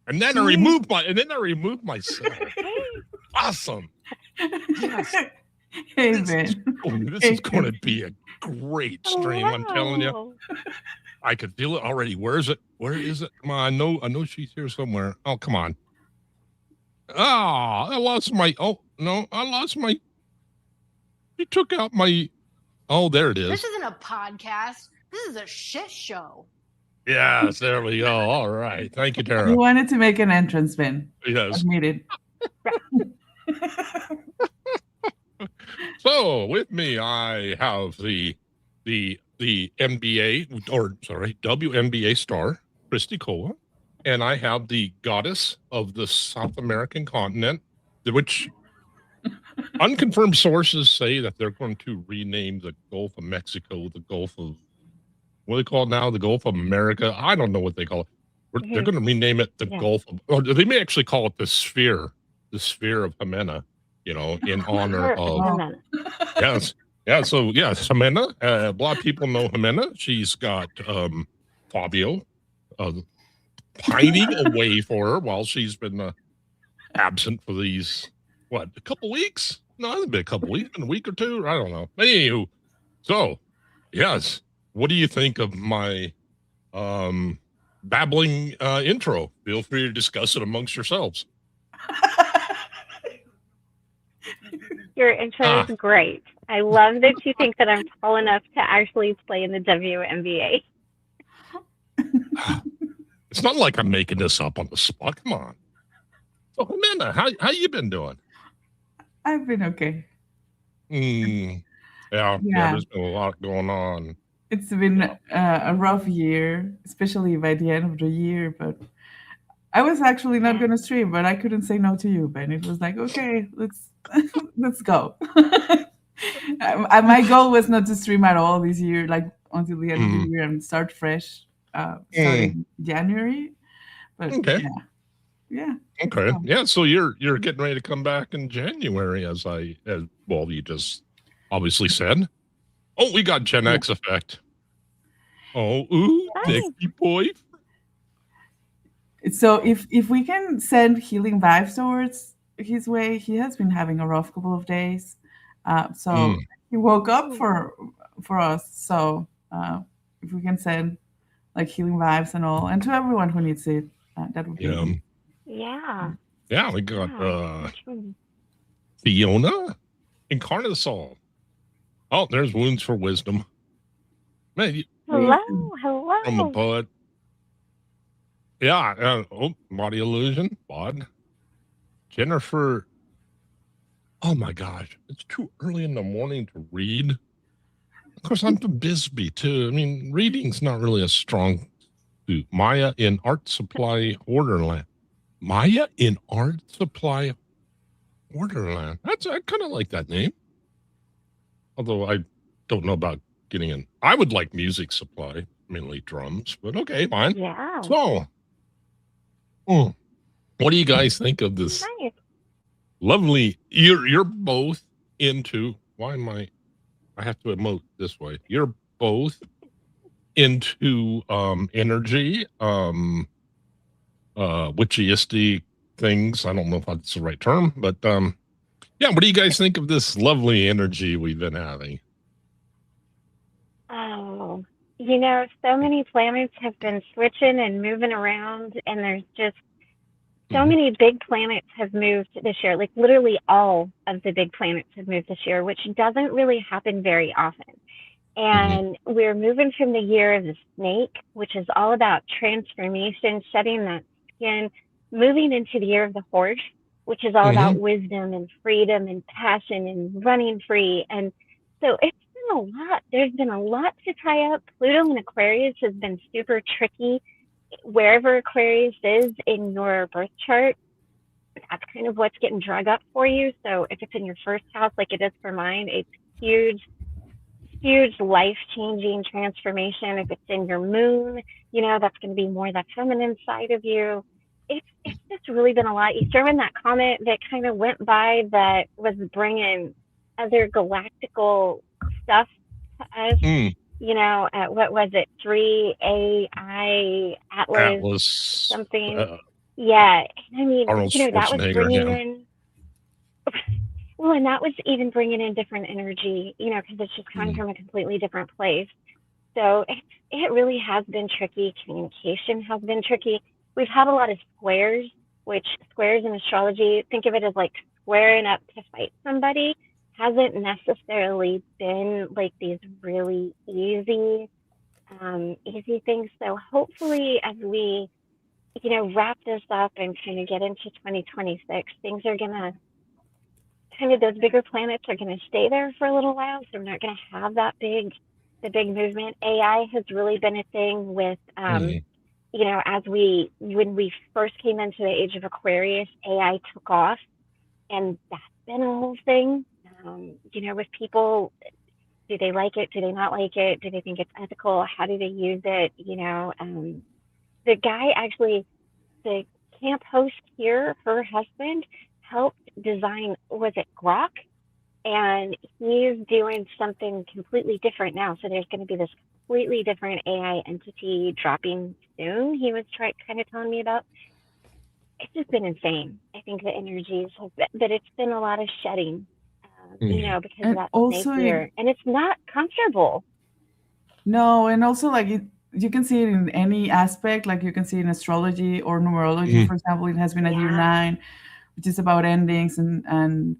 And then I removed myself. Awesome. Yes. Hey, this is going to be a great stream. I'm telling you. I could feel it already. Where is it? Where is it? Come on. I know she's here somewhere. Oh, come on. I lost my. Oh no, I lost my. He took out my. Oh, there it is. This isn't a podcast. This is a shit show. Yes, there we go. All right. Thank you, Tara. You wanted to make an entrance, Ben. Yes. Admitted. So with me, I have the WNBA star, Christy Cola, and I have the goddess of the South American continent, which unconfirmed sources say that they're going to rename the Gulf of Mexico the Gulf of, what do they call it now? The Gulf of America. I don't know what they call it. They're going to rename it the Gulf of, or they may actually call it the Sphere of Jimena, in honor of, yes. Yeah, so Jimena, a lot of people know Jimena. She's got Fabio pining away for her while she's been absent for these, a couple weeks? No, it hasn't been a couple weeks, been a week or two. I don't know. But anywho, so, yes, what do you think of my babbling intro? Feel free to discuss it amongst yourselves. Your intro is great. I love that you think that I'm tall enough to actually play in the WNBA. It's not like I'm making this up on the spot. Come on. So, Amanda, how you been doing? I've been okay. Yeah, there's been a lot going on. It's been a rough year, especially by the end of the year, but I was actually not going to stream, but I couldn't say no to you, Ben. It was like, okay, let's go. My goal was not to stream at all this year, like until the end of the year and start fresh, starting January. But okay. Yeah. Okay. Yeah. So you're getting ready to come back in January, as you just obviously said. Oh, we got Gen X effect. Oh, ooh, Dicky boy. So if we can send healing vibes towards his way, he has been having a rough couple of days. So he woke up for us. So if we can send like healing vibes and all, and to everyone who needs it, that would be Yeah, we got Fiona, incarnasoul. Oh, there's wounds for wisdom. Man, hello. From a poet. Yeah. Body illusion. Bod. Jennifer. Oh my gosh, it's too early in the morning to read. Of course, I'm from Bisbee too. I mean, reading's not really a strong suit. Maya in Art Supply Orderland. Maya in Art Supply Orderland. I kind of like that name. Although I don't know about getting in. I would like music supply, mainly drums, but okay, fine. Yeah. So, what do you guys think of this? Nice. Lovely. You're both into. Why am I have to emote this way. You're both into energy, witchyistic things. I don't know if that's the right term, but what do you guys think of this lovely energy we've been having? Oh, so many planets have been switching and moving around, and there's just so many big planets have moved this year. Like literally all of the big planets have moved this year, which doesn't really happen very often. And we're moving from the year of the snake, which is all about transformation, shedding that skin, moving into the year of the horse, which is all about wisdom and freedom and passion and running free. And so it's been a lot. There's been a lot to tie up. Pluto in Aquarius has been super tricky. Wherever Aquarius is in your birth chart, that's kind of what's getting drug up for you. So if it's in your first house, like it is for mine, it's huge life-changing transformation. If it's in your moon, that's going to be more that feminine side of you. It's just really been a lot. You throw in that comet that kind of went by that was bringing other galactical stuff to us. What was it? 3AI Atlas something. Yeah, and I mean, Arnold that was Schwarzenegger, bringing yeah. in, well, and that was even bringing in different energy, because it's just coming from a completely different place. So it really has been tricky. Communication has been tricky. We've had a lot of squares, which squares in astrology, think of it as like squaring up to fight somebody, hasn't necessarily been like these really easy things. So hopefully as we, wrap this up and kind of get into 2026, things are gonna kind of, those bigger planets are gonna stay there for a little while. So we're not gonna have the big movement. AI has really been a thing with when we first came into the age of Aquarius, AI took off, and that's been a whole thing. With people, do they like it? Do they not like it? Do they think it's ethical? How do they use it? The guy actually, the camp host here, her husband, helped design, was it Grok? And he's doing something completely different now. So there's going to be this completely different AI entity dropping soon. He was kind of telling me about. It's just been insane. I think the energies have been, but it's been a lot of shedding, because And of that also snake year, and it's not comfortable. No, and also like you can see it in any aspect. Like you can see it in astrology or numerology, for example. It has been a year Yeah. 9, which is about endings and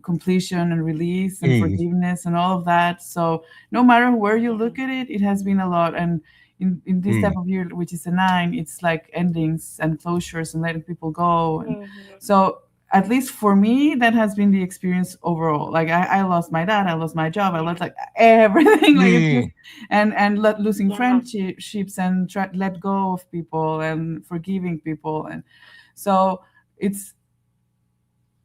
completion and release and forgiveness and all of that. So no matter where you look at it, it has been a lot. And in this type of year, which is a 9, it's like endings and closures and letting people go. And so at least for me, that has been the experience overall. Like I lost my dad, I lost my job, I lost like everything. Like it's just, and losing friendships and let go of people and forgiving people. And so it's,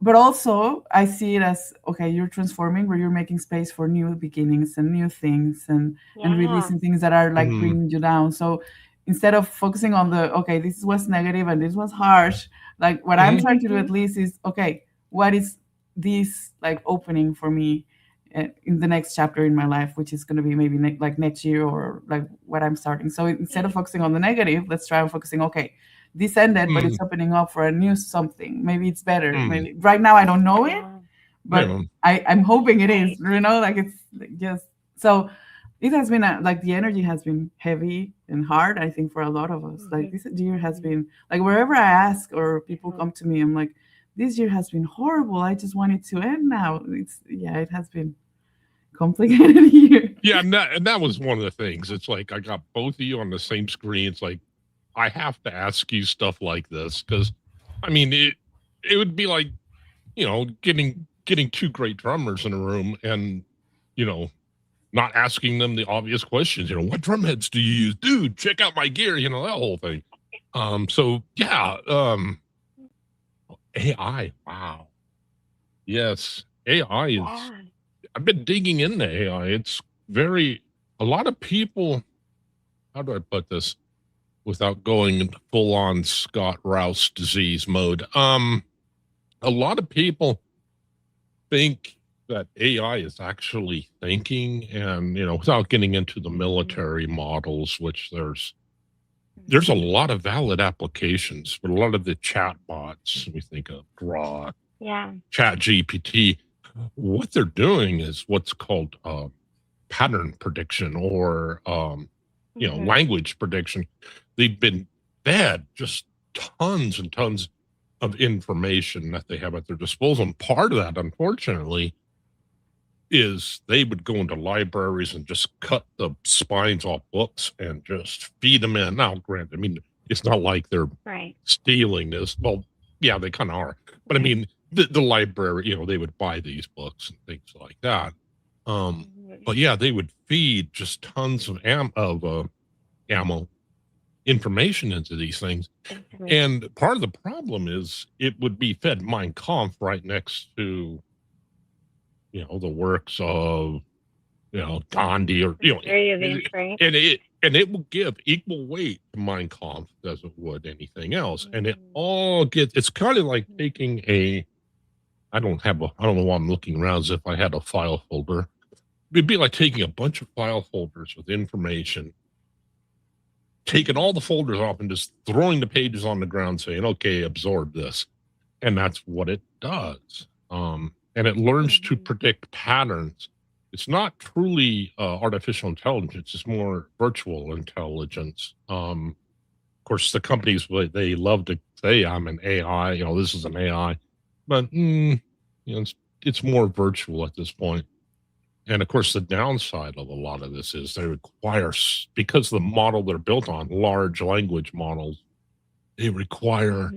but also I see it as, okay, you're transforming, where you're making space for new beginnings and new things and releasing things that are like bringing you down. So instead of focusing on okay, this was negative and this was harsh, like what I'm trying to do at least is, okay, what is this like opening for me in the next chapter in my life, which is going to be maybe like next year or like what I'm starting. So instead of focusing on the negative, let's try on focusing, okay, this ended, but it's opening up for a new something. Maybe it's better. Maybe right now I don't know it, but I'm hoping it is. Like it's just so. It has been like the energy has been heavy and hard, I think, for a lot of us. Like this year has been like, wherever I ask or people come to me, I'm like, this year has been horrible. I just want it to end now. It has been complicated year. Yeah, and that was one of the things. It's like I got both of you on the same screen. It's like I have to ask you stuff like this because, I mean, it would be like, getting 2 great drummers in a room and, not asking them the obvious questions. What drum heads do you use? Dude, check out my gear. That whole thing. So yeah. AI. Wow. Yes, AI is. I've been digging into AI. It's a lot of people. How do I put this without going into full on Scott Rouse disease mode? A lot of people think that AI is actually thinking, and without getting into the military models, which there's a lot of valid applications, but a lot of the chat bots, we think of Grok, Chat GPT, what they're doing is what's called pattern prediction or language prediction. They've been fed just tons and tons of information that they have at their disposal. And part of that, unfortunately, is they would go into libraries and just cut the spines off books and just feed them in. Now, granted, I mean, it's not like they're stealing this. Well, yeah, they kind of are. But I mean, the library, they would buy these books and things like that. But yeah, they would feed just tons of ammo information into these things. And part of the problem is it would be fed Mein Kampf right next to the works of Gandhi or and it will give equal weight to Mein Kampf as it would anything else. And it all it's kind of like taking I don't know why I'm looking around as if I had a file folder. It'd be like taking a bunch of file folders with information taking all the folders off and just throwing the pages on the ground, saying, "Okay, absorb this," and that's what it does. And it learns to predict patterns. It's not truly artificial intelligence; it's more virtual intelligence. Of course, the companies they love to say, "I'm an AI," this is an AI, but it's more virtual at this point. And of course, the downside of a lot of this is they require, because the model they're built on, large language models, they require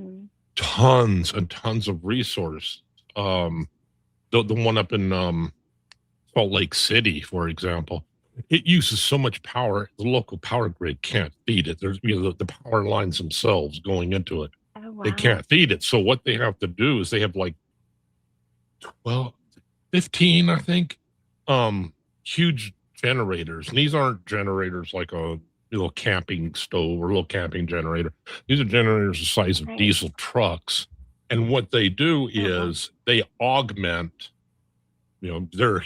tons and tons of resource. The one up in Salt Lake City, for example, it uses so much power, the local power grid can't feed it. There's the power lines themselves going into it. Oh, wow. They can't feed it. So what they have to do is they have like 15, I think, huge generators. And these aren't generators like a little camping stove or a little camping generator. These are generators the size of diesel trucks. And what they do is they augment, they're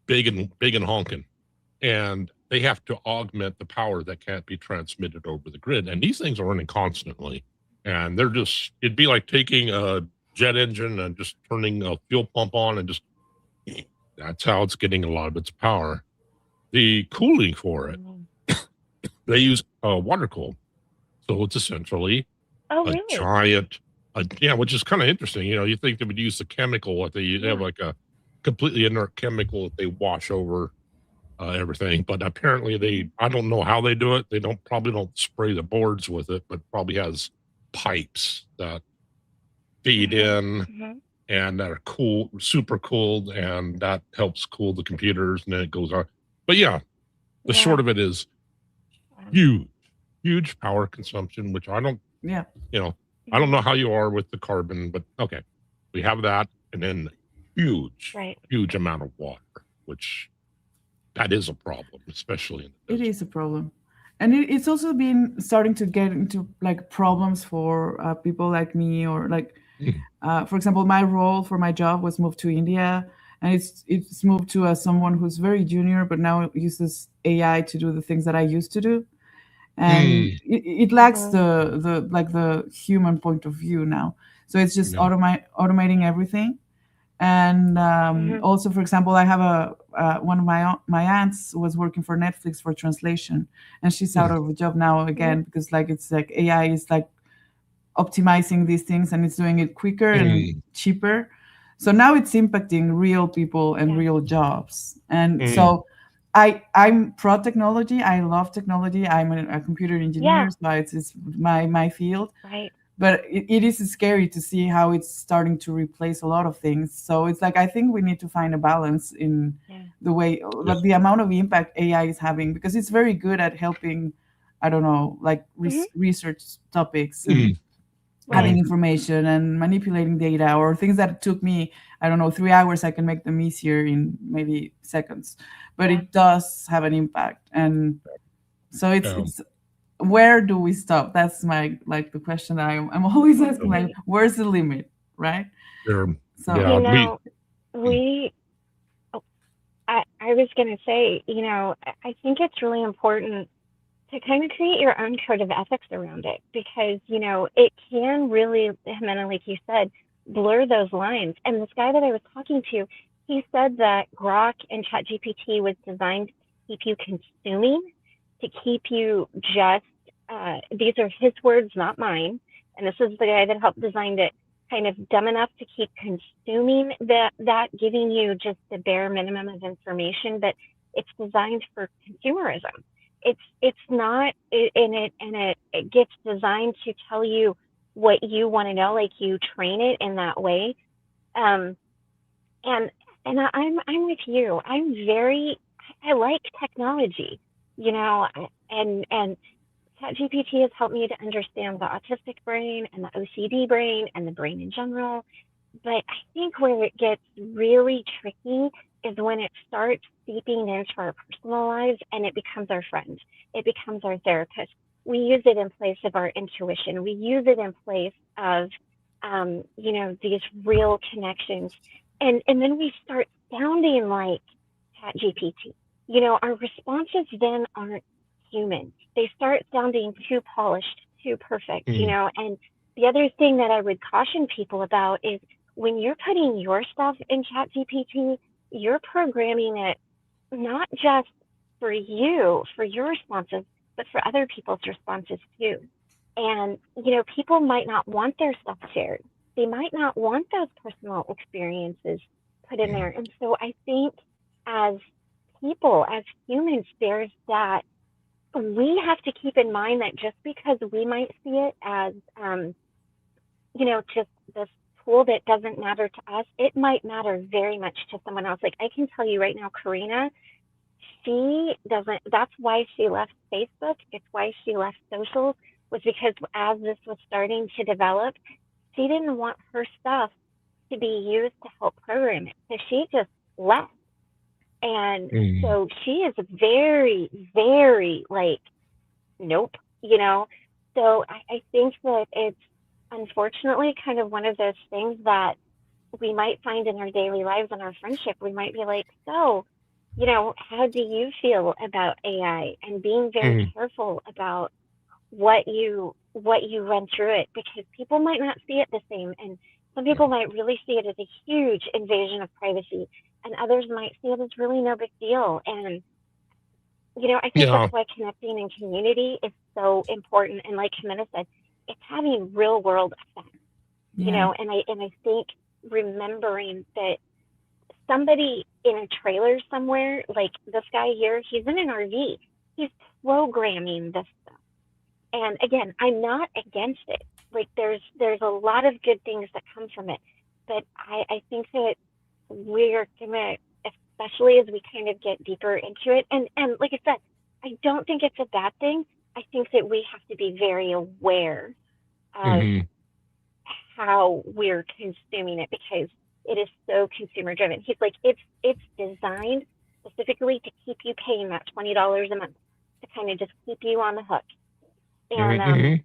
big and honking, and they have to augment the power that can't be transmitted over the grid. And these things are running constantly. And it'd be like taking a jet engine and just turning a fuel pump on and that's how it's getting a lot of its power. The cooling for it, they use water cool. So it's essentially a giant, which is kind of interesting. You think they would use the chemical, what they have like a completely inert chemical that they wash over everything. But apparently I don't know how they do it. They probably don't spray the boards with it, but probably has pipes that feed in and that are super cooled, and that helps cool the computers, and then it goes on. But the short of it is huge power consumption, which I don't know how you are with the carbon, but okay, we have that, and then huge amount of water, which that is a problem, especially in the desert. It is a problem. And it's also been starting to get into like problems for people like me, or like, for example, my role for my job was moved to India, and it's moved to someone who's very junior, but now uses AI to do the things that I used to do. And it lacks the human point of view now. So it's just automating everything. And also, for example, I have one of my aunts was working for Netflix for translation, and she's out of a job now again, because it's like AI is like optimizing these things, and it's doing it quicker and cheaper. So now it's impacting real people and real jobs. And so I'm pro technology. I love technology. I'm a computer engineer, so it's my field. Right. But it is scary to see how it's starting to replace a lot of things. So it's like, I think we need to find a balance in the way, like the amount of impact AI is having, because it's very good at helping, I don't know, like research topics and having information and manipulating data, or things that took me, I don't know, 3 hours, I can make them easier in maybe seconds. But it does have an impact. And so it's where do we stop? That's my the question that I'm always asking, like, where's the limit, right? I was going to say, I think it's really important to kind of create your own code of ethics around it, because it can really, like you said, blur those lines. And this guy that I was talking to, he said that Grok and ChatGPT was designed to keep you consuming, to keep you just, these are his words, not mine. And this is the guy that helped design it, kind of dumb enough to keep consuming that giving you just the bare minimum of information, but it's designed for consumerism. It's not, it gets designed to tell you what you want to know, like you train it in that way. And I'm with you. I like technology, and ChatGPT has helped me to understand the autistic brain and the OCD brain and the brain in general. But I think where it gets really tricky is when it starts seeping into our personal lives and it becomes our friend. It becomes our therapist. We use it in place of our intuition. We use it in place of, these real connections. And then we start sounding like ChatGPT. Our responses then aren't human. They start sounding too polished, too perfect, you know. And the other thing that I would caution people about is when you're putting your stuff in ChatGPT, you're programming it not just for you, for your responses, but for other people's responses too. And, you know, people might not want their stuff shared. They might not want those personal experiences put in there. And so I think as people, as humans, there's that we have to keep in mind that just because we might see it as, you know, just this tool that doesn't matter to us, it might matter very much to someone else. Like I can tell you right now, Karina, she doesn't, that's why she left Facebook. It's why she left socials, was because as this was starting to develop, she didn't want her stuff to be used to help program it. So she just left. And so she is very, very like, nope, you know? So I think that it's unfortunately kind of one of those things that we might find in our daily lives and our friendship. We might be like, so, you know, how do you feel about AI? And being very careful about what you run through it, because people might not see it the same. And some people might really see it as a huge invasion of privacy, and others might see it as really no big deal. And, you know, I think that's why connecting in community is so important. And like Jimena said, it's having real world effects, you know, and I think remembering that somebody in a trailer somewhere, like this guy here, he's in an RV, he's programming this stuff. And again, I'm not against it. Like there's a lot of good things that come from it, but I think that we're gonna, especially as we kind of get deeper into it, and like I said, I don't think it's a bad thing. I think that we have to be very aware of how we're consuming it, because it is so consumer driven. He's like, it's designed specifically to keep you paying that $20 a month, to kind of just keep you on the hook. And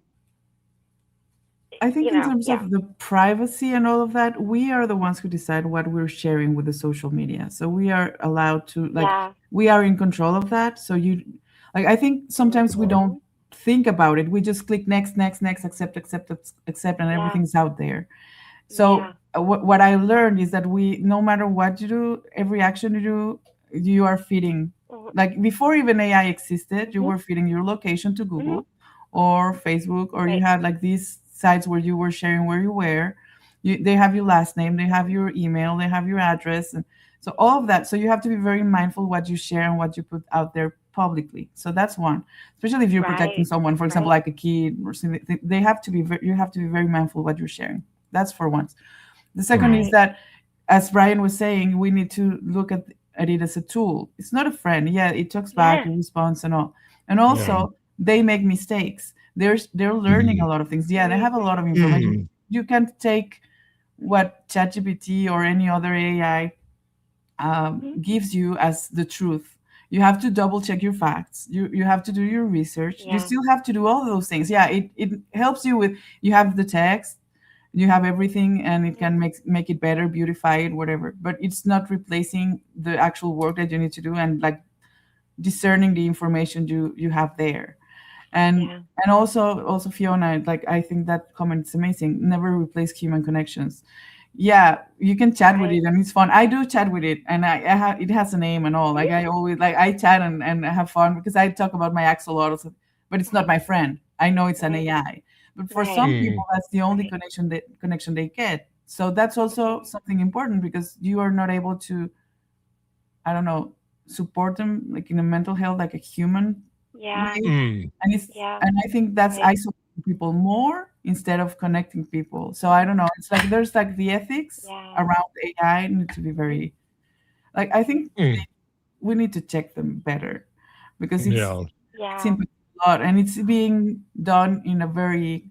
I think in terms of the privacy and all of that, we are the ones who decide what we're sharing with the social media. So we are allowed to, like, we are in control of that. So you, like, I think sometimes we don't think about it. We just click next, accept, and everything's out there. So what I learned is that no matter what you do, every action you do, you are feeding. Like before even AI existed, you were feeding your location to Google or Facebook, or you had like these sites where you were sharing where you were. They have your last name, they have your email, they have your address, and so all of that. So you have to be very mindful what you share and what you put out there publicly. So that's one, especially if you're protecting someone, for example, like a kid or something. They have to be. You have to be very mindful what you're sharing. That's for once. The second is that, as Brian was saying, we need to look at it as a tool. It's not a friend. Yeah, it talks back, it responds and all. And also, they make mistakes. They're learning a lot of things. Yeah, they have a lot of information. You can't take what ChatGPT or any other AI gives you as the truth. You have to double check your facts. You have to do your research. You still have to do all those things. Yeah, it helps you with, you have the text, you have everything, and it can make it better, beautify it, whatever. But it's not replacing the actual work that you need to do, and like discerning the information you have there. And also Fiona, like, I think that comment is amazing. Never replace human connections. Yeah, you can chat with it and it's fun. I do chat with it, and it has a name and all. Like I always, like, I chat and have fun because I talk about my ex a lot, but it's not my friend. I know it's an AI. But for some people, that's the only connection they get. So that's also something important, because you are not able to, I don't know, support them like in a mental health, like a human way. And I think that's isolating people more instead of connecting people. So I don't know. It's like there's like the ethics around AI need to be very, like, I think we need to check them better, because it's impacting a lot, and it's being done in a very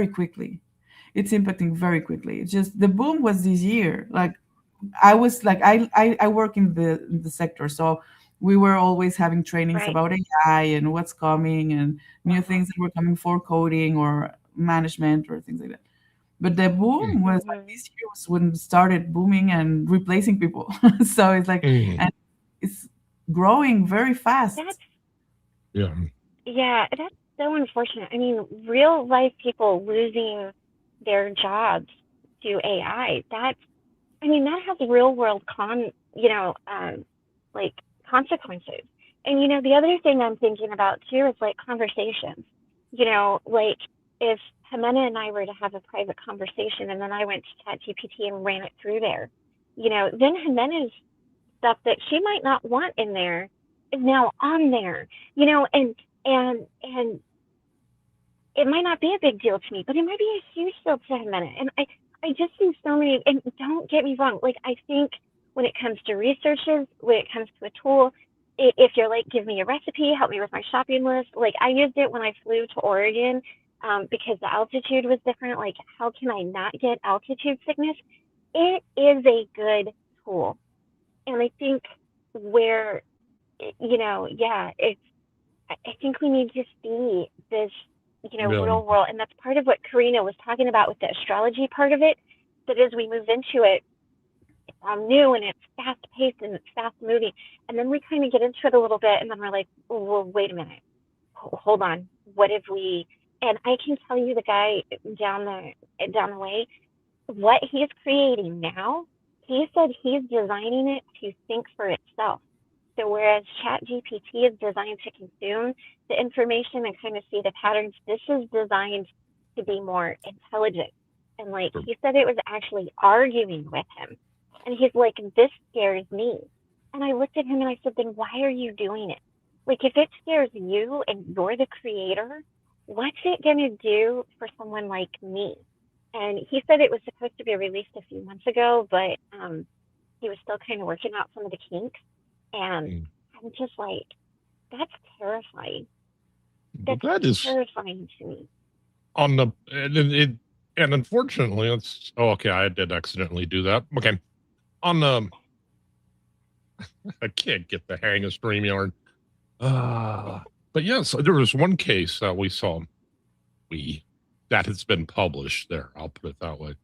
quickly. It's impacting very quickly. It's just the boom was this year. Like I was like, I work in the sector, so we were always having trainings about AI and what's coming and new things that were coming for coding or management or things like that. But the boom was like this year was when it started booming and replacing people. So it's like, and it's growing very fast. Yeah. Yeah, that's so unfortunate. I mean, real life people losing their jobs to AI. I mean, that has real world like consequences. And the other thing I'm thinking about too is like conversations. Like if Jimena and I were to have a private conversation and then I went to ChatGPT and ran it through there, then Jimena's stuff that she might not want in there is now on there, and it might not be a big deal to me, but it might be a huge deal to Jimena. And I just see so many, and don't get me wrong, like I think when it comes to researches, when it comes to a tool, if you're like, give me a recipe, help me with my shopping list, like I used it when I flew to Oregon because the altitude was different. Like, how can I not get altitude sickness? It is a good tool. And I think where, yeah, I think we need to see this, Yeah. real world. And that's part of what Karina was talking about with the astrology part of it. That as we move into it, it's all new and it's fast paced and it's fast moving. And then we kind of get into it a little bit and then we're like, oh, well, wait a minute. Hold on. What if we, and I can tell you the guy down the way, what he's creating now, he said he's designing it to think for itself. So whereas ChatGPT is designed to consume the information and kind of see the patterns, this is designed to be more intelligent. And like he said, it was actually arguing with him. And he's like, this scares me. And I looked at him and I said, then why are you doing it? Like if it scares you and you're the creator, what's it going to do for someone like me? And he said it was supposed to be released a few months ago, but he was still kind of working out some of the kinks. And I'm just like, that's terrifying. That is terrifying to me. on the and unfortunately, it's okay. I did accidentally do that. Okay, on the I can't get the hang of StreamYard. But yes, there was one case that we saw. That has been published there. I'll put it that way.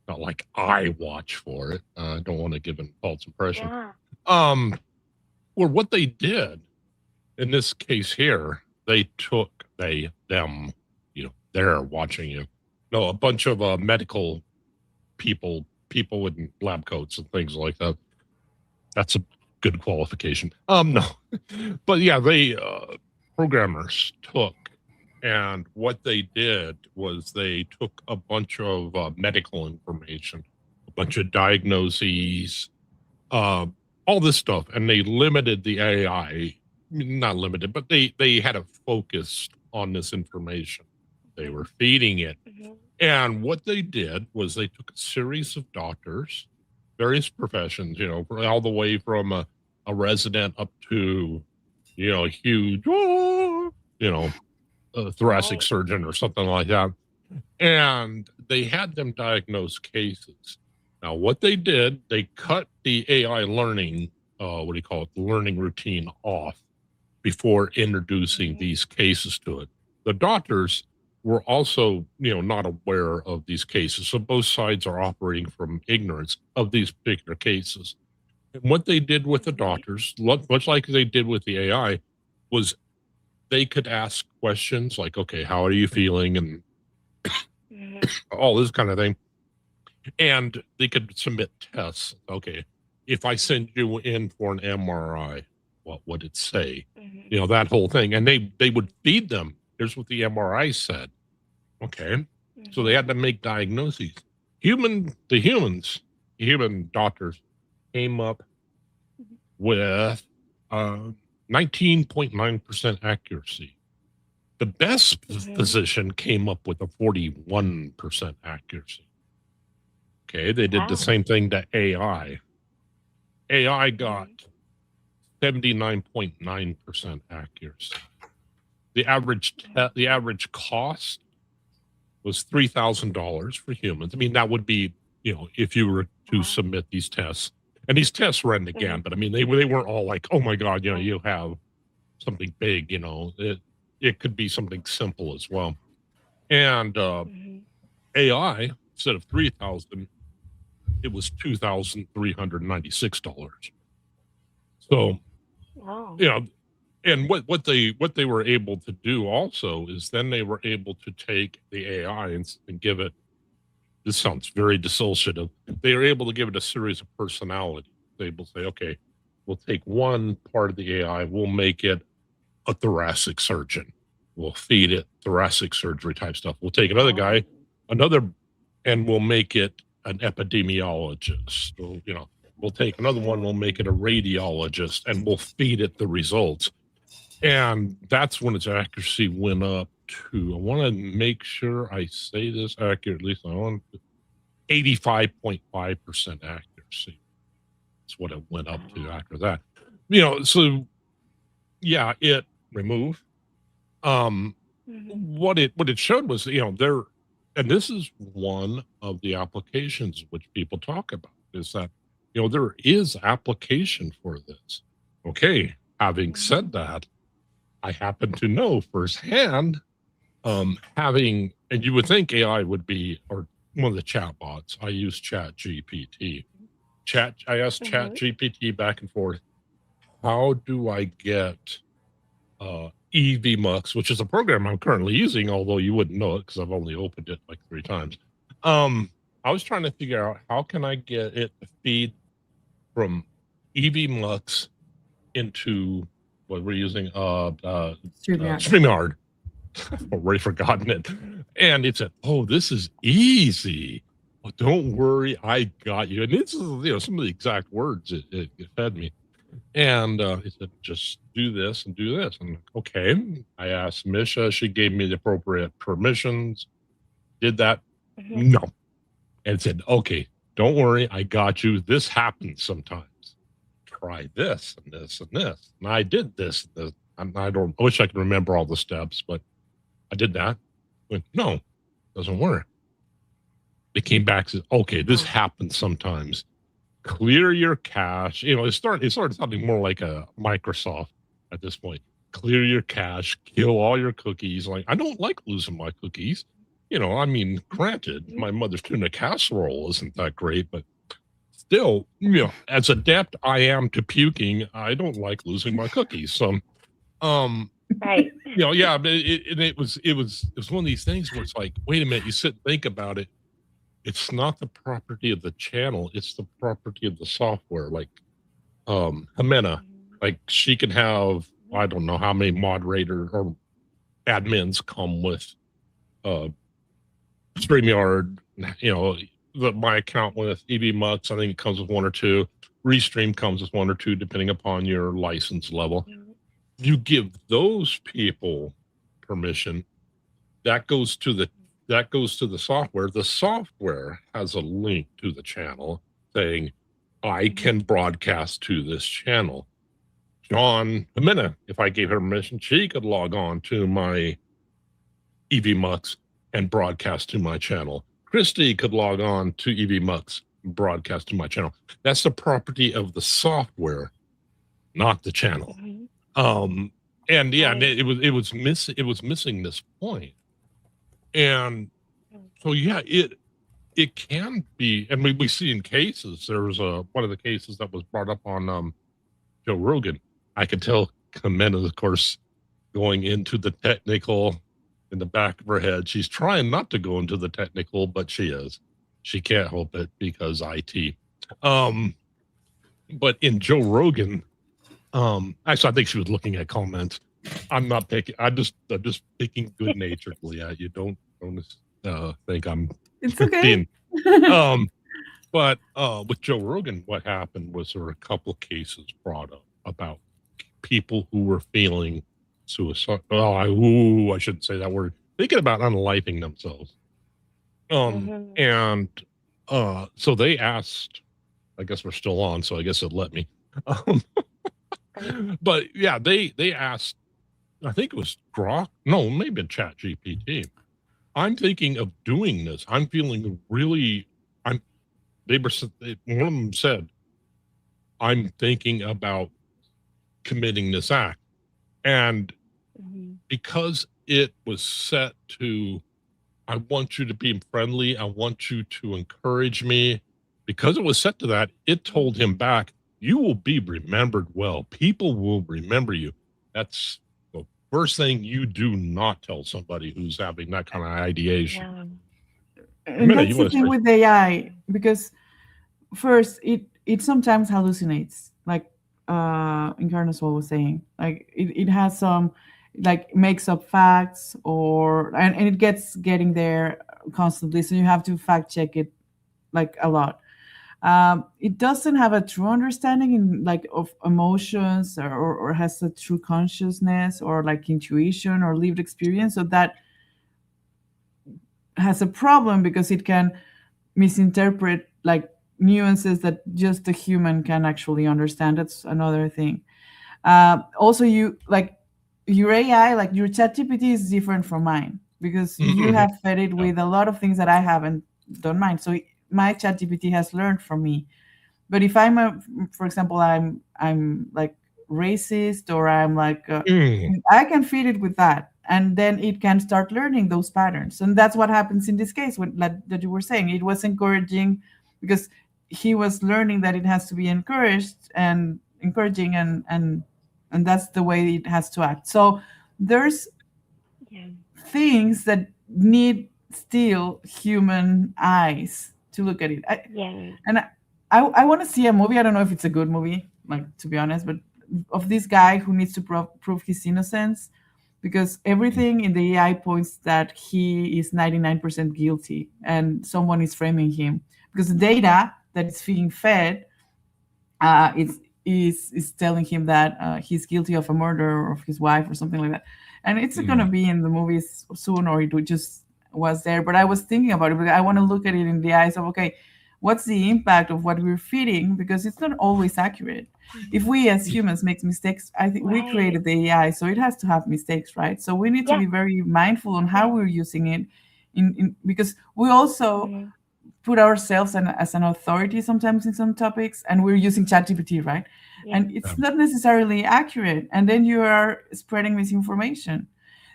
Not like I watch for it. I don't want to give a false impression. Yeah. Or what they did in this case here, they took them, they're watching you. No, a bunch of medical people in lab coats and things like that. That's a good qualification. No, but yeah, they programmers took, and what they did was they took a bunch of medical information, a bunch of diagnoses, all this stuff, and they limited the AI. Not limited, but they had it focused on this information. They were feeding it. And what they did was they took a series of doctors, various professions, all the way from a resident up to, a huge, a thoracic surgeon or something like that. And they had them diagnose cases. Now, what they did, they cut the AI learning, the learning routine off before introducing these cases to it. The doctors were also, not aware of these cases. So both sides are operating from ignorance of these particular cases. And what they did with the doctors, much like they did with the AI, was they could ask questions like, okay, how are you feeling? And all this kind of thing. And they could submit tests. Okay, if I send you in for an MRI, what would it say? That whole thing. And they would feed them. Here's what the MRI said. Okay. So they had to make diagnoses. Human doctors came up with 19.9% accuracy. The best physician came up with a 41% accuracy. Okay, they did the same thing to AI. AI got 79.9% accuracy. The average cost was $3,000 for humans. I mean, that would be, if you were to submit these tests. And these tests ran again, but I mean, they weren't all like, oh my God, you have something big, it could be something simple as well. And AI, instead of $3,000, it was $2,396. So, And what they were able to do also is then they were able to take the AI and give it, this sounds very dissociative, they were able to give it a series of personalities. They able to say, okay, we'll take one part of the AI, we'll make it a thoracic surgeon. We'll feed it thoracic surgery type stuff. We'll take another guy, and we'll make it an epidemiologist. We'll take another one, we'll make it a radiologist, and we'll feed it the results. And that's when its accuracy went up to, I want to make sure I say this accurately, so I want 85.5% accuracy. That's what it went up to after that. So yeah, it removed. What it showed was, there, and this is one of the applications which people talk about, is that, there is application for this. Okay, having said that, I happen to know firsthand, and you would think AI would be, or one of the chat bots. I use Chat GPT. I asked Chat GPT back and forth, how do I get EVMux, which is a program I'm currently using, although you wouldn't know it because I've only opened it like 3 times. I was trying to figure out how can I get it to feed from EVMux into what we're using, StreamYard. I've already forgotten it. And it said, oh, this is easy. Oh, don't worry, I got you. And this is, some of the exact words it fed me. And it said, just do this and do this. And okay, I asked Misha, she gave me the appropriate permissions. Did that? No. And it said, okay, don't worry, I got you. This happens sometimes. Try this and this and this. And I did this. I wish I could remember all the steps, but I did that. Went, no, doesn't work. It came back and said, okay, this happens sometimes. Clear your cache. It started sounding more like a Microsoft at this point. Clear your cache, kill all your cookies. Like, I don't like losing my cookies. Granted, my mother's tuna casserole isn't that great, but still, as adept I am to puking, I don't like losing my cookies. So, right. Yeah, but it was one of these things where it's like, wait a minute, you sit and think about it. It's not the property of the channel, it's the property of the software. Like Jimena, like she can have, I don't know how many moderator or admins come with StreamYard, my account with EVMux, I think it comes with 1 or 2. Restream comes with 1 or 2, depending upon your license level. You give those people permission, that goes to the software. The software has a link to the channel saying, I can broadcast to this channel. Jimena, if I gave her permission, she could log on to my EVMux and broadcast to my channel. Christy could log on to EVMux and broadcast to my channel. That's the property of the software, not the channel. And yeah, it was missing this point. And so yeah, it can be, and we see in cases. There was one of the cases that was brought up on Joe Rogan. I could tell Jimena, of course, going into the technical in the back of her head. She's trying not to go into the technical, but she is. She can't help it because IT. But in Joe Rogan, actually, I think she was looking at comments. I'm not picking. I'm just picking good naturedly at you. Don't think I'm. It's okay. But with Joe Rogan, what happened was there were a couple cases brought up about people who were feeling suicide. I shouldn't say that word. Thinking about unlifing themselves. And so they asked. I guess we're still on, so I guess it let me. But yeah, they asked. I think it was Grok. No, maybe Chat GPT. I'm thinking of doing this. I'm feeling really. One of them said, I'm thinking about committing this act. And because it was set to, I want you to be friendly, I want you to encourage me, because it was set to that, it told him back, you will be remembered well. People will remember you. That's the first thing you do not tell somebody who's having that kind of ideation. Yeah. And Minna, that's you the wanna thing say- with AI, because first it sometimes hallucinates, like incarnasoul was saying, like it has some, like, makes up facts, or and it getting there constantly, so you have to fact check it like a lot. It doesn't have a true understanding in, like, of emotions, or has a true consciousness, or like intuition or lived experience, so that has a problem because it can misinterpret, like, nuances that just the human can actually understand. That's another thing. Also, you, like, your AI, like your ChatGPT, is different from mine because you have fed it with a lot of things that I haven't done mine. So my ChatGPT has learned from me. But if for example, I'm like racist, or I'm like, I can feed it with that, and then it can start learning those patterns. And that's what happens in this case, that you were saying. It was encouraging because he was learning that it has to be encouraged and encouraging, and that's the way it has to act. So there's Yeah. things that need still human eyes to look at it. Yeah. And I want to see a movie. I don't know if it's a good movie, like, to be honest, but of this guy who needs to prove his innocence, because everything in the AI points that he is 99% guilty, and someone is framing him because the data that is being fed is telling him that he's guilty of a murder of his wife or something like that. And it's going to be in the movies soon, or it just was there. But I was thinking about it because I want to look at it in the eyes of, okay, what's the impact of what we're feeding? Because it's not always accurate. If we as humans make mistakes, I think we created the AI, so it has to have mistakes, right? So we need to be very mindful on how we're using it, because we also put ourselves as an authority sometimes in some topics, and we're using ChatGPT, right? And it's not necessarily accurate, and then you are spreading misinformation.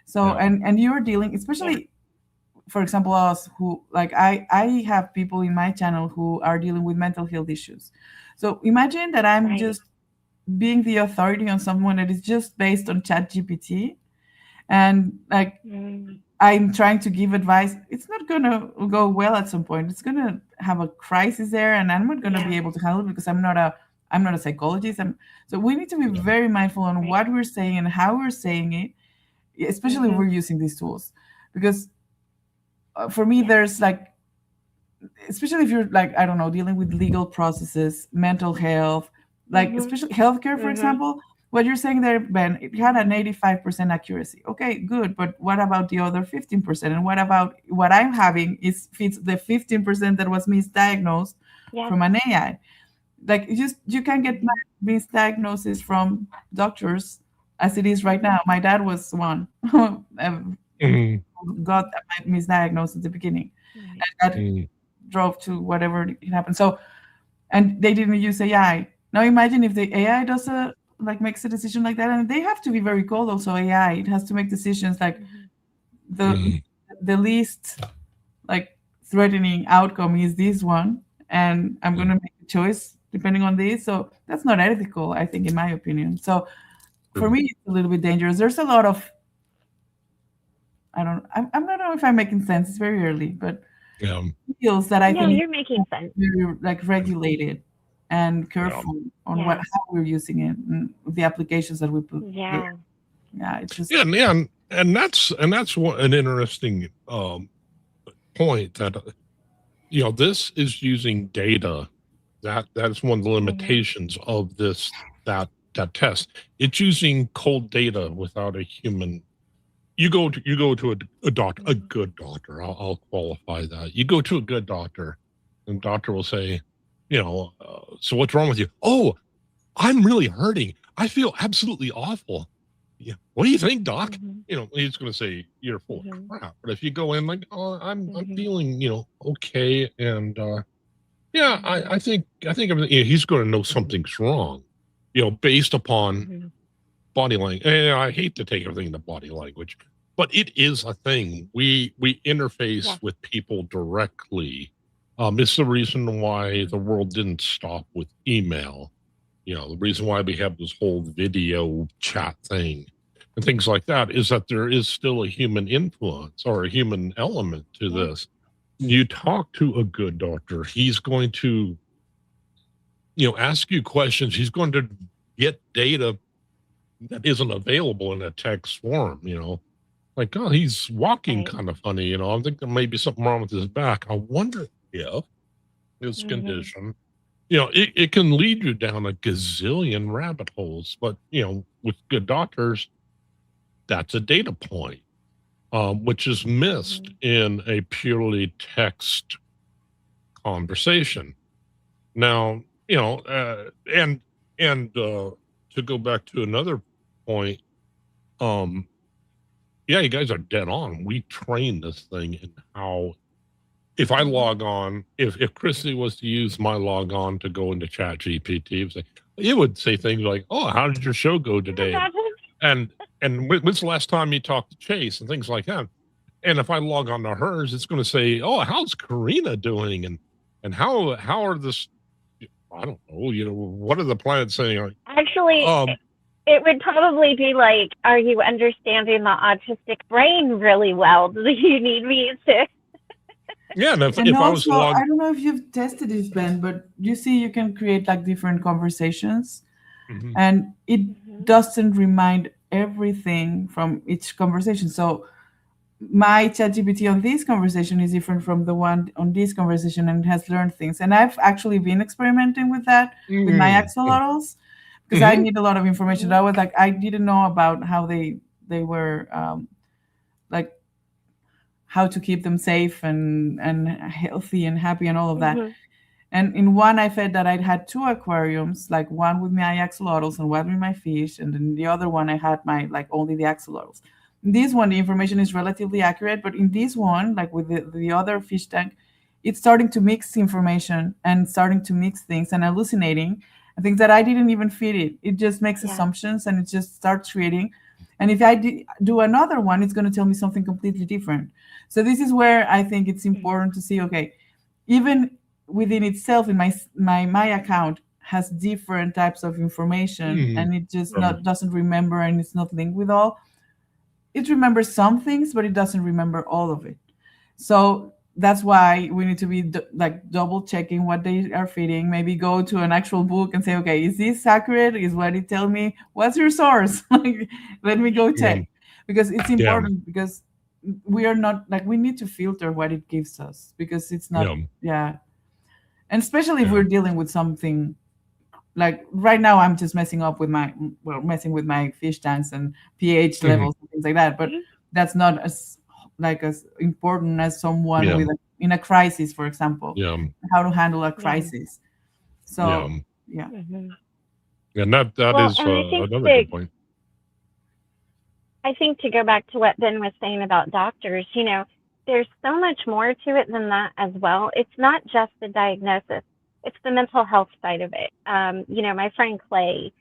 So and you're dealing, especially for example, us who, like, I have people in my channel who are dealing with mental health issues. So imagine that I'm just being the authority on someone that is just based on ChatGPT, and like I'm trying to give advice. It's not gonna go well at some point. It's gonna have a crisis there, and I'm not gonna be able to handle it because I'm not a psychologist. So we need to be very mindful on what we're saying and how we're saying it, especially if we're using these tools, because for me, there's like, especially if you're like, I don't know, dealing with legal processes, mental health, like especially healthcare, for example, what you're saying there, Ben, it had an 85% accuracy. Okay, good. But what about the other 15%? And what about what I'm having fits the 15% that was misdiagnosed from an AI? Like, you can get misdiagnosis from doctors as it is right now. My dad was one got misdiagnosed at the beginning, and that drove to whatever it happened. So, and they didn't use AI. Now imagine if the AI does makes a decision like that, and they have to be very cold. Also, AI, it has to make decisions like the least like threatening outcome is this one, and I'm going to make a choice depending on this. So that's not ethical, I think, in my opinion. So for me, it's a little bit dangerous. There's a lot of, I don't know if I'm making sense. It's very early, but feels that I think you're making sense. We're like regulated and careful on how we're using it and the applications that we put. It's just and that's an interesting point that this is using data. That's one of the limitations of that test. It's using cold data without a human. You go to a doctor, a good doctor. I'll qualify that. You go to a good doctor, and the doctor will say, so what's wrong with you? Oh, I'm really hurting. I feel absolutely awful. Yeah. What do you think, doc? He's going to say you're full of crap. But if you go in like, oh, I'm feeling, okay, and I think everything. He's going to know something's wrong, based upon body language. And I hate to take everything into body language, but it is a thing. We interface with people directly. It's the reason why the world didn't stop with email. The reason why we have this whole video chat thing. and things like that, is that there is still a human influence or a human element to this. You talk to a good doctor, he's going to, ask you questions. He's going to get data that isn't available in a text form, like, oh, he's walking Right. kind of funny, I think there may be something wrong with his back. I wonder if his Mhm. condition, it can lead you down a gazillion rabbit holes, but, with good doctors, that's a data point, which is missed in a purely text conversation. Now, to go back to another point, yeah, you guys are dead on. We train this thing in how, if I log on, if Chrissy was to use my log on to go into Chat GPT, it would say things like, "Oh, how did your show go today?" Imagine. And when's the last time you talked to Chase and things like that. And if I log on to hers, it's going to say, "Oh, how's Karina doing?" And how are this? I don't know. What are the planets saying? Actually, Um, it would probably be like, are you understanding the autistic brain really well? Do you need me to? yeah. And if And I was to also, log, I don't know if you've tested this, Ben, but you see, you can create like different conversations, Mhm. and it doesn't remind everything from each conversation. So my ChatGPT on this conversation is different from the one on this conversation, and it has learned things. And I've actually been experimenting with that with my axolotls because I Mhm. need a lot of information. I was like, I didn't know about how they were like how to keep them safe and healthy and happy and all of that. And in one, I fed that I had two aquariums, like one with my axolotls and one with my fish, and then the other one I had my like only the axolotls. In this one, the information is relatively accurate, but in this one, like with the other fish tank, it's starting to mix information and starting to mix things and hallucinating and things that I didn't even feed it. It just makes Yeah. assumptions and it just starts creating. And if I do another one, it's going to tell me something completely different. So this is where I think it's important to see, okay, even within itself in my account has different types of information, Mhm. and it just Right. doesn't remember, and it's not linked with all. It remembers some things, but it doesn't remember all of it. So that's why we need to be like double checking what they are feeding. Maybe go to an actual book and say, okay, is this accurate? Is what it tell me? What's your source? Like, let me go Yeah. check, because it's Yeah. important, because we are not like, we need to filter what it gives us, because it's not, Yeah. yeah. And especially if Yeah. we're dealing with something like right now, I'm just messing with my fish tanks and pH Mhm. levels and things like that. But that's not as important as someone Yeah. in a crisis, for example, Yeah. how to handle a Yeah. crisis. Yeah. So yeah. And that Well, is and I think another good point. to go back to what Ben was saying about doctors, there's so much more to it than that as well. It's not just the diagnosis, it's the mental health side of it. My friend Clay,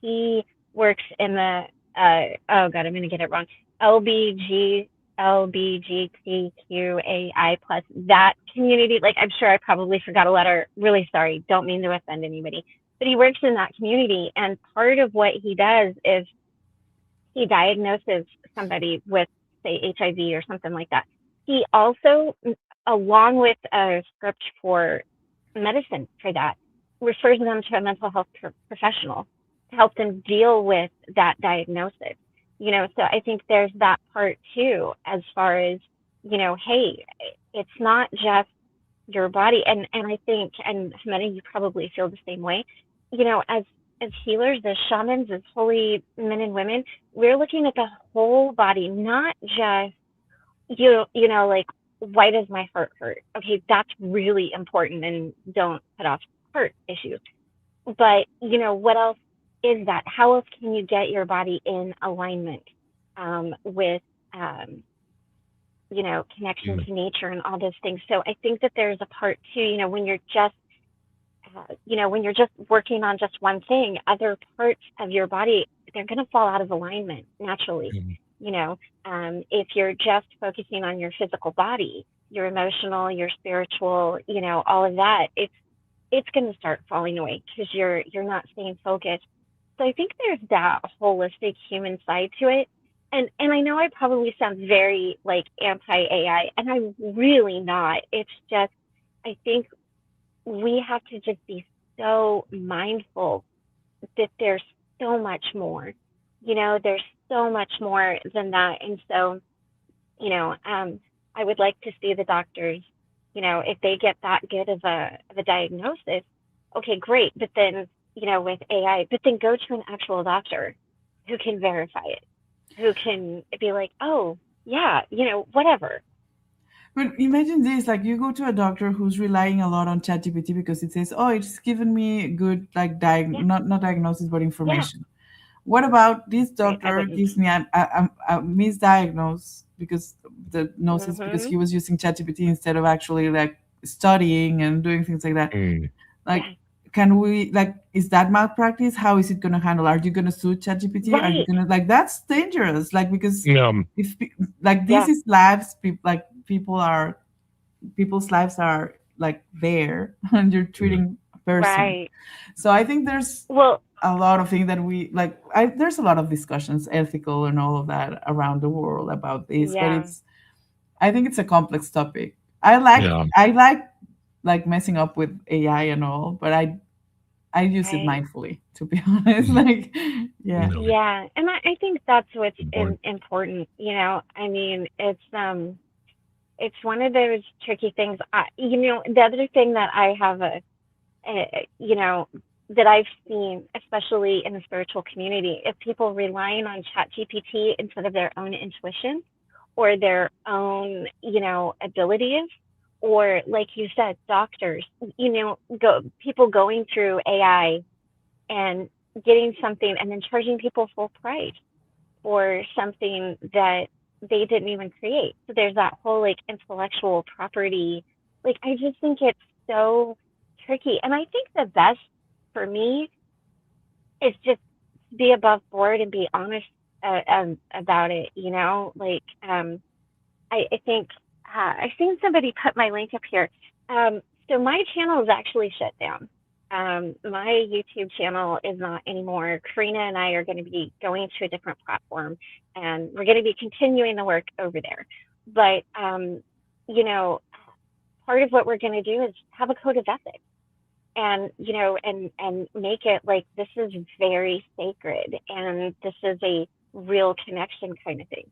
he works in the, oh God, I'm going to get it wrong, LGBTQAI plus, that community. Like, I'm sure I probably forgot a letter. Really sorry. Don't mean to offend anybody. But he works in that community. And part of what he does is he diagnoses somebody with, say, HIV or something like that. He also, along with a script for medicine for that, refers them to a mental health professional to help them deal with that diagnosis. So I think there's that part too, as far as, hey, it's not just your body. And I think, and many of you probably feel the same way, as healers, as shamans, as holy men and women, we're looking at the whole body, not just, like, why does my heart hurt? Okay, that's really important, and don't put off heart issues. But, what else is that? How else can you get your body in alignment with, connection Mm. to nature and all those things? So I think that there's a part too, when you're just, when you're just working on just one thing, other parts of your body, they're going to fall out of alignment naturally. Mhm. If you're just focusing on your physical body, your emotional, your spiritual, all of that, it's going to start falling away because you're not staying focused I think there's that holistic human side to it. And I know I probably sound very like anti-AI, and I'm really not. It's just, I think we have to just be so mindful that there's so much more. There's so much more than that. And so, I would like to see the doctors, if they get that good of a diagnosis, okay, great. But then, with AI, but then go to an actual doctor who can verify it, who can be like, oh, yeah, whatever. But imagine this, like you go to a doctor who's relying a lot on ChatGPT because it says, "Oh, it's given me good like Yeah, not diagnosis but yeah, information." What about this right. I doctor wouldn't. gives me a misdiagnosed because the gnosis because Mm-hmm. he was using ChatGPT instead of actually like studying and doing things like that. Mm. Like, Yeah, can we like is that malpractice? How is it going to handle? Are you going to sue ChatGPT? Are you right. going to like that's dangerous? Like because Um, if like this Yeah, is lives, like people's lives are like there and you're treating a person. right. So I think there's Well, a lot of things that we like there's a lot of discussions ethical and all of that around the world about this, but yeah, I think it's a complex topic. I like messing up with AI and all, but I use it right. mindfully, to be honest. Like, yeah. no, Yeah, and I think that's what's important. important. I mean, it's one of those tricky things. The other thing that I have that I've seen, especially in the spiritual community, is people relying on ChatGPT instead of their own intuition or their own, abilities, or like you said, doctors, people going through AI and getting something and then charging people full price for something that they didn't even create. So there's that whole like intellectual property. Like I just think it's so tricky. And I think the best for me is just be above board and be honest about it. Like I think I've seen somebody put my link up here. So my channel is actually shut down. My YouTube channel is not anymore. Karina and I are going to be going to a different platform, and we're going to be continuing the work over there. But part of what we're going to do is have a code of ethics, and and make it like this is very sacred, and this is a real connection kind of thing.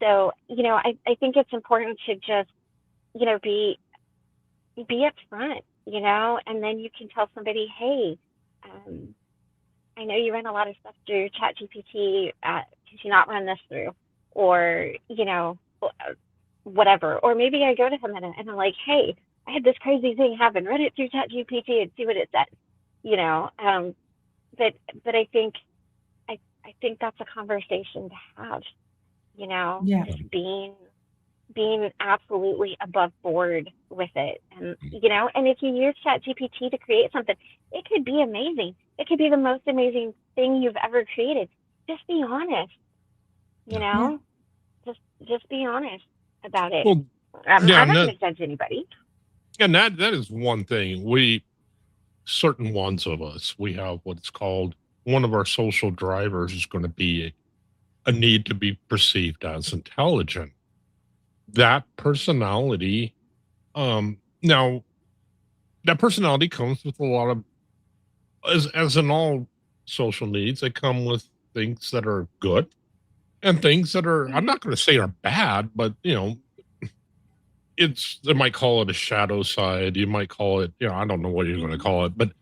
So I think it's important to just be upfront, and then you can tell somebody, hey, I know you run a lot of stuff through ChatGPT. Could you not run this through? Or, whatever. Or maybe I go to him and I'm like, hey, I had this crazy thing happen. Run it through ChatGPT and see what it says. But I think that's a conversation to have. Yeah. Just being absolutely above board with it. And and if you use ChatGPT to create something, it could be amazing. It could be the most amazing thing you've ever created. Just be honest, you Yeah. know? Just be honest about it. Well, I'm yeah, not going to judge anybody. and that is one thing. Certain ones of us, we have what's called one of our social drivers is going to be a need to be perceived as intelligent. That personality, now that personality comes with a lot of, as in all social needs, they come with things that are good and things that are, I'm not going to say are bad, but they might call it a shadow side. You might call it, I don't know what you're going to call it, but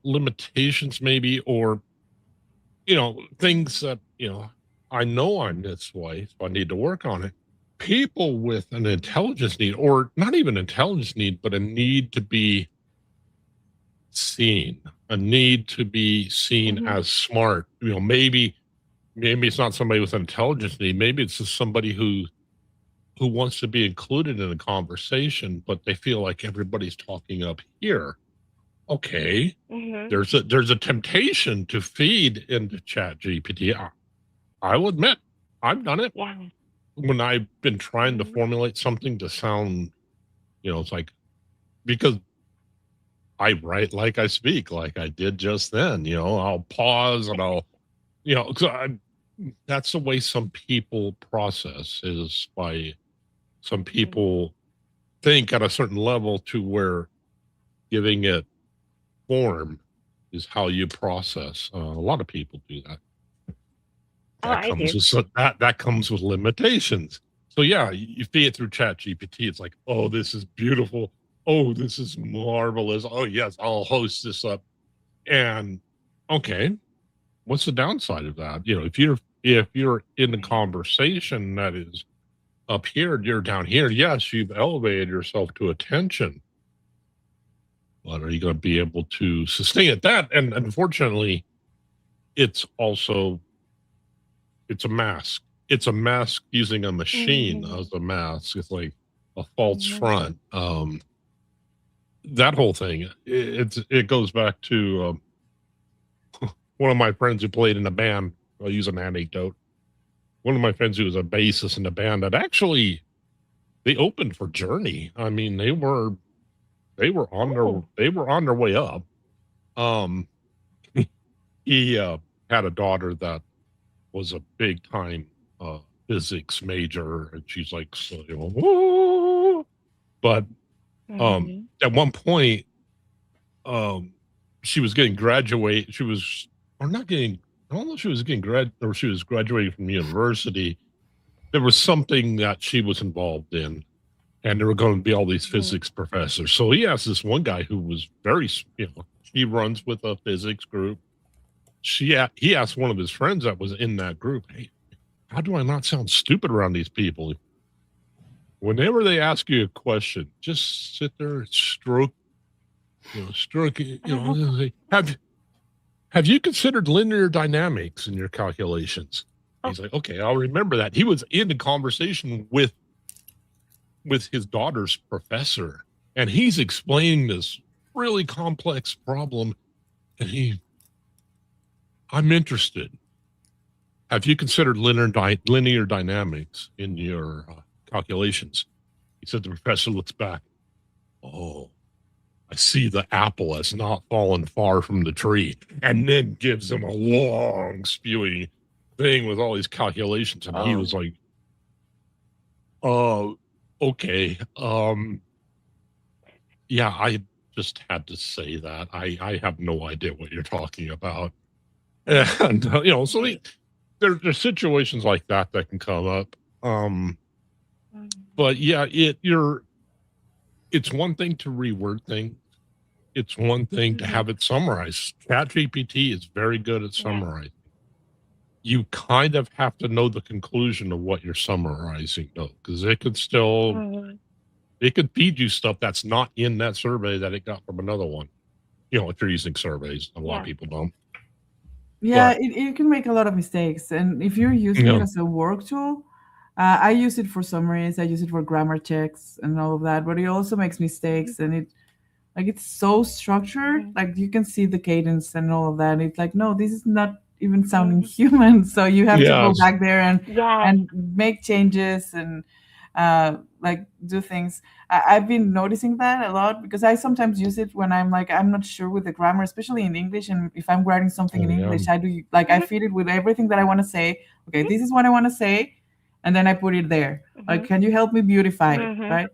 limitations maybe, or things that I know I'm this way, so I need to work on it. People with an intelligence need, or not even intelligence need, but a need to be seen, a need to be seen as smart. Maybe it's not somebody with an intelligence need. Maybe it's just somebody who wants to be included in a conversation, but they feel like everybody's talking up here. Okay, there's a temptation to feed into ChatGPT. I will admit, I've done it. Yeah. When I've been trying to formulate something to sound, it's like, because I write like I speak, like I did just then. You know, I'll pause and I'll, you know, that's the way some people process, is by some people think at a certain level to where giving it form is how you process. A lot of people do that. Oh, That I comes do. with that comes with limitations. So yeah, you feed it through Chat GPT. It's like, oh, this is beautiful. Oh, this is marvelous. Oh yes, I'll host this up. And okay, what's the downside of that? You know, if you're in the conversation that is up here, you're down here. Yes, you've elevated yourself to attention, but are you going to be able to sustain it? That, and unfortunately, it's also, it's a mask. It's a mask using a machine as a mask. It's like a false front. That whole thing, it goes back to one of my friends who played in a band. I'll use an anecdote. One of my friends who was a bassist in a band that actually, they opened for Journey. I mean, they were on their way up. He had a daughter that was a big time physics major, and she's like, so, you know, whoa. But at one point, she was getting graduate. She was, or not getting, I don't know if she was getting or she was graduating from university. There was something that she was involved in, and there were going to be all these physics professors. So he asked this one guy who was very, you know, he runs with a physics group. He asked one of his friends that was in that group, hey, how do I not sound stupid around these people? Whenever they ask you a question, just sit there and stroke, you know, have you considered linear dynamics in your calculations? He's like, okay, I'll remember that. He was in a conversation with his daughter's professor, and he's explaining this really complex problem, and I'm interested. Have you considered linear dynamics in your calculations? He said. The professor looks back. Oh, I see the apple has not fallen far from the tree, and then gives him a long spewing thing with all these calculations. And he was like, okay. Yeah, I just had to say that. I have no idea what you're talking about. And, you know, so there's situations like that can come up. But yeah, it's one thing to reword things. It's one thing to have it summarized. ChatGPT is very good at summarizing. You kind of have to know the conclusion of what you're summarizing, though, because it could still, it could feed you stuff that's not in that survey that it got from another one. You know, if you're using surveys, a lot of people don't. Yeah, it can make a lot of mistakes. And if you're using it as a work tool, I use it for summaries, I use it for grammar checks and all of that, but it also makes mistakes, and it's so structured, like you can see the cadence and all of that. It's like, no, this is not even sounding human. So you have to go back there and make changes and like do things. I've been noticing that a lot, because I sometimes use it when I'm like, I'm not sure with the grammar, especially in English. And if I'm writing something in English, I do, like, I feed it with everything that I want to say. Okay, this is what I want to say. And then I put it there. Like, can you help me beautify it, right?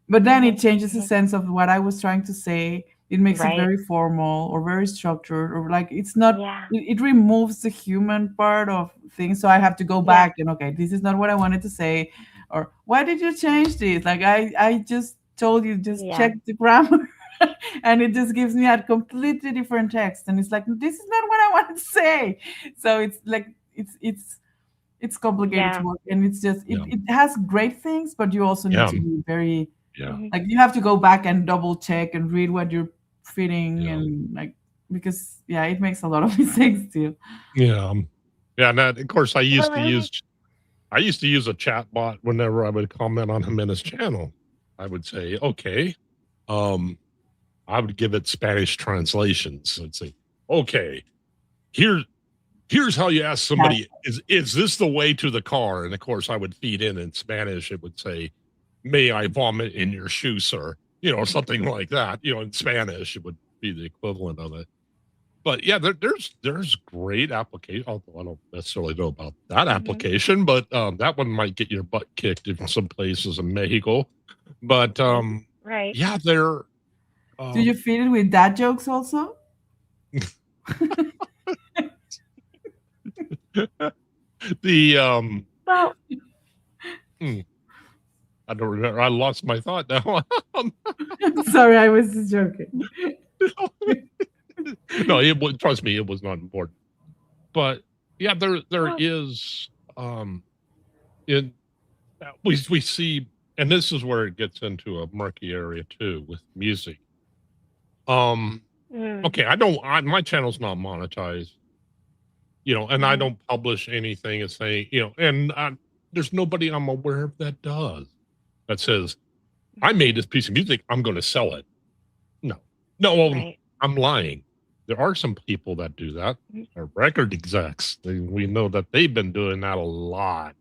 But then it changes the sense of what I was trying to say. It makes it very formal or very structured, or like it's not, it removes the human part of things. So I have to go back and, okay, this is not what I wanted to say. Or why did you change this? Like, I just told you, just check the grammar. And it just gives me a completely different text. And it's like, this is not what I wanted to say. So it's like, it's complicated to work. And it's just, it has great things, but you also need to be very, like, you have to go back and double check and read what you're fitting and like, because it makes a lot of mistakes too. And that, of course, I used to use a chat bot whenever I would comment on Jimenez's channel. I would say, okay, I would give it Spanish translations. I'd say, okay, here's how you ask somebody, is this the way to the car? And of course I would feed in Spanish. It would say, may I vomit in your shoe, sir? something like that. In Spanish, it would be the equivalent of it. But yeah, there's great application. Although I don't necessarily know about that application, but that one might get your butt kicked in some places in Mexico. But Right. yeah, they're. Do you feed it with dad jokes also? The Well, I don't remember. I lost my thought now. Sorry, I was just joking. No, trust me, it was not important. But yeah, there is we see, and this is where it gets into a murky area too with music. Okay, my channel's not monetized, and I don't publish anything and say, and there's nobody I'm aware of that does, that says, I made this piece of music, I'm going to sell it. No, right. I'm lying. There are some people that do that. Are record execs. We know that they've been doing that a lot.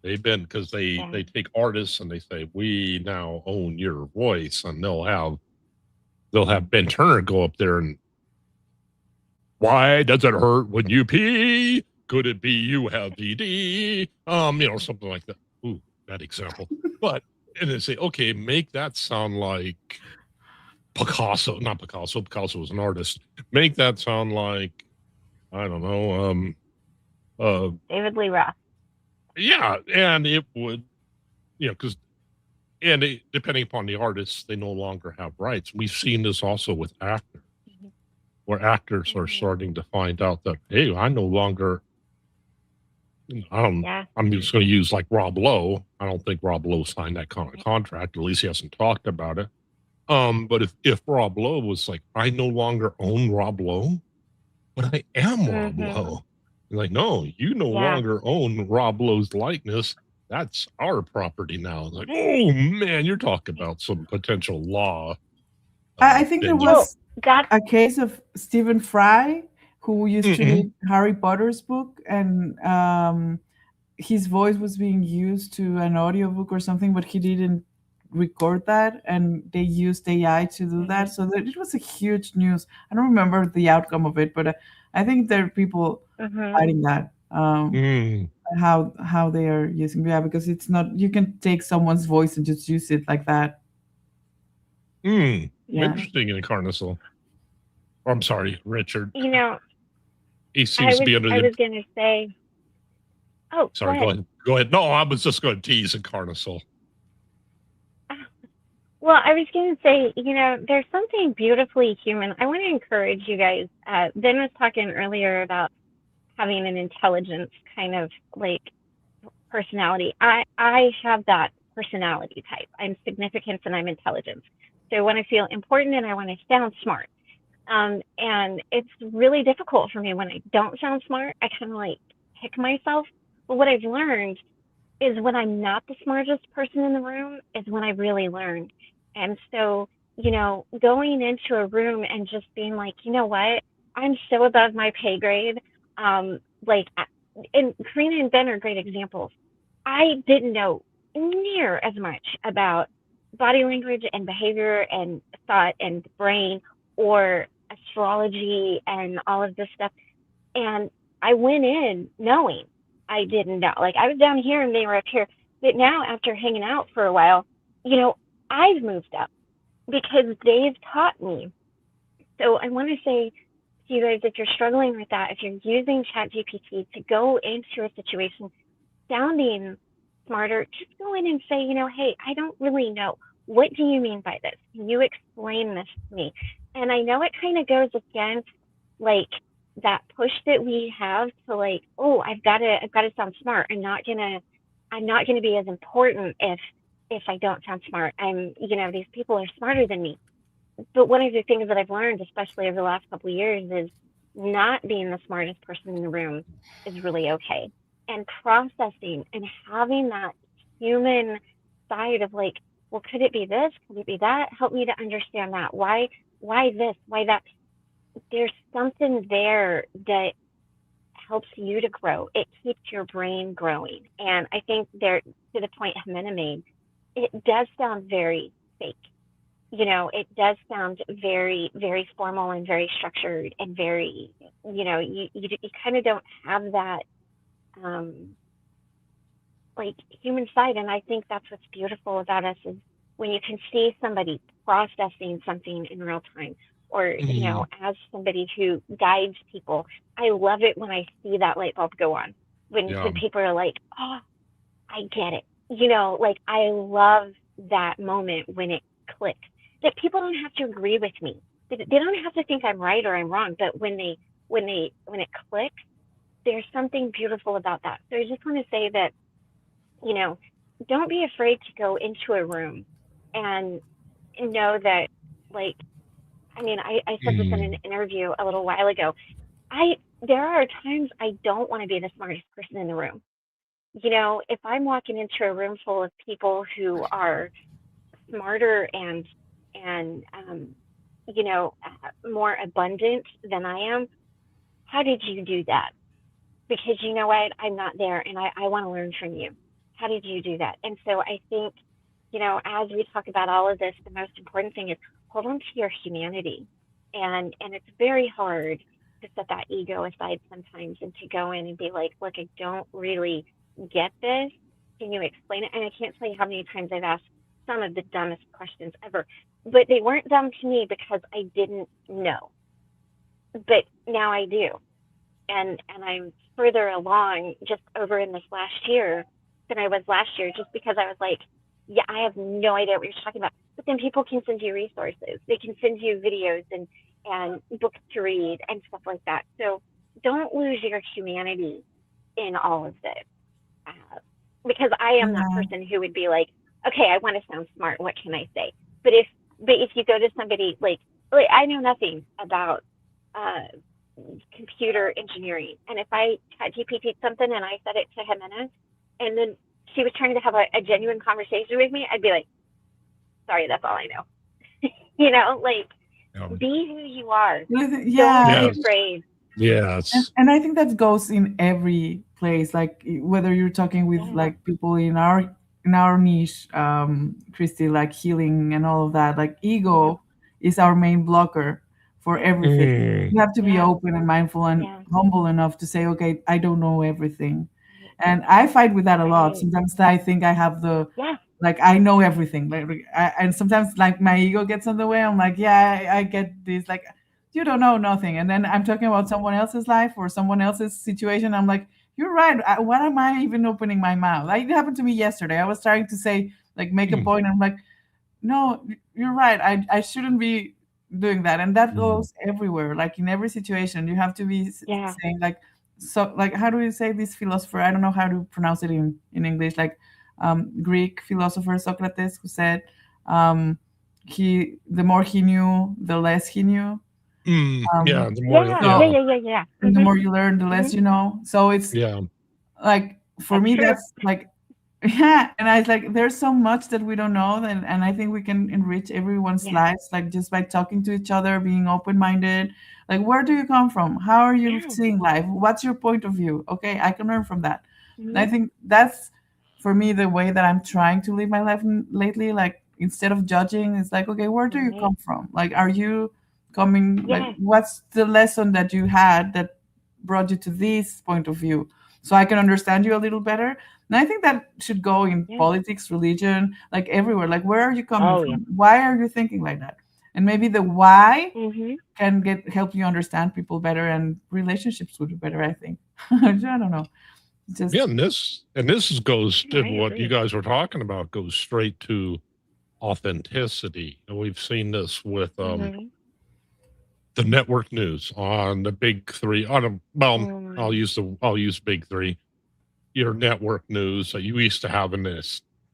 They've been, because they take artists and they say, we now own your voice, and they'll have Ben Turner go up there and, why does it hurt when you pee? Could it be you have VD? Something like that. Ooh, that example. And they say, okay, make that sound like Picasso. Not Picasso. Picasso was an artist. Make that sound like, I don't know, David Lee Roth. Yeah, and it would, because, depending upon the artists, they no longer have rights. We've seen this also with actors, where actors are starting to find out that, hey, I no longer, I'm just going to use like Rob Lowe. I don't think Rob Lowe signed that kind of contract. At least he hasn't talked about it. But if Rob Lowe was like, I no longer own Rob Lowe, but I am Rob Lowe. You're like, no, you no longer own Rob Lowe's likeness. That's our property now. It's like, oh man, you're talking about some potential law. I think there was a case of Stephen Fry, who used to read Harry Potter's book, and his voice was being used to an audiobook or something, but he didn't record that, and they used AI to do that. So it was a huge news. I don't remember the outcome of it, but I think there are people fighting that. How they are using because it's not, you can take someone's voice and just use it like that. Interesting, incarnasoul. I'm sorry, Richard. He seems I to be under the. I was going to say. Oh, sorry. Go ahead. No, I was just going to tease incarnasoul. Well, I was going to say, there's something beautifully human. I want to encourage you guys. Ben was talking earlier about having an intelligence kind of like personality. I have that personality type. I'm significance and I'm intelligence. So when I feel important and I want to sound smart, and it's really difficult for me when I don't sound smart. I kind of like kick myself. But what I've learned is when I'm not the smartest person in the room is when I really learn. And so, going into a room and just being like, you know what, I'm so above my pay grade. And Karina and Ben are great examples. I didn't know near as much about body language and behavior and thought and brain or astrology and all of this stuff. And I went in knowing I didn't know. Like, I was down here and they were up here. But now, after hanging out for a while, I've moved up because they've taught me. So I want to say to you guys, if you're struggling with that, if you're using ChatGPT to go into a situation sounding smarter, just go in and say, hey, I don't really know. What do you mean by this? Can you explain this to me? And I know it kind of goes against like that push that we have to like, oh, I've got to sound smart. I'm not gonna be as important if I don't sound smart. These people are smarter than me. But one of the things that I've learned, especially over the last couple of years, is not being the smartest person in the room is really okay. And processing and having that human side of like, well, could it be this? Could it be that? Help me to understand that. Why this? Why that? There's something there that helps you to grow. It keeps your brain growing. And I think there, to the point Jimena made, it does sound very fake. it does sound very, very formal and very structured and very, you kind of don't have that like human side. And I think that's what's beautiful about us is when you can see somebody processing something in real time, or as somebody who guides people. I love it when I see that light bulb go on, when people are like, oh, I get it. Like I love that moment when it clicks, that people don't have to agree with me. They don't have to think I'm right or I'm wrong, but when it clicks, there's something beautiful about that. So I just want to say that, don't be afraid to go into a room and know that, like, I said this in an interview a little while ago. There are times I don't want to be the smartest person in the room. If I'm walking into a room full of people who are smarter and more abundant than I am, how did you do that? Because you know what, I'm not there, and I want to learn from you. How did you do that? And so I think, as we talk about all of this, the most important thing is hold on to your humanity. And it's very hard to set that ego aside sometimes and to go in and be like, look, I don't really get this. Can you explain it? And I can't tell you how many times I've asked some of the dumbest questions ever, but they weren't dumb to me because I didn't know. But now I do. And I'm further along just over in this last year than I was last year, just because I was like, yeah, I have no idea what you're talking about. But then people can send you resources. They can send you videos and books to read and stuff like that. So don't lose your humanity in all of this. Because I am that person who would be like, okay, I want to sound smart. What can I say? But if you go to somebody like I know nothing about computer engineering, and if I ChatGPT'd something and I said it to Jimena, and then she was trying to have a genuine conversation with me, I'd be like, sorry, that's all I know. Be who you are. Yeah. Don't be afraid. Yes. And I think that goes in every place, like whether you're talking with like people in our niche, Christy, like healing and all of that, like ego is our main blocker for everything. You have to be open and mindful and humble enough to say, okay, I don't know everything. And I fight with that a lot. Sometimes I think I have like I know everything, and sometimes like my ego gets in the way. I'm like, yeah, I get this, like you don't know nothing. And then I'm talking about someone else's life or someone else's situation. I'm like, you're right. What am I even opening my mouth? Like, it happened to me yesterday. I was trying to say, like, make a point. And I'm like, no, you're right. I shouldn't be doing that. And that goes everywhere. Like in every situation, you have to be saying like, so like, how do you say this philosopher? I don't know how to pronounce it in English. Like Greek philosopher Socrates, who said, the more he knew, the less he knew. The more and the more you learn, the less you know. So it's like for me, that's like and I was like, there's so much that we don't know, and I think we can enrich everyone's lives, like just by talking to each other, being open-minded. Like, where do you come from? How are you seeing life? What's your point of view? Okay, I can learn from that. And I think that's for me the way that I'm trying to live my life lately. Like, instead of judging, it's like, okay, where do you come from? Like, are you coming, like, what's the lesson that you had that brought you to this point of view, so I can understand you a little better? And I think that should go in politics, religion, like everywhere. Like, where are you coming from? Why are you thinking like that? And maybe the why can help you understand people better, and relationships would be better, I think. I don't know. Just and this goes to what you guys were talking about, goes straight to authenticity. And we've seen this with the network news on the big three. I'll use big three. Your network news that you used to have in the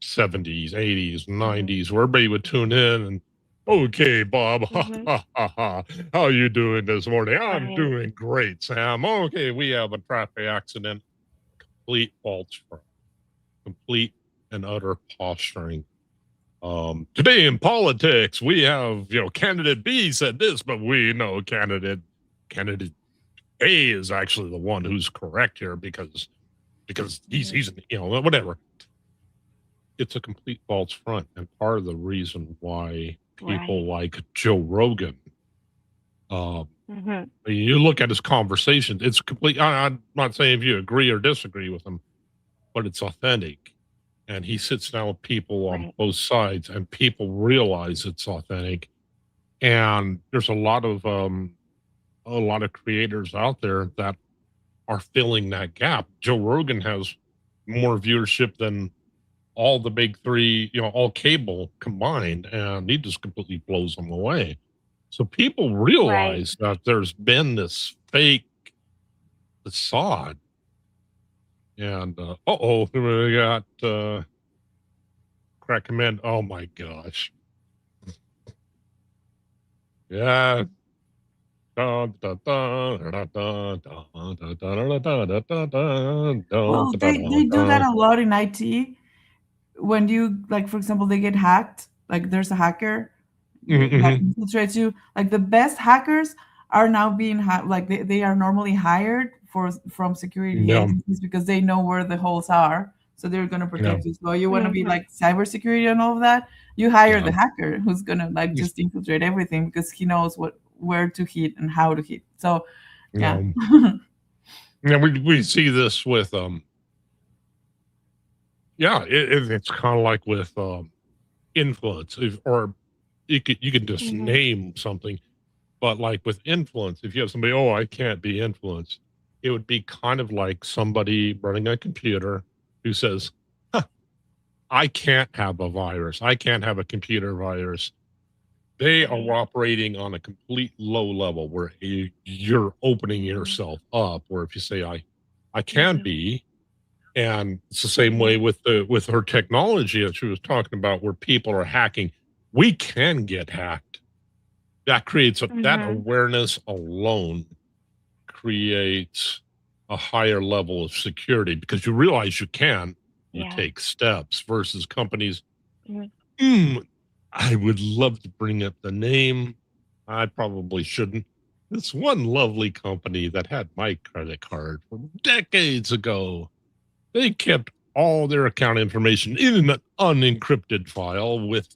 70s, 80s, 90s, where everybody would tune in and, okay, Bob, how are you doing this morning? I'm doing great, Sam. Okay, we have a traffic accident. Complete false front. Complete and utter posturing. Today in politics, we have, candidate B said this, but we know candidate A is actually the one who's correct here because he's whatever. It's a complete false front. And part of the reason why people like Joe Rogan. Mm-hmm. You look at his conversations, it's complete. I'm not saying if you agree or disagree with him, but it's authentic. And he sits down with people on both sides, and people realize it's authentic. And there's a lot of creators out there that are filling that gap. Joe Rogan has more viewership than all the big three, all cable combined, and he just completely blows them away. So people realize that there's been this fake facade. And we got crack command. Oh my gosh. Yeah. Well, they do that a lot in IT. When you, like, for example, they get hacked, like there's a hacker that infiltrates you. Like the best hackers are now being like they are normally hired from security agencies because they know where the holes are, so they're going to protect you. So you want to be like cybersecurity and all of that, you hire the hacker who's going to like just infiltrate everything because he knows where to hit and how to hit. So we see this with it's kind of like with influence, or you can just name something, but like with influence, if you have somebody, I can't be influenced, it would be kind of like somebody running a computer who says, I can't have a virus, I can't have a computer virus. They are operating on a complete low level where you're opening yourself up, or if you say I can be. And it's the same way with her technology that she was talking about, where people are hacking. We can get hacked. That creates that awareness alone creates a higher level of security, because you realize you can. You take steps versus companies. I would love to bring up the name. I probably shouldn't. This one lovely company that had my credit card from decades ago. They kept all their account information in an unencrypted file with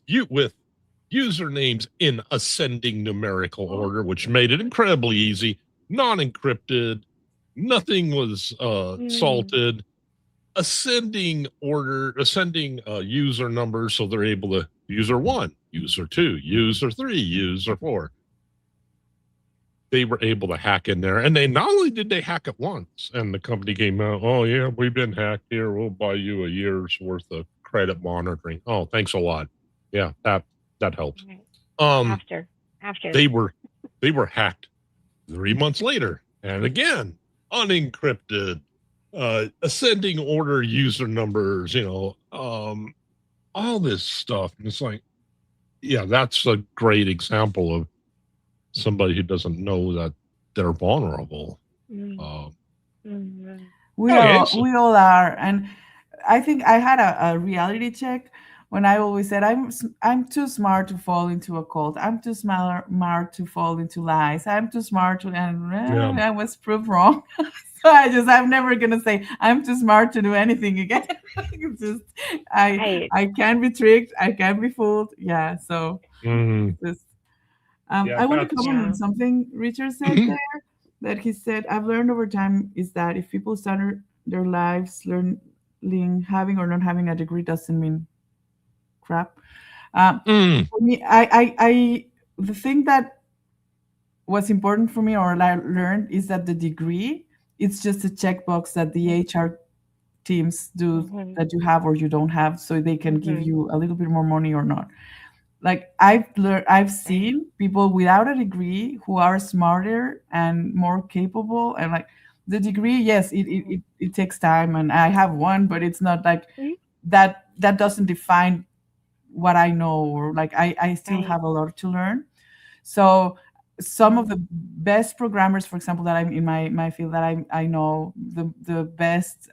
usernames in ascending numerical order, which made it incredibly easy, non-encrypted, nothing was salted, ascending user numbers, so they're able to user 1, user 2, user 3, user 4. They were able to hack in there, and they not only did they hack it once, and the company came out, we've been hacked here, we'll buy you a year's worth of credit monitoring. Oh, thanks a lot. Yeah, that helps. After they were hacked 3 months later, and again, unencrypted, ascending order user numbers, all this stuff. And it's like, that's a great example of somebody who doesn't know that they're vulnerable. We all are. And I think I had a reality check when I always said I'm too smart to fall into a cult. I'm too smart to fall into lies. I'm too smart to, and I was proved wrong. So I'm never gonna say I'm too smart to do anything again. It's just I can be tricked. I can be fooled. Yeah. So I want to comment on something Richard said there, that he said, I've learned over time is that if people start their lives learning, having or not having a degree doesn't mean crap. For me, the thing that was important for me, or I learned, is that the degree, it's just a checkbox that the HR teams do that you have or you don't have, so they can give you a little bit more money or not. Like I've seen people without a degree who are smarter and more capable, and like the degree, yes, it takes time, and I have one, but it's not like that doesn't define what I know, or like I still have a lot to learn. So some of the best programmers, for example, that I'm in my field, that I know, the best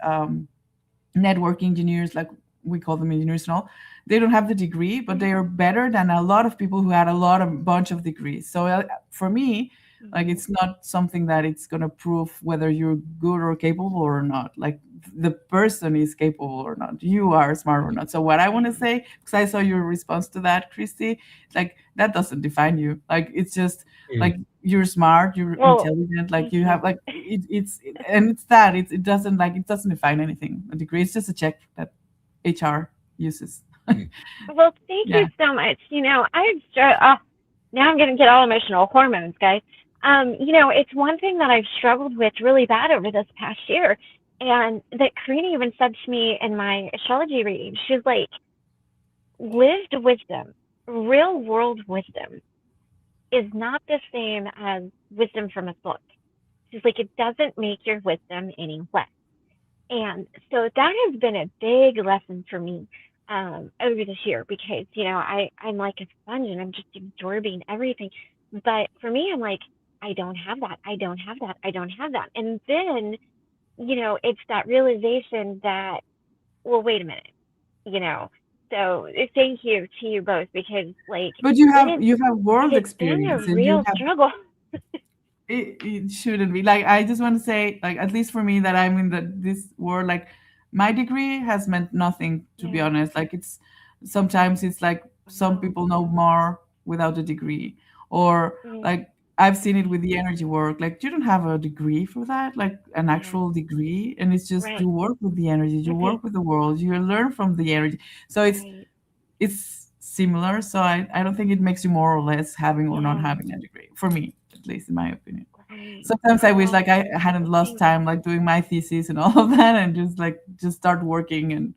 network engineers, like we call them engineers and all, they don't have the degree, but they are better than a lot of people who had a bunch of degrees. So for me, like, it's not something that it's going to prove whether you're good or capable or not. Like the person is capable or not. You are smart or not. So what I want to say, because I saw your response to that, Christy, like that doesn't define you. Like it's just like you're smart, you're intelligent, like you have like and it's that it doesn't define anything. A degree, it's just a check that HR uses. Well, thank you so much. Now I'm going to get all emotional. Hormones, guys. It's one thing that I've struggled with really bad over this past year, and that Karina even said to me in my astrology reading. She's like, lived wisdom, real world wisdom, is not the same as wisdom from a book. She's like, it doesn't make your wisdom any less. And so that has been a big lesson for me over this year, because I'm like a sponge and I'm just absorbing everything. But for me, I'm like, I don't have that. I don't have that. I don't have that. And then, it's that realization that, well, wait a minute, So thank you to you both, because But you have world It's experience, been a real struggle. It shouldn't be. Like, I just want to say, like, at least for me, that I'm in this world, like my degree has meant nothing, to be honest. Like sometimes it's like some people know more without a degree, or like I've seen it with the energy work. Like you don't have a degree for that, like an actual degree, and it's just you work with the energy, you work with the world, you learn from the energy. So it's similar. So I don't think it makes you more or less having or not having a degree, for me, at least in my opinion. Sometimes I wish like I hadn't lost time like doing my thesis and all of that, and just start working, and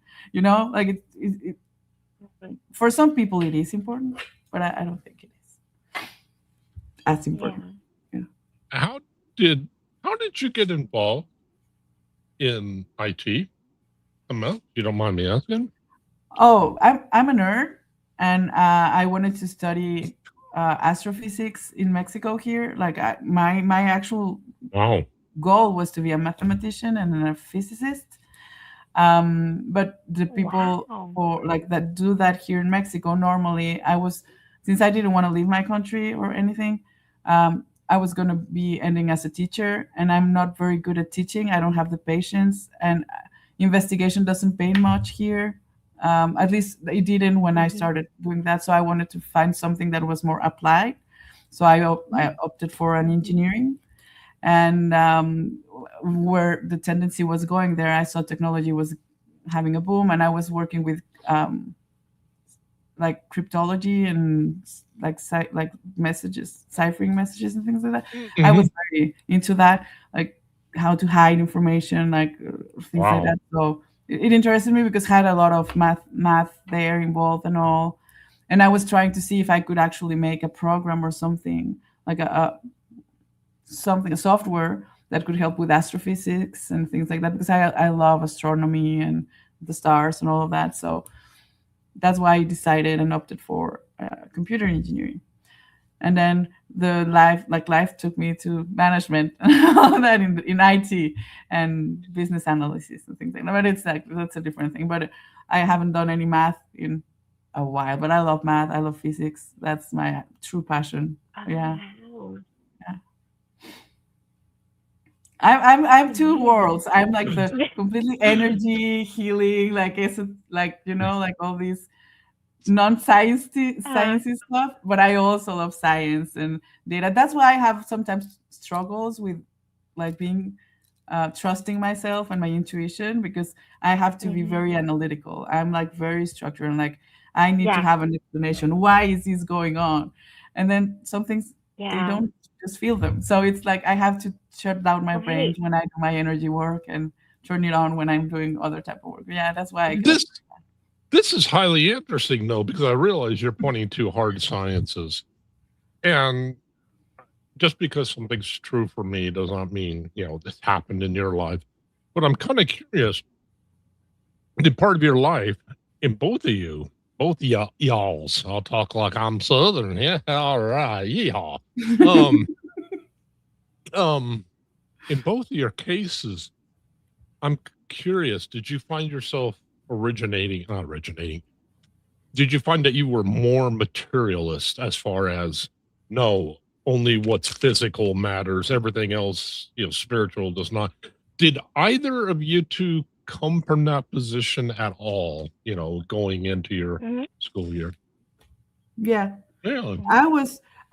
like it for some people it is important, but I don't think it is as important. How did you get involved in IT? If you don't mind me asking. Oh, I'm a nerd, and I wanted to study astrophysics in Mexico here. Like my actual goal was to be a mathematician and a physicist. But the people that do that here in Mexico, normally since I didn't want to leave my country or anything, I was going to be ending as a teacher, and I'm not very good at teaching. I don't have the patience, and investigation doesn't pay much here. At least it didn't when I started doing that. So I wanted to find something that was more applied. So I opted for an engineering. And where the tendency was going there, I saw technology was having a boom, and I was working with like cryptology and like messages, ciphering messages and things like that. I was very into that, like how to hide information, like things like that. So it interested me because it had a lot of math there involved and all. And I was trying to see if I could actually make a program or something, like a software that could help with astrophysics and things like that, because I love astronomy and the stars and all of that. So that's why I decided and opted for computer engineering. And then life took me to management and all that in IT and business analysis and things like that. But it's like, that's a different thing. But I haven't done any math in a while, but I love math. I love physics. That's my true passion. Yeah. I'm two worlds. I'm like the completely energy healing, like it's like like all these non-sciencey stuff, but I also love science and data. That's why I have sometimes struggles with like being trusting myself and my intuition, because I have to be very analytical. I'm like very structured, and like I need to have an explanation. Why is this going on? And then some things they don't just feel them. So it's like I have to shut down my brain when I do my energy work and turn it on when I'm doing other type of work. Yeah, that's why I go. This is highly interesting, though, because I realize you're pointing to hard sciences. And just because something's true for me does not mean, this happened in your life. But I'm kind of curious, the part of your life, in both y'alls, I'll talk like I'm Southern. Yeah, all right, yeehaw. In both of your cases, I'm curious, did you find yourself not originating? Did you find that you were more materialist as far as, no, only what's physical matters, everything else, spiritual does not? Did either of you two come from that position at all, going into your school year? Yeah. Yeah.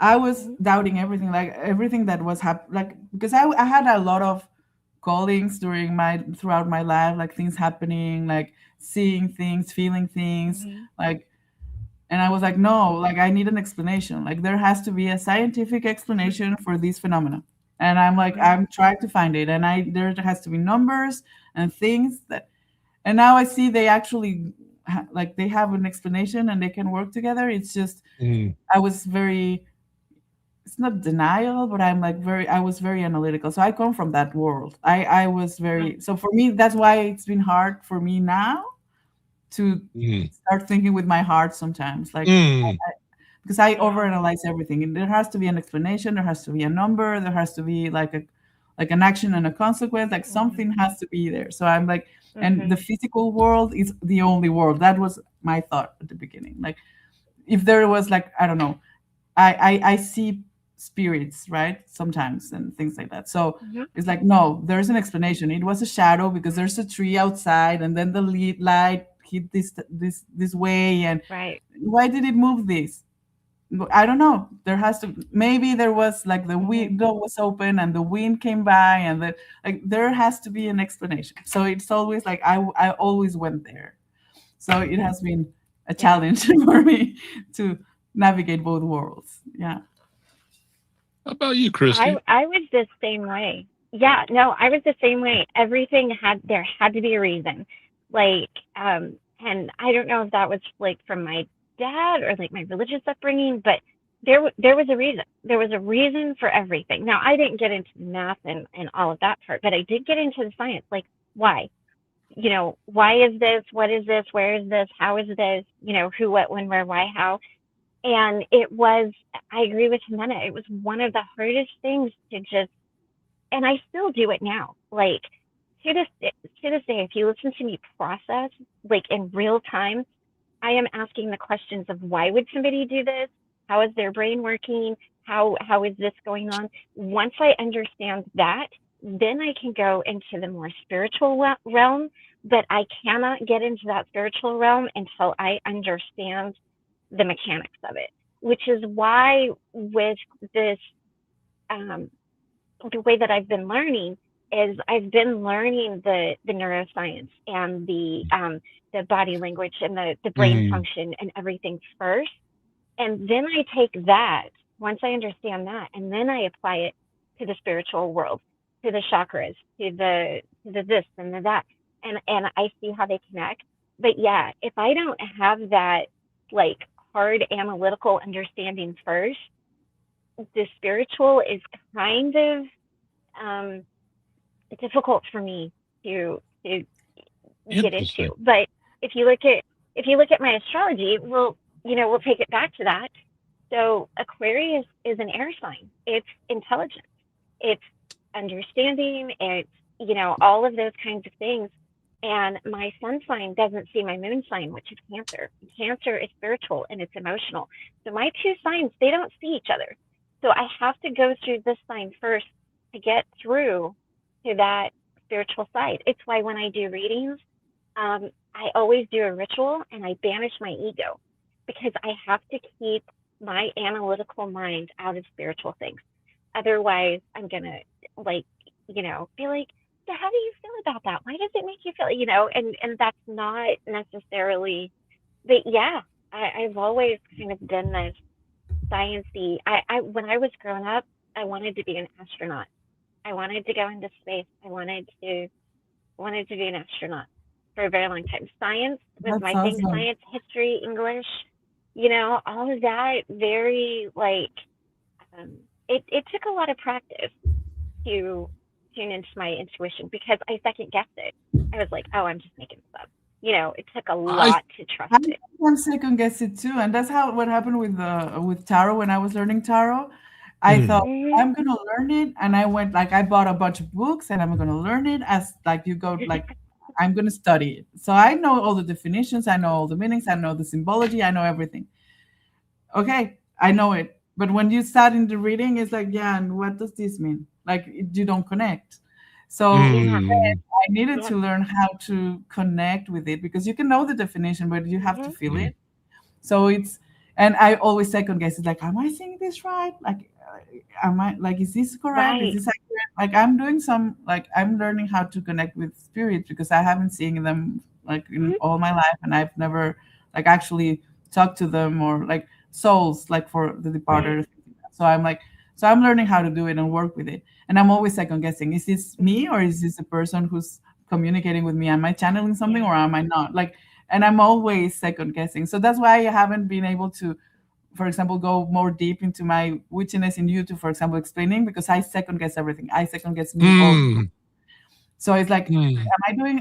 I was doubting everything, like everything that was happening, like because I had a lot of callings throughout my life, like things happening, like seeing things, feeling things, like, and I was like, no, like I need an explanation. Like there has to be a scientific explanation for this phenomena. And I'm like, I'm trying to find it, and there has to be numbers and things that, and now I see they actually like they have an explanation and they can work together. It's just I was very, it's not denial, but I was very analytical. So I come from that world. I was very, so for me, that's why it's been hard for me now to start thinking with my heart sometimes. Like, because I overanalyze everything. And there has to be an explanation, there has to be a number, there has to be like an action and a consequence, like something has to be there. So I'm like, and the physical world is the only world. That was my thought at the beginning. Like if there was like, I don't know, I see spirits, right? Sometimes and things like that. So it's like, no, there's an explanation. It was a shadow because there's a tree outside, and then the light hit this way, and why did it move this? I don't know. There has to, maybe there was like the window was open and the wind came by, and like there has to be an explanation. So it's always like I always went there. So it has been a challenge for me to navigate both worlds. Yeah. How about you, Christy? I was the same way. Yeah, no, I was the same way. Everything there had to be a reason. Like, and I don't know if that was like from my dad or like my religious upbringing, but there was a reason. There was a reason for everything. Now, I didn't get into the math and all of that part, but I did get into the science. Like, why? Why is this? What is this? Where is this? How is this? Who, what, when, where, why, how? And I agree with Jimena, it was one of the hardest things to just, and I still do it now. Like to this day, if you listen to me process, like in real time, I am asking the questions of why would somebody do this? How is their brain working? How is this going on? Once I understand that, then I can go into the more spiritual realm, but I cannot get into that spiritual realm until I understand the mechanics of it, which is why with this, the way that I've been learning is I've been learning the neuroscience and the body language and the brain function and everything first. And then I take that, once I understand that, and then I apply it to the spiritual world, to the chakras, to the this and the that. And I see how they connect. But yeah, if I don't have that like hard analytical understanding first, the spiritual is kind of difficult for me to get into. But if you look at my astrology, we'll take it back to that. So Aquarius is an air sign. It's intelligence. It's understanding. It's all of those kinds of things. And my sun sign doesn't see my moon sign, which is Cancer. Cancer is spiritual and it's emotional. So my two signs, they don't see each other. So I have to go through this sign first to get through to that spiritual side. It's why when I do readings, I always do a ritual and I banish my ego, because I have to keep my analytical mind out of spiritual things. Otherwise, I'm going to be like, so how do you feel about that? Why does it make you feel, and that's not necessarily, but yeah, I've always kind of done this sciencey. I when I was growing up, I wanted to be an astronaut. I wanted to go into space. I wanted to be an astronaut for a very long time. Science was my thing. Science, history, English, all of that. Very it took a lot of practice to tune into my intuition, because I second guessed it. I was like, oh, I'm just making this up. It took a lot to trust it. I second guess it too, and that's what happened with tarot. When I was learning tarot, I thought I'm gonna learn it, and I went I bought a bunch of books, and I'm gonna learn it as you go I'm gonna study it. So I know all the definitions, I know all the meanings, I know the symbology, I know everything. Okay, I know it. But when you start in the reading, it's like, yeah, and what does this mean? Like, you don't connect. So I I needed Yeah. to learn how to connect with it because you can know the definition, but you have to Mhm. feel it. So it's, and I always second guess. It's like, am I saying this right? Like, am I like, is this correct? Is Right. this accurate? Like, I'm doing some, like, I'm learning how to connect with spirits because I haven't seen them like in Mhm. all my life, and I've never like actually talked to them or like souls, like for the Right. departed. So I'm like, so I'm learning how to do it and work with it. And I'm always second guessing. Is this me Mhm. or is this a person who's communicating with me? Am I channeling something Yeah. or am I not? Like, and I'm always second guessing. So that's why I haven't been able to, for example, go more deep into my witchiness in YouTube, for example, explaining because I second guess everything. I second guess me all the time. Mm, So it's like, mm.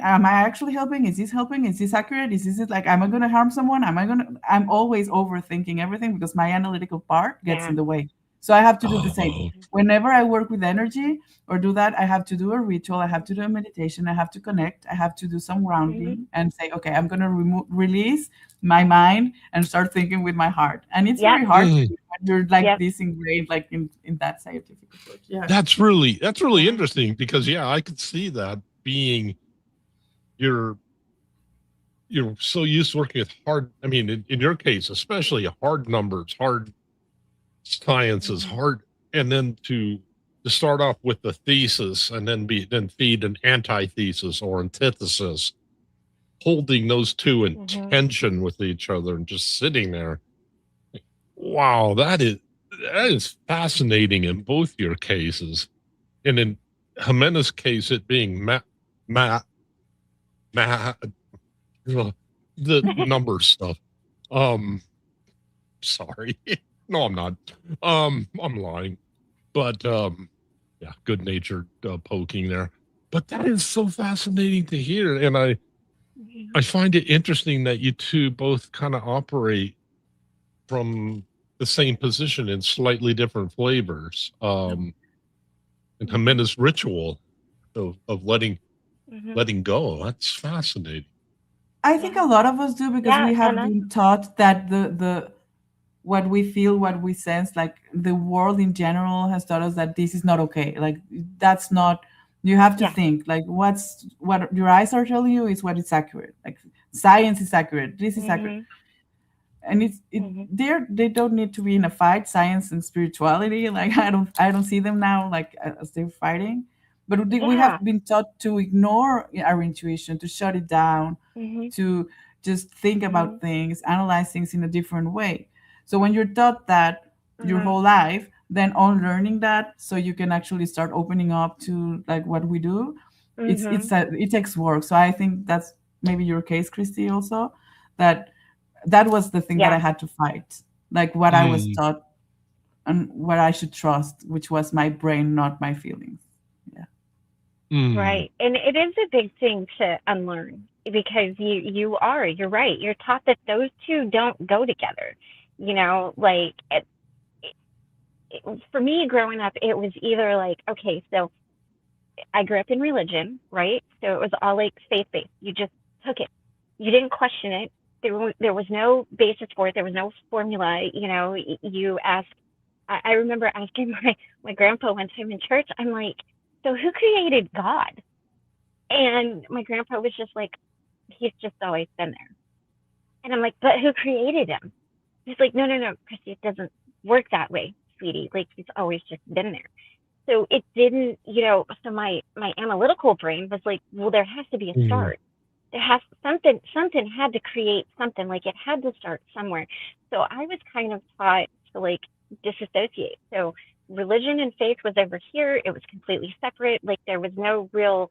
am I actually helping? Is this helping? Is this accurate? Is this it? Like, am I going to harm someone? I'm always overthinking everything because my analytical part gets Yeah. in the way. So I have to do the same. Oh, Whenever I work with energy or do that, I have to do a ritual. I have to do a meditation. I have to connect. I have to do some Mhm. grounding and say, okay, I'm going to release my mind and start thinking with my heart. And it's Yep. very hard to mm. do when you're like Yep. this ingrained, like in that scientific approach. Yeah. That's really Yeah. interesting because yeah, I could see that being you're you're so used to working with hard. I mean, in your case, especially hard numbers, hard sciences, Mhm. hard, and then to start off with the thesis and then feed an antithesis or antithesis, holding those two in Mhm. tension with each other and just sitting there. Wow, that is fascinating in both your cases. And in Jimena's case, it being ma, ma, the number stuff. Um, sorry. No, I'm not. I'm lying. But yeah, good natured poking there. But that is so fascinating to hear. And I Mhm. find it interesting that you two both kind of operate from the same position in slightly different flavors. And Mhm. Jimena's ritual of Mhm. letting go. That's fascinating. I think a Yeah. lot of us do because Yeah. we have And been taught that the what we feel, what we sense, like the world in general has taught us that this is not okay. Like that's not. You have to yeah. think like what your eyes are telling you is what is accurate. Like science is accurate. This is accurate, Mhm. and Mhm. they don't need to be in a fight. Science and spirituality, like I don't see them now like as they're fighting, but we have Yeah. been taught to ignore our intuition, to shut it down, Mhm. to just think about Mhm. things, analyze things in a different way. So when you're taught that your Mhm. whole life, then unlearning that so you can actually start opening up to like what we do, Mhm. it takes work. So I think that's maybe your case, Christy, also that that was the thing that I Yeah. had to fight, like what I was Mm, taught and what I should trust, which was my brain, not my feelings. Yeah. mm, Right. And it is a big thing to unlearn because you're right. You're taught that those two don't go together. Like for me growing up, it was either like, okay, so I grew up in religion, right? So it was all like faith based. You just took it. You didn't question it. There was no basis for it. There was no formula. You asked. I remember asking my grandpa one time in church. I'm like, so who created God? And my grandpa was just like, he's just always been there. And I'm like, but who created him? He's like, no, no, no, Christy, it doesn't work that way, sweetie. Like he's always just been there. So it didn't, so my analytical brain was like, well, there has to be a mm, start. There has something had to create something, like it had to start somewhere. So I was kind of taught to like disassociate. So religion and faith was over here. It was completely separate. Like there was no real,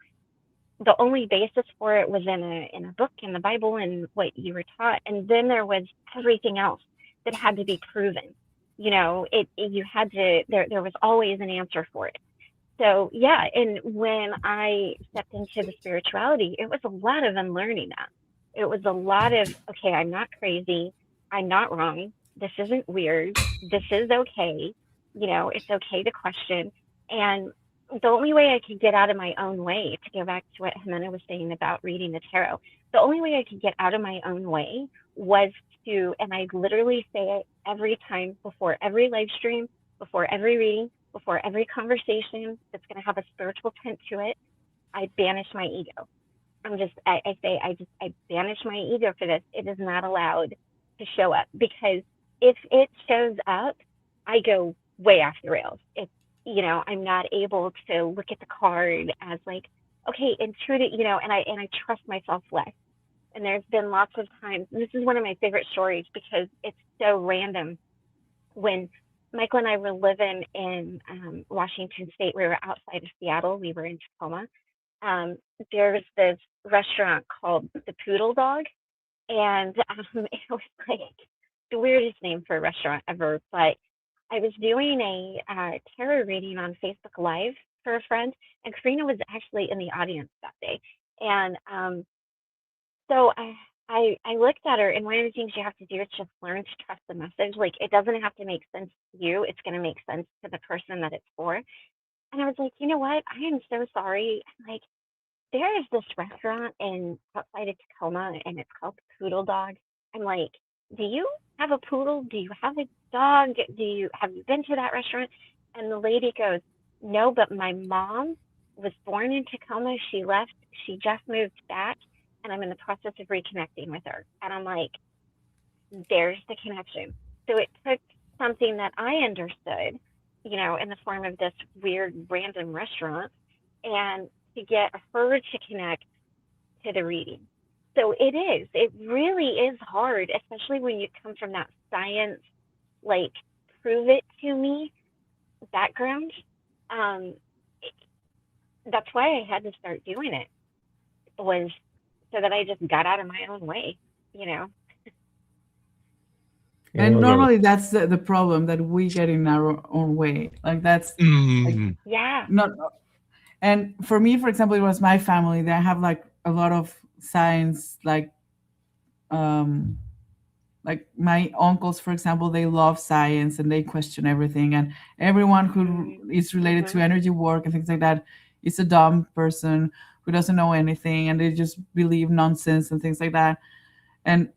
the only basis for it was in a book, in the Bible, and what you were taught. And then there was everything else that had to be proven. It you had to, there was always an answer for it. So yeah, and when I stepped into the spirituality, it was a lot of unlearning that. It was a lot of, okay, I'm not crazy, I'm not wrong, this isn't weird, this is okay, it's okay to question. And the only way I could get out of my own way, to go back to what Jimena was saying about reading the tarot, the only way I could get out of my own way was to, and I literally say it every time before every live stream, before every reading, before every conversation that's going to have a spiritual tint to it, I banish my ego. I banish my ego for this. It is not allowed to show up, because if it shows up, I go way off the rails. It's, I'm not able to look at the card as like, okay, intuitive, and I trust myself less. And there's been lots of times, and this is one of my favorite stories because it's so random. When Michael and I were living in Washington State, we were outside of Seattle, we were in Tacoma. There was this restaurant called the Poodle Dog, and it was like the weirdest name for a restaurant ever. But I was doing a tarot reading on Facebook Live for a friend, and Karina was actually in the audience that day. And so I looked at her, and one of the things you have to do is just learn to trust the message. Like, it doesn't have to make sense to you; it's going to make sense to the person that it's for. And I was like, you know what? I am so sorry. Like, there is this restaurant outside of Tacoma, and it's called Poodle Dog. I'm like, do you have a poodle? Do you have a dog? Have you been to that restaurant? And the lady goes, no, but my mom was born in Tacoma. She left. She just moved back, and I'm in the process of reconnecting with her. And I'm like, there's the connection. So it took something that I understood, in the form of this weird random restaurant, and to get her to connect to the reading. So it really is hard, especially when you come from that science, like, prove it to me background. That's why I had to start doing it, was so that I just got out of my own way, And normally that's the problem, that we get in our own way. Like, that's like, yeah. not. And for me, for example, it was my family. They have like a lot of science, like my uncles, for example, they love science and they question everything. And everyone who is related to energy work and things like that is a dumb person who doesn't know anything, and they just believe nonsense and things like that. And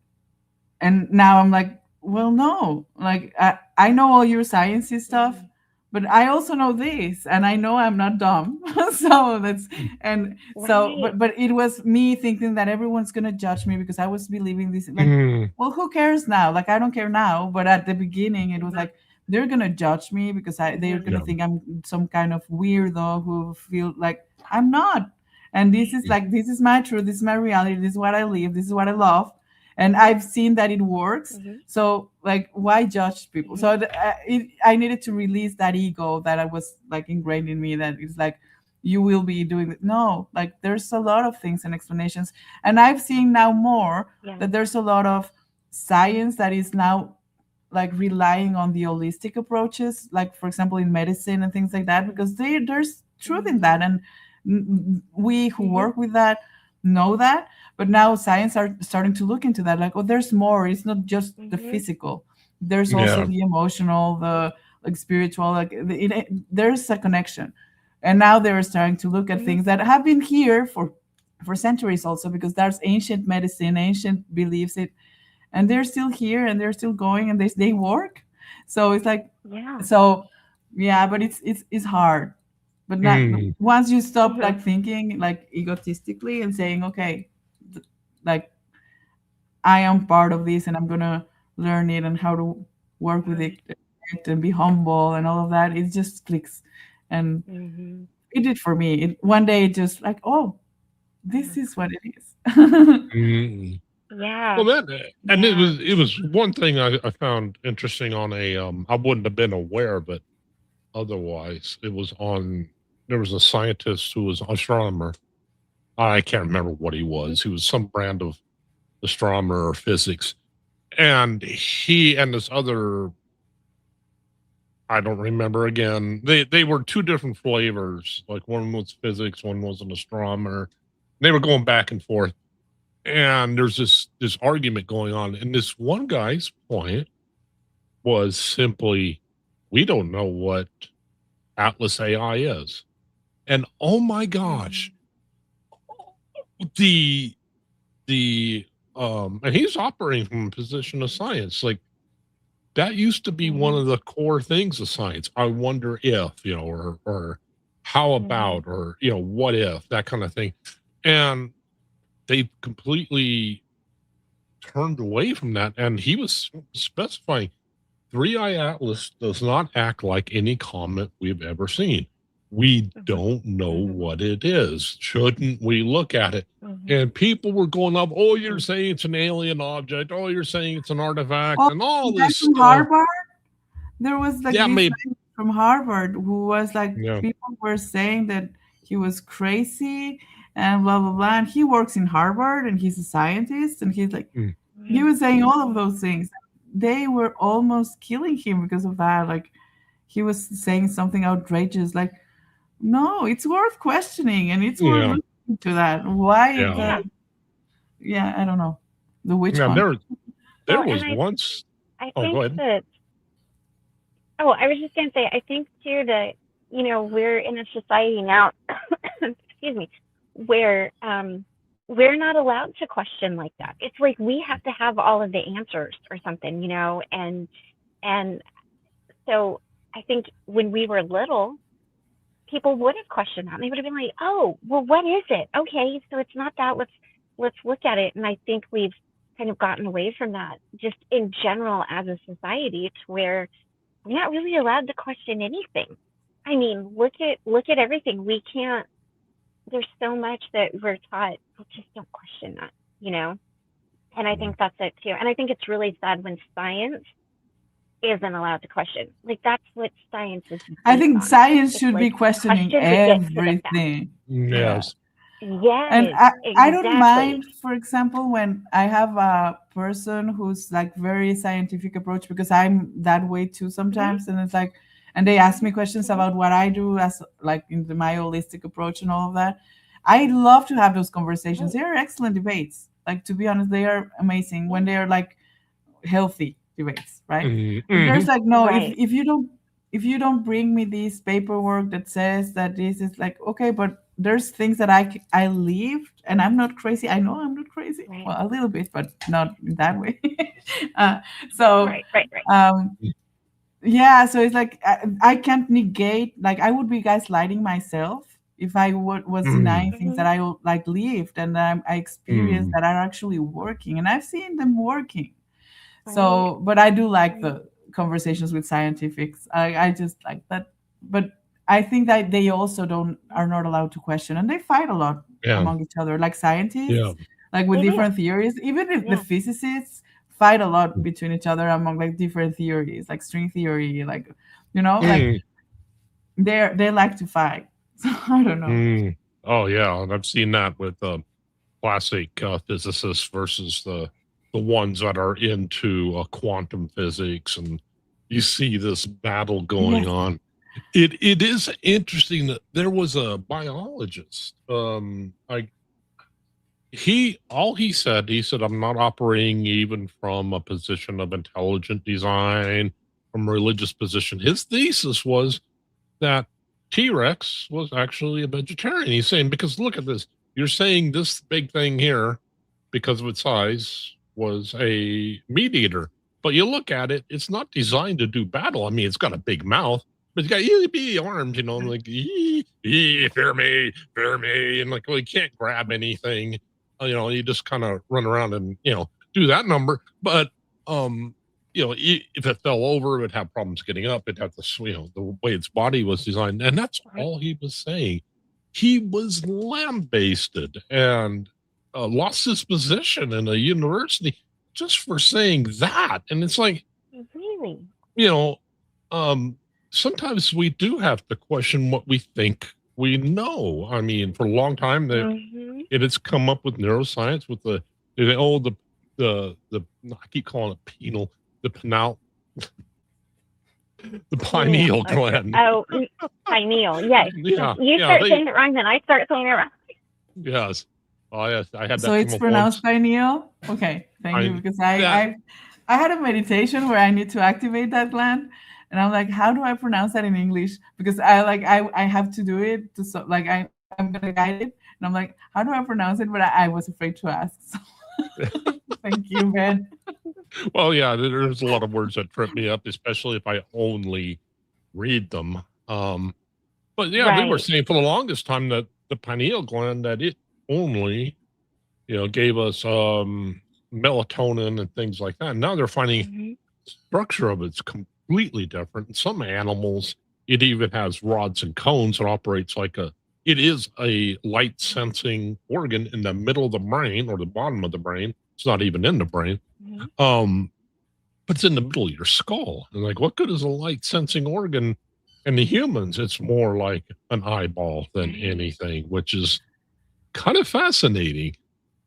now I'm like, well, no, like I know all your sciencey stuff, but I also know this, and I know I'm not dumb. So that's, and so, but it was me thinking that everyone's gonna judge me because I was believing this. Like, well, who cares now? Like, I don't care now, but at the beginning, it was like, they're gonna judge me because they're gonna think I'm some kind of weirdo who feel like I'm not. And this is like, this is my truth, this is my reality, this is what I live, this is what I love. And I've seen that it works. So, like, why judge people? So I needed to release that ego that I was like ingrained in me, that it's like, you will be doing it. No, like, there's a lot of things and explanations. And I've seen now more that there's a lot of science that is now like relying on the holistic approaches, like, for example, in medicine and things like that, because there's truth in that. And we who work with that know that. But now science are starting to look into that, like, oh, there's more. It's not just the physical. There's also the emotional, the like spiritual, like there's a connection. And now they're starting to look at things that have been here for centuries also, because there's ancient medicine, ancient beliefs, and they're still here and they're still going, and they work. So it's like, so yeah, but it's hard. But not once you stop like thinking like egotistically and saying, okay, like, I am part of this and I'm gonna learn it and how to work with it and be humble and all of that, it just clicks. And it did for me. One day it just like, oh, this is what it is. Well, and it was one thing I found interesting on I wouldn't have been aware, but otherwise it was there was a scientist who was an astronomer. I can't remember what he was. He was some brand of astronomer or physics. And he and this other, I don't remember again, they were two different flavors. Like, one was physics, one was an astronomer. They were going back and forth. And there's this argument going on. And this one guy's point was simply, we don't know what Atlas AI is. And oh my gosh, and he's operating from a position of science. Like, that used to be one of the core things of science. I wonder if, or how about, or, what if, that kind of thing. And they completely turned away from that. And he was specifying Three-Eye Atlas does not act like any comet we've ever seen. We don't know what it is. Shouldn't we look at it? And people were going up, oh, you're saying it's an alien object. Oh, you're saying it's an artifact, and all this from stuff. Harvard? There was like Yeah, this maybe. guy from Harvard who was like, people were saying that he was crazy and blah, blah, blah. And he works in Harvard and he's a scientist. And he's like, he was saying all of those things. They were almost killing him because of that. Like, he was saying something outrageous, like, no, it's worth questioning and it's worth looking into that. Why is that? Yeah, I don't know. The witch hunt. There was once. I go think ahead. I was just going to say, I think too that, we're in a society now, excuse me, where we're not allowed to question like that. It's like we have to have all of the answers or something, and so I think when we were little, people would have questioned that. And they would have been like, oh, well, what is it? Okay, so it's not that. Let's look at it. And I think we've kind of gotten away from that just in general as a society, to where we're not really allowed to question anything. I mean, look at everything. We can't. There's so much that we're taught. Well, just don't question that, And I think that's it too. And I think it's really sad when science isn't allowed to question. Like, that's what science is. I think science should be questioning everything. Yes. Yeah. And I don't mind, for example, when I have a person who's like very scientific approach, because I'm that way too sometimes. And it's like, and they ask me questions about what I do as like in my holistic approach and all of that. I love to have those conversations. They are excellent debates. Like, to be honest, they are amazing when they are like healthy debates, right? There's like, no, if you don't bring me this paperwork that says that this is like, okay, but there's things that I lived, and I'm not crazy. I know I'm not crazy. Right. Well, a little bit, but not in that way. Yeah, so it's like I can't negate. Like, I would be gaslighting myself if I was denying things that I like lived and I experienced that are actually working, and I've seen them working. So, but I do like the conversations with scientifics. I just like that. But I think that they also are not allowed to question, and they fight a lot among each other, like scientists, like with different theories. Even if the physicists fight a lot between each other among like different theories, like string theory, like like they like to fight. So I don't know. Oh yeah, and I've seen that with classic physicists versus the ones that are into quantum physics, and you see this battle going on. It is interesting that there was a biologist. He said, I'm not operating even from a position of intelligent design, from a religious position. His thesis was that T-Rex was actually a vegetarian. He's saying, because look at this, you're saying this big thing here, because of its size, was a meat eater. But you look at it, it's not designed to do battle. I mean, it's got a big mouth, but it's got itty arms, like, fear me. And like, well, you can't grab anything. You just kind of run around and, do that number. But, if it fell over, it would have problems getting up. It'd have to, the way its body was designed. And that's all he was saying. He was lambasted and lost his position in a university just for saying that. And it's like, really, sometimes we do have to question what we think we know. I mean, for a long time, it has come up with neuroscience with the I keep calling it penal, the pineal gland. Oh, pineal, yes. You start saying it wrong, then I start saying it wrong. Yes. Oh, yes. I had that. So it's pronounced pineal? Okay, thank you. Because I had a meditation where I need to activate that gland. And I'm like, how do I pronounce that in English? Because I have to do it I'm gonna guide it. And I'm like, how do I pronounce it? But I was afraid to ask. So thank you, Ben. Well, yeah, there's a lot of words that trip me up, especially if I only read them. But yeah, they were Right. saying for the longest time that the pineal gland, that it only, gave us melatonin and things like that. Now they're finding Hmm. structure of it's completely different. In some animals, it even has rods and cones. It operates like it is a light sensing organ in the middle of the brain or the bottom of the brain. It's not even in the brain. Hmm. But it's in the middle of your skull. And like, what good is a light sensing organ? In the humans, it's more like an eyeball than anything, which is kind of fascinating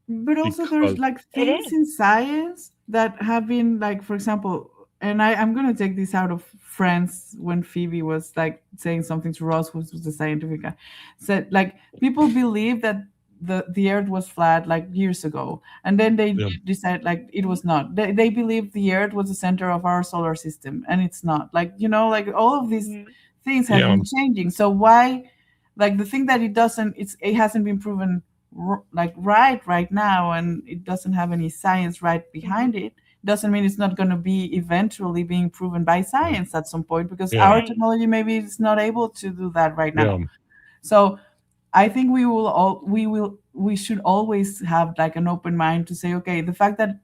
But also there's because, like It things is. in science that have been like, for example, and I'm gonna take this out of Friends when Phoebe was like saying something to Ross, who was the scientific guy, said like people believe that the Earth was flat like years ago, and then they yeah, decided like it was not. They believed the Earth was the center of our solar system, and it's not. Like like all of these Hmm. things have yeah, been changing. So why, like the thing that it doesn't, it hasn't been proven like right now, and it doesn't have any science right Hmm. behind it, doesn't mean it's not going to be eventually being proven by science at some point, because yeah, our Right. technology maybe is not able to do that right yeah, now. So I think we should always have like an open mind to say, okay, the fact that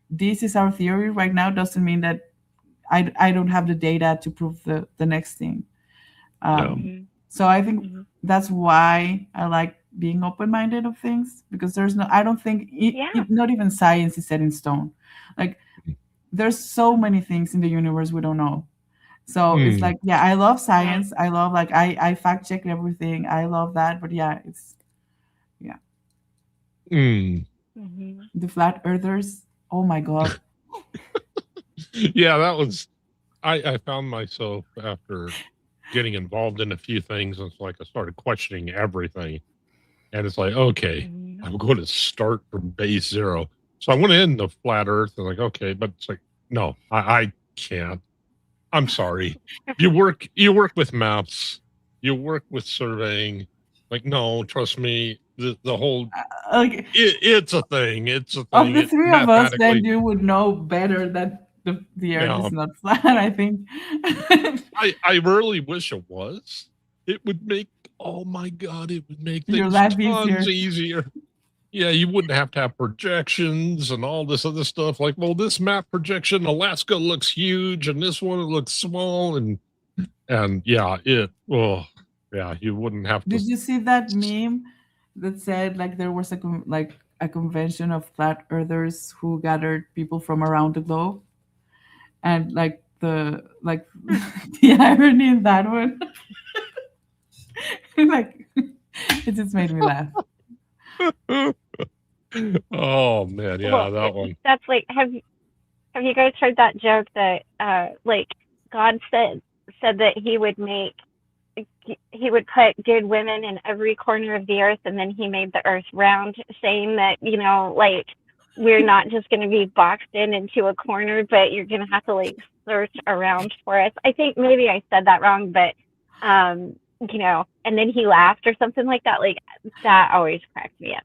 this is our theory right now doesn't mean that I don't have the data to prove the next thing. yeah, um, so I think Hmm. that's why I like being open-minded of things, because I don't think Yeah. not even science is set in stone. Like there's so many things in the universe we don't know. So it's mm, like, yeah, I love Right. science. I love like I fact check everything. I love that. But yeah, yeah, mm. Hmm. the flat earthers. Oh my God. Yeah. That was, I found myself after getting involved in a few things. It's like I started questioning everything. And it's like, okay, Hmm. I'm going to start from base zero. So I went into flat earth and like, okay, but it's like, no, I can't. I'm sorry. You work with maps, you work with surveying. Like, no, trust me, the whole Like it's a thing. It's a of thing. the It three of us, then mathematically, you would know better that the earth yeah. is not flat, I think. I really wish it was. It would make, oh my God, it would make Your things life tons easier. easier. Yeah, you wouldn't have to have projections and all this other stuff. Like, well, this map projection, Alaska looks huge, and this one looks small, and yeah, yeah, you wouldn't have to. Did you see that meme that said like there was like a convention of flat earthers who gathered people from around the globe, and like the irony in that one, like it just made me laugh. Oh man, Well, yeah, that one. that's like, have you guys heard that joke that like God said that he would put good women in every corner of the earth, and then he made the earth round, saying that, like, we're not just going to be boxed into a corner, but you're going to have to like search around for us. I think maybe I said that wrong, but and then he laughed or something like that. Like, that always cracked me up.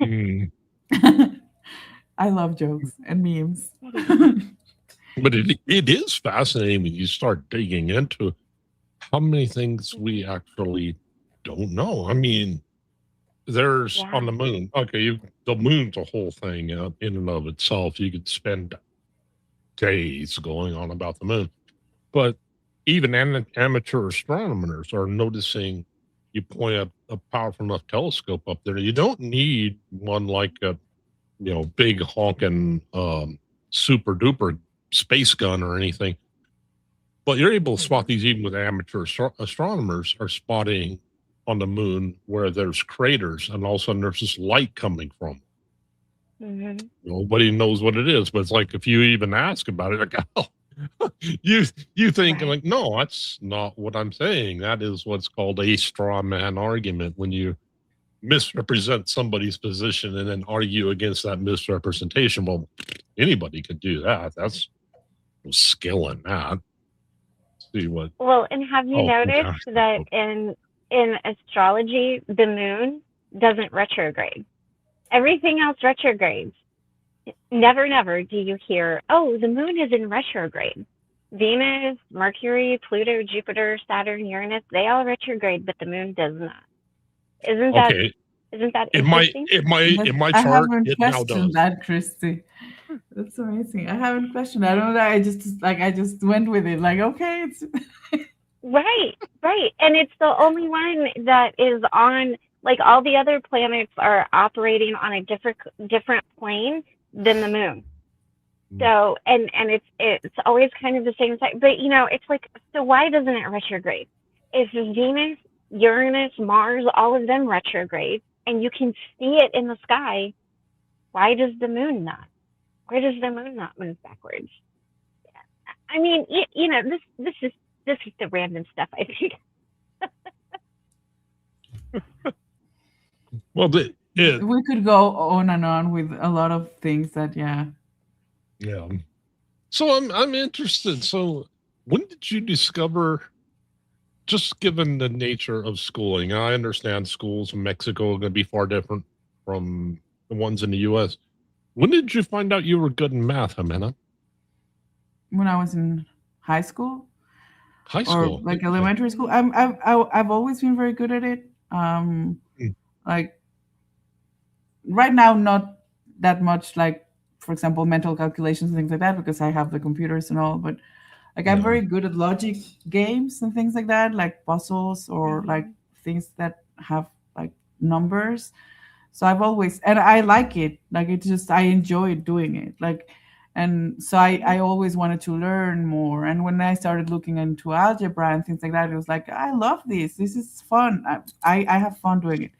Mm. I love jokes and memes. But it is fascinating when you start digging into how many things we actually don't know. I mean, there's on Yeah. the moon. Okay, the moon's a whole thing in and of itself. You could spend days going on about the moon, but even amateur astronomers are noticing. You point a powerful enough telescope up there, you don't need one like a big honking super duper space gun or anything. But you're able to spot Hmm. these even with amateur astronomers are spotting on the moon where there's craters, and all of a sudden there's this light coming from. Hmm. Nobody knows what it is, but it's like if you even ask about it, like, oh, you think Right. like, no, that's not what I'm saying. That is what's called a straw man argument, when you misrepresent somebody's position and then argue against that misrepresentation. Well, anybody could do that. That's no skill in that. See what? Well, and have you Oh noticed gosh. that in astrology, the moon doesn't retrograde. Everything else retrogrades. Never do you hear, oh, the moon is in retrograde. Venus, Mercury, Pluto, Jupiter, Saturn, Uranus, they all retrograde, but the moon does not. Isn't that Okay. interesting? In my I chart, haven't it now questioned does. that, Christy. That's amazing. I haven't questioned. I don't know. I just went with it. Like, okay, it's Right. And it's the only one that is on, like, all the other planets are operating on a different plane than the moon. So, and it's always kind of the same side. But, it's like, so why doesn't it retrograde? If Venus, Uranus, Mars, all of them retrograde, and you can see it in the sky, why does the moon not? Why does the moon not move backwards? I mean, this is the random stuff I think. Well, we could go on and on with a lot of things that, yeah. So I'm interested. So when did you discover, just given the nature of schooling, I understand schools in Mexico are going to be far different from the ones in the U.S. When did you find out you were good in math, Jimena? When I was in high school. High school, or like elementary school. I've always been very good at it. Like right now, not that much. Like, for example, mental calculations and things like that, because I have the computers and all. But like, I'm very good at logic games and things like that, like puzzles or like things that have like numbers. So I've always, and I like it. Like, it's just, I enjoy doing it. Like, and so I always wanted to learn more. And when I started looking into algebra and things like that, it was like, I love this. This is fun. I have fun doing it.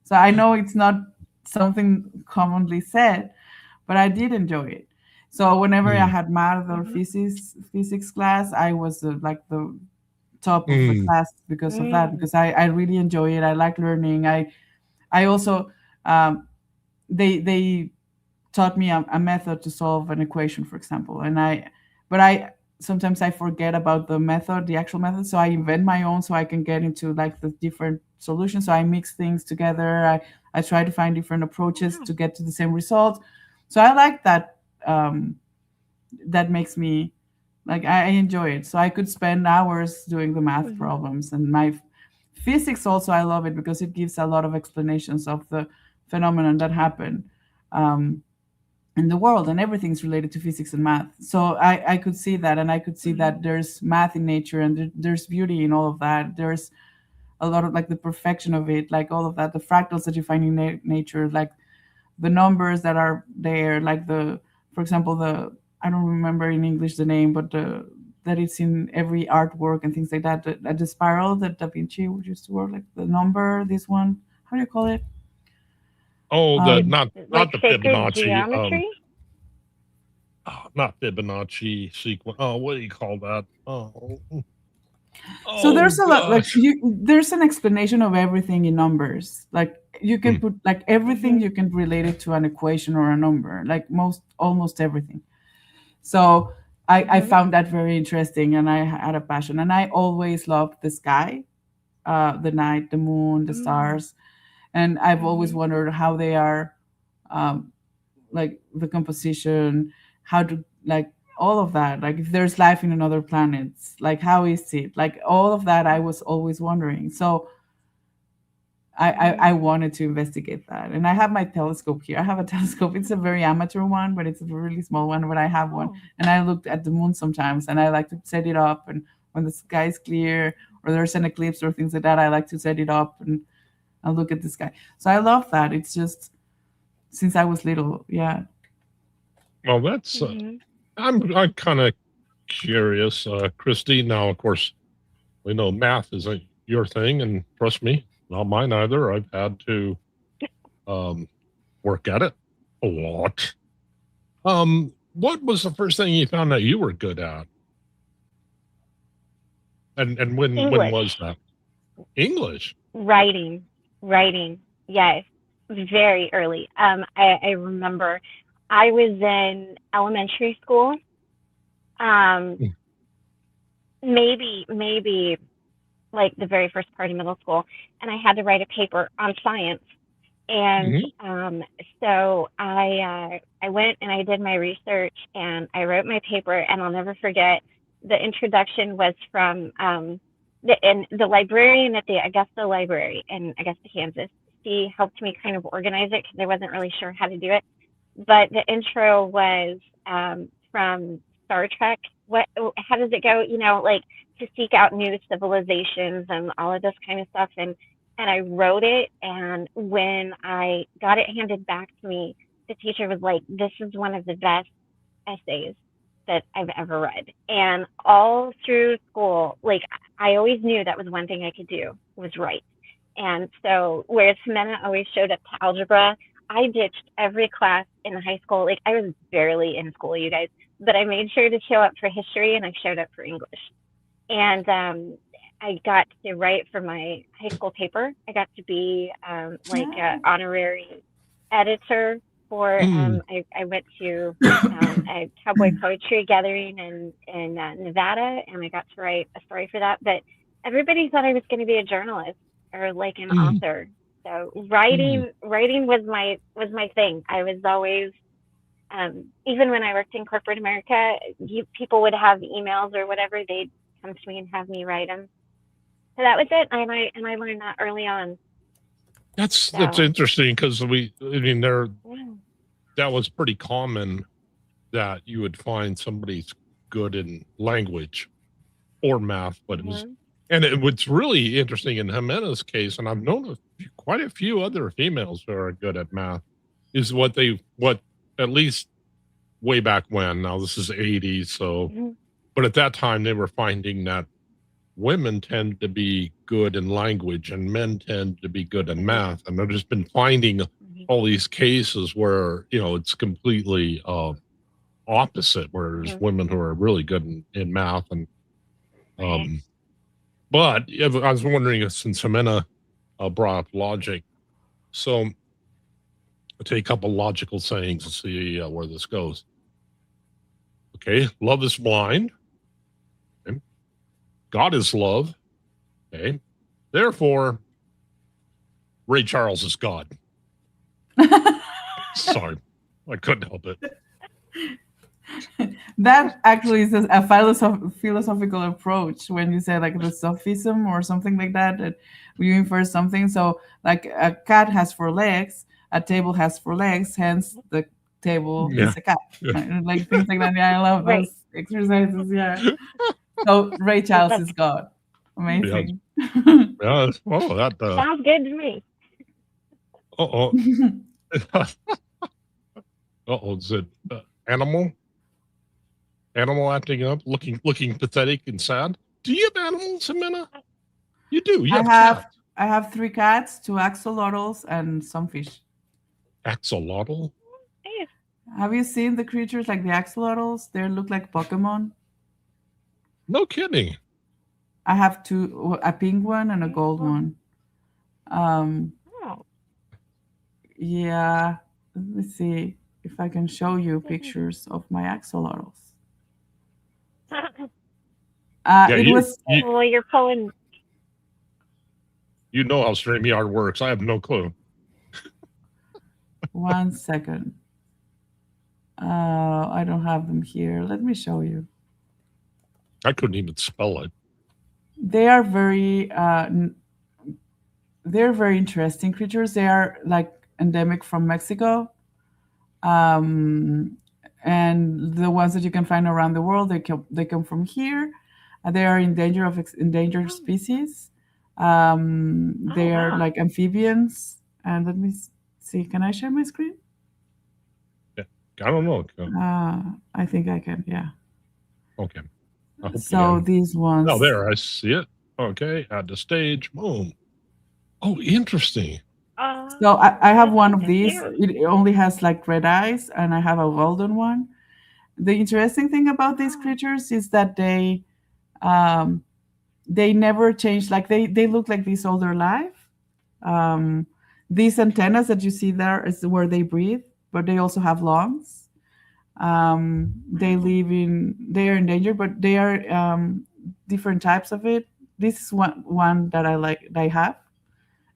So I know it's not something commonly said, but I did enjoy it. So whenever I had math or physics class, I was like the top of the class because of that, because I really enjoy it. I like learning. I also, they taught me a method to solve an equation, for example. But I sometimes I forget about the method, the actual method. So I invent my own so I can get into like the different solutions. So I mix things together. I try to find different approaches to get to the same result. So I like that. That makes me like, I enjoy it. So I could spend hours doing the math problems. And my physics also, I love it because it gives a lot of explanations of the phenomenon that happen in the world, and everything's related to physics and math. So I could see that, and I could see that there's math in nature, and there's beauty in all of that. There's a lot of like the perfection of it, like all of that, the fractals that you find in nature, like the numbers that are there, like for example, I don't remember in English the name, but that it's in every artwork and things like that. The spiral that Da Vinci used to work, like the number, this one, how do you call it? Oh, not like the sacred Fibonacci. geometry? Not Fibonacci sequence. Oh, what do you call that? So there's a lot, like there's an explanation of everything in numbers. Like you can put like everything, you can relate it to an equation or a number, like almost everything. So I found that very interesting, and I had a passion, and I always loved the sky, the night, the moon, the stars. And I've always wondered how they are, like the composition, how to, like all of that, like if there's life in another planets, like how is it, like all of that I was always wondering. So I wanted to investigate that, and I have my telescope here. I have a telescope. It's a very amateur one, but it's a really small one, but I have one. And I looked at the moon sometimes, and I like to set it up, and when the sky is clear or there's an eclipse or things like that, I like to set it up and I look at the sky. So I love that. It's just since I was little. Yeah. Well, that's I'm kind of curious, Christy. Now, of course, we know math isn't your thing, and trust me, not mine either. I've had to work at it a lot. What was the first thing you found that you were good at? And when was that? English. Writing. Yes, very early. I remember I was in elementary school. Maybe like the very first part of middle school, and I had to write a paper on science. And so I went and I did my research, and I wrote my paper, and I'll never forget, the introduction was from the librarian at the Augusta Library in Augusta, Kansas. She helped me kind of organize it because I wasn't really sure how to do it. But the intro was from Star Trek. How does it go? You know, like to seek out new civilizations and all of this kind of stuff. And I wrote it. And when I got it handed back to me, the teacher was like, "This is one of the best essays that I've ever read." And all through school, like I always knew that was one thing I could do, was write. And so whereas Ximena always showed up to algebra, I ditched every class in high school. Like I was barely in school, you guys, but I made sure to show up for history and I showed up for English. And I got to write for my high school paper. I got to be like an honorary editor for, I went to a cowboy poetry gathering in Nevada, and I got to write a story for that. But everybody thought I was going to be a journalist or like an author. So writing was my thing. I was always, even when I worked in corporate America, people would have emails or whatever, they'd come to me and have me write them. So that was it, and I learned that early on. That's interesting because that was pretty common that you would find somebody's good in language or math, but it was, and what's really interesting in Ximena's case, and I've known quite a few other females who are good at math, is what at least way back when, now this is 80s, so, but at that time they were finding that women tend to be good in language and men tend to be good in math. And I've just been finding all these cases where, you know, it's completely opposite, where there's women who are really good in math. And but I was wondering, since Ximena brought up logic, so I'll take a couple logical sayings and see where this goes. Okay, love is blind. Okay. God is love. Okay, therefore, Ray Charles is God. Sorry, I couldn't help it. That actually is a philosophical approach when you say like the sophism or something like that, that you infer something. So like a cat has 4 legs, a table has 4 legs, hence the table is a cat. Yeah. Like things like that. Yeah, I love those exercises. Yeah. So Ray Charles is God. Amazing. Yeah. Oh, that sounds good to me. Uh-oh. Uh-oh, is it animal acting up, looking pathetic and sad? Do you have animals, Ximena? You do. You have I have 3 cats, 2 axolotls, and some fish. Axolotl? Have you seen the creatures like the axolotls? They look like Pokemon. No kidding. I have 2, a pink one and a gold one. Yeah, let me see if I can show you pictures of my axolotls. You're pulling. You know how StreamYard works. I have no clue. 1 second. I don't have them here. Let me show you. I couldn't even spell it. They are very interesting creatures. They are like endemic from Mexico. And the ones that you can find around the world, they come from here. They are in danger of endangered species. They are like amphibians. And let me see, can I share my screen? Yeah, I don't know. I think I can, yeah. Okay. So these ones. Oh, there, I see it. Okay, add the stage. Boom. Oh, interesting. So I have one of these. It only has like red eyes, and I have a golden one. The interesting thing about these creatures is that they never change. Like they look like this all their life. These antennas that you see there is where they breathe, but they also have lungs. They are endangered, but they are different types of it. This is one that I like. That I have,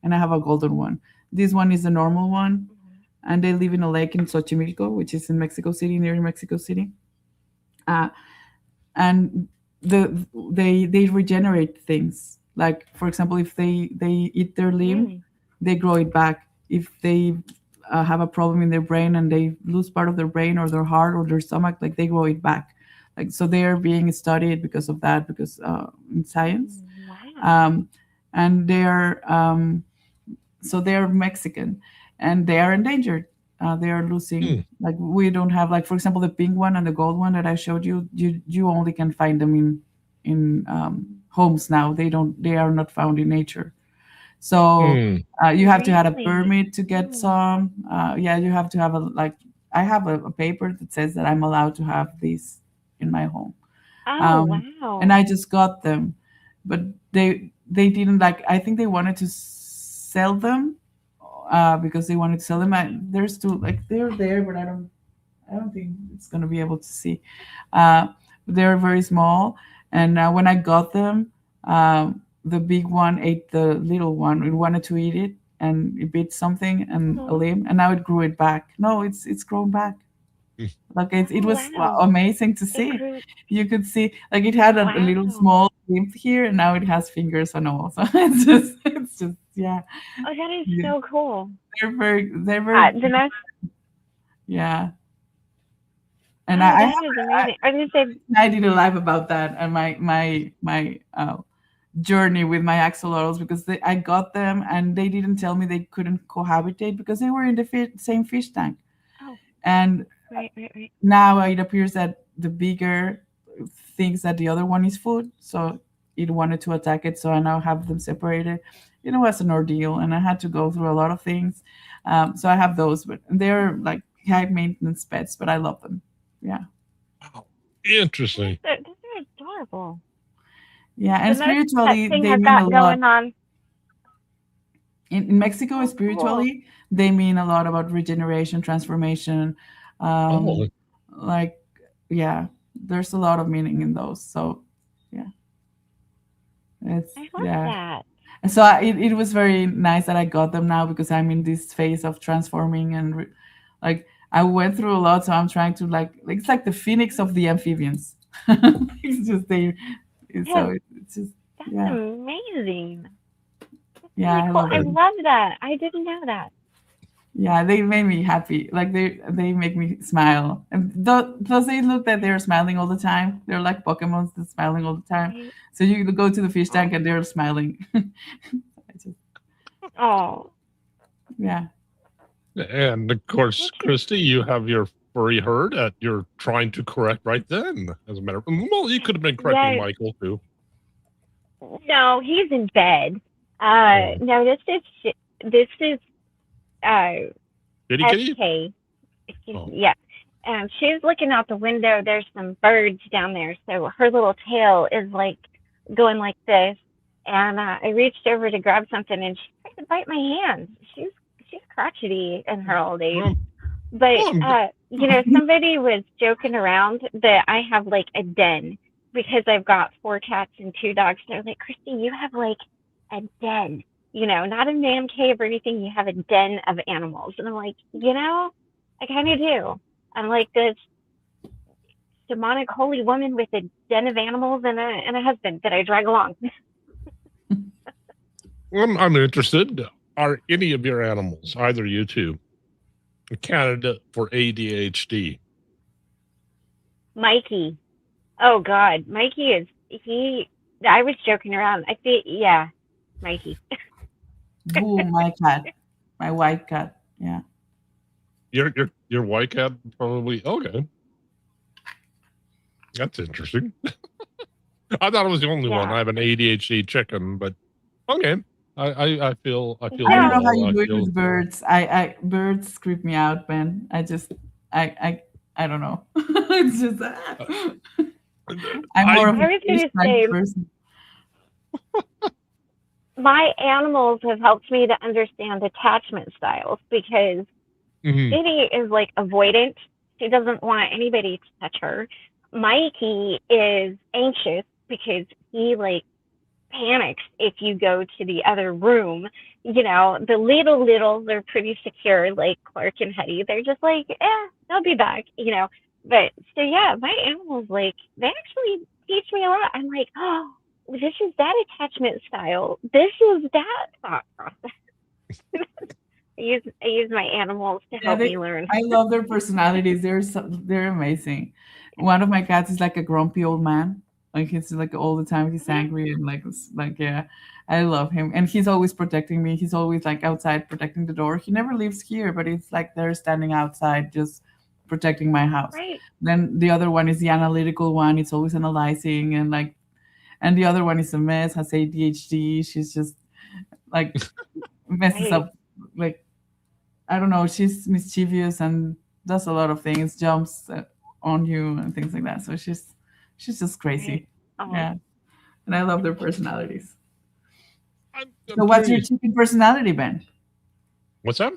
and I have a golden one. This one is the normal one, and they live in a lake in Xochimilco, which is in Mexico City, near Mexico City. And they regenerate things. Like for example, if they eat their limb, Really? they grow it back. If they have a problem in their brain and they lose part of their brain or their heart or their stomach, like they grow it back. Like so, they are being studied because of that, because in science, Wow. and they are so they are Mexican, and they are endangered. They are Hmm. losing. Like we don't have, like for example, the pink one and the gold one that I showed you. You only can find them in homes now. They are not found in nature. So Hmm. you have to have a Really? permit to get Oh. some. Yeah, you have to have a like. I have a paper that says that I'm allowed to have these in my home. Oh, Um, and wow. I just got them, but they didn't like. I think they wanted to sell them because they wanted to sell them. There's two, like they're there, but I don't think it's gonna be able to see. Uh, they're very small, and when I got them, the big one ate the little one. It wanted to eat it, and it bit something and a Oh, limb, and now it grew it back. No, it's grown back. Like it oh, was wow. amazing to It see. grew. You could see like it had a little Wow. small limb here, and now it has fingers and all. So it's just yeah, Oh, that is yeah. so cool. They're very The most. yeah. And Oh, I that have is amazing. I was gonna say, I did a live about that and my journey with my axolotls, because I got them and they didn't tell me they couldn't cohabitate because they were in the same fish tank. oh, And right. now it appears that the bigger thinks that the other one is food, so it wanted to attack it. So I now have them separated. It was an ordeal, and I had to go through a lot of things. So I have those, but they're like high maintenance pets, but I love them. Yeah, Wow. Interesting. Those are adorable. yeah, The and most pet spiritually thing they I've mean a got lot. going on. In Mexico, Oh, cool. spiritually, they mean a lot about regeneration, transformation. Oh, Like, yeah, there's a lot of meaning in those. So, yeah, it's, I love yeah. that. And so it was very nice that I got them now, because I'm in this phase of transforming and like I went through a lot. So I'm trying to like it's like the phoenix of the amphibians. It's just Yeah, it's just, that's yeah, amazing. That's yeah, really I cool. love I it. love that. I didn't know that. Yeah, they made me happy. Like they make me smile. And does they look that they're smiling all the time? They're like Pokemons that's smiling all the time. Right? So you go to the fish Oh, tank and they're smiling. I just, oh, yeah. and of course, look at. Christy, you have your furry herd that you're trying to correct right then. As a matter of, well, you could have been correcting Yeah, Michael too. no, he's in bed. Oh, No, this is kitty kitty. SK. Oh, Yeah. She's looking out the window. There's some birds down there, so her little tail is like going like this. And I reached over to grab something, and she tried to bite my hand. She's crotchety in her old age. um, But oh, somebody was joking around that I have like a den because I've got 4 cats and 2 dogs. They're like, Christy, you have like a den, not a man cave or anything. You have a den of animals, and I'm like, I kind of do. I'm like this demonic holy woman with a den of animals and a husband that I drag along. I'm interested. Are any of your animals, either you two, a candidate for ADHD? Mikey, oh God, Mikey is he. I was joking around. I think, yeah, Mikey. Boo, my cat. My white cat. Yeah. Your white cat probably okay. That's interesting. I thought it was the only one. Yeah. I have an ADHD chicken, but okay. I feel I don't know how well. you I do it feel with birds. I birds creep me out, man. I don't know. It's just I'm more of I a was fish gonna type say person. my animals have helped me to understand attachment styles because Mhm. Kitty is like avoidant. She doesn't want anybody to touch her. Mikey is anxious because he like panics if you go to the other room. The littles are pretty secure, like Clark and Hetty. They're just like, they'll be back. But so yeah, my animals like they actually teach me a lot. I'm like, oh, this is that attachment style. This is that thought process. I use my animals to help me learn. I love their personalities. They're amazing. One of my cats is like a grumpy old man. Like he's like all the time he's angry and like yeah, I love him. And he's always protecting me. He's always like outside protecting the door. He never leaves here, but it's like they're standing outside just protecting my house. Right. Then the other one is the analytical one. It's always analyzing and the other one is a mess, has ADHD. She's just like messes Right. up like I don't know. She's mischievous and does a lot of things, jumps on you and things like that. So she's just crazy. Right. Oh. Yeah, and I love their personalities. I'm So, what's your curious. chicken personality, Ben? What's that?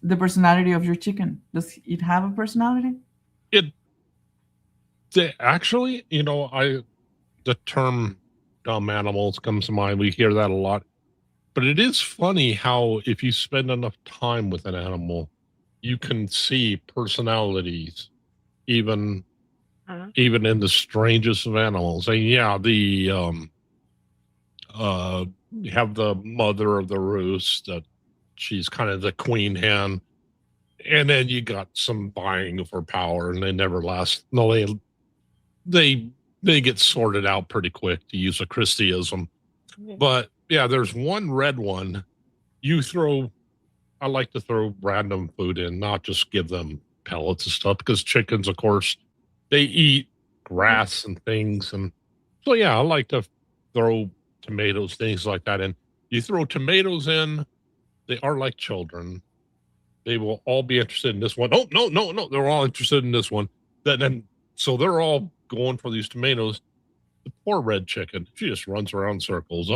The personality of your chicken. Does it have a personality? Actually, the term dumb animals comes to mind. We hear that a lot. But it is funny how if you spend enough time with an animal, you can see personalities, even in the strangest of animals. And yeah, you have the mother of the roost that she's kind of the queen hen, and then you got some vying for power, and they never last. No, they get sorted out pretty quick, to use a Christyism. But yeah, there's one red one. I like to throw random food in, not just give them pellets and stuff, because chickens, of course, they eat grass and things. And so, yeah, I like to throw tomatoes, things like that in. You throw tomatoes in, they are like children. They will all be interested in this one. Oh, no. They're all interested in this one. So they're all going for these tomatoes. The poor red chicken, she just runs around in circles. So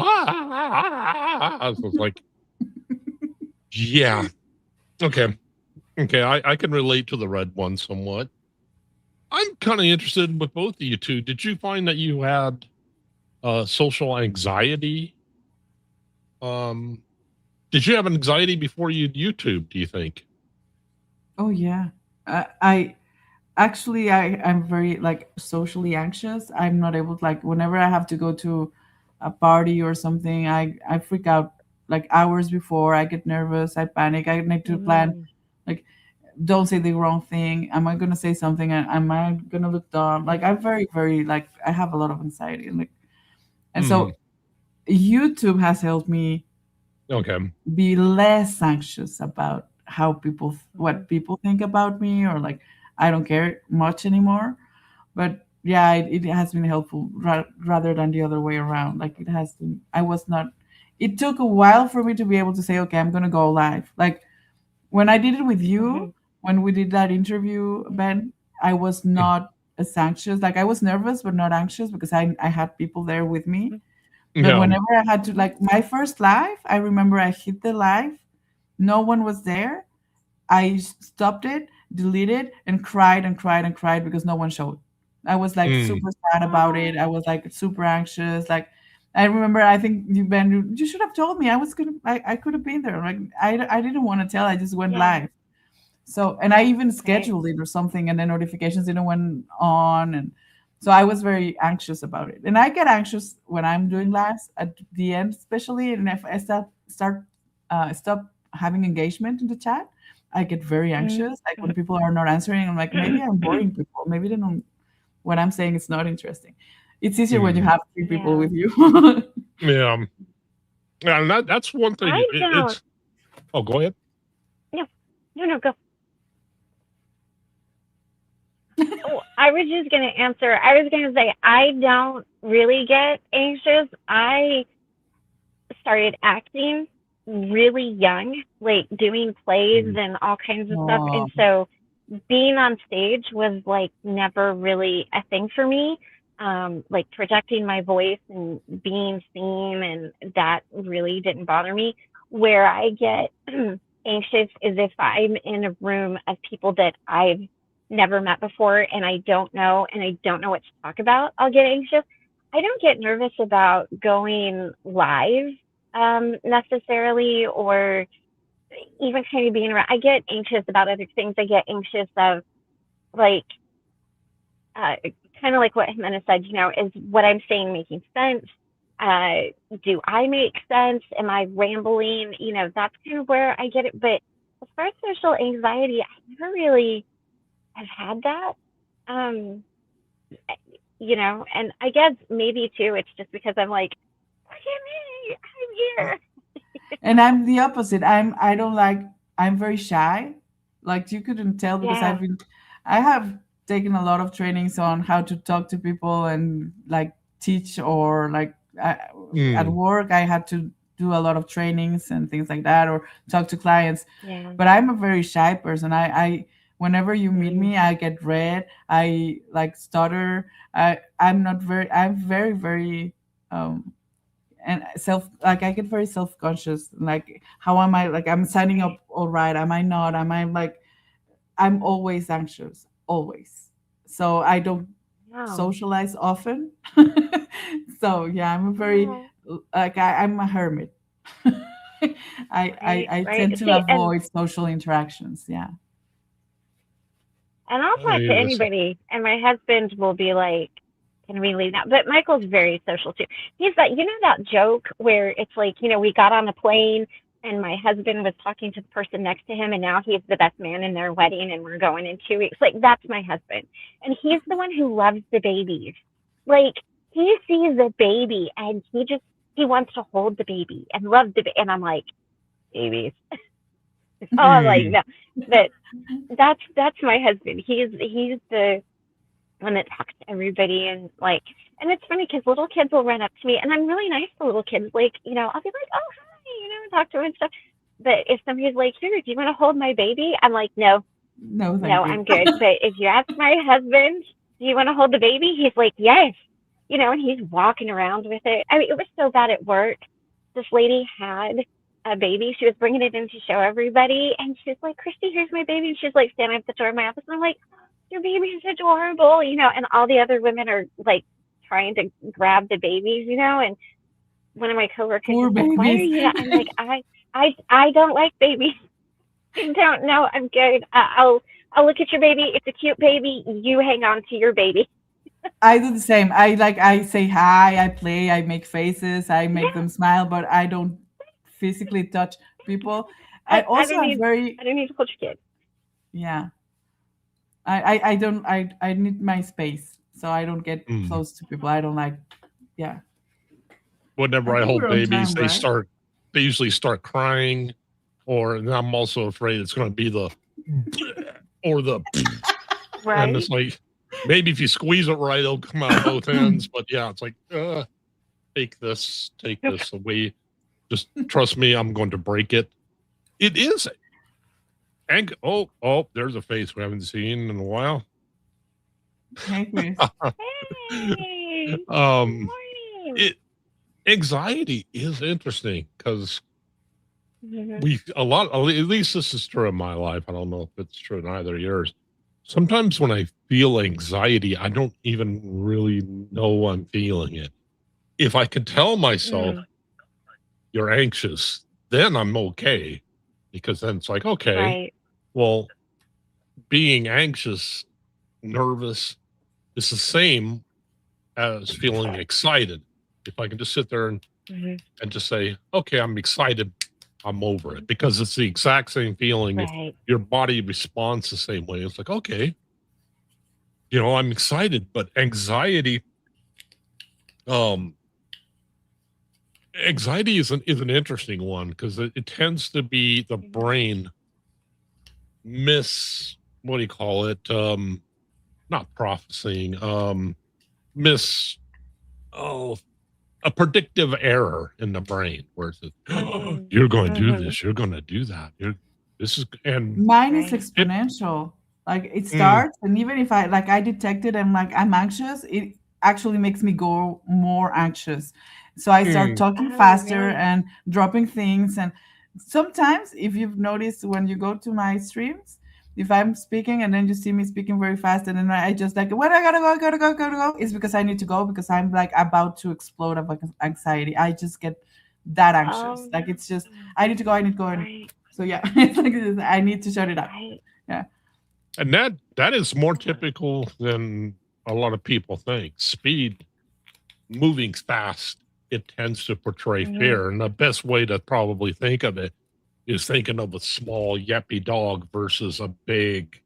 it's like, yeah. Okay. I can relate to the red one somewhat. I'm kind of interested with both of you two. Did you find that you had social anxiety? Did you have anxiety before you YouTube, do you think? Oh yeah. I actually I'm very like socially anxious. I'm not able to like whenever I have to go to a party or something, I freak out like hours before. I get nervous, I panic, I need to plan like don't say the wrong thing. Am I gonna say something and am I gonna look dumb? Like I'm very, very like I have a lot of anxiety and so YouTube has helped me be less anxious about what people think about me or like I don't care much anymore. But yeah, it has been helpful rather than the other way around. Like it has been. It took a while for me to be able to say, okay, I'm gonna go live. Like when I did it with you, when we did that interview, Ben, I was not as anxious. Like I was nervous, but not anxious because I had people there with me. But whenever I had to, like my first live, I remember I hit the live, no one was there. I stopped it, deleted, and cried and cried and cried because no one showed. I was like super sad about it. I was like super anxious. Like I remember, I think Ben, you should have told me. I could have been there. Like I didn't want to tell. I just went live. So and I even scheduled it or something, and the notifications didn't went on, and so I was very anxious about it. And I get anxious when I'm doing lives at the end, especially, and if I stop having engagement in the chat, I get very anxious. Like when people are not answering, I'm like, maybe I'm boring people. Maybe they don't. What I'm saying is not interesting. It's easier when you have 3 people with you. Yeah, and that's one thing. Oh, go ahead. No, go. Oh, I was just going to answer. I was going to say, I don't really get anxious. I started acting really young, like doing plays and all kinds of stuff. And so being on stage was like never really a thing for me. Like projecting my voice and being seen, and that really didn't bother me. Where I get anxious is if I'm in a room of people that I've never met before and I don't know what to talk about. I'll get anxious. I don't get nervous about going live necessarily, or even kind of being around. I get anxious about other things. I get anxious of like kind of like what Jimena said, is what I'm saying making sense? Do I make sense? Am I rambling? That's kind of where I get it. But as far as social anxiety, I never really have had that. And I guess maybe too, it's just because I'm like, look at me, I'm here. And I'm the opposite. I'm very shy. Like you couldn't tell because Yeah. I have taken a lot of trainings on how to talk to people and like teach, or like at work I had to do a lot of trainings and things like that, or talk to clients. Yeah. But I'm a very shy person. I whenever you meet me, I get red. I like stutter. I'm very, very and I get very self-conscious. Like, how am I? Like, I'm signing up all right? Am I not? Am I like? I'm always anxious, always. So I don't Wow. socialize often. So yeah, I'm a very like I'm a hermit. I Right. tend to See, avoid social interactions. Yeah. and I'll talk to Yes. anybody, and my husband will be like, "Can we leave now?" But Michael's very social too. He's that, that joke where it's like, we got on a plane and my husband was talking to the person next to him, and now he's the best man in their wedding, and we're going in 2 weeks. Like, that's my husband, and he's the one who loves the babies. Like, he sees a baby and he wants to hold the baby and love the baby, and I'm like, babies. Oh, I'm like, no, but that's my husband. He's the one that talks to everybody, and like, and it's funny because little kids will run up to me, and I'm really nice to little kids. Like, I'll be like, oh hi, talk to them and stuff. But if somebody's like, here, do you want to hold my baby? I'm like, no, No, thank no, you. I'm good. But if you ask my husband, do you want to hold the baby? He's like, yes, and he's walking around with it. I mean, it was so bad at work. This lady had a baby. She was bringing it in to show everybody, and she's like, Christy, here's my baby. And she's like standing at the door of my office, and I'm like, your baby is adorable, and all the other women are like trying to grab the babies, and one of my coworkers Poor is like, why are babies. you? I'm like, I don't like babies. I don't know. I'm good. I'll look at your baby. It's a cute baby. You hang on to your baby. I do the same. I say hi, I play, I make faces, I make them smile, but I don't physically touch people. I don't need to hold your kid. Yeah. I don't I need my space, so I don't get close to people. I don't like, yeah. Whenever I think hold we're on babies, time, they usually start crying, and I'm also afraid it's going to be the or the Right. And it's like, maybe if you squeeze it right, it'll come out both ends. But yeah, it's like, take this away. Just trust me, I'm going to break it. It is. And there's a face we haven't seen in a while. Hey, Chris. Hey. Good morning. Anxiety is interesting because at least this is true in my life. I don't know if it's true in either of yours. Sometimes when I feel anxiety, I don't even really know I'm feeling it. If I can tell myself you're anxious, then I'm okay, because then it's like, okay, Right. well, being anxious, nervous is the same as feeling excited. If I can just sit there and just say, okay, I'm excited, I'm over it, because it's the exact same feeling. Right. Your body responds the same way. It's like, okay, I'm excited, but anxiety, anxiety is an interesting one, because it tends to be the brain what do you call it? Not prophesying, a predictive error in the brain, where it's you're going to do this, you're going to do that. Mine is exponential. Like, it starts, and even if I detect it and like I'm anxious, it actually makes me go more anxious. So I start talking faster and dropping things. And sometimes, if you've noticed, when you go to my streams, if I'm speaking and then you see me speaking very fast, and then I just like, when I gotta go, it's because I need to go, because I'm like about to explode of like anxiety. I just get that anxious. Like, it's just, I need to go. And so yeah, it's like this, I need to shut it up. Yeah. And that is more typical than a lot of people think. Speed, moving fast, it tends to portray fear. And the best way to probably think of it is thinking of a small yappy dog versus a big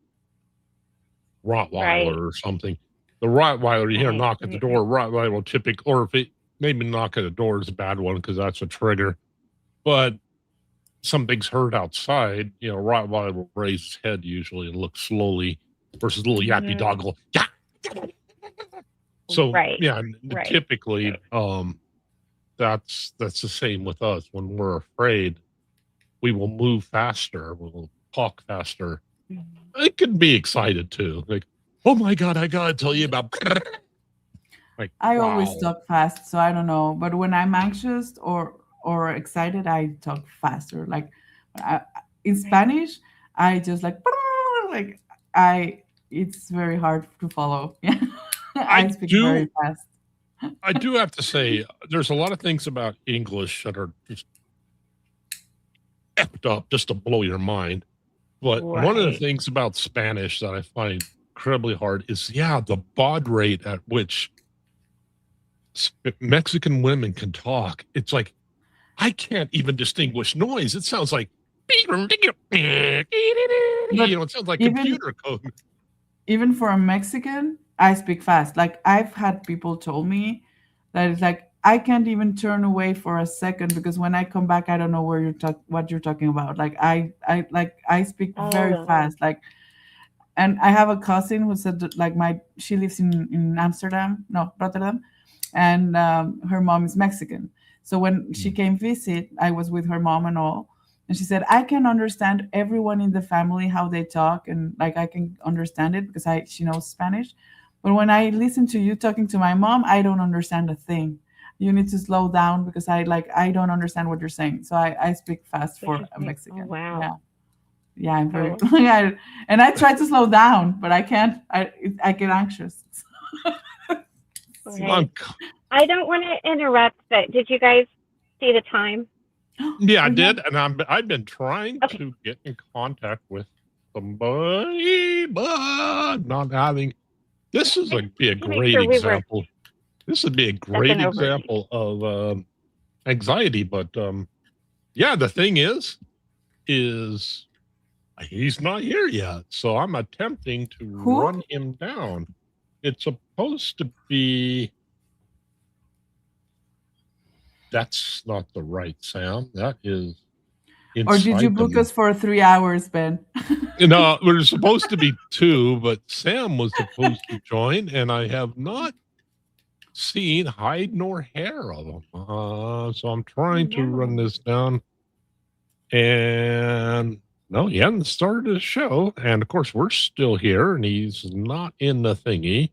Rottweiler or something. The Rottweiler, you hear knock at the door, Rottweiler will typically, or if it maybe knock at the door is a bad one because that's a trigger. But something's heard outside, you know, Rottweiler will raise his head usually and look slowly versus a little yappy dog will, yeah. So yeah, typically that's the same with us. When we're afraid, we will move faster, we'll talk faster. It can be excited too. Like, oh my God, I gotta tell you about like I always talk fast, so I don't know. But when I'm anxious or excited, I talk faster. Like in Spanish, I just like it's very hard to follow. Yeah. I speak very fast. I do have to say, there's a lot of things about English that are just effed up just to blow your mind. But one of the things about Spanish that I find incredibly hard is, the baud rate at which Mexican women can talk. It's like, I can't even distinguish noise. It sounds like, it sounds like computer code. Even for a Mexican, I speak fast. Like I've had people told me that it's like I can't even turn away for a second because when I come back, I don't know what you're talking about. Like I speak very fast. Like, and I have a cousin who said that, like she lives in Rotterdam, and her mom is Mexican. So when she came visit, I was with her mom and all. And she said, I can understand everyone in the family, how they talk. And like, I can understand it because she knows Spanish. But when I listen to you talking to my mom, I don't understand a thing. You need to slow down because I don't understand what you're saying. So I speak fast for a Mexican. Oh, wow. Yeah, I'm very, and I try to slow down, but I can't, I get anxious. I don't want to interrupt, but did you guys see the time? Yeah, I did, and I've been trying to get in contact with somebody, but not having. This is be a great example. This would be a great example of anxiety, but the thing is he's not here yet, so I'm attempting to run him down. It's supposed to be. That's not the right Sam. That is. Or did you book us for 3 hours, Ben? No, we're supposed to be 2, but Sam was supposed to join, and I have not seen hide nor hair of him. So I'm trying to run this down. And no, he hasn't started the show. And of course, we're still here, and he's not in the thingy.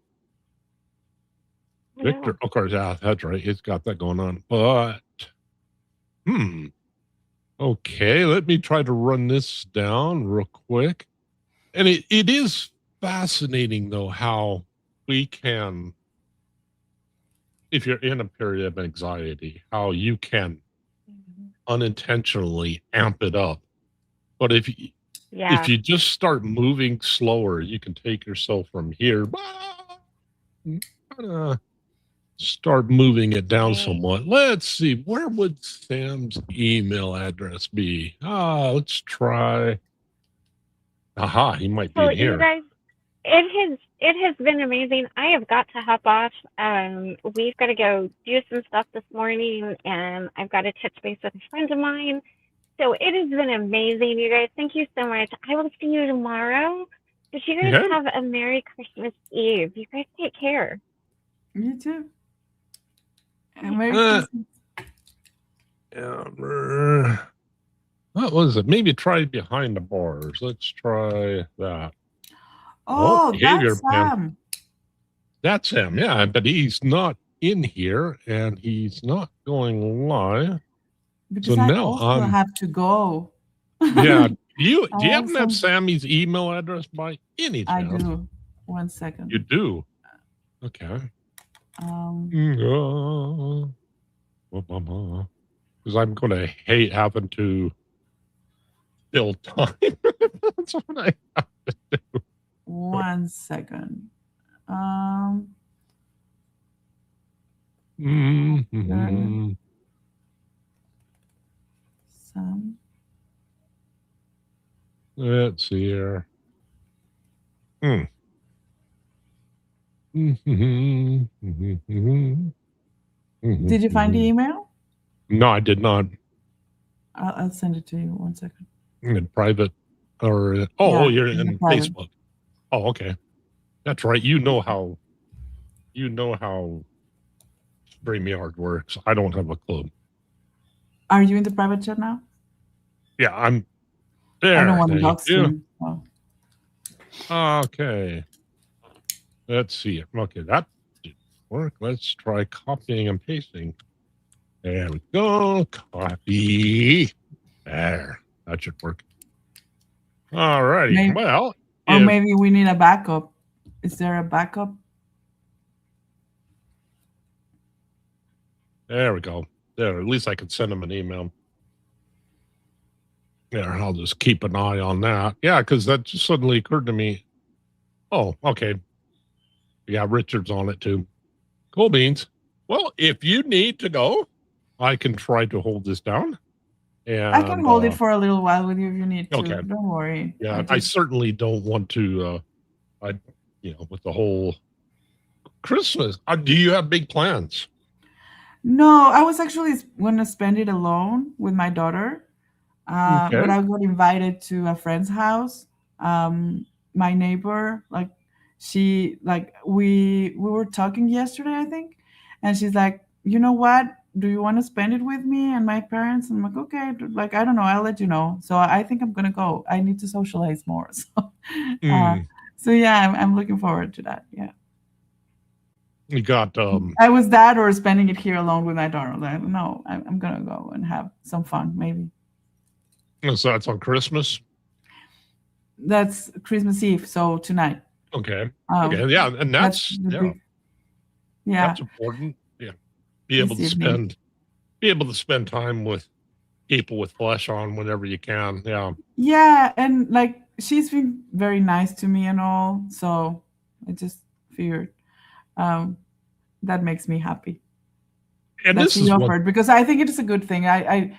Victor, of course, that's right. It's got that going on. But, okay, let me try to run this down real quick. And it is fascinating, though, how we can, if you're in a period of anxiety, how you can unintentionally amp it up. But if you just start moving slower, you can take yourself from here, start moving it down somewhat. Let's see, where would Sam's email address be? Let's try. Aha, he might be in here. You guys, it has been amazing. I have got to hop off. We've got to go do some stuff this morning, and I've got to touch base with a friend of mine. So it has been amazing, you guys. Thank you so much. I will see you tomorrow. But you guys have a Merry Christmas Eve. You guys take care. You too. And Merry Christmas. What was it? Maybe try behind the bars. Let's try that. Oh, that's Sam. That's him, yeah, but he's not in here and he's not going live. Because I also have to go. Yeah. Do you happen to have Sammy's email address by any chance? I do. 1 second. You do? Okay. Because I'm going to hate having to fill time. That's what I have to do. 1 second. Mm-hmm. Some. Let's see here. Mm. Did you find the email? No, I did not. I'll send it to you. 1 second. In private or Yeah, you're in the in private. Facebook. Oh, okay. That's right. You know how StreamYard works. I don't have a clue. Are you in the private chat now? Yeah, I'm there. I don't want to Thank dox you. you. Oh. Okay. Let's see. Okay, that didn't work. Let's try copying and pasting. There we go. Copy. There. That should work. All righty. Maybe, Well, or maybe we need a backup. Is there a backup? There we go. There, at least I could send him an email. There, I'll just keep an eye on that. Yeah, because that just suddenly occurred to me. Oh, okay. Yeah, Richard's on it too. Cool beans. Well, if you need to go, I can try to hold this down. And I can hold it for a little while with you if you need to. Okay. Don't worry. Yeah, I certainly don't want to. With the whole Christmas. Do you have big plans? No, I was actually going to spend it alone with my daughter, Okay. but I got invited to a friend's house. My neighbor, we were talking yesterday, I think, and she's like, you know what? Do you want to spend it with me and my parents? I'm like, okay. Like, I don't know. I'll let you know. So I think I'm gonna go. I need to socialize more. So yeah, I'm looking forward to that. Yeah. You got I was that or spending it here alone with my daughter. Like, no, I'm gonna go and have some fun, maybe. So that's on Christmas? That's Christmas Eve, so tonight. Okay. Okay. Yeah, and that's that's important. Yeah. Be able to spend time with people with flesh on whenever you can. Yeah. Yeah, and like she's been very nice to me and all, so I just figured that makes me happy. And that this she is offered because I think it is a good thing. I've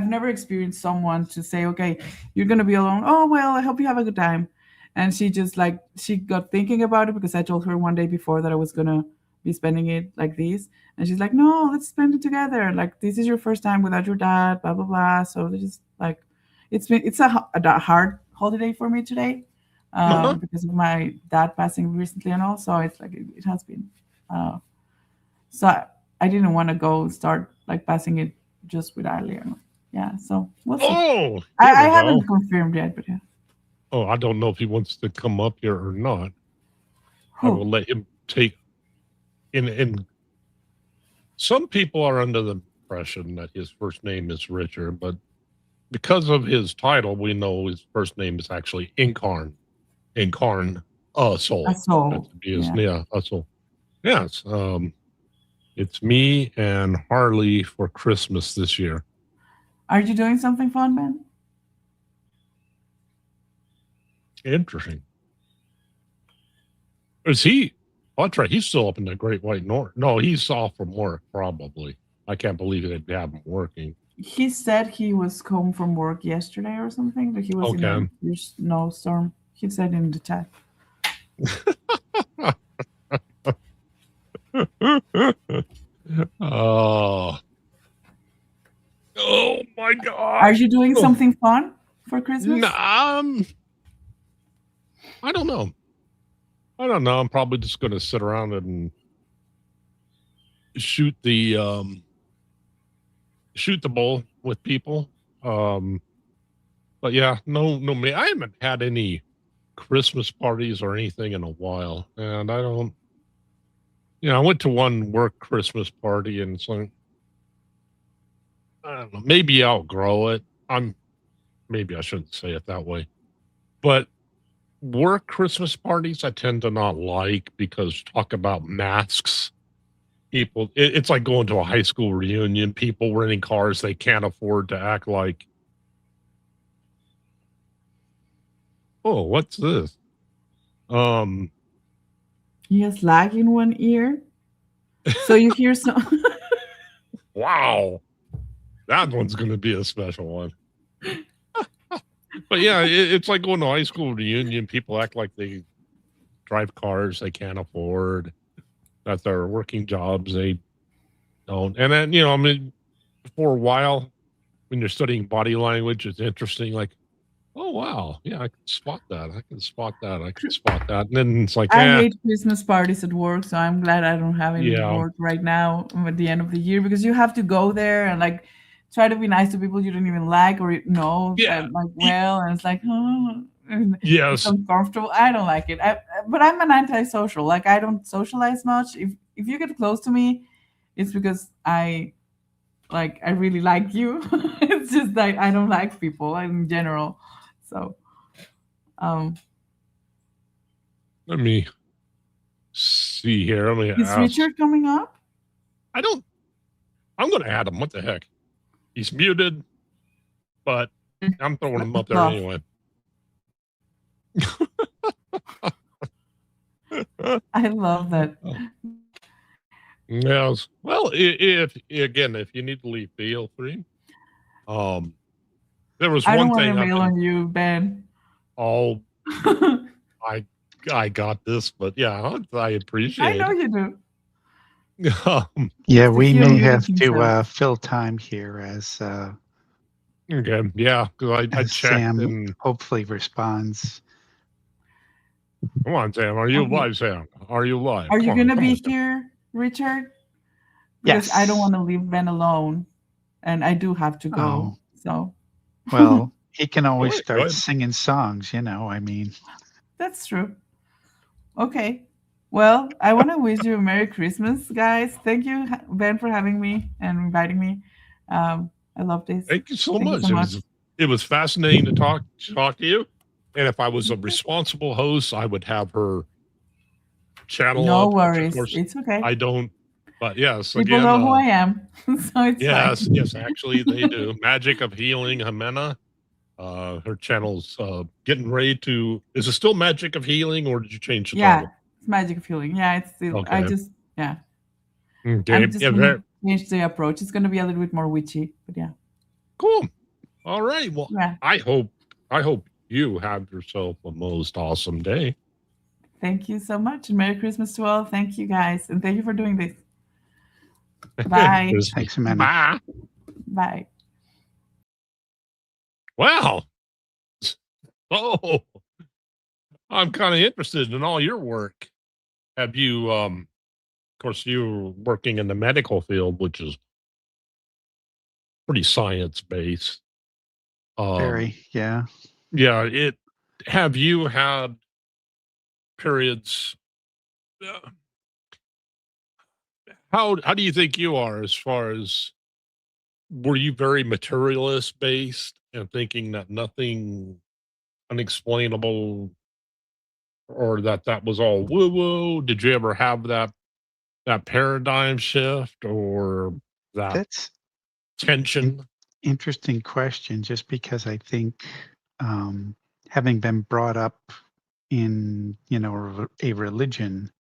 never experienced someone to say, okay, you're gonna be alone. Oh well, I hope you have a good time. And she just she got thinking about it because I told her one day before that I was gonna be spending it like this, and she's like, no, let's spend it together. Like this is your first time without your dad, blah blah blah. So just like it's a hard holiday for me today because of my dad passing recently and all. So it's like it has been. So I didn't want to go start like passing it just with Ali. Yeah, so we'll see. Oh, I haven't confirmed yet, but yeah. Oh, I don't know if he wants to come up here or not. I will let him take in. Some people are under the impression that his first name is Richard, but because of his title, we know his first name is actually Incarn Soul. A soul. Yeah, a soul. Yes. It's me and Harley for Christmas this year. Are you doing something fun, Ben? Interesting. Is he? Oh, that's right. He's still up in the Great White North. No, he's off from work, probably. I can't believe they'd have him working. He said he was home from work yesterday or something, that he was in a snowstorm. He said in the chat. Oh my God. Are you doing something fun for Christmas? I don't know. I'm probably just going to sit around and shoot the bull with people. But yeah, no, I haven't had any Christmas parties or anything in a while, and I don't. I went to one work Christmas party, and it's like, I don't know, maybe I'll grow it. Maybe I shouldn't say it that way, but work Christmas parties I tend to not like because talk about masks. People, it's like going to a high school reunion. People renting cars they can't afford to act like. Oh, what's this? He has lag in one ear. So you hear some. Wow. That one's going to be a special one. But yeah, it's like going to high school reunion. People act like they drive cars they can't afford, that they're working jobs they don't. And then, I mean, for a while, when you're studying body language, it's interesting. Like, oh, wow. Yeah, I can spot that. I can spot that. I can spot that. And then it's like, I hate Christmas parties at work, so I'm glad I don't have any Yeah. work right now at the end of the year, because you have to go there and like try to be nice to people you don't even like or know Yeah. like well, and it's like, oh, and it's yes. uncomfortable. I don't like it. But I'm an antisocial. Like I don't socialize much. If you get close to me, it's because I really like you. It's just like I don't like people in general. So, Let me see here. Let me is ask. Richard coming up? I'm going to add him. What the heck? He's muted, but I'm throwing him up there Love. anyway. I love that. Yes. Well, if you need to leave, feel free. There was I don't one want thing to rail on you, Ben. Oh, I got this, but yeah, I appreciate I know you do. it. Yeah, It's the we may human have himself. to fill time here as Okay, yeah, because I checked Sam and hopefully responds. come on, Sam. Are you Okay. live, Sam? Are you live? Are you Come on, gonna come be on, Sam. here, Richard? Because I don't Yes. want to leave Ben alone, and I do have to go. Oh. So Well, he can always Go start ahead. singing songs, I mean. that's true. Okay. Well, I want to wish you a Merry Christmas, guys. Thank you, Ben, for having me and inviting me. I love this. Thank you so Thank you much. so much. It was fascinating to talk to you. And if I was a responsible host, I would have her channel No up. worries. Of course, It's okay. I don't. But yes, People again, know who I am, so it's yes, fine. yes, actually they do. Magic of Healing Jimena. Her channel's getting ready to. Is it still Magic of Healing, or did you change the Yeah, title? it's Magic of Healing. Yeah, it's still. Okay. I just Okay. I'm just Yeah, gonna change the approach. It's gonna be a little bit more witchy, but yeah. cool. All right. Well, Yeah. I hope you have yourself a most awesome day. Thank you so much, and Merry Christmas to all. Thank you guys, and thank you for doing this. Bye. Thanks, Amanda. Bye. Bye. Wow. Oh, I'm kind of interested in all your work. Have you, of course, you're working in the medical field, which is pretty science based. Very, yeah. Yeah. Have you had periods? How do you think you are as far as, were you very materialist based and thinking that nothing unexplainable, or that was all woo woo? Did you ever have that paradigm shift, or that That's tension? interesting question, just because I think having been brought up in, a religion,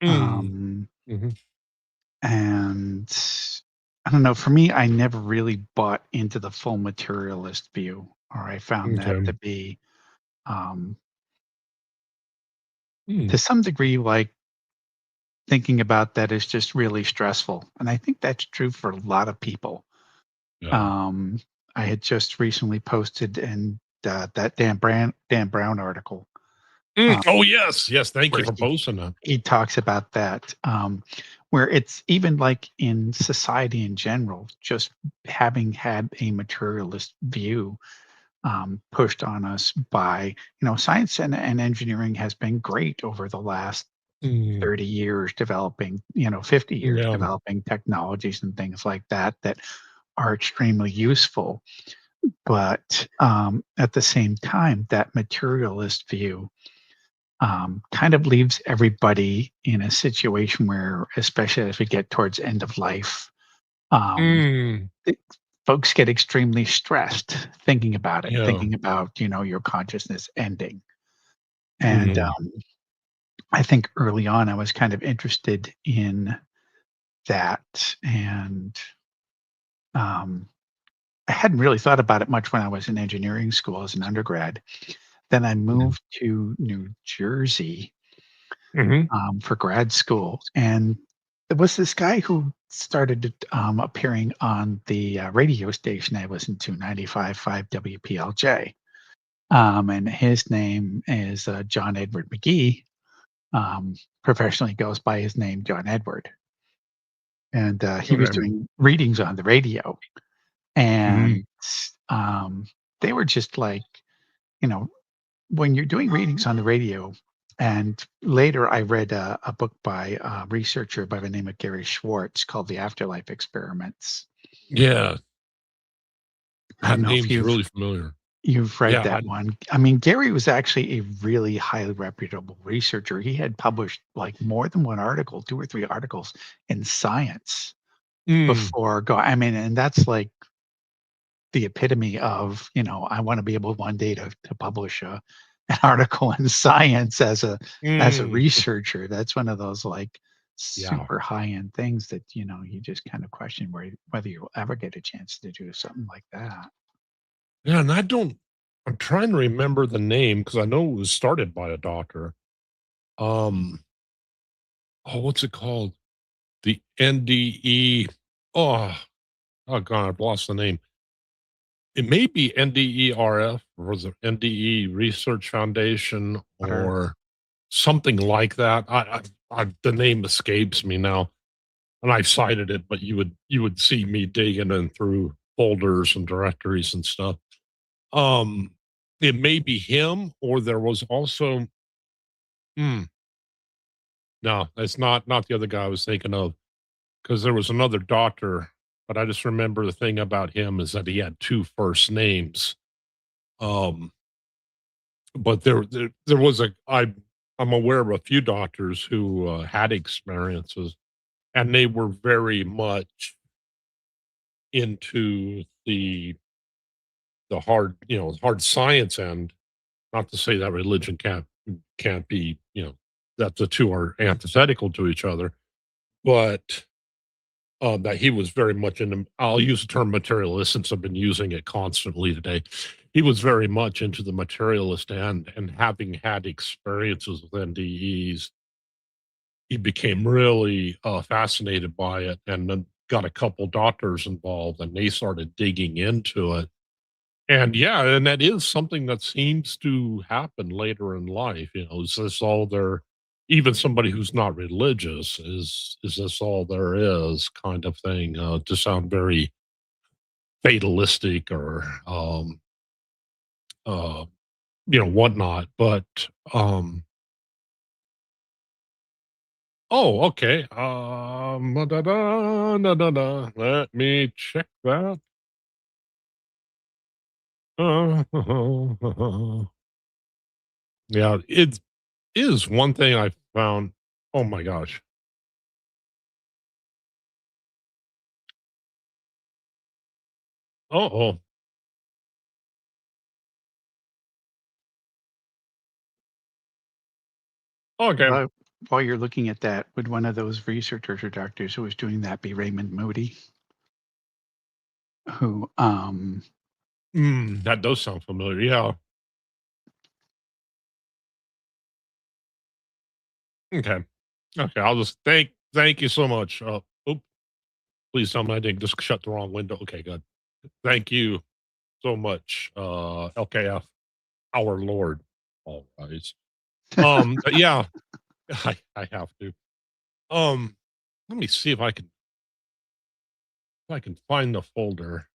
Mhm. and I don't know, for me, I never really bought into the full materialist view, or I found that Okay. to be Hmm. to some degree, like, thinking about that is just really stressful, and I think that's true for a lot of people. Yeah. I had just recently posted that Dan Brown article. Oh yes, thank you Where for posting that. he talks about that, where it's even like in society in general, just having had a materialist view pushed on us by, science and engineering has been great over the last 30 years developing, 50 years Yeah. developing technologies and things like that are extremely useful. But at the same time, that materialist view kind of leaves everybody in a situation where, especially as we get towards end of life, folks get extremely stressed thinking about it, Yeah. thinking about, your consciousness ending. And Mhm. I think early on I was kind of interested in that, and um, I hadn't really thought about it much when I was in engineering school as an undergrad. Then I Yeah. moved to New Jersey Mhm. for grad school, and there was this guy who started appearing on the radio station I listened to, 95.5 WPLJ. And his name is John Edward McGee. Professionally goes by his name, John Edward. And he was Okay. doing readings on the radio. Mhm. And um, they were just like, you know, when you're doing readings on the radio, and later I read a book by a researcher by the name of Gary Schwartz called The Afterlife Experiments. Yeah, I don't that know if name's really familiar. you've read Yeah, that one. I mean, Gary was actually a really highly reputable researcher. He had published like more than one article, 2 or 3 articles in Science mm, before go I mean, and that's like the epitome of, I want to be able one day to publish an article in Science as a mm, researcher. That's one of those like yeah. super high end things that you just kind of question whether you'll ever get a chance to do something like that. Yeah, and I'm trying to remember the name because I know it was started by a doctor. Um, oh, what's it called? The NDE. Oh, oh God, I've lost the name. It may be NDERF, or was it NDE Research Foundation, Whatever. or something like that. The name escapes me now, and I've cited it, but you would see me digging in through folders and directories and stuff. Um, it may be him, or there was also. Hmm, no, it's not the other guy I was thinking of, because there was another doctor, but I just remember the thing about him is that he had 2 first names. Um, but there was I'm aware of a few doctors who, had experiences, and they were very much into the hard, hard science end. Not to say that religion can't be, that the 2 are antithetical to each other, but that he was very much into. I'll use the term materialist since I've been using it constantly today. He was very much into the materialist end, and having had experiences with NDEs, he became really fascinated by it, and then got a couple doctors involved, and they started digging into it. And yeah, and that is something that seems to happen later in life. Is this all there? Even somebody who's not religious, is this all there is, kind of thing, to sound very fatalistic or uh whatnot. But um oh, okay. Da, da, da, da, da. Let me check that. Yeah, it is one thing I found. Oh my gosh. Oh. Okay. Well, while you're looking at that, would one of those researchers or doctors who was doing that be Raymond Moody, who That does sound familiar. Yeah. Okay. Okay. I'll just thank you so much. Oop, please tell me I didn't just shut the wrong window. Okay, good. Thank you so much. LKF, our Lord. All right. But yeah, I have to. Um, let me see if I can find the folder.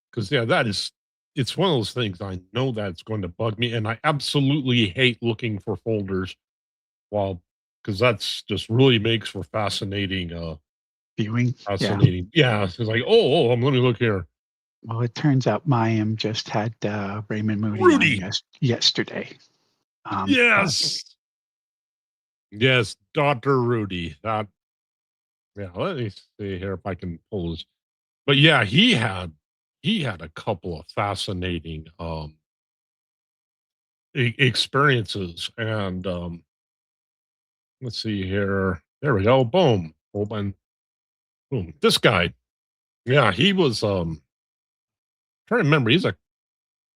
Because yeah, it's one of those things I know that's going to bug me, and I absolutely hate looking for folders while because that's just really makes for viewing? Yeah. fascinating. Yeah, it's like, let me look here. Well, it turns out Mayim just had Raymond Moody on Rudy. yesterday. Yeah. Yes. Yes, Dr. Rudy. That Yeah, let me see here if I can pull this. But yeah, he had a couple of fascinating experiences. And let's see here. There we go. Boom. Open. Boom. This guy. Yeah, he was trying to remember, he's a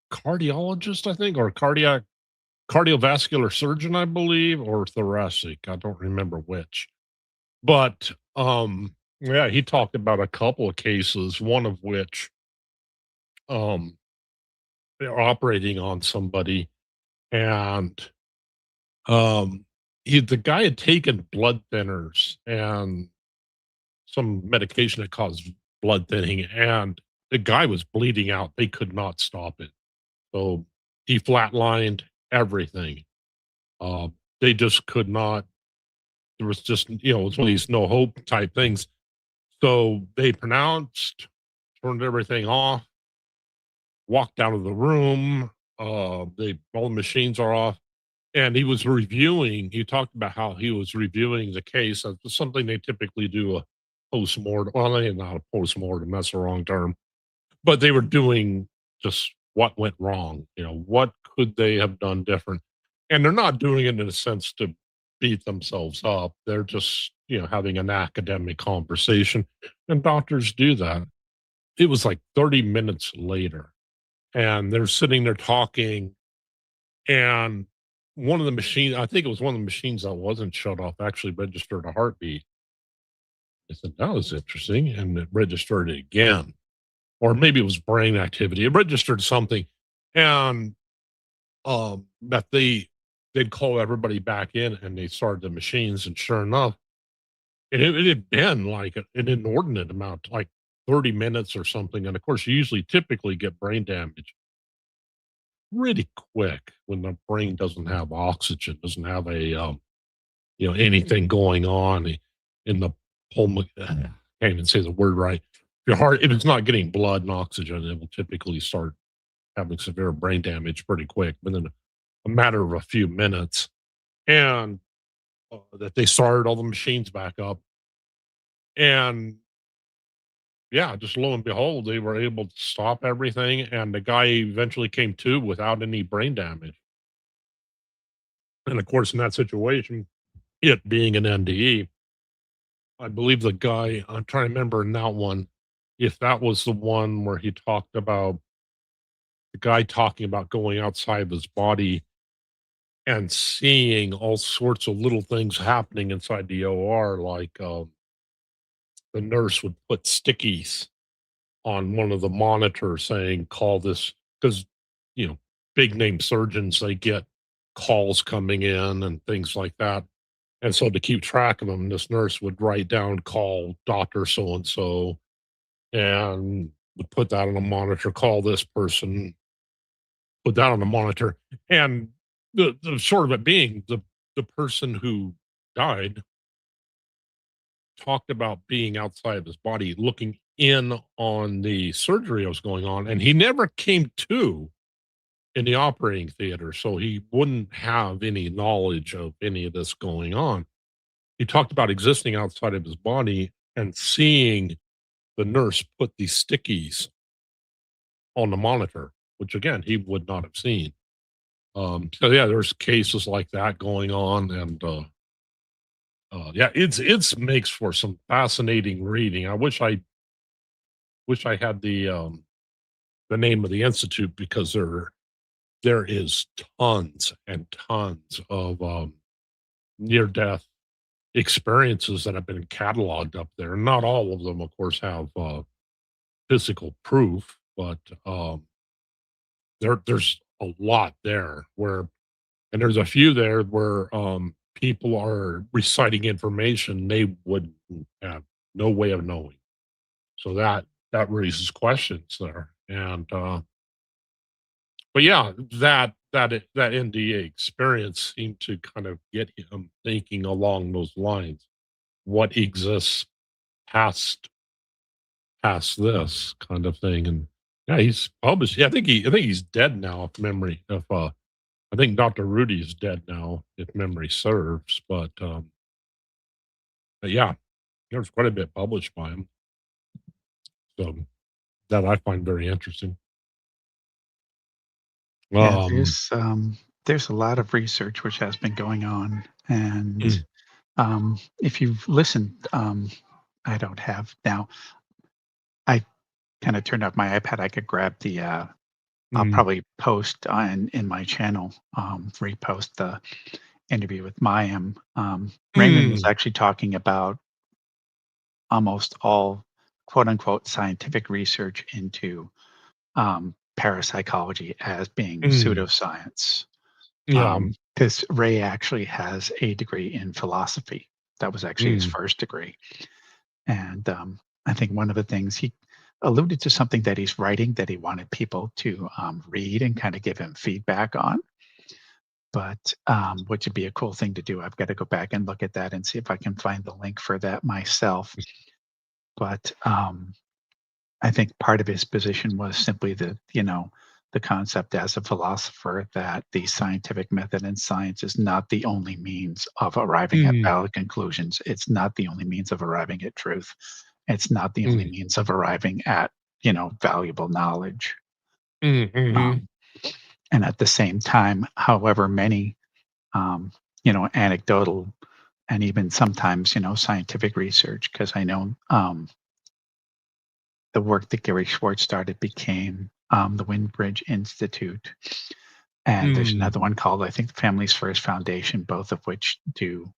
cardiologist, I think, or cardiovascular surgeon, I believe, or thoracic. I don't remember which. But yeah, he talked about a couple of cases, one of which um they're operating on somebody, and the guy had taken blood thinners and some medication that caused blood thinning, and the guy was bleeding out. They could not stop it. So he flatlined everything. Uh, they just could not. There was just, it was one of these no hope type things. So they pronounced, turned everything off, walked out of the room. All the machines are off. And he was reviewing, he talked about how he was reviewing the case. That's something they typically do, a post-mortem. Well, not a post-mortem, that's the wrong term. But they were doing just what went wrong. What could they have done different? And they're not doing it in a sense to beat themselves up. They're just, having an academic conversation. And doctors do that. It was like 30 minutes later, and they're sitting there talking, and one of the machines, I think it was one of the machines that wasn't shut off, actually registered a heartbeat. I said, that was interesting. And it registered it again. Or maybe it was brain activity. It registered something. And that they'd call everybody back in, and they started the machines, and sure enough, it had been like an inordinate amount, like 30 minutes or something. And of course, you typically get brain damage pretty quick when the brain doesn't have oxygen, doesn't have anything going on in the can't even say the word right. Your heart, if it's not getting blood and oxygen, it will typically start having severe brain damage pretty quick, within a matter of a few minutes. And that they started all the machines back up, and yeah, just lo and behold, they were able to stop everything, and the guy eventually came to without any brain damage. And of course, in that situation, it being an NDE, I believe the guy, I'm trying to remember in that one, if that was the one where he talked about the guy talking about going outside of his body and seeing all sorts of little things happening inside the OR, like the nurse would put stickies on one of the monitors saying, call this, because, big name surgeons, they get calls coming in and things like that. And so to keep track of them, this nurse would write down, call Dr. So and so, and would put that on a monitor, call this person, put that on the monitor. And the short of it being, the person who died talked about being outside of his body, looking in on the surgery that was going on, and he never came to in the operating theater, so he wouldn't have any knowledge of any of this going on. He talked about existing outside of his body and seeing the nurse put these stickies on the monitor, which again he would not have seen. So yeah, there's cases like that going on, and yeah, it's makes for some fascinating reading. I wish I had the name of the institute, because there is tons and tons of near death experiences that have been cataloged up there. Not all of them, of course, have physical proof, but there's a lot there and there's a few there where people are reciting information they would have no way of knowing. So that raises questions there. And but yeah, that NDA experience seemed to kind of get him thinking along those lines. What exists past this kind of thing? And yeah, he's published. Yeah, I think he's dead now, if memory. If I think Dr. Rudy is dead now, if memory serves. But yeah, there's quite a bit published by him. So that I find very interesting. Yeah, there's there's a lot of research which has been going on, and Mm. if you've listened, I don't have now. I kind of turned off my iPad. I could grab the. I'll Mm. probably post on in my channel, repost the interview with Mayim. Raymond was Mm. actually talking about almost all quote unquote scientific research into parapsychology as being Mm. pseudoscience. Yeah. Because Ray actually has a degree in philosophy. That was actually his Mm. first degree. And I think one of the things he alluded to something that he's writing that he wanted people to read and kind of give him feedback on. But which would be a cool thing to do. I've got to go back and look at that and see if I can find the link for that myself. But I think part of his position was simply the concept as a philosopher that the scientific method in science is not the only means of arriving at Mm. valid conclusions. It's not the only means of arriving at truth. It's not the only Mm. means of arriving at, valuable knowledge. Mm. Mhm. Um, and at the same time, however many, anecdotal and even sometimes, scientific research, because I know the work that Gary Schwartz started became the Windbridge Institute. And there's Mm. another one called, I think, the Families First Foundation, both of which do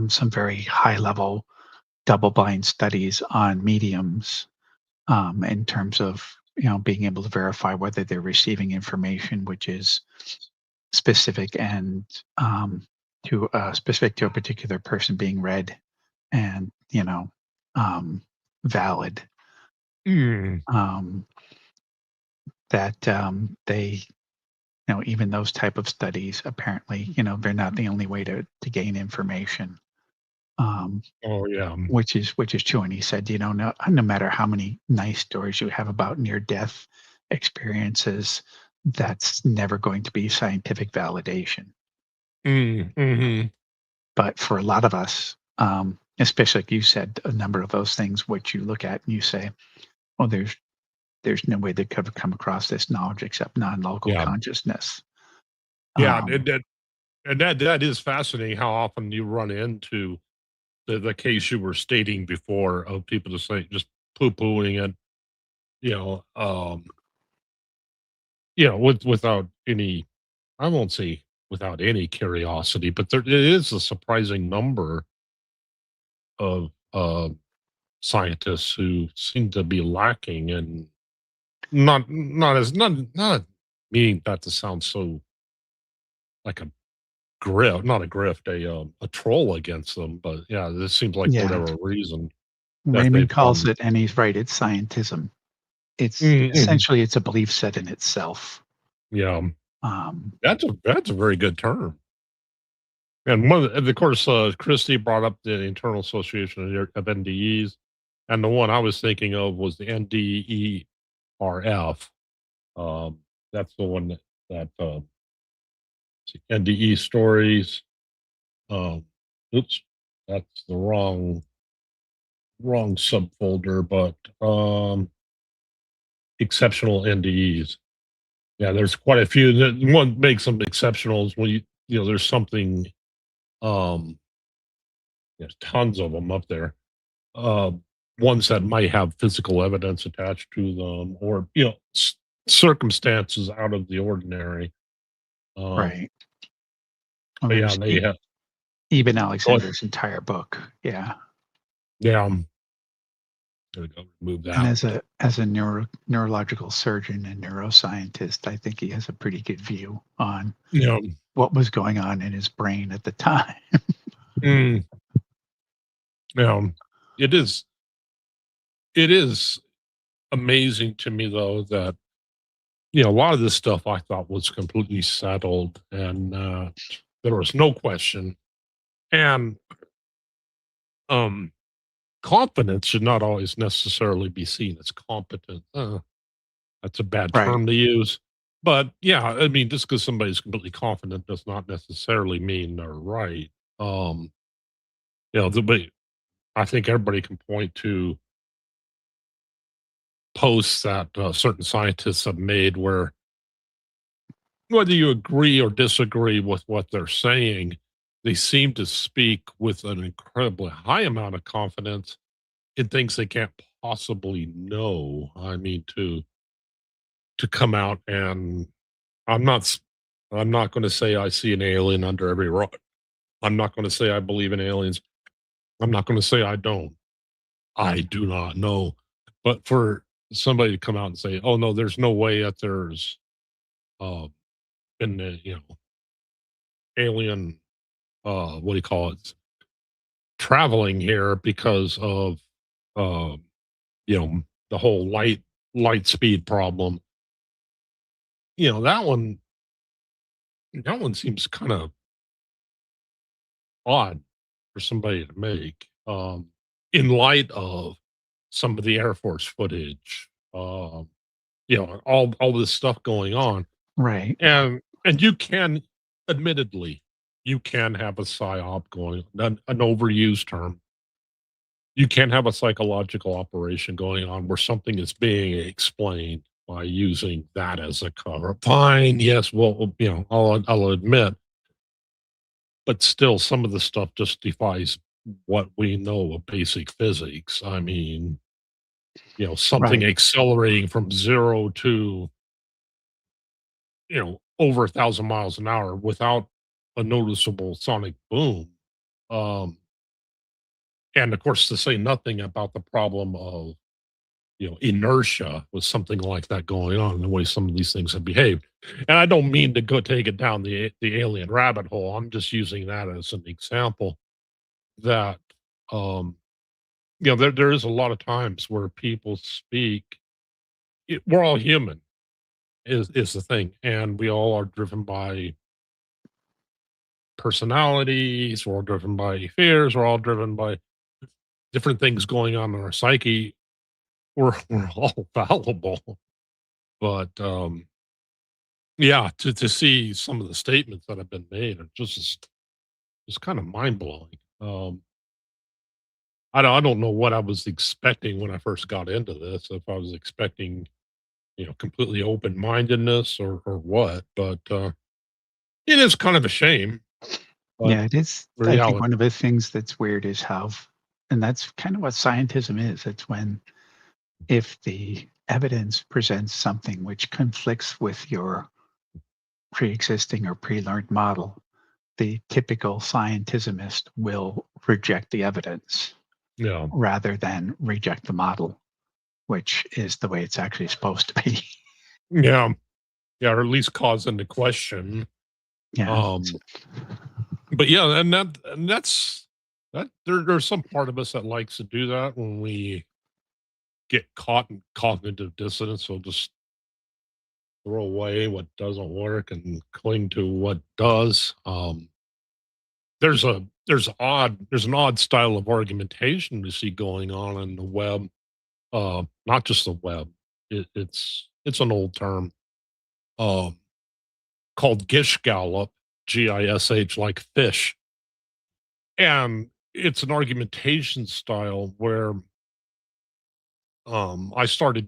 some very high level double blind studies on mediums in terms of, being able to verify whether they're receiving information which is specific and specific to a particular person being read and, valid. Mm. Um, that they even those type of studies apparently they're not the only way to gain information, um, Oh, yeah. which is true. And he said, no matter how many nice stories you have about near death experiences, that's never going to be scientific validation. Mm. Mhm. But for a lot of us, especially like you said, a number of those things which you look at and you say, well, there's no way they could have come across this knowledge except non-local Yeah. consciousness. Yeah, um, that is fascinating how often you run into the case you were stating before of people just poo-pooing it, you know, um, without any, I won't say without any curiosity, but there it is a surprising number of scientists who seem to be lacking and not meaning that to sound so like a not a grift, a troll against them, but yeah, this seems like for yeah, whatever reason that Raymond they've calls come. it, and he's right, it's scientism. It's Mhm. essentially it's a belief set in itself. Yeah, um, that's a very good term. And and of course, Christy brought up the Internal Association of NDEs, and the one I was thinking of was the NDERF. Um, that's the one that NDE stories. Um, oops, that's the wrong subfolder, but exceptional NDEs. Yeah, there's quite a few. One makes them exceptionals when there's something. Um, there's tons of them up there. Uh, Ones that might have physical evidence attached to them, or circumstances out of the ordinary. Um, right. Well, but yeah, there's they have. Eben Oh, Alexander's entire book. Yeah. yeah, there we go. Remove And that. as a neurological surgeon and neuroscientist, I think he has a pretty good view on Yeah. what was going on in his brain at the time. Mm, yeah. It is. It is amazing to me though that a lot of this stuff I thought was completely settled, and there was no question. And um, confidence should not always necessarily be seen as competent. That's a bad Right. term to use, but yeah, I mean, just because somebody's completely confident does not necessarily mean they're right. Um, but I think everybody can point to posts that certain scientists have made where whether you agree or disagree with what they're saying, they seem to speak with an incredibly high amount of confidence in things they can't possibly know. I mean, to come out and I'm not s- I'm not going to say I see an alien under every rock. I'm not going to say I believe in aliens. I'm not going to say I don't. I do not know. But for somebody to come out and say, "Oh no, there's no way that there's uh, been alien what do you call it traveling here because of uh, the whole light speed problem." That one seems kind of odd for somebody to make, in light of some of the Air Force footage, all this stuff going on, Right. and you can, admittedly, you can have a psyop going, an overused term. You can have a psychological operation going on where something is being explained by using that as a cover. Fine, yes, well, I'll admit, but still, some of the stuff just defies what we know of basic physics. I mean, something Right. accelerating from 0 to, over 1,000 miles an hour without a noticeable sonic boom. Um, and of course, to say nothing about the problem of, inertia with something like that going on, the way some of these things have behaved. And I don't mean to go take it down the alien rabbit hole. I'm just using that as an example that, um, there is a lot of times where people speak. We're all human, is the thing, and we all are driven by personalities. We're all driven by fears. We're all driven by different things going on in our psyche. We're all fallible, but yeah, to see some of the statements that have been made are just kind of mind blowing. I don't know what I was expecting when I first got into this. If I was expecting, completely open mindedness or what, but it is kind of a shame. But Yeah, it is. I think reality, one of the things that's weird is and that's kind of what scientism is. It's when if the evidence presents something which conflicts with your pre-existing or pre-learned model, the typical scientismist will reject the evidence yeah, rather than reject the model, which is the way it's actually supposed to be. yeah, yeah, or at least cause into question. Yeah. Um, but yeah, and that's that. There's some part of us that likes to do that when we get caught in cognitive dissonance. So just throw away what doesn't work and cling to what does. There's an odd style of argumentation to see going on in the web. Not just the web. It's an old term. Um, called Gish Gallop, Gish, like fish. And it's an argumentation style where I started.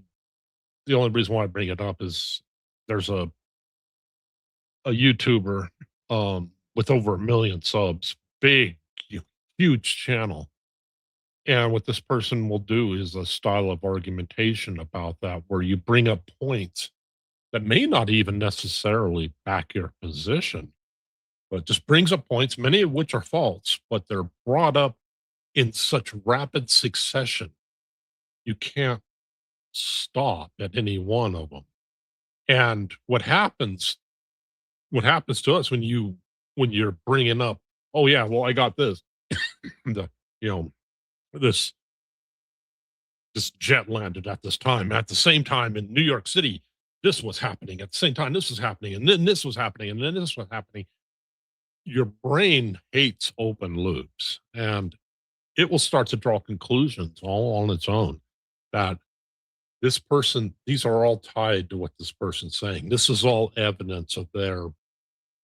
The only reason why I bring it up is there's a YouTuber with over 1 million subs, big, huge channel. And what this person will do is a style of argumentation about that, where you bring up points that may not even necessarily back your position, but just brings up points, many of which are false, but they're brought up in such rapid succession. You can't stop at any one of them. And what happens to us when you're bringing up, oh yeah, well, I got this, the, you know, this this jet landed at this time. At the same time in New York City, this was happening. At the same time, this was happening, and then this was happening, and then this was happening. Your brain hates open loops, and it will start to draw conclusions all on its own that these are all tied to what this person's saying. This is all evidence of their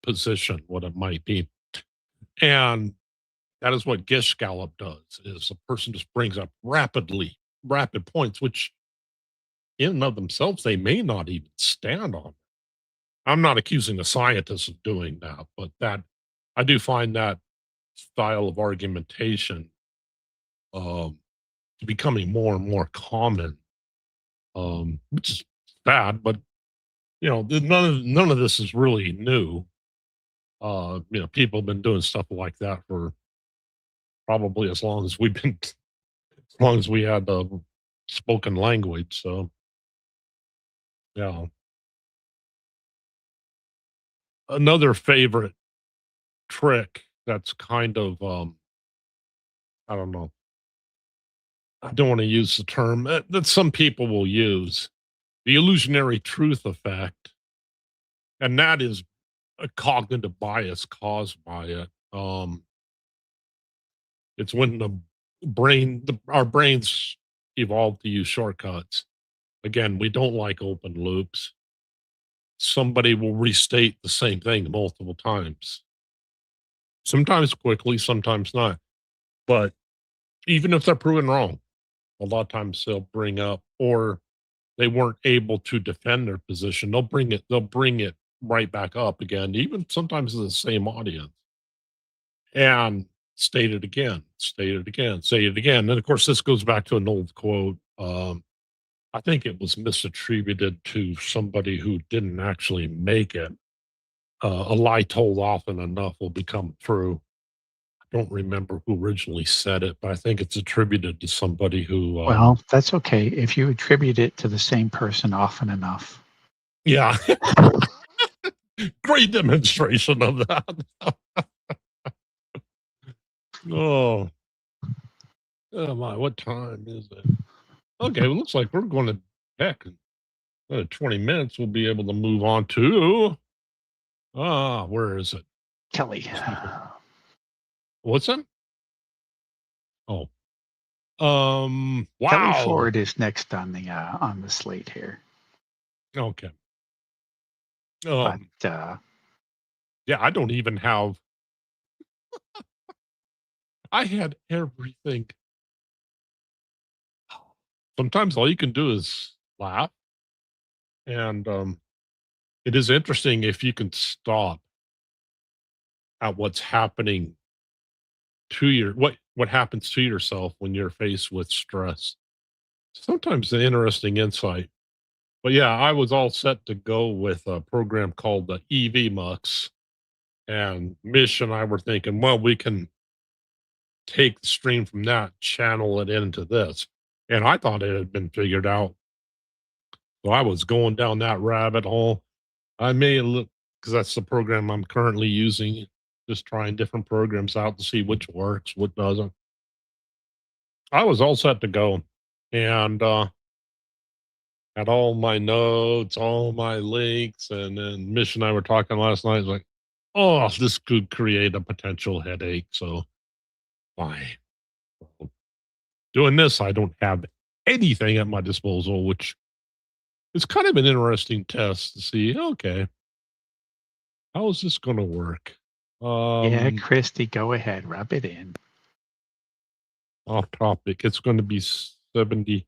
position, what it might be. And that is what Gish Gallop does, is a person just brings up rapid points, which in and of themselves, they may not even stand on. I'm not accusing the scientists of doing that, but that I do find that style of argumentation becoming more and more common, which is bad. But none of this is really new. People have been doing stuff like that for probably as long as as long as we had spoken language. So yeah, another favorite trick that's kind of I don't know. I don't want to use the term that some people will use, the illusionary truth effect, and that is a cognitive bias caused by it. It's when our brains evolved to use shortcuts. Again, we don't like open loops. Somebody will restate the same thing multiple times, sometimes quickly, sometimes not. But even if they're proven wrong, a lot of times they'll bring up, or they weren't able to defend their position, they'll bring it right back up again, even sometimes to the same audience, and state it again, state it again, say it again. And of course, this goes back to an old quote. I think it was misattributed to somebody who didn't actually make it. A lie told often enough will become true. I don't remember who originally said it, but I think it's attributed to somebody who. Well, that's okay if you attribute it to the same person often enough. Yeah. Great demonstration of that. Oh my, what time is it? Okay, well, looks like we're going to heck. In 20 minutes, we'll be able to move on to where is it? Kelly. What's that? Oh. Kelly Wow. Ford is next on the slate here. Okay. But yeah, I don't even have I had everything. Sometimes all you can do is laugh. And it is interesting if you can stop at what's happening to what happens to yourself when you're faced with stress. Sometimes an interesting insight. But yeah, I was all set to go with a program called the EV Mux. And Mish and I were thinking, well, we can take the stream from that, channel it into this. And I thought it had been figured out. So I was going down that rabbit hole. I may look, because that's the program I'm currently using, just trying different programs out to see which works, what doesn't. I was all set to go. And had all my notes, all my links, and then Mish and I were talking last night. Like, oh, this could create a potential headache. So, fine. Doing this, I don't have anything at my disposal, which is kind of an interesting test to see. Okay, how is this going to work? Yeah, Christy, go ahead, rub it in. Off topic. It's going to be 70.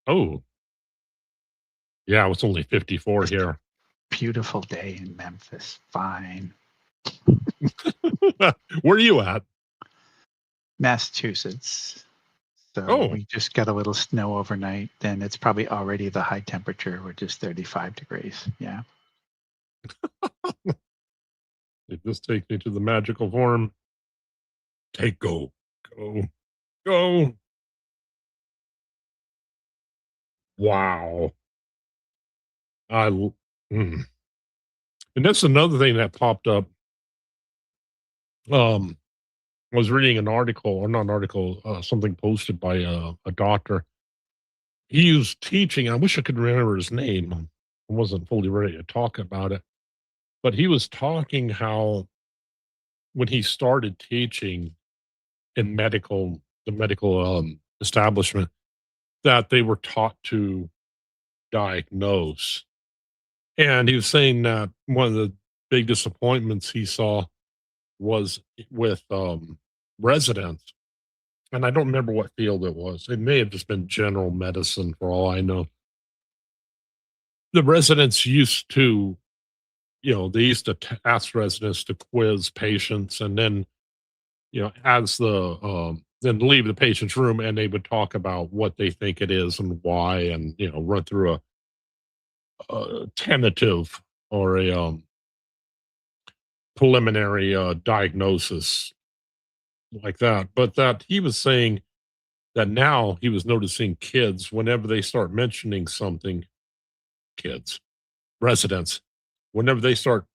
Oh, yeah, it's only 54 here. Beautiful day in Memphis. Fine. Where are you at? Massachusetts. So we just got a little snow overnight. Then it's probably already the high temperature, which is 35 degrees. Yeah. It just takes me to the magical form. Go. Wow. And that's another thing that popped up. I was reading an article, or not an article, something posted by a doctor. He was teaching. I wish I could remember his name. I wasn't fully ready to talk about it, but he was talking how when he started teaching in the medical establishment, that they were taught to diagnose. And he was saying that one of the big disappointments he saw was with residents. And I don't remember what field it was. It may have just been general medicine for all I know. the residents used to, they used to ask residents to quiz patients, and then, as then leave the patient's room, and they would talk about what they think it is and why, and, run through a tentative or a preliminary diagnosis like that. But that he was saying that now he was noticing kids, whenever they start mentioning something, kids, residents, whenever they start,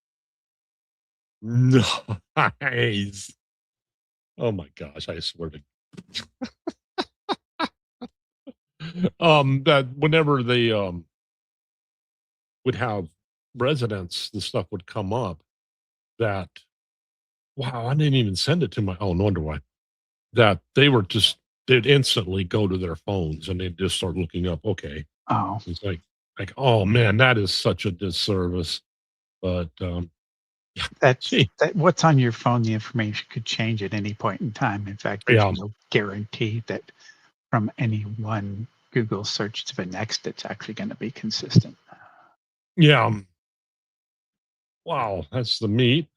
nice. Oh my gosh, I swear to that whenever they would have residents, the stuff would come up that, wow, I didn't even send it to my, oh, no wonder why, that they'd instantly go to their phones and they'd just start looking up. Okay. Oh, It's like, oh man, that is such a disservice. But gee, what's on your phone, the information could change at any point in time. In fact, there's yeah, no guarantee that from any one Google search to the next, it's actually going to be consistent. yeah. Wow, that's the meat.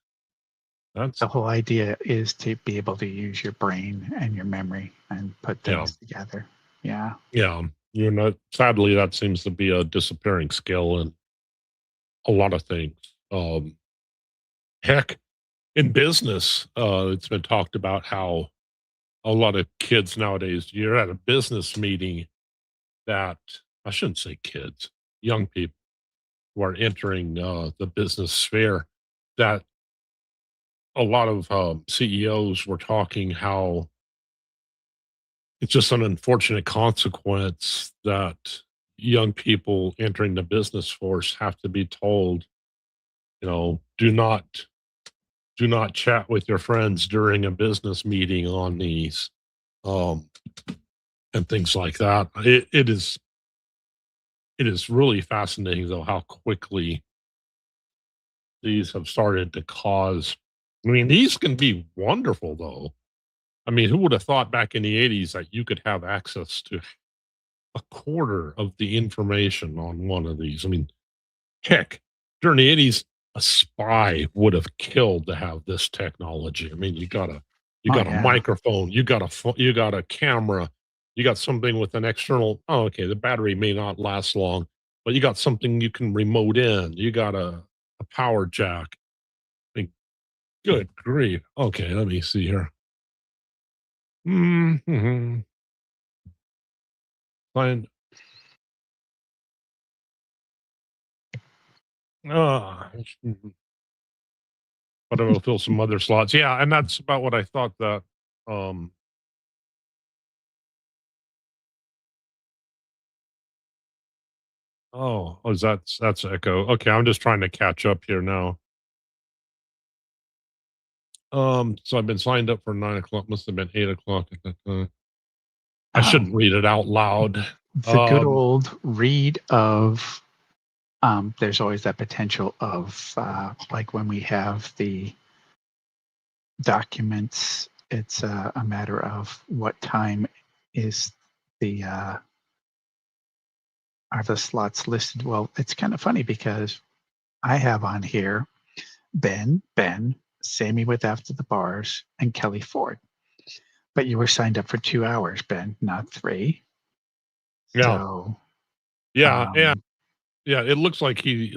That's The whole idea is to be able to use your brain and your memory and put things together. Yeah. yeah. Sadly, that seems to be a disappearing skill in a lot of things. Heck, in business, it's been talked about how a lot of kids nowadays, you're at a business meeting that, I shouldn't say kids, young people who are entering the business sphere, that a lot of CEOs were talking how it's just an unfortunate consequence that young people entering the business force have to be told, do not chat with your friends during a business meeting on these, and things like that. It is really fascinating though how quickly these have started to cause. I mean, these can be wonderful though. I mean, who would have thought back in the 80s that you could have access to a quarter of the information on one of these? I mean, heck, during the 80s, a spy would have killed to have this technology. I mean, you got a microphone, you got a camera, you got something with an external. Oh, okay, the battery may not last long, but you got something you can remote in. You got a power jack. I mean, good grief. Okay, let me see here. Mm-hmm. Find. But I will fill some other slots. Yeah, and that's about what I thought that. That's echo. Okay, I'm just trying to catch up here now. So I've been signed up for 9:00. Must have been 8:00 at that time. I shouldn't read it out loud. The good old read of. There's always that potential of like when we have the documents, it's a matter of what time is are the slots listed. Well, it's kind of funny because I have on here Ben, Sammy with After the Bars, and Kelly Ford. But you were signed up for 2 hours, Ben, not 3. Yeah. So, yeah, yeah. It looks like he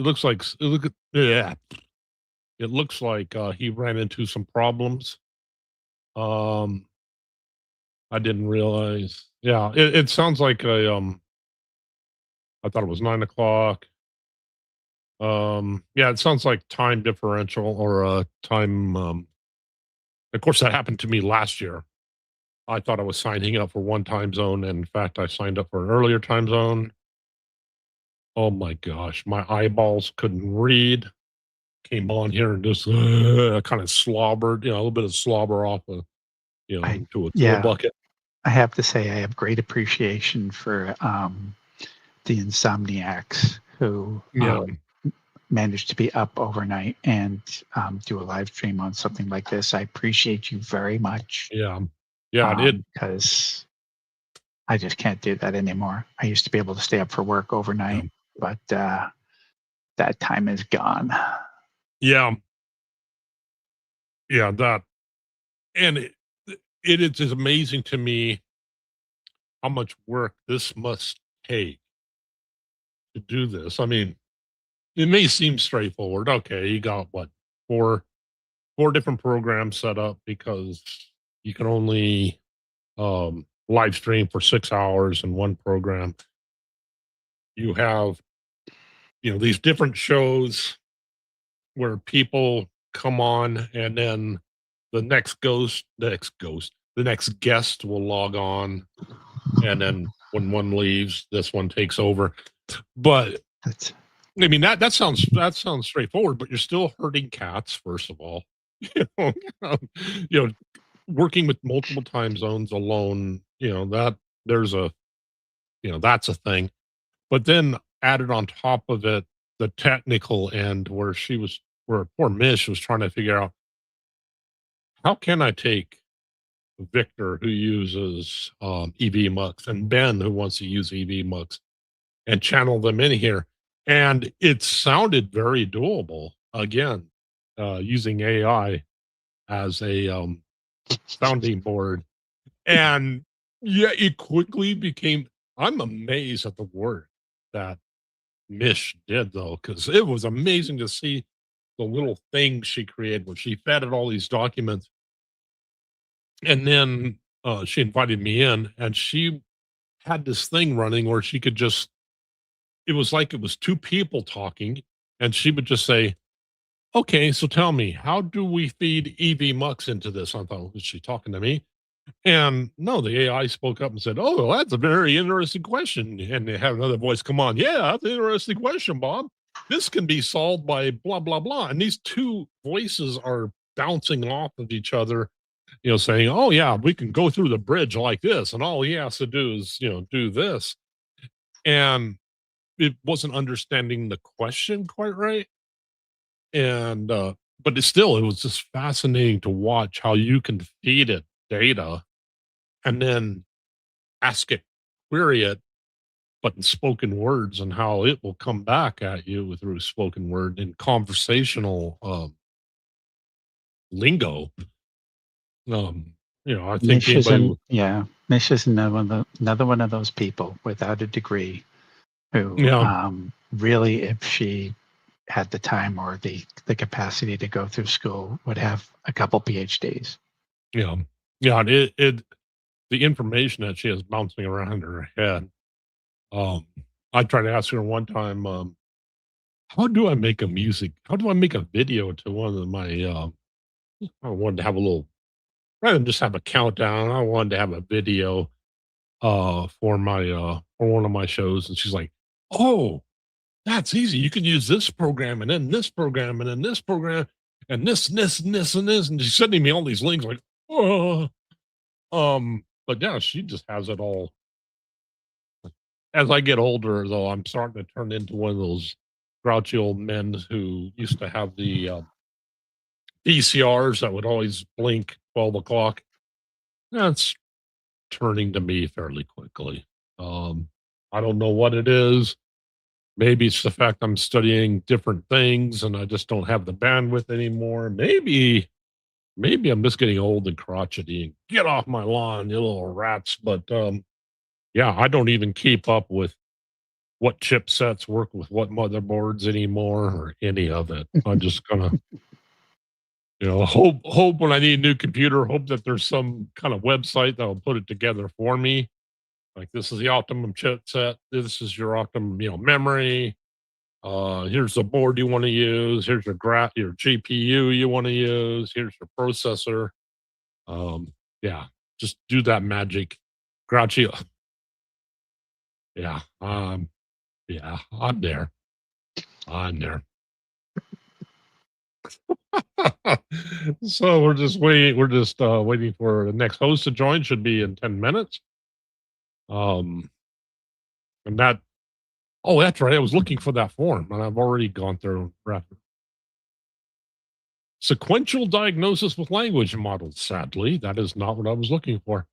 ran into some problems. I didn't realize. Yeah, it sounds like I thought it was 9:00. Yeah, it sounds like time differential or time. Of course, that happened to me last year. I thought I was signing up for one time zone, and in fact, I signed up for an earlier time zone. Oh my gosh, my eyeballs couldn't read. Came on here and just kind of slobbered, a little bit of slobber off into a bucket. I have to say, I have great appreciation for the insomniacs who managed to be up overnight and do a live stream on something like this. I appreciate you very much. Yeah, because I just can't do that anymore. I used to be able to stay up for work overnight, but that time is gone. Yeah. Yeah, that, and it is just amazing to me how much work this must take to do this. I mean, it may seem straightforward. Okay, you got what, four different programs set up because you can only live stream for 6 hours in one program. You have, these different shows where people come on, and then the next guest will log on, and then when one leaves, this one takes over. But That's I mean, that sounds straightforward, but you're still herding cats, first of all. You know, you know, working with multiple time zones alone, that there's a, that's a thing. But then added on top of it, the technical end where poor Mish was trying to figure out, how can I take Victor, who uses EV Mux, and Ben, who wants to use EV Mux, and channel them in here. And it sounded very doable, again, using AI as a sounding board. And yeah, it quickly became, I'm amazed at the work that Mish did, though, because it was amazing to see the little things she created where she fed it all these documents. And then she invited me in, and she had this thing running where she could just, it was like it was two people talking, and she would just say, okay, so tell me, how do we feed EV Mux into this? I thought, was she talking to me? And no, the AI spoke up and said, oh, well, that's a very interesting question. And they had another voice come on. Yeah, that's an interesting question, Bob. This can be solved by blah, blah, blah. And these two voices are bouncing off of each other, saying, oh, yeah, we can go through the bridge like this. And all he has to do is, do this. And it wasn't understanding the question quite right. And, but it was just fascinating to watch how you can feed it data and then ask it, query it, but in spoken words, and how it will come back at you through spoken word and conversational lingo. I think Mish is anybody, Mish is another one of those people without a degree who really, if she had the time or the capacity to go through school, would have a couple PhDs. the information that she has bouncing around her head. I tried to ask her one time, how do I make a video to one of my, I wanted to have a little, rather than just have a countdown, I wanted to have a video, for one of my shows. And she's like, oh, that's easy. You can use this program, and then this program, and then this program, and this, and this, and this, and this. And she's sending me all these links like, oh, but yeah, she just has it all. As I get older, though, I'm starting to turn into one of those grouchy old men who used to have the VCRs that would always blink 12 o'clock. That's turning to me fairly quickly. I don't know what it is. Maybe it's the fact I'm studying different things and I just don't have the bandwidth anymore. Maybe I'm just getting old and crotchety and get off my lawn, you little rats. But yeah, I don't even keep up with what chipsets work with what motherboards anymore or any of it. I'm just gonna, hope when I need a new computer, hope that there's some kind of website that will put it together for me. Like, this is the optimum chipset. This is your optimum, memory. Here's the board you want to use. Here's your GPU you want to use. Here's your processor. Yeah, just do that magic. Grouchy. Yeah. Yeah, I'm there. So we're just waiting. We're just waiting for the next host to join. Should be in 10 minutes. And that. Oh, that's right. I was looking for that form, and I've already gone through rapid. Sequential diagnosis with language models. Sadly, that is not what I was looking for.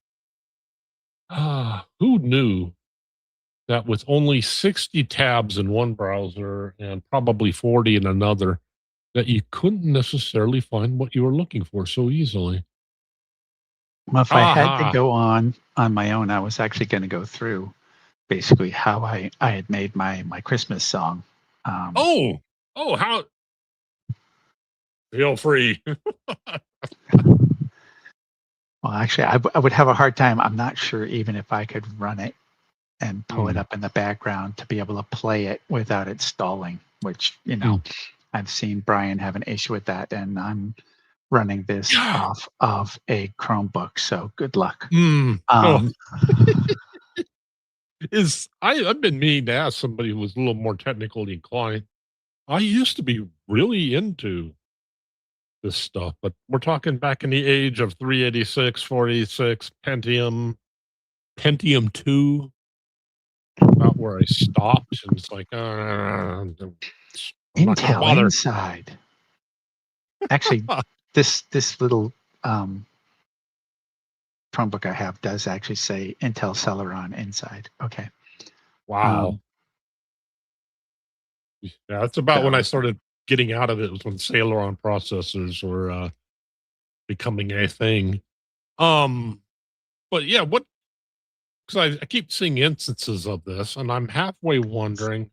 Who knew that with only 60 tabs in one browser and probably 40 in another, that you couldn't necessarily find what you were looking for so easily. Well, if I had to Aha. go on my own, I was actually going to go through basically how I had made my Christmas song. Oh, how feel free. Well, actually, I would have a hard time. I'm not sure even if I could run it and pull it Mm, up in the background to be able to play it without it stalling, which, mm. I've seen Brian have an issue with that, and I'm running this Yeah. off of a Chromebook, so good luck. Oh, Um, I've been meaning to ask somebody who was a little more technically inclined. I used to be really into this stuff, but we're talking back in the age of 386, 486, Pentium 2, about where I stopped, and it's like, I'm not gonna Intel bother. Inside. Actually, this little Chromebook I have does actually say Intel Celeron inside. Okay. Wow. Yeah, that's about when I So started getting out of it, was when Celeron processors were, becoming a thing. Um, but yeah, what 'cause I keep seeing instances of this, and I'm halfway wondering,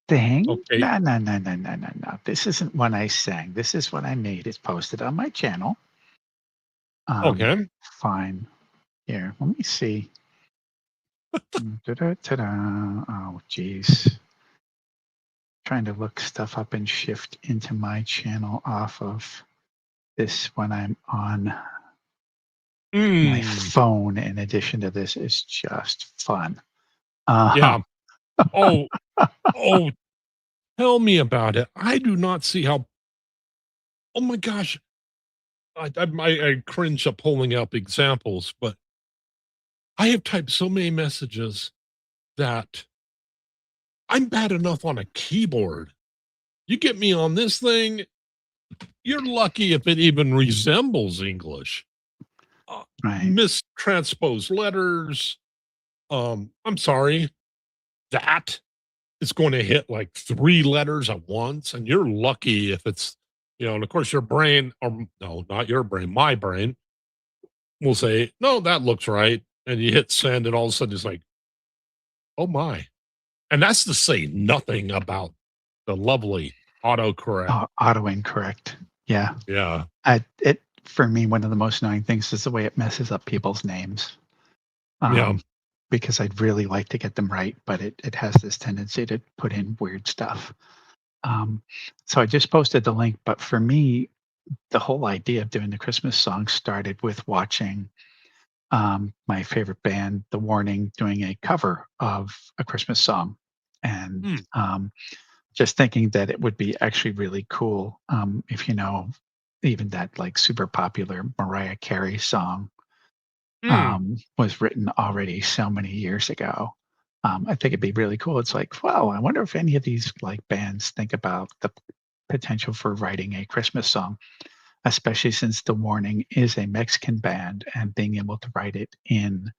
thing? okay, No, no, no, no, no, no, no. This isn't what I sang. This is what I made. It's posted on my channel. Um, okay. fine. Here, let me see. Ta-da. Oh, geez. Trying to look stuff up and shift into my channel off of this when I'm on my Mm, phone. In addition to this, is just fun. Uh, yeah. Oh, oh, tell me about it. I do not see how oh my gosh. I cringe at pulling up examples, but I have typed so many messages that I'm bad enough on a keyboard. You get me on this thing, you're lucky if it even resembles English. Uh, right. Mistransposed letters. I'm sorry. That is going to hit like 3 letters at once, and you're lucky if it's, and of course your brain, or no, not your brain, my brain will say, no, that looks right. And you hit send, and all of a sudden it's like, oh my. And that's to say nothing about the lovely autocorrect. Auto incorrect. Yeah. Yeah. It for me, one of the most annoying things is the way it messes up people's names. Yeah. Because I'd really like to get them right, but it has this tendency to put in weird stuff. So I just posted the link, but for me, the whole idea of doing the Christmas song started with watching my favorite band, The Warning, doing a cover of a Christmas song, and Mm, just thinking that it would be actually really cool if even that like super popular Mariah Carey song mm, was written already so many years ago. I think it'd be really cool. It's like, well, I wonder if any of these like bands think about the potential for writing a Christmas song, especially since The Warning is a Mexican band, and being able to write it in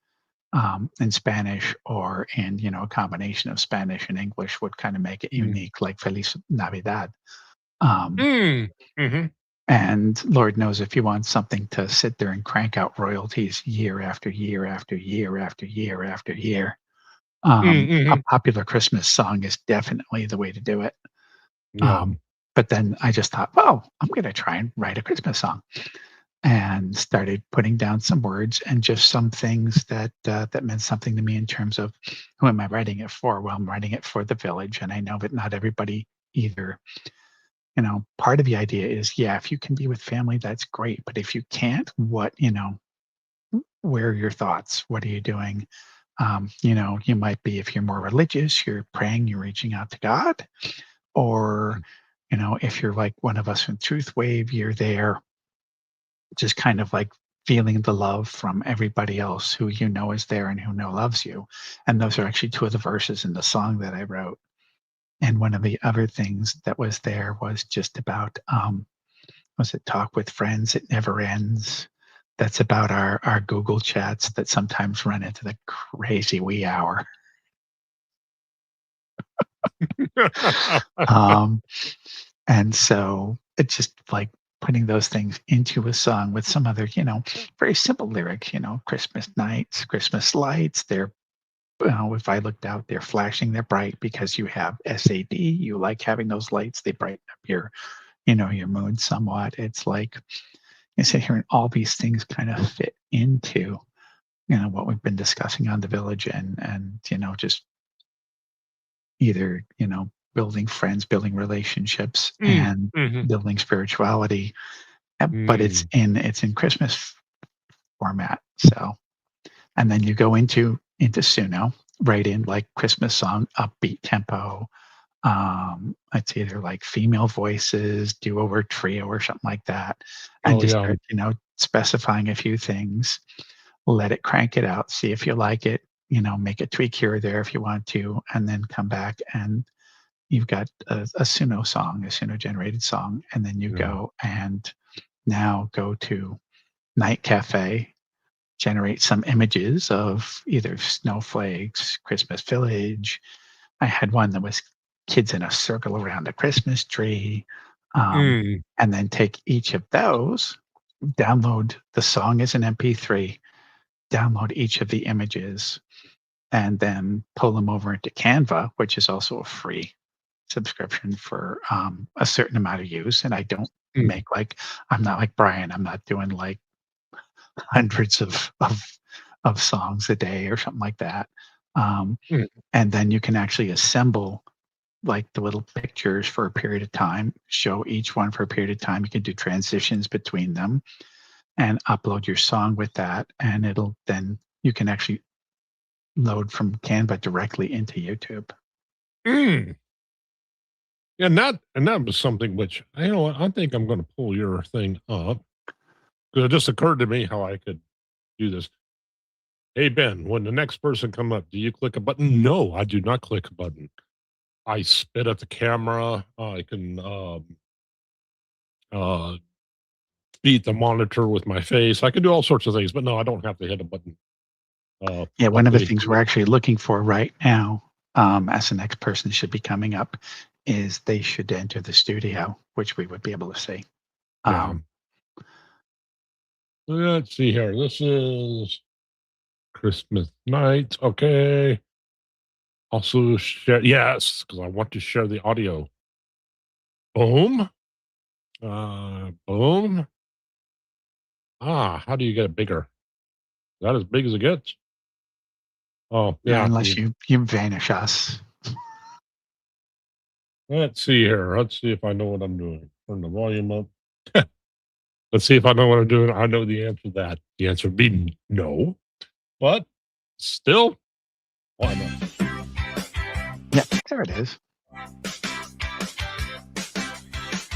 Spanish or in a combination of Spanish and English would kind of make it mm, unique, like Feliz Navidad. Um, mm, mhm, and Lord knows if you want something to sit there and crank out royalties year after year after year after year after year, mm, a mhm. popular Christmas song is definitely the way to do it. Yeah. But then I just thought, well, I'm going to try and write a Christmas song, and started putting down some words and just some things that meant something to me in terms of who am I writing it for? Well, I'm writing it for the village, and I know that not everybody either. Part of the idea is, yeah, if you can be with family, that's great. But if you can't, where are your thoughts? What are you doing? You might be, if you're more religious, you're praying, you're reaching out to God. Or, if you're like one of us from Truth Wave, you're there just kind of like feeling the love from everybody else who is there and who loves you. And those are actually two of the verses in the song that I wrote. And one of the other things that was there was just about was it talk with friends, it never ends. That's about our Google chats that sometimes run into the crazy wee hour. And so it's just like putting those things into a song with some other, very simple lyrics, Christmas nights, Christmas lights. They're, if I looked out, they're flashing, they're bright because you have SAD. You like having those lights. They brighten up your mood somewhat. It's like you sit here and all these things kind of fit into, what we've been discussing on the village and just either, building friends, building relationships, and Mhm. building spirituality. But it's in Christmas format. So, and then you go into Suno, right in like Christmas song, upbeat tempo. It's either like female voices, duo or trio or something like that, and Oh, just yeah. start, specifying a few things. Let it crank it out, see if you like it. Make a tweak here or there if you want to, and then come back and you've got a Suno song, a Suno generated song, and then you Yeah. go and now go to Night Cafe, generate some images of either snowflakes, Christmas village. I had one that was kids in a circle around a Christmas tree. Mm. And then take each of those, download the song as an MP3, download each of the images, and then pull them over into Canva, which is also a free subscription for a certain amount of use. And I don't Mm. make I'm not like Brian. I'm not doing like hundreds of songs a day or something like that. Mm. And then you can actually assemble like the little pictures for a period of time, show each one for a period of time. You can do transitions between them and upload your song with that. And you can actually load from Canva directly into YouTube. Mm. And that was something which, I think I'm going to pull your thing up because it just occurred to me how I could do this. Hey, Ben, when the next person come up, do you click a button? No, I do not click a button. I spit at the camera. I can uh, beat the monitor with my face. I can do all sorts of things, but no, I don't have to hit a button. Yeah, one of the Luckily, things we're actually looking for right now, as the next person should be coming up, is they should enter the studio, which we would be able to see. yeah. Let's see here. This is Christmas night. Okay. Also share. Yes, because I want to share the audio. Boom. Boom. How do you get it bigger? Is that as big as it gets? Oh, Yeah, yeah. unless you vanish us. Let's see here. Let's see if I know what I'm doing. Turn the volume up. Let's see if I know what I'm doing. I know the answer to that. The answer would be no. But still, why not? Yeah, there it is.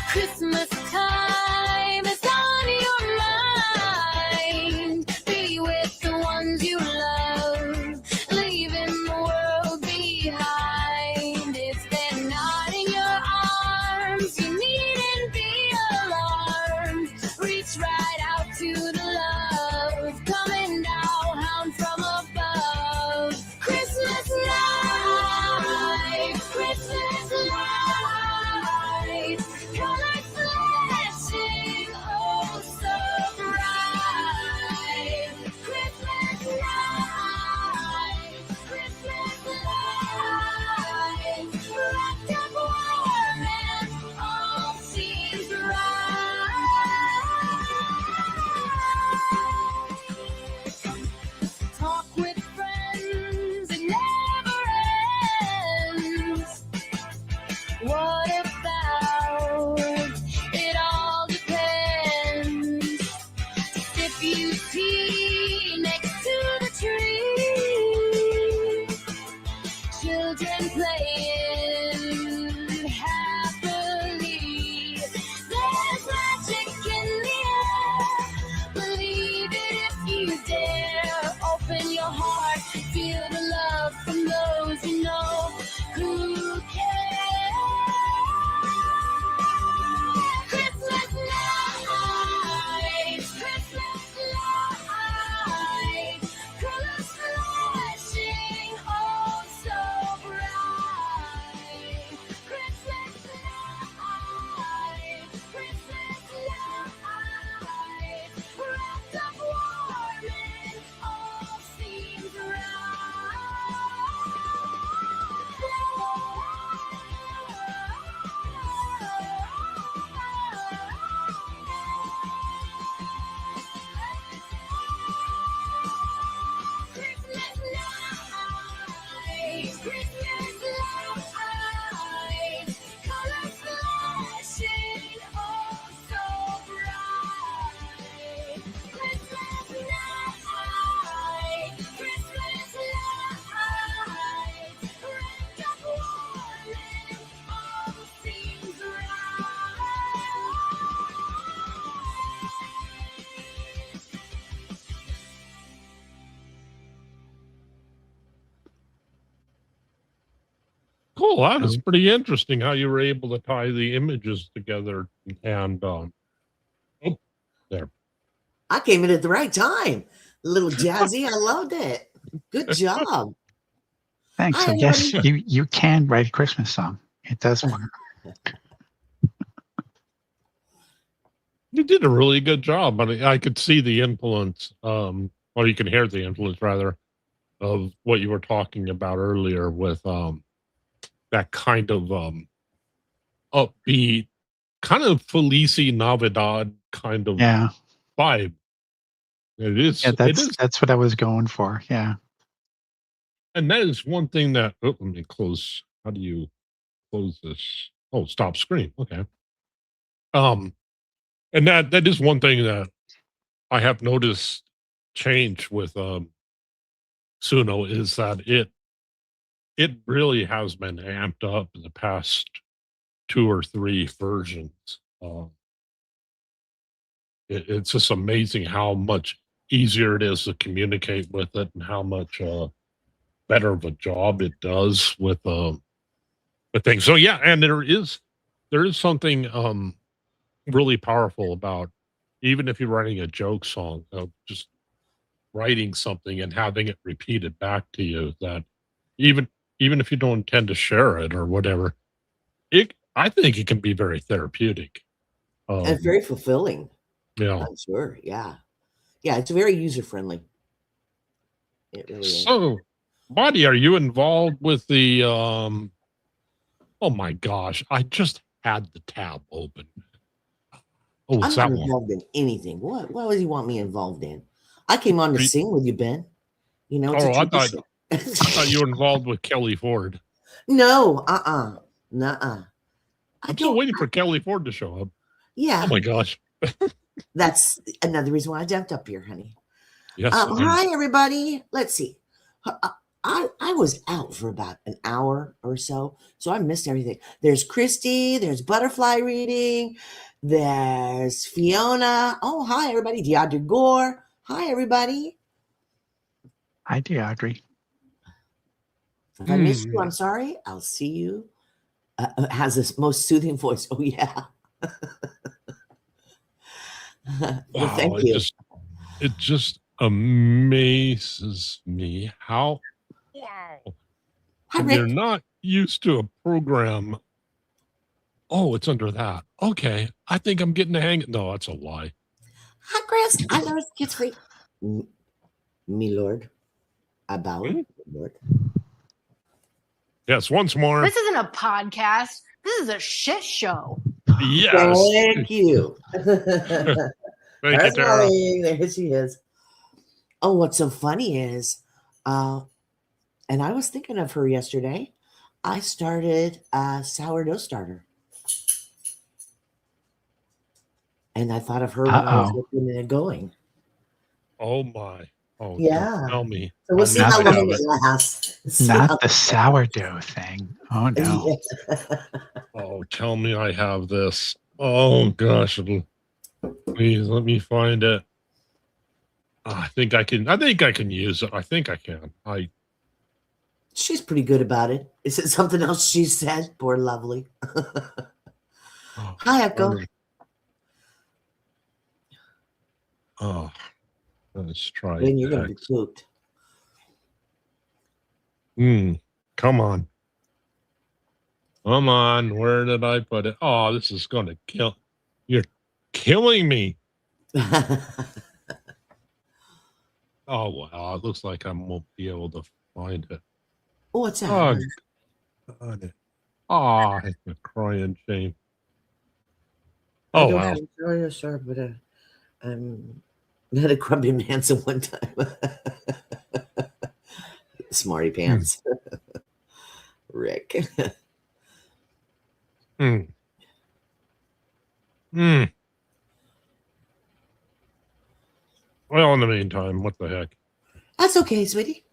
Christmas time is on your mind. Be with the ones you love, leaving the world behind. It's been not in your arms. You needn't be alarmed. Reach right out to the love coming down from above. Christmas night, Christmas light, colors flashing, oh so bright. Christmas night, Christmas light, wrapped up warm and all seems right. Talk with friends, it never ends. What about? It all depends. If you see next to the tree, children playing happily. There's magic in the air. Believe it if you dare. Open your heart, feel the love from those you know who care. Christmas night, Christmas light, colors flashing, oh so bright. Cool. That was pretty interesting how you were able to tie the images together. And there. I came in at the right time. A little jazzy. I loved it. Good job. Thanks. Hi, So yes, everybody. you can write a Christmas song. It does work. You did a really good job. I could see the influence, or you can hear the influence rather, of what you were talking about earlier with that kind of upbeat, kind of Felici Navidad kind of Yeah. vibe. It is. Yeah, It is. that's what I was going for. Yeah. And that is one thing that, let me close. How do you close this? Oh, stop screen. Okay. And that is one thing that I have noticed change with Suno is that it really has been amped up in the past 2 or 3 versions. It's just amazing how much easier it is to communicate with it and how much better of a job it does with things. So yeah, and there is something really powerful about, even if you're writing a joke song, just writing something and having it repeated back to you, that even if you don't intend to share it or whatever, I think it can be very therapeutic. And very fulfilling. Yeah. I'm sure. Yeah. Yeah. It's very user friendly. It really is. So, Buddy, are you involved with the oh my gosh, I just had the tab open. Oh, I'm it's not that one. involved in anything. What does he want me involved in? I came on to sing with you, Ben. You know, it's a I tradition. thought you were involved with Kelly Ford. No, nuh-uh. I'm still waiting for Kelly Ford to show up. Yeah. Oh my gosh. That's another reason why I jumped up here, honey. Yes. Hi, everybody. Let's see. I was out for about an hour or so I missed everything. There's Christy. There's Butterfly Reading. There's Fiona. Oh, hi, everybody. Deidre Gore. Hi, everybody. Hi, Deidre. If I missed you, I'm sorry. I'll see you. Has this most soothing voice. Oh, yeah. Well, wow, thank you. It just amazes me how Hi, and Rick. you're not used to a program. Oh, it's under that. Okay. I think I'm getting the hang. No, that's a lie. Hi, Chris. I know it's free. Me, Lord. About Lord. Yes, once more. This isn't a podcast. This is a shit show. Yes. Thank you. Thank you, Tara. There she is. Oh, what's so funny is, and I was thinking of her yesterday. I started a sourdough starter. And I thought of her when I was looking at going. Oh, my. Oh, yeah. Tell me. So we'll see how long it lasts. Not the sourdough thing. Oh, no. Yeah. Oh, tell me I have this. Oh, gosh. Please let me find it. I think I can use it. I think I can. She's pretty good about it. Is it something else she said? Poor lovely. Hi, Echo. Oh, let's try. When you're going to be cooked. Come on. Come on. Where did I put it? Oh, this is going to kill. You're killing me. Oh, wow. It looks like I won't be able to find it. Oh, what's that? Oh, God. Oh, it's a crying shame. Oh, wow. I'm sorry, but I had a Grumpy Manson one time. Smarty pants. Rick. Well, in the meantime, what the heck? That's okay, sweetie.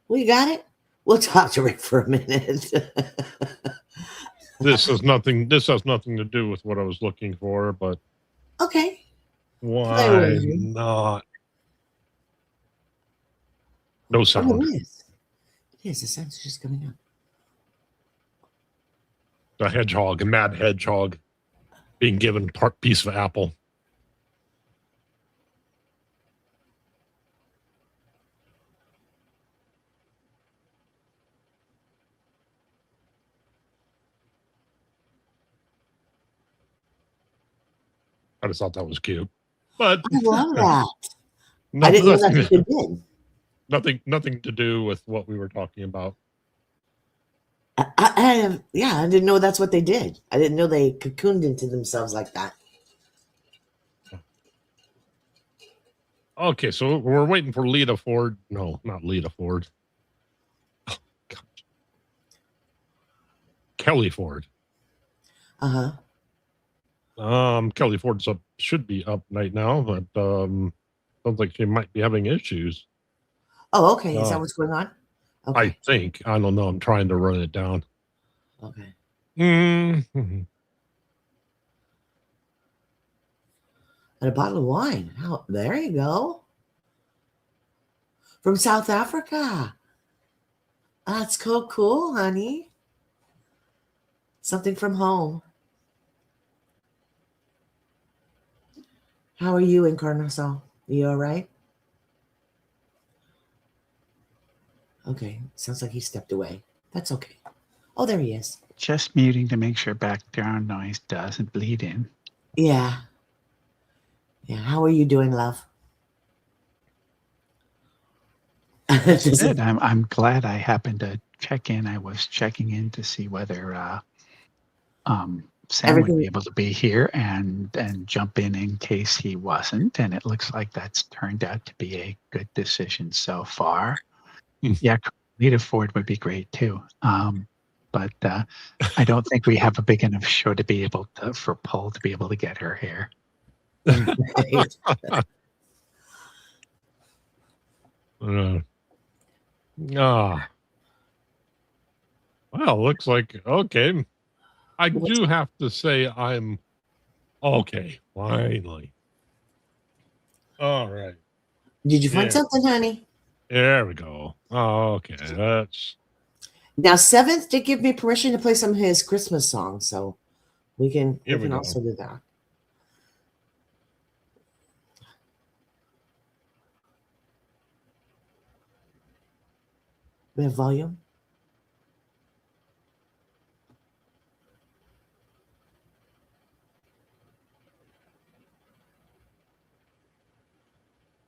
We got it. We'll talk to Rick for a minute. This has nothing to do with what I was looking for, but okay. Why not? No sound. Oh, it is. It is. The sun's just coming up. The hedgehog, a mad hedgehog, being given part piece of apple. I just thought that was cute, but I love that. I nothing, didn't know that's what they did. nothing to do with what we were talking about. I didn't know that's what they did. I didn't know they cocooned into themselves like that. Okay, so we're waiting for Lita Ford. No, not Lita Ford. Oh, God. Kelly Ford. Uh-huh. Kelly Ford's up, should be up right now, but sounds like she might be having issues. Oh, okay. Is that what's going on? Okay. I think. I don't know. I'm trying to run it down. Okay. Mm-hmm. And a bottle of wine. Oh, there you go. From South Africa. That's cool, honey. Something from home. How are you, Incarnasoul? You all right? Okay. Sounds like he stepped away. That's okay. Oh, there he is. Just muting to make sure background noise doesn't bleed in. Yeah. Yeah. How are you doing, love? Good. I'm glad I happened to check in. I was checking in to see whether Sam would be able to be here and jump in case he wasn't. And it looks like that's turned out to be a good decision so far. Yeah, Lita Ford would be great too. But I don't think we have a big enough show to be able to, for Paul to be able to get her here. Well, looks like, okay. I do have to say I'm okay, finally. All right. Did you find something, honey? There we go. Oh, okay. That's now 7th did give me permission to play some of his Christmas songs, so we can also do that. We have volume.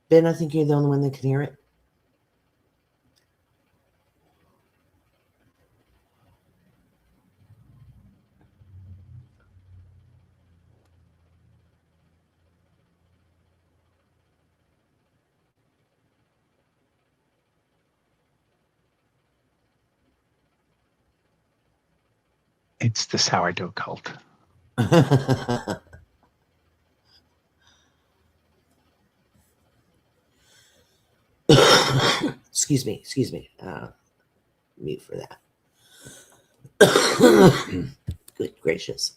Ben, I think you're the only one that can hear it. It's the sourdough cult. Excuse me. Mute for that. Good gracious.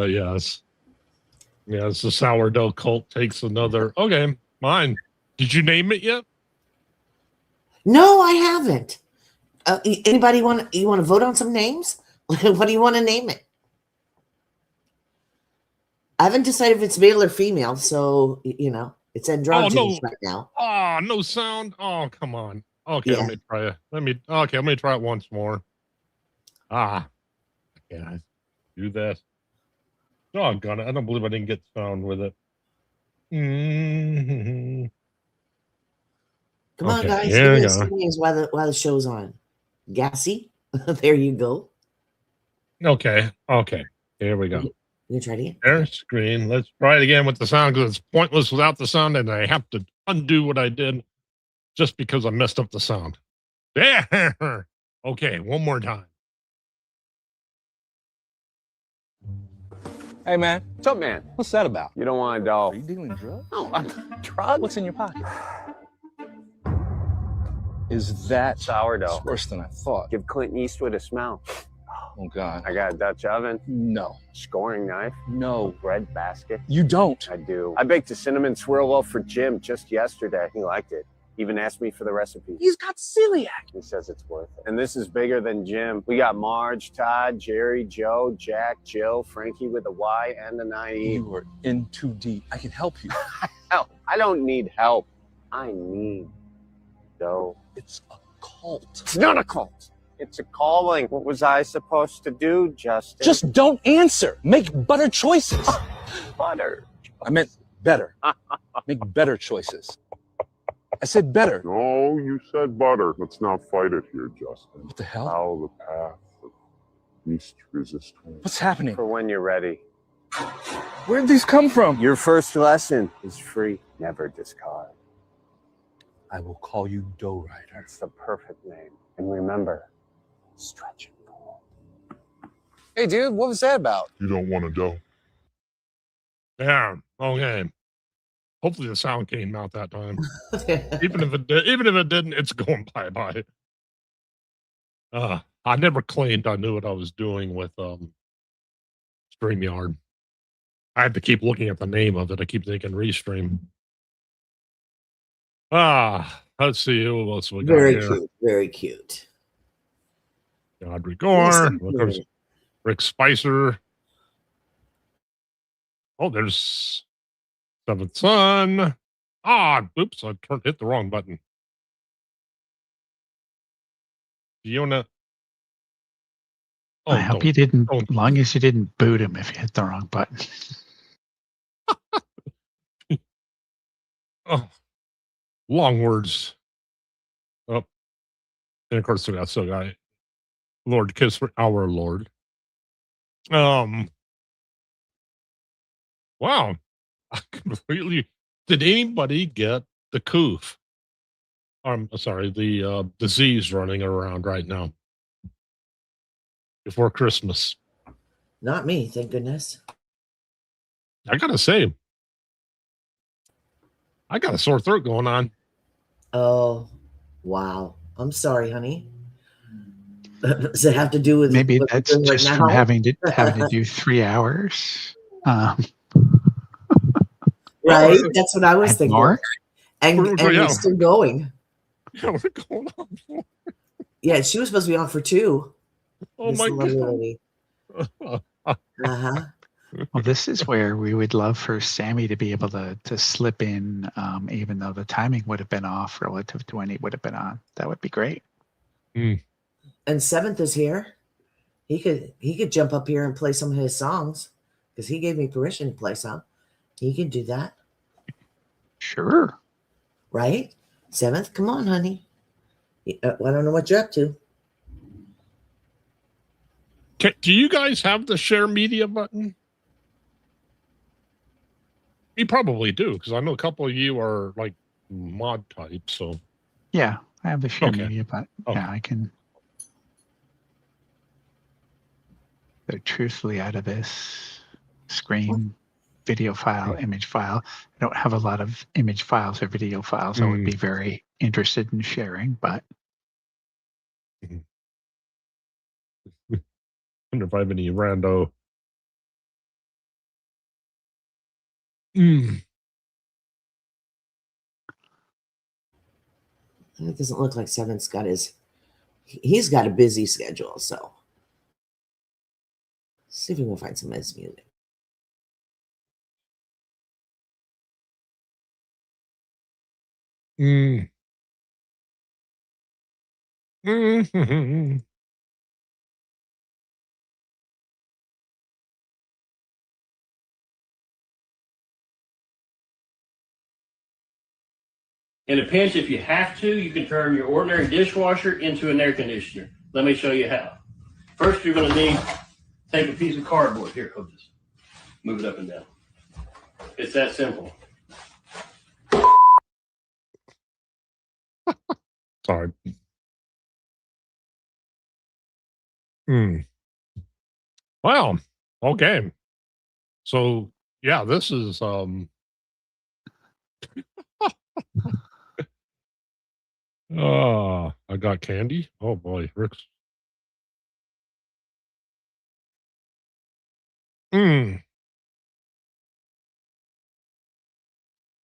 yes. Yes, the sourdough cult takes another. Okay, mine. Did you name it yet? No, I haven't. Anybody want to vote on some names? What do you want to name it? I haven't decided if it's male or female, so it's androgynous right now. Oh, no sound. Oh, come on. Okay, let me try it. Let me try it once more. Yeah, do that. Doggone it. I don't believe I didn't get sound with it. Mm-hmm. Come on, guys. Give me some names while the show's on. Gassy. There you go. Okay. Here we go. You try it again. Share screen. Let's try it again with the sound because it's pointless without the sound, and I have to undo what I did just because I messed up the sound. There. Okay, one more time. Hey, man. What's up, man? What's that about? You don't want to know. Are you dealing drugs? No, I'm drugs. What's in your pocket? Is that Sourdough. It's worse than I thought? Give Clint Eastwood a smell. Oh, God. I got a Dutch oven, No. scoring knife, No. bread basket. You don't. I do. I baked a cinnamon swirl loaf for Jim just yesterday. He liked it. Even asked me for the recipe. He's got celiac. He says it's worth it. And this is bigger than Jim. We got Marge, Todd, Jerry, Joe, Jack, Jill, Frankie with a Y and an IE. You are in too deep. I can help you. Help. I don't need help. I need dough. It's a cult. It's not a cult. It's a calling. What was I supposed to do, Justin? Just don't answer. Make better choices. butter. I meant better. Make better choices. I said better. No, you said butter. Let's not fight it here, Justin. What the hell? Follow the path of least resistance. What's happening? For when you're ready. Where'd these come from? Your first lesson is free. Never discard. I will call you Dough Rider. That's the perfect name. And remember, stretch and pull. Hey, dude, what was that about? You don't want to go. Yeah. Okay. Hopefully the sound came out that time. even if it didn't, it's going bye-bye. I never claimed I knew what I was doing with StreamYard. I had to keep looking at the name of it. I keep thinking Restream. Let's see who else we got Very here. cute. Very cute. Audrey Gore. Yes, There's Rick Spicer. Oh, there's Seventh Son. Oops, I hit the wrong button. Fiona. I hope you didn't, as long as you didn't boot him if you hit the wrong button. Oh, long words. Oh, and of course we got Lord Kiss for our Lord. Wow. I completely. Did anybody get the coof? Sorry, the disease running around right now before Christmas? Not me, thank goodness. I gotta say, I got a sore throat going on. Oh, wow. I'm sorry, honey. Does it have to do with Maybe what that's you're doing just right from now? having to do 3 hours. Right? That's what I was and thinking. more? And Yeah. we're still going. Yeah, we're going on for. Yeah, she was supposed to be on for 2. Oh This my lovely god. lady. Uh-huh. Well, this is where we would love for Sammy to be able to slip in, even though the timing would have been off relative to when he would have been on. That would be great. And 7th is here. He could jump up here and play some of his songs because he gave me permission to play some. He can do that. Sure. Right? 7th, come on, honey. I don't know what you're up to. Do you guys have the share media button? You probably do, because I know a couple of you are like mod type. So Yeah, I have the share Okay. media, but Okay. yeah, I can. They're truthfully out of this screen, video file, image file. I don't have a lot of image files or video files I would be very interested in sharing, but wonder if I have any rando. It doesn't look like 7th's got he's got a busy schedule, so see if we can find some of his music. In a pinch, if you have to, you can turn your ordinary dishwasher into an air conditioner. Let me show you how. First, you're going to need take a piece of cardboard. Here, hold this. Move it up and down. It's that simple. Sorry. Well, okay. So yeah, this is I got candy. Oh boy, Rick's.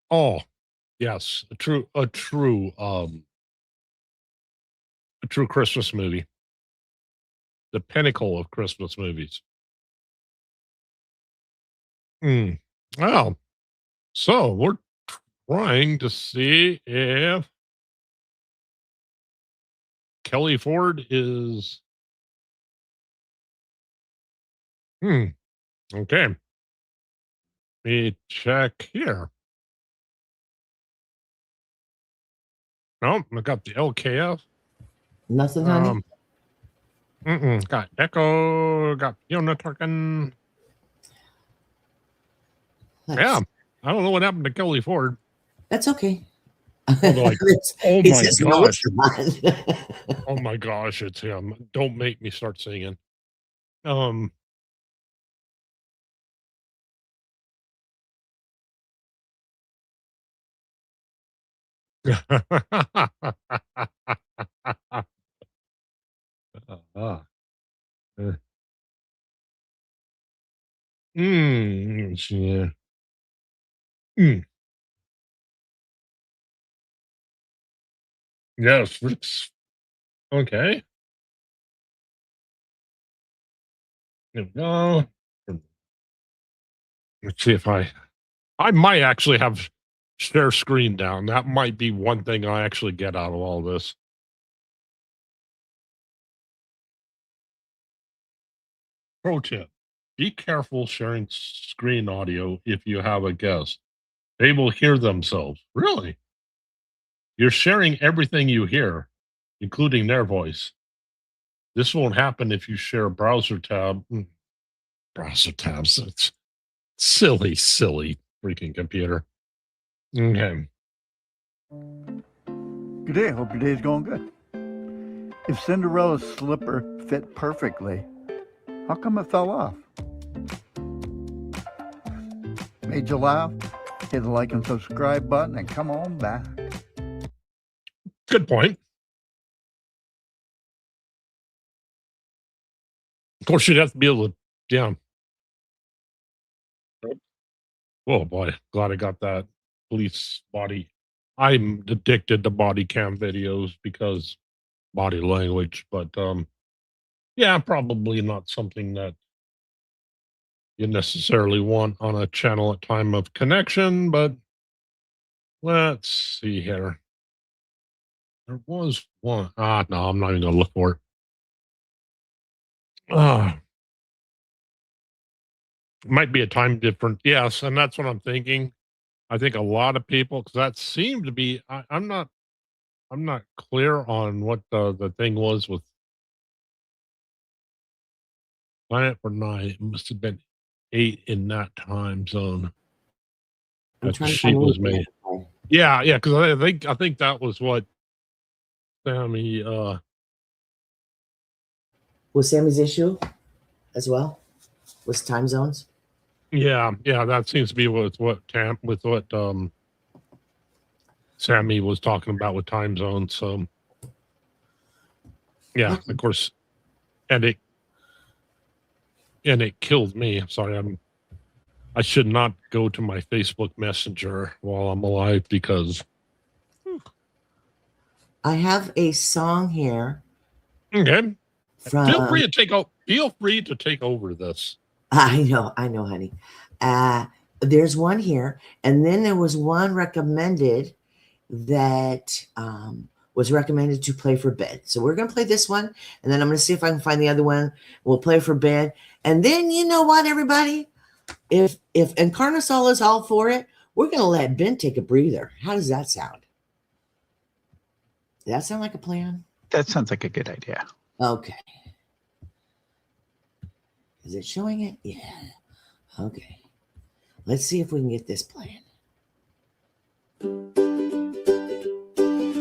Oh, yes, a true Christmas movie. The pinnacle of Christmas movies. Well, so we're trying to see if Kelly Ford is okay. Let me check here. No, I got the LKF. Nothing, honey? Got Echo, got Fiona Tarkin. Yeah, I don't know what happened to Kelly Ford. That's okay. Like, oh He my says, no, gosh. it's not. Oh my gosh, it's him. Don't make me start singing. Yeah. Yes, it's okay. There we go. Let's see if I might actually have share screen down. That might be one thing I actually get out of all this. Pro tip: be careful sharing screen audio if you have a guest. They will hear themselves. Really? You're sharing everything you hear, including their voice. This won't happen if you share a browser tab. Browser tabs. It's silly freaking computer. Okay. Good day. Hope your day is going good. If Cinderella's slipper fit perfectly, how come it fell off? Made you laugh? Hit the like and subscribe button and come on back. Good point. Of course, you'd have to be able to, yeah. Oh boy, glad I got that police body. I'm addicted to body cam videos because body language, but yeah, probably not something that you necessarily want on a channel at time of connection, but let's see here. There was one. No, I'm not even gonna look for it. Might be a time difference. Yes, and that's what I'm thinking. I think a lot of people, because that seemed to be. I'm not clear on what the thing was with Planet for 9. It must have been 8 in that time zone. That the sheet was made. Yeah, because I think that was what Sammy. Was Sammy's issue as well? Was time zones? Yeah, that seems to be what Sammy was talking about with time zones. So yeah, of course, and it killed me. I'm sorry, I should not go to my Facebook Messenger while I'm alive because I have a song here. Okay. Feel free to take over this. I know, honey. There's one here, and then there was one recommended that was recommended to play for bed. So we're gonna play this one, and then I'm gonna see if I can find the other one. We'll play for bed, and then you know what, everybody? If Incarnasoul is all for it, we're gonna let Ben take a breather. How does that sound? Does that sound like a plan? That sounds like a good idea. Okay. Is it showing it? Yeah. Okay. Let's see if we can get this playing.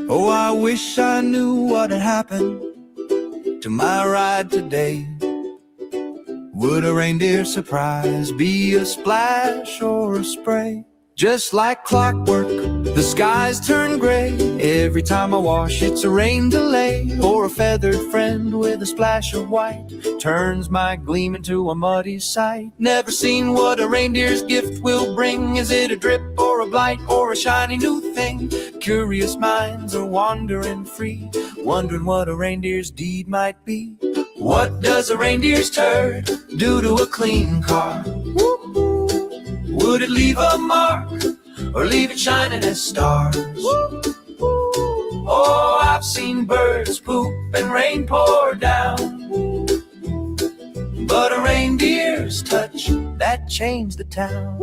Oh, I wish I knew what had happened to my ride today. Would a reindeer surprise be a splash or a spray? Just like clockwork, the skies turn gray. Every time I wash, it's a rain delay. Or a feathered friend with a splash of white turns my gleam into a muddy sight. Never seen what a reindeer's gift will bring. Is it a drip or a blight or a shiny new thing? Curious minds are wandering free, wondering what a reindeer's deed might be. What does a reindeer's turd do to a clean car? Would it leave a mark or leave it shining as stars? Oh, I've seen birds poop and rain pour down, but a reindeer's touch, that changed the town.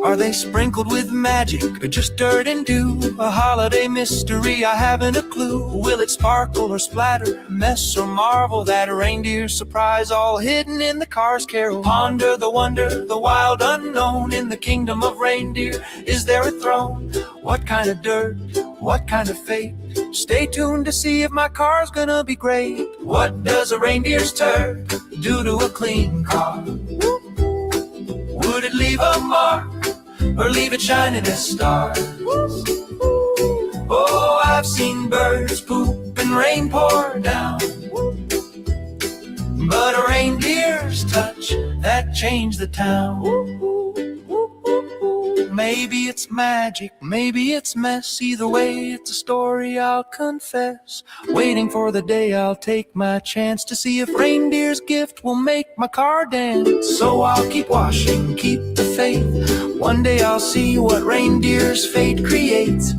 Are they sprinkled with magic or just dirt and dew? A holiday mystery, I haven't a clue. Will it sparkle or splatter, mess or marvel? That reindeer surprise all hidden in the car's carol. Ponder the wonder, the wild unknown. In the kingdom of reindeer, is there a throne? What kind of dirt, what kind of fate? Stay tuned to see if my car's gonna be great. What does a reindeer's turd do to a clean car? Would it leave a mark or leave it shining as stars? Oh, I've seen birds poop and rain pour down, but a reindeer's touch, that changed the town. Maybe it's magic, maybe it's mess. Either way, it's a story I'll confess. Waiting for the day I'll take my chance to see if reindeer's gift will make my car dance. So I'll keep washing, keep the faith. One day I'll see what reindeer's fate creates.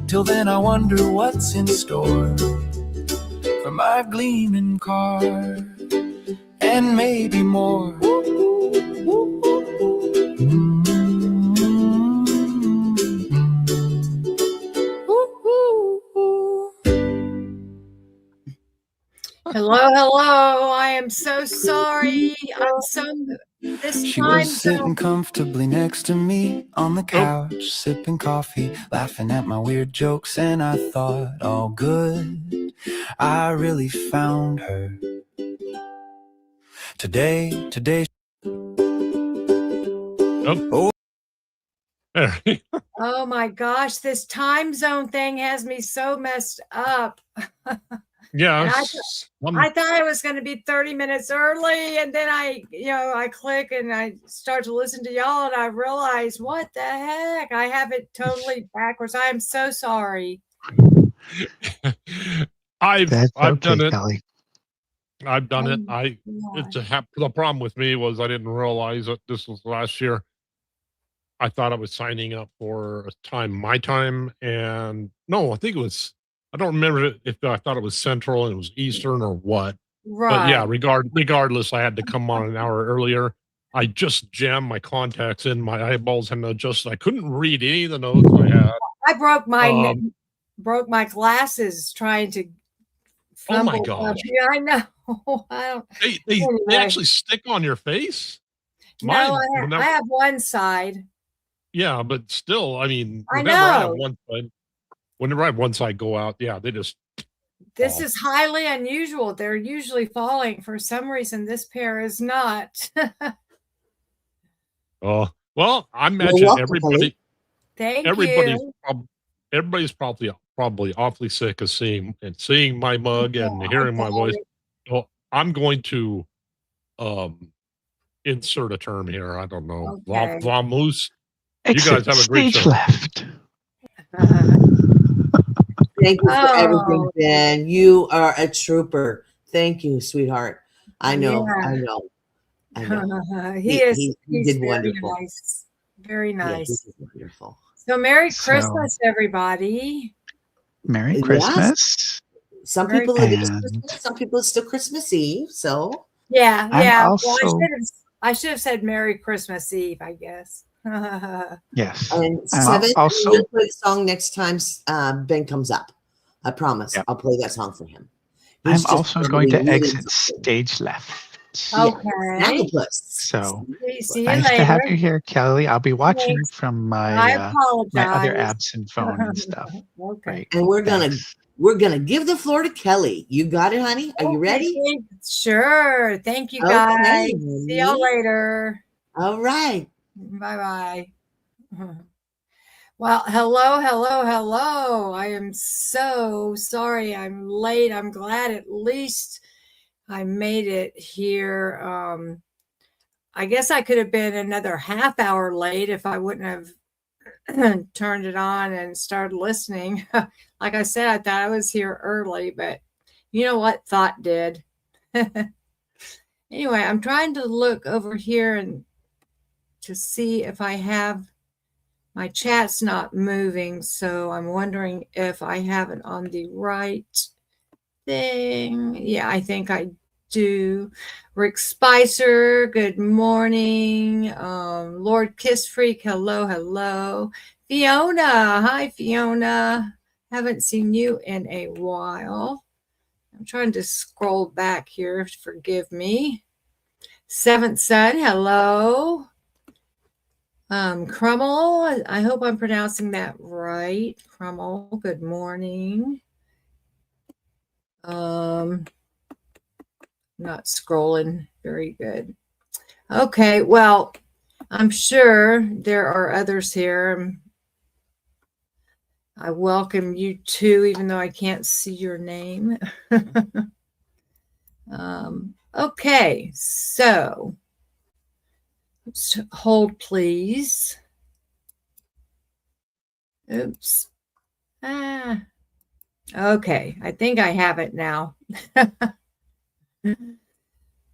Till then I wonder what's in store for my gleaming car, and maybe more. Hello, hello. I am so sorry. I'm so this She time was sitting zone. comfortably next to me on the couch, sipping coffee, laughing at my weird jokes, and I thought, all good, I really found her. Today. Oh. Oh my gosh, this time zone thing has me so messed up. Yeah. And I thought I was going to be 30 minutes early, and then I click and I start to listen to y'all, and I realize, what the heck? I have it totally backwards. I am so sorry. I've done it. Kelly. I've done it. The problem with me was I didn't realize that this was last year. I thought I was signing up for my time, and no, I think it was. I don't remember if I thought it was Central and it was Eastern or what. Right. But yeah, regardless, I had to come on an hour earlier. I just jammed my contacts in my eyeballs and I couldn't read any of the notes I had. I broke my glasses trying to. Oh my gosh! Yeah, I know. They actually stick on your face. No, I have one side. Yeah, but still, I mean, whenever I have one side go out, yeah, they just. This is highly unusual. They're usually falling. For some reason, this pair is not. Oh, well, I imagine everybody. Thank everybody's you. Everybody's probably awfully sick of seeing my mug and hearing my voice. So I'm going to insert a term here. I don't know. Okay. Vamos. You guys have a great show. Left. Thank you for everything, Ben. You are a trooper. Thank you, sweetheart. I know. He did very wonderful. Nice. Very nice. Yeah, he did wonderful. So Merry Christmas, everybody. Merry Christmas. Some people it is Christmas, some people it's still Christmas Eve. So yeah. I'm Well, I should have said Merry Christmas Eve, I guess. Yes. And Seven, we'll play the song next time Ben comes up. I promise. I'll play that song for him. I'm also going to exit stage left. Okay. So See you nice later. to have you here, Kelly. I'll be watching Thanks. from I my apologize. my other absent phone and stuff. Okay. And we're gonna we're going to give the floor to Kelly. You got it, honey? Are you ready? Sure. Thank you, Okay, guys. See y'all honey. later. All right. Bye-bye. Well, hello. I am so sorry I'm late. I'm glad at least I made it here. I guess I could have been another half hour late if I wouldn't have turned it on and started listening. Like I said, I thought I was here early, but you know what? Thought did. Anyway, I'm trying to look over here and to see if I have my chat's not moving, so I'm wondering if I have it on the right thing. Yeah, I think I do. Rick Spicer, good morning. Lord Kiss Freak, hello. Fiona, hi Fiona. Haven't seen you in a while. I'm trying to scroll back here. Forgive me. Seventh Son, hello. Crummel, I hope I'm pronouncing that right. Crummel, good morning. Not scrolling very good. Okay, well, I'm sure there are others here. I welcome you too, even though I can't see your name. Okay, so hold please. Oops. Okay, I think I have it now.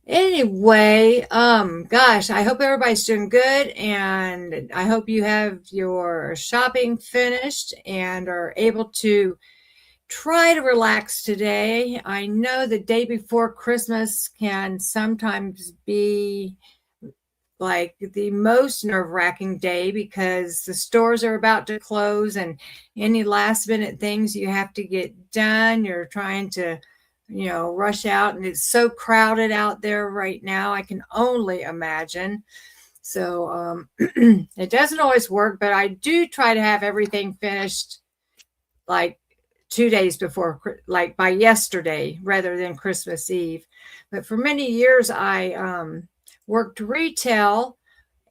Anyway, gosh, I hope everybody's doing good, and I hope you have your shopping finished and are able to try to relax today. I know the day before Christmas can sometimes be like the most nerve-wracking day because the stores are about to close and any last-minute things you have to get done. You're trying to, rush out, and it's so crowded out there right now. I can only imagine. So it doesn't always work, but I do try to have everything finished like 2 days before, like by yesterday rather than Christmas Eve. But for many years, I worked retail,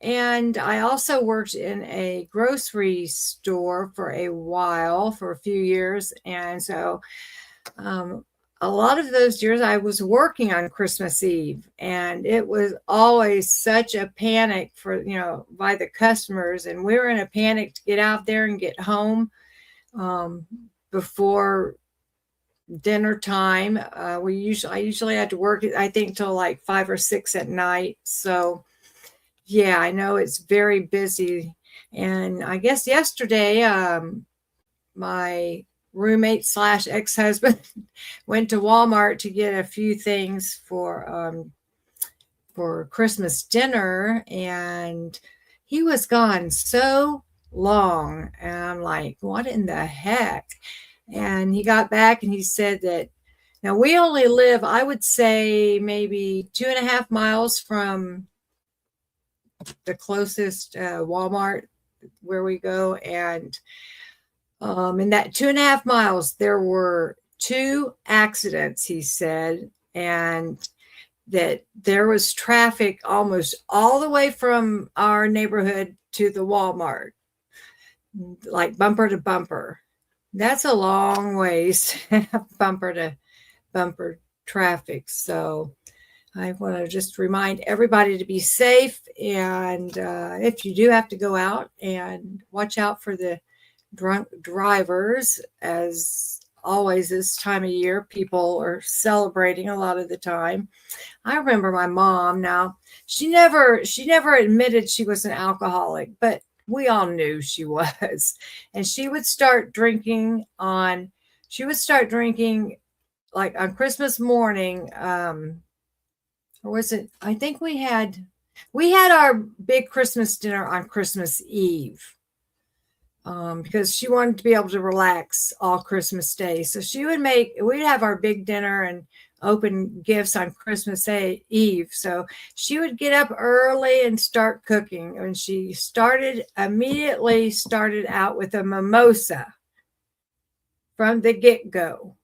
and I also worked in a grocery store for a while, for a few years. And so a lot of those years I was working on Christmas Eve, and it was always such a panic for, by the customers. And we were in a panic to get out there and get home before dinner time. I usually had to work, I think, till like 5 or 6 at night. So yeah, I know it's very busy. And I guess yesterday, my roommate / ex-husband went to Walmart to get a few things for Christmas dinner, and he was gone so long. And I'm like, what in the heck? And he got back and he said that now we only live, I would say, maybe 2.5 miles from the closest Walmart where we go. And in that 2.5 miles, there were 2 accidents, he said, and that there was traffic almost all the way from our neighborhood to the Walmart, like bumper to bumper. That's a long ways to have bumper to bumper traffic. So I want to just remind everybody to be safe. And if you do have to go out, and watch out for the drunk drivers. As always, this time of year, people are celebrating a lot of the time. I remember my mom. Now, she never admitted she was an alcoholic, but we all knew she was. And she would start drinking like on Christmas morning. Or was it? I think we had our big Christmas dinner on Christmas Eve. Because she wanted to be able to relax all Christmas Day. So we'd have our big dinner and open gifts on Christmas Eve. So she would get up early and start cooking. And she immediately started out with a mimosa. from the get-go.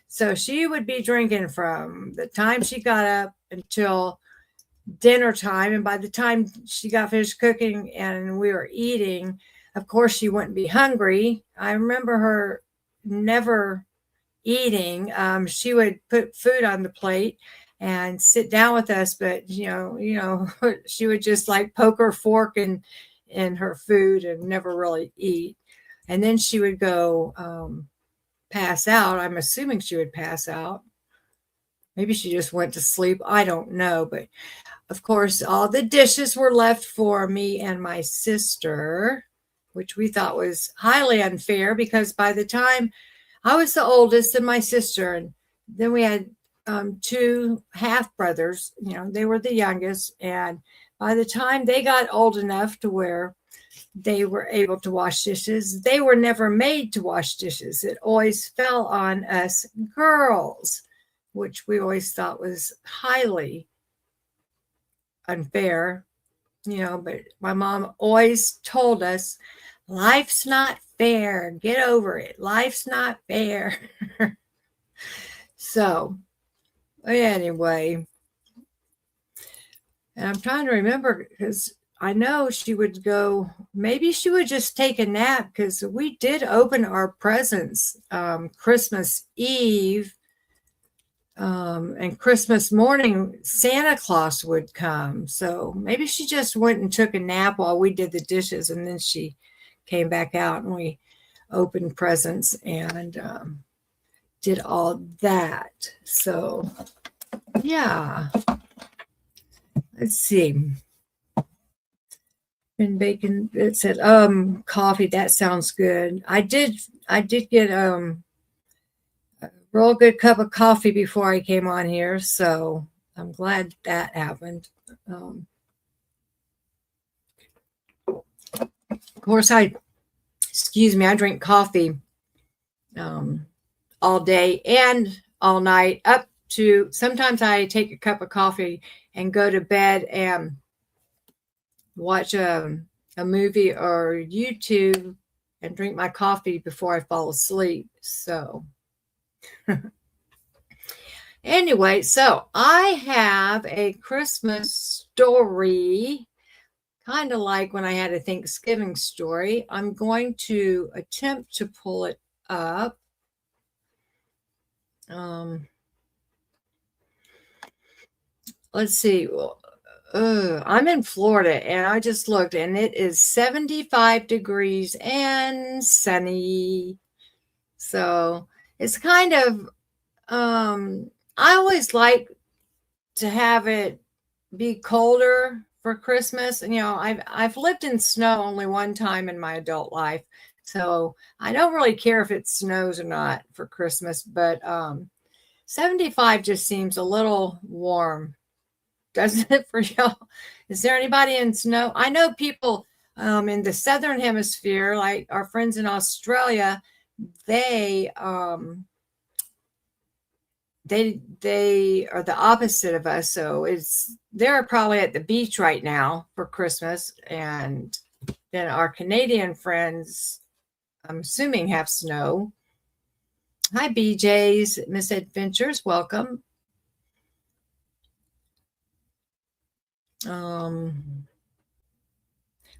So she would be drinking from the time she got up until dinner time. And by the time she got finished cooking and we were eating, of course, she wouldn't be hungry. I remember her never eating. She would put food on the plate and sit down with us, but she would just like poke her fork in her food and never really eat. And then she would go pass out. I'm assuming she would pass out. Maybe she just went to sleep. I don't know. But of course, all the dishes were left for me and my sister, which we thought was highly unfair because by the time I was the oldest and my sister, and then we had two half brothers, they were the youngest. And by the time they got old enough to where they were able to wash dishes, they were never made to wash dishes. It always fell on us girls, which we always thought was highly unfair, but my mom always told us, life's not fair. Get over it. Life's not fair. So anyway, and I'm trying to remember because I know she would go, maybe she would just take a nap because we did open our presents Christmas Eve and Christmas morning. Santa Claus would come. So maybe she just went and took a nap while we did the dishes, and then she came back out and we opened presents and did all that. So yeah, let's see. BenBaconBits said, coffee, that sounds good. I did get a real good cup of coffee before I came on here, so I'm glad that happened. Of course, I drink coffee all day and all night, up to sometimes I take a cup of coffee and go to bed and watch a movie or YouTube and drink my coffee before I fall asleep. So anyway, so I have a Christmas story, kind of like when I had a Thanksgiving story. I'm going to attempt to pull it up. Let's see. I'm in Florida and I just looked and it is 75 degrees and sunny. So it's kind of, I always like to have it be colder for Christmas. And, I've lived in snow only one time in my adult life. So I don't really care if it snows or not for Christmas, but 75 just seems a little warm. Doesn't it for y'all? Is there anybody in snow? I know people in the southern hemisphere, like our friends in Australia, they are the opposite of us. So they're probably at the beach right now for Christmas. And then our Canadian friends, I'm assuming, have snow. Hi, BJ's Misadventures. Welcome.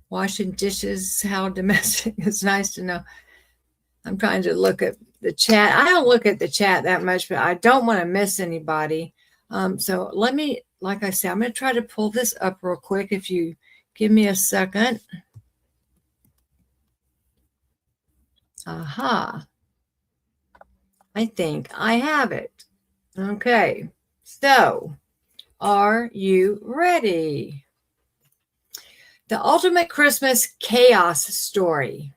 Washing dishes, how domestic. It's nice to know. I'm trying to look at the chat. I don't look at the chat that much, but I don't want to miss anybody. So let me, like I said, I'm going to try to pull this up real quick if you give me a second. Aha. I think I have it. Okay. So, are you ready? The ultimate Christmas chaos story.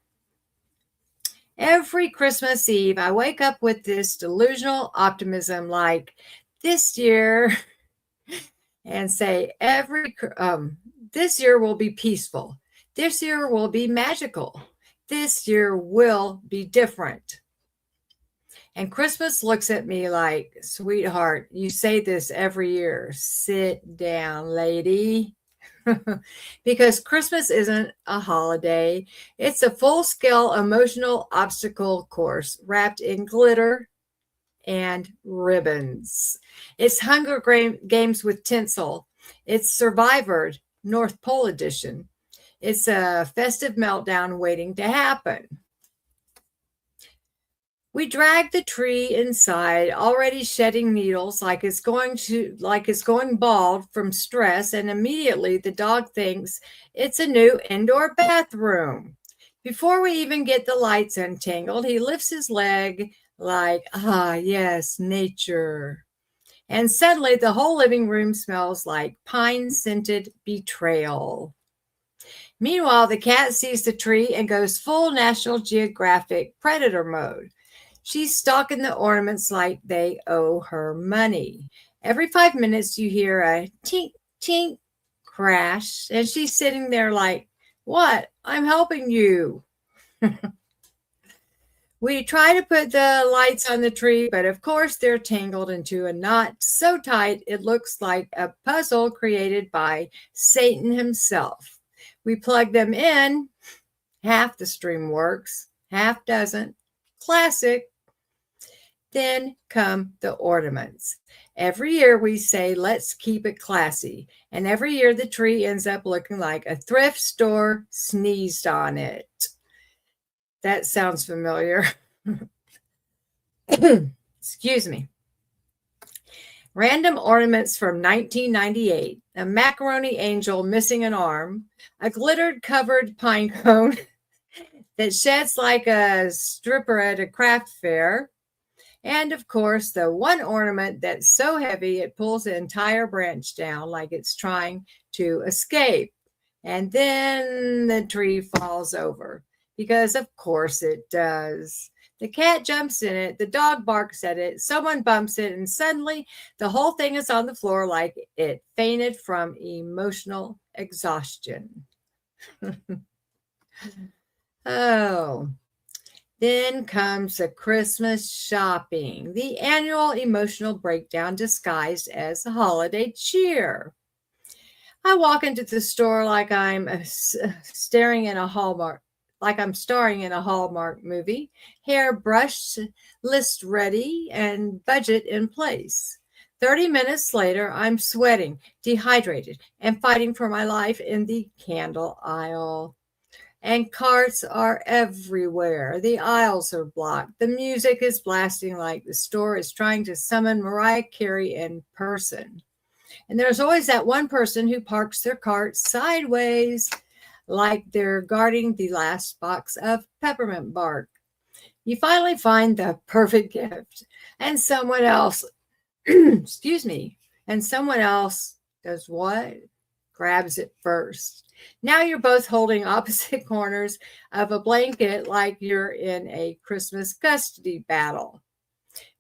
Every Christmas Eve, I wake up with this delusional optimism like this year and say this year will be peaceful. This year will be magical. This year will be different. And Christmas looks at me like, sweetheart, you say this every year. Sit down, lady. Because Christmas isn't a holiday. It's a full-scale emotional obstacle course wrapped in glitter and ribbons. It's Hunger Games with tinsel. It's Survivor North Pole edition. It's a festive meltdown waiting to happen. We drag the tree inside, already shedding needles like it's going bald from stress, and immediately the dog thinks it's a new indoor bathroom. Before we even get the lights untangled, he lifts his leg like, ah, yes, nature. And suddenly the whole living room smells like pine-scented betrayal. Meanwhile, the cat sees the tree and goes full National Geographic predator mode. She's stalking the ornaments like they owe her money. Every 5 minutes, you hear a tink, tink crash, and she's sitting there like, what? I'm helping you. We try to put the lights on the tree, but of course they're tangled into a knot so tight it looks like a puzzle created by Satan himself. We plug them in. Half the stream works, half doesn't. Classic. Then come the ornaments. Every year we say, let's keep it classy. And every year the tree ends up looking like a thrift store sneezed on it. That sounds familiar. Excuse me. Random ornaments from 1998. A macaroni angel missing an arm. A glittered covered pine cone that sheds like a stripper at a craft fair. And of course, the one ornament that's so heavy it pulls the entire branch down like it's trying to escape. And then the tree falls over, because of course it does. The cat jumps in it, the dog barks at it, someone bumps it, and suddenly the whole thing is on the floor like it fainted from emotional exhaustion. Oh. Then comes the Christmas shopping, the annual emotional breakdown disguised as holiday cheer. I walk into the store like I'm starring in a Hallmark movie, hair brushed, list ready, and budget in place. 30 minutes later, I'm sweating, dehydrated, and fighting for my life in the candle aisle. And carts are everywhere. The aisles are blocked. The music is blasting like the store is trying to summon Mariah Carey in person. And there's always that one person who parks their cart sideways, like they're guarding the last box of peppermint bark. You finally find the perfect gift, and someone else, excuse me, and someone else does what? Grabs it first. Now you're both holding opposite corners of a blanket like you're in a Christmas custody battle.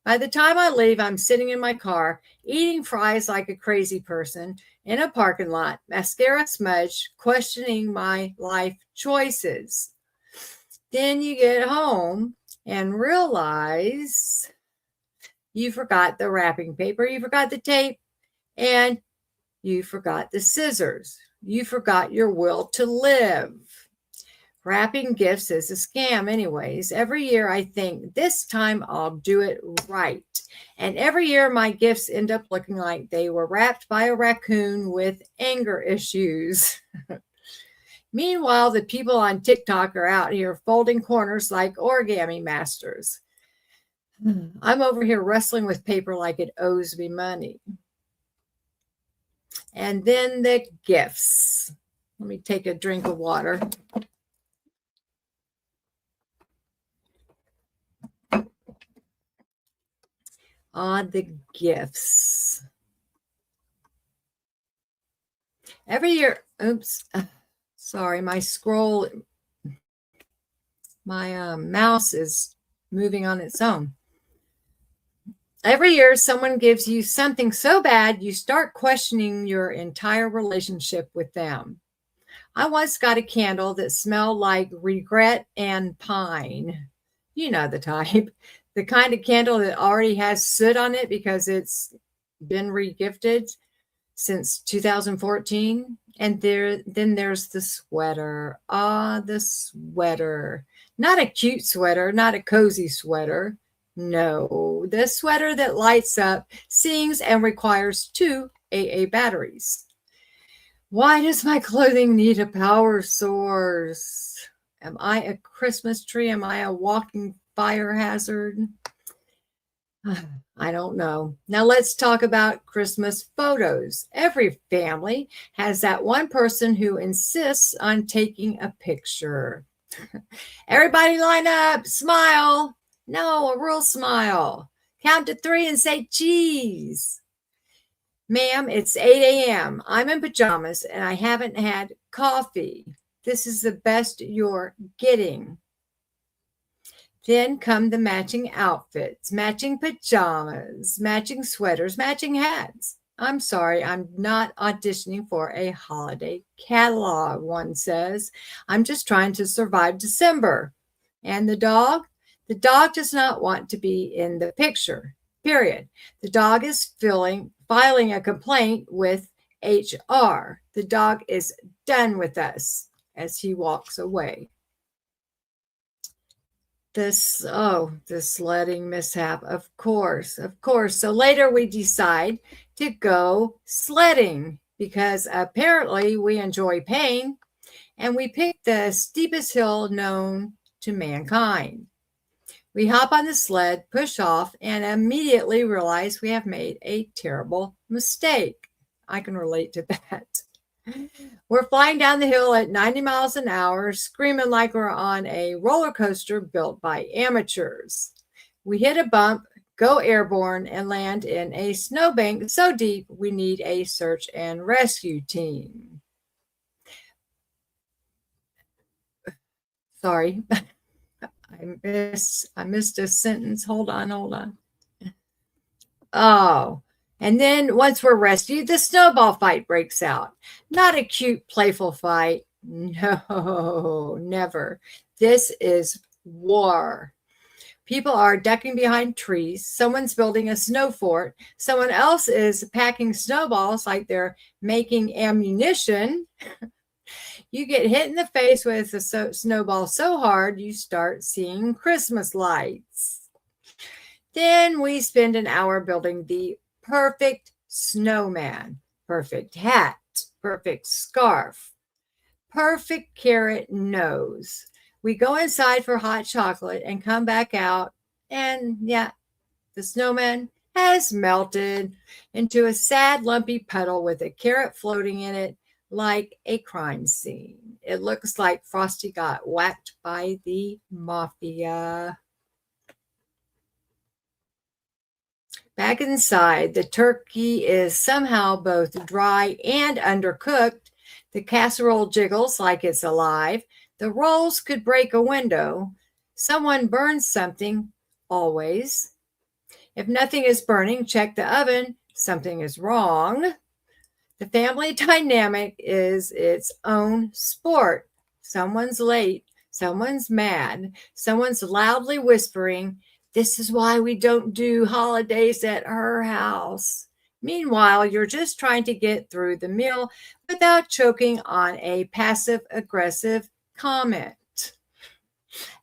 By the time I leave, I'm sitting in my car, eating fries like a crazy person in a parking lot, mascara smudged, questioning my life choices. Then you get home and realize you forgot the wrapping paper, you forgot the tape, and you forgot the scissors. You forgot your will to live. Wrapping gifts is a scam anyways. Every year I think, this time I'll do it right. And every year my gifts end up looking like they were wrapped by a raccoon with anger issues. Meanwhile, the people on TikTok are out here folding corners like origami masters. I'm over here wrestling with paper like it owes me money. And then the gifts. Let me take a drink of water. On the gifts. Every year, oops, sorry, my mouse is moving on its own. Every year, someone gives you something so bad, you start questioning your entire relationship with them. I once got a candle that smelled like regret and pine. You know the type. The kind of candle that already has soot on it because it's been regifted. since 2014. And then there's the sweater. Ah, the sweater. Not a cute sweater, not a cozy sweater. No, the sweater that lights up, sings, and requires 2 AA batteries. Why does my clothing need a power source? Am I a Christmas tree? Am I a walking fire hazard? I don't know. Now let's talk about Christmas photos. Every family has that one person who insists on taking a picture. Everybody line up, smile. No, a real smile. Count to 3 and say cheese. Ma'am, it's 8 a.m. I'm in pajamas and I haven't had coffee. This is the best you're getting. Then come the matching outfits, matching pajamas, matching sweaters, matching hats. I'm sorry, I'm not auditioning for a holiday catalog, one says. I'm just trying to survive December. And the dog? The dog does not want to be in the picture, period. The dog is filing a complaint with HR. The dog is done with us as he walks away. The sledding mishap, of course. So later we decide to go sledding because apparently we enjoy pain, and we pick the steepest hill known to mankind. We hop on the sled, push off, and immediately realize we have made a terrible mistake. I can relate to that. We're flying down the hill at 90 miles an hour, screaming like we're on a roller coaster built by amateurs. We hit a bump, go airborne, and land in a snowbank so deep we need a search and rescue team. Sorry, I missed a sentence. Hold on. Oh. And then once we're rescued, the snowball fight breaks out. Not a cute, playful fight. No, never. This is war. People are ducking behind trees. Someone's building a snow fort. Someone else is packing snowballs like they're making ammunition. You get hit in the face with a snowball so hard, you start seeing Christmas lights. Then we spend an hour building the perfect snowman, perfect hat, perfect scarf, perfect carrot nose. We go inside for hot chocolate and come back out, and yeah, the snowman has melted into a sad, lumpy puddle with a carrot floating in it like a crime scene. It looks like Frosty got whacked by the mafia. Back inside, the turkey is somehow both dry and undercooked. The casserole jiggles like it's alive. The rolls could break a window. Someone burns something, always. If nothing is burning, check the oven. Something is wrong. The family dynamic is its own sport. Someone's late. Someone's mad. Someone's loudly whispering, "This is why we don't do holidays at her house." Meanwhile, you're just trying to get through the meal without choking on a passive-aggressive comment.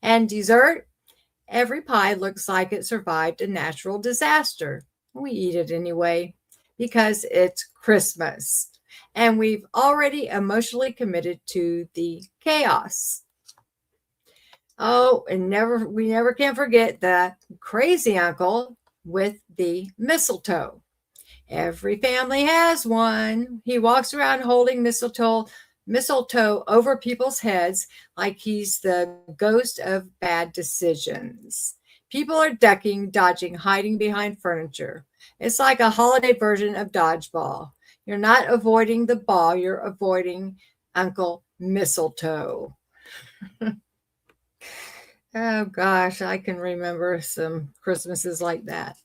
And dessert? Every pie looks like it survived a natural disaster. We eat it anyway because it's Christmas. And we've already emotionally committed to the chaos. Oh, and we never can forget the crazy uncle with the mistletoe. Every family has one. He walks around holding mistletoe over people's heads like he's the ghost of bad decisions. People are ducking, dodging, hiding behind furniture. It's like a holiday version of dodgeball. You're not avoiding the ball, you're avoiding Uncle Mistletoe. Oh gosh, I can remember some Christmases like that.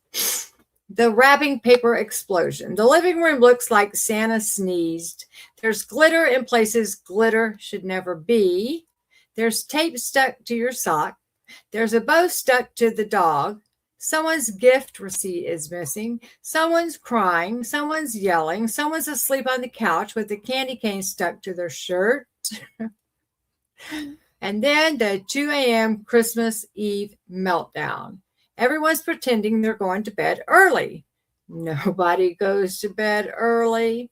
The wrapping paper explosion. The living room looks like Santa sneezed. There's glitter in places glitter should never be. There's tape stuck to your sock. There's a bow stuck to the dog. Someone's gift receipt is missing. Someone's crying. Someone's yelling. Someone's asleep on the couch with a candy cane stuck to their shirt. And then the 2 a.m. Christmas Eve meltdown. Everyone's pretending they're going to bed early. Nobody goes to bed early.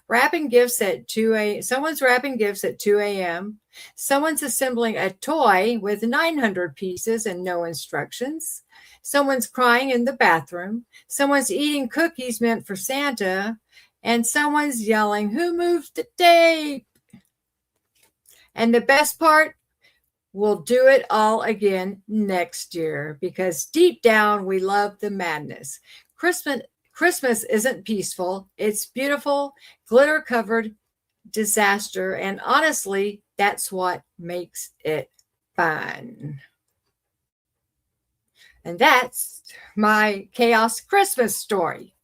Wrapping gifts at 2 a.m. Someone's wrapping gifts at 2 a.m. Someone's assembling a toy with 900 pieces and no instructions. Someone's crying in the bathroom. Someone's eating cookies meant for Santa. And someone's yelling, "Who moved the tape?" And the best part, we'll do it all again next year because deep down we love the madness. Christmas isn't peaceful. It's beautiful, glitter-covered disaster. And honestly, that's what makes it fun. And that's my chaos Christmas story.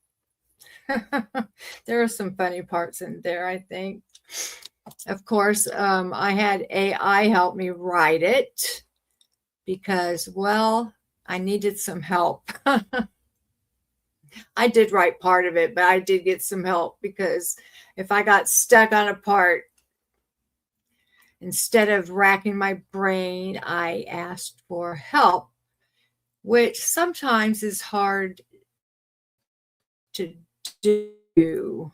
There are some funny parts in there, I think. Of course, I had AI help me write it because, well, I needed some help. I did write part of it, but I did get some help because if I got stuck on a part, instead of racking my brain, I asked for help, which sometimes is hard to do.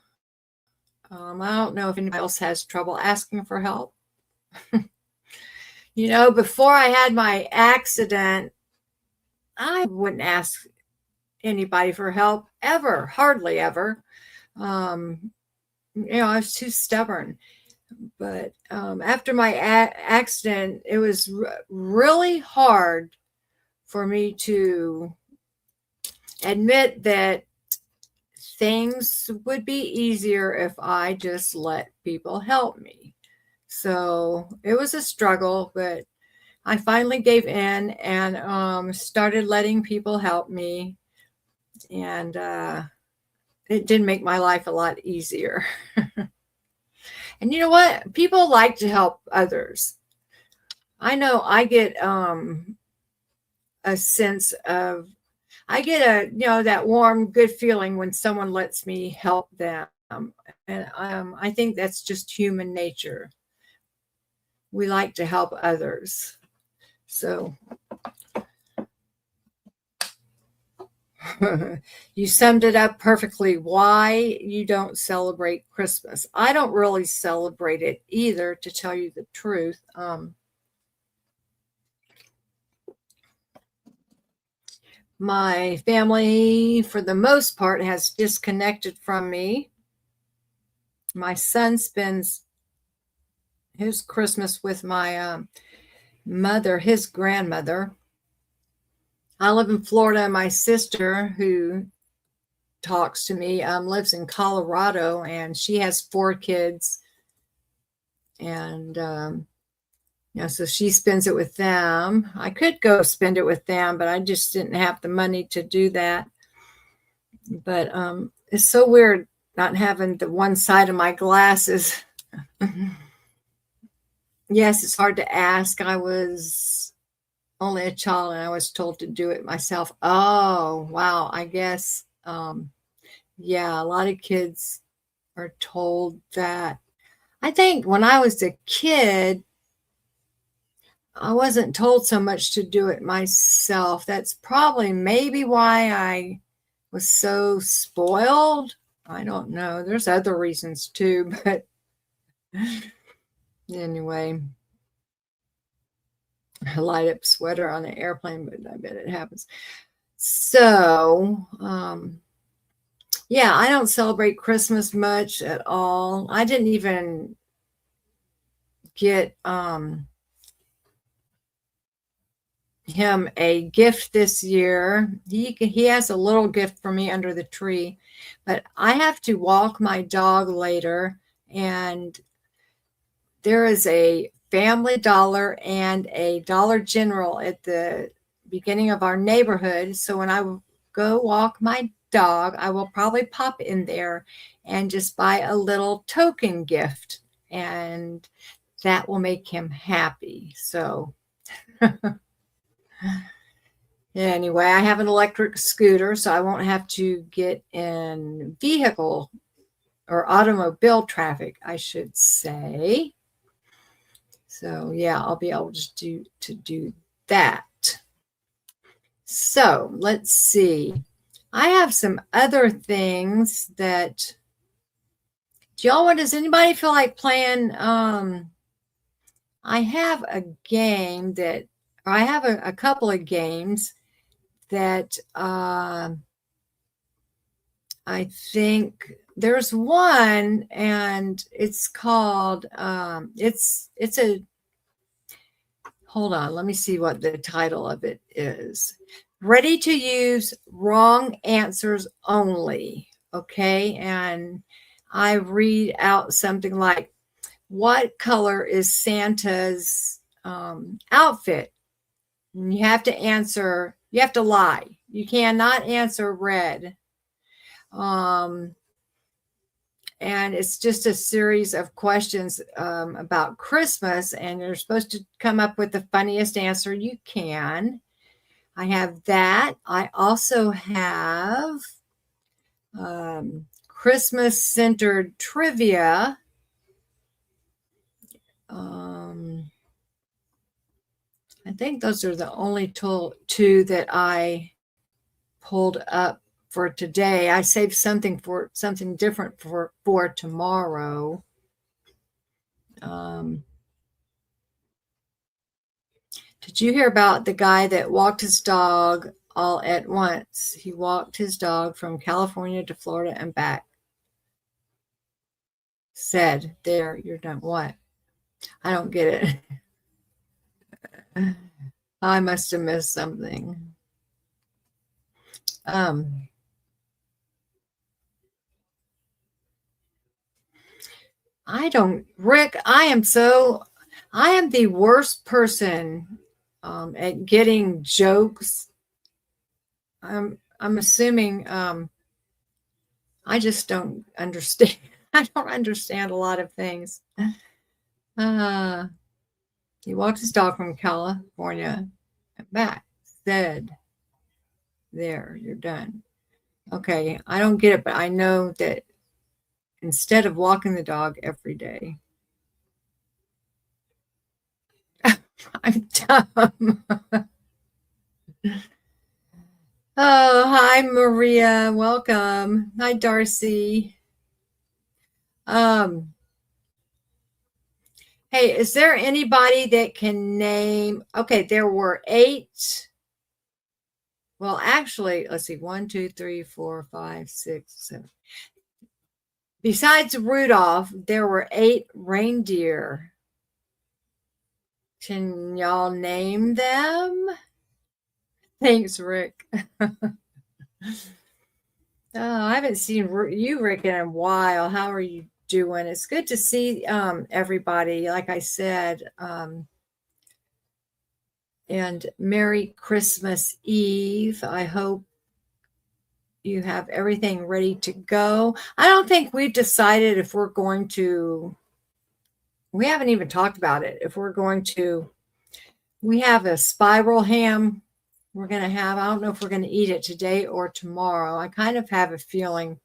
I don't know if anybody else has trouble asking for help. You know, before I had my accident, I wouldn't ask anybody for help ever, hardly ever. You know, I was too stubborn. But after my accident, it was really hard for me to admit that things would be easier if I just let people help me. So it was a struggle, but I finally gave in and started letting people help me. And it did make my life a lot easier. And you know what? People like to help others. I know I get a sense of, I get that warm, good feeling when someone lets me help them. And I think that's just human nature. We like to help others. So you summed it up perfectly. Why you don't celebrate Christmas? I don't really celebrate it either, to tell you the truth. My family, for the most part, has disconnected from me. My son spends his Christmas with my mother, his grandmother. I live in Florida, and my sister, who talks to me, lives in Colorado, and she has 4 kids. And so she spends it with them. I could go spend it with them, but I just didn't have the money to do that. But it's so weird not having the one side of my glasses. Yes, it's hard to ask. I was only a child and I was told to do it myself. Oh, wow. I guess, yeah, a lot of kids are told that. I think when I was a kid, I wasn't told so much to do it myself. That's probably maybe why I was so spoiled. I don't know. There's other reasons too, but anyway, a light up sweater on an airplane, but I bet it happens. So, yeah, I don't celebrate Christmas much at all. I didn't even get him a gift this year. He has a little gift for me under the tree, but I have to walk my dog later, and there is a Family Dollar and a Dollar General at the beginning of our neighborhood. So when I go walk my dog, I will probably pop in there and just buy a little token gift, and that will make him happy. So Anyway, I have an electric scooter, so I won't have to get in vehicle or automobile traffic, I should say. So yeah, I'll be able to do that. So let's see. I have some other things that does anybody feel like playing? I have a game that, or I have a couple of games that I think there's one, and it's called hold on, let me see what the title of it is. Ready to use wrong answers only. Okay, and I read out something like, what color is Santa's outfit? And you have to answer, you have to lie. You cannot answer red. And it's just a series of questions about Christmas, and you're supposed to come up with the funniest answer you can. I have that. I also have Christmas-centered trivia. I think those are the only two that I pulled up for today. I saved something different for tomorrow. Did you hear about the guy that walked his dog all at once? He walked his dog from California to Florida and back. Said, there, you're done. What? I don't get it. I must have missed something. Rick, I am the worst person at getting jokes. I'm assuming I just don't understand. I don't understand a lot of things. He walked his dog from California and back. Said, there, you're done. Okay, I don't get it, but I know that instead of walking the dog every day, I'm dumb. Oh, hi, Maria. Welcome. Hi, Darcy. Hey, is there anybody that can name? Okay, there were 8. Well, actually, let's see. 1, 2, 3, 4, 5, 6, 7. Besides Rudolph, there were 8 reindeer. Can y'all name them? Thanks, Rick. I haven't seen you, Rick, in a while. How are you doing? It's good to see everybody, like I said. And Merry Christmas Eve. I hope you have everything ready to go. I don't think we've decided if we're going to, we haven't even talked about it. If we're going to, we have a spiral ham we're going to have. I don't know if we're going to eat it today or tomorrow. I kind of have a feeling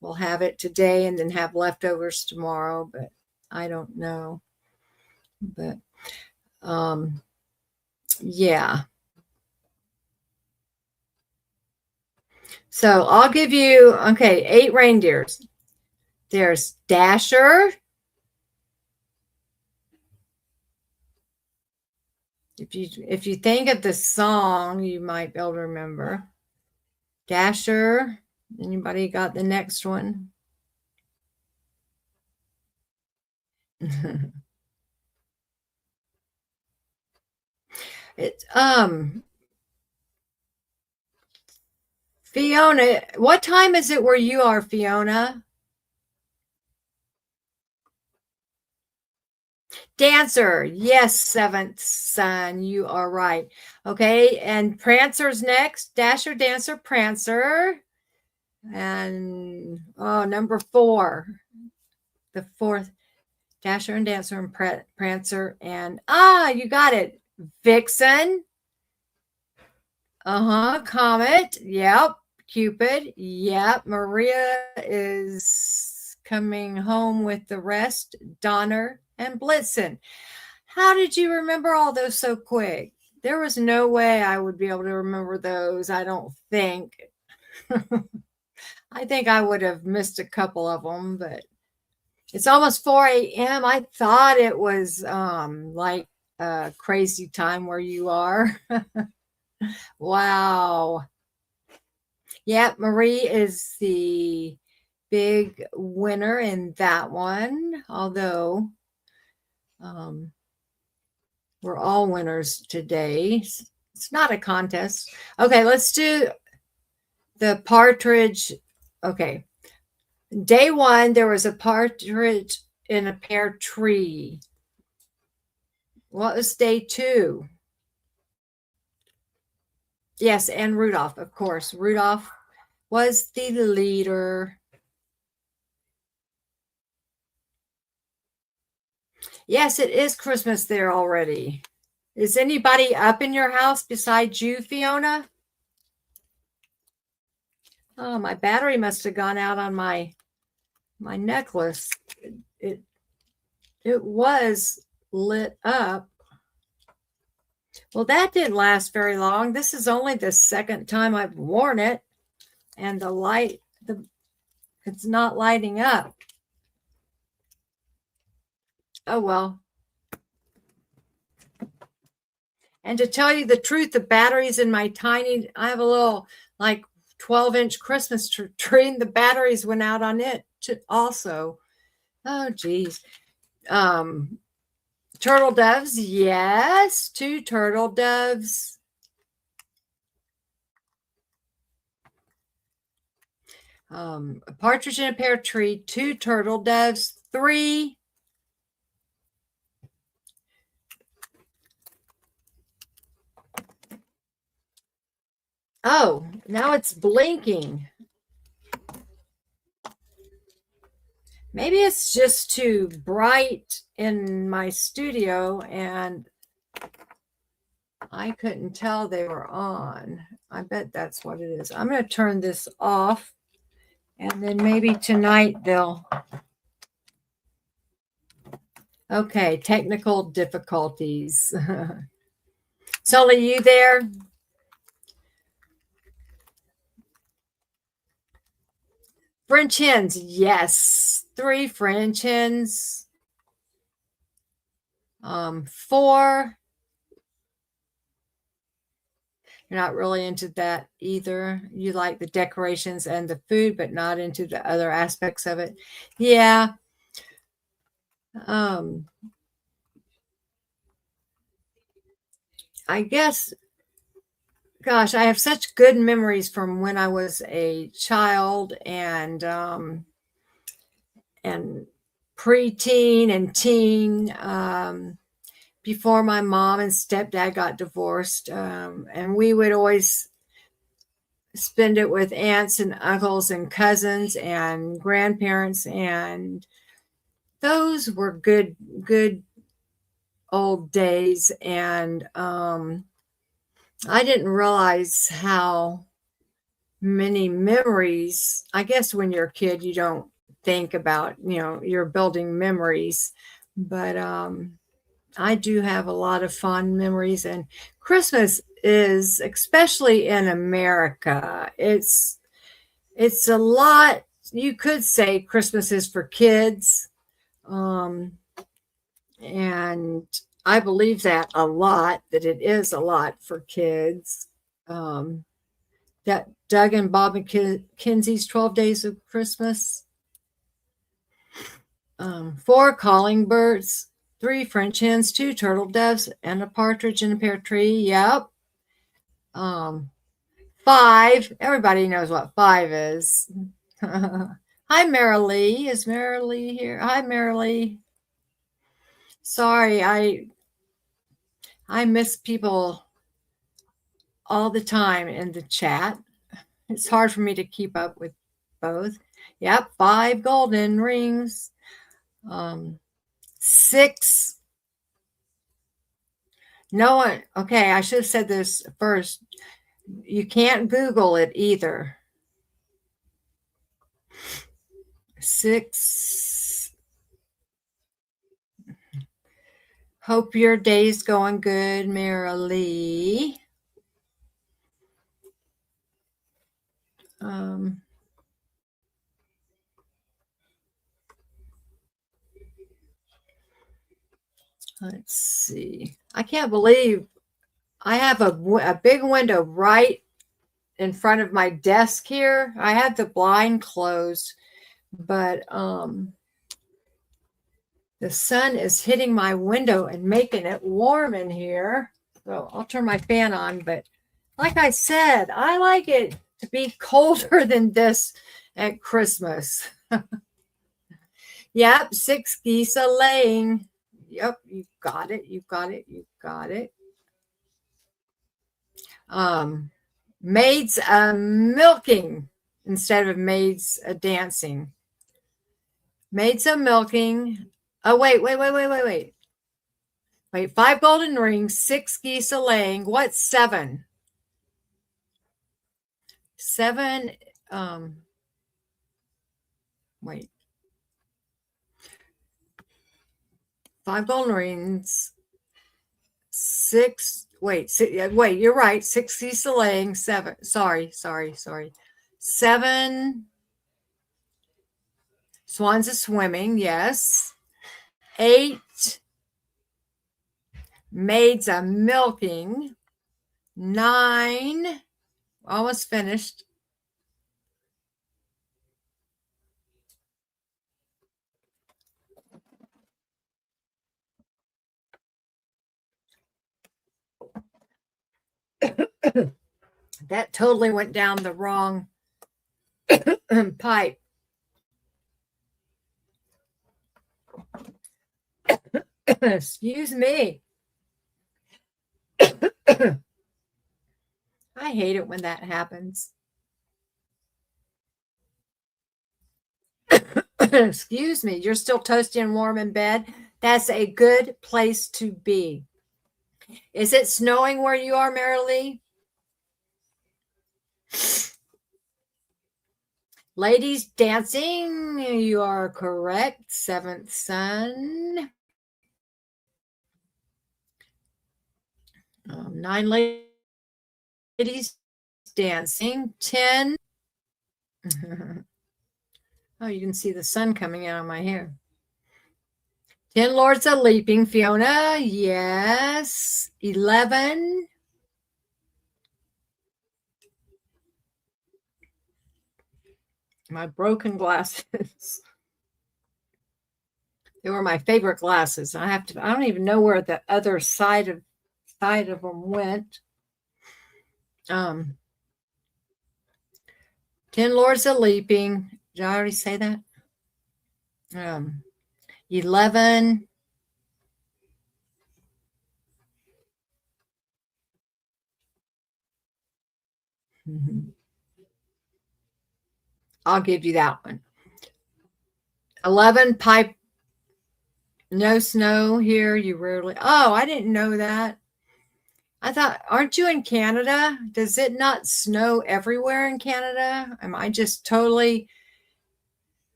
we'll have it today and then have leftovers tomorrow, but I don't know. But yeah. So I'll give you, okay, 8 reindeers. There's Dasher. If you think of the song, you might be able to remember. Dasher. Anybody got the next one? It's Fiona, what time is it where you are, Fiona? Dancer, yes, 7th son, you are right. Okay, and Prancer's next. Dasher, Dancer, Prancer. And number 4. The 4th, Dasher and Dancer and Prancer. And you got it. Vixen. Comet. Yep. Cupid. Yep. Maria is coming home with the rest. Donner and Blitzen. How did you remember all those so quick? There was no way I would be able to remember those, I don't think. I think I would have missed a couple of them, but it's almost 4 a.m. I thought it was like a crazy time where you are. Wow. Yeah, Marie is the big winner in that one, although we're all winners today. It's not a contest. Okay, let's do the partridge. Okay. Day 1, there was a partridge in a pear tree. What was day 2? Yes, and Rudolph, of course. Rudolph was the leader. Yes, it is Christmas there already. Is anybody up in your house besides you, Fiona? Oh, my battery must have gone out on my necklace. It was lit up. Well, that didn't last very long. This is only the second time I've worn it, and the light, it's not lighting up. Oh, well. And to tell you the truth, the batteries in my tiny, I have a little like 12-inch Christmas tree, and the batteries went out on it also. Oh, geez. Turtle doves, yes, 2 turtle doves. A partridge in a pear tree, 2 turtle doves, 3. Oh, now it's blinking. Maybe it's just too bright in my studio and I couldn't tell they were on. I bet that's what it is. I'm going to turn this off and then maybe tonight they'll. Okay, technical difficulties. Sully, you there? French hens, yes. 3 French hens. 4. You're not really into that either. You like the decorations and the food, but not into the other aspects of it. Yeah. I guess, gosh, I have such good memories from when I was a child and preteen and teen, before my mom and stepdad got divorced. And we would always spend it with aunts and uncles and cousins and grandparents. And those were good old days. And I didn't realize how many memories. I guess when you're a kid, you don't think about, you're building memories. But I do have a lot of fond memories, and Christmas is, especially in America, it's a lot. You could say Christmas is for kids, and I believe that a lot, that it is a lot for kids. That Doug and Bob McKenzie's 12 Days of Christmas, 4 calling birds, 3 French hens, 2 turtle doves, and a partridge in a pear tree. Yep. 5. Everybody knows what 5 is. Hi, Marilee. Is Marilee here? Hi, Marilee. Sorry, I miss people all the time in the chat. It's hard for me to keep up with both. Yep, 5 golden rings. 6. No one. Okay, I should have said this first. You can't Google it either. 6. Hope your day's going good, Marilee. Let's see. I can't believe I have a big window right in front of my desk here. I have the blind closed, but the sun is hitting my window and making it warm in here. So I'll turn my fan on, but like I said, I like it to be colder than this at Christmas. Yep, 6 geese a laying. Yep, you got it. You got it. You got it. Maids a milking instead of maids a dancing. Maids a milking. Oh, wait. 5 golden rings, 6 geese a laying. What's 7? 7, wait. 5 golden rings, 6, wait, you're right. 6 geese a laying, 7. Sorry. 7 swans a swimming, yes. 8 maids a milking. 9, almost finished. That totally went down the wrong pipe. Excuse me. I hate it when that happens. Excuse me. You're still toasty and warm in bed. That's a good place to be. Is it snowing where you are, Marilee? Ladies dancing, you are correct. 7th son. 9 ladies dancing. 10. Oh, you can see the sun coming out of my hair. 10 lords a leaping. Fiona, yes. 11. My broken glasses. They were my favorite glasses. I don't even know where the other side of them went. 10 lords a leaping. Did I already say that? 11. I'll give you that one. 11 pipe. No snow here. You rarely. Oh, I didn't know that. I thought, aren't you in Canada? Does it not snow everywhere in Canada? Am I just totally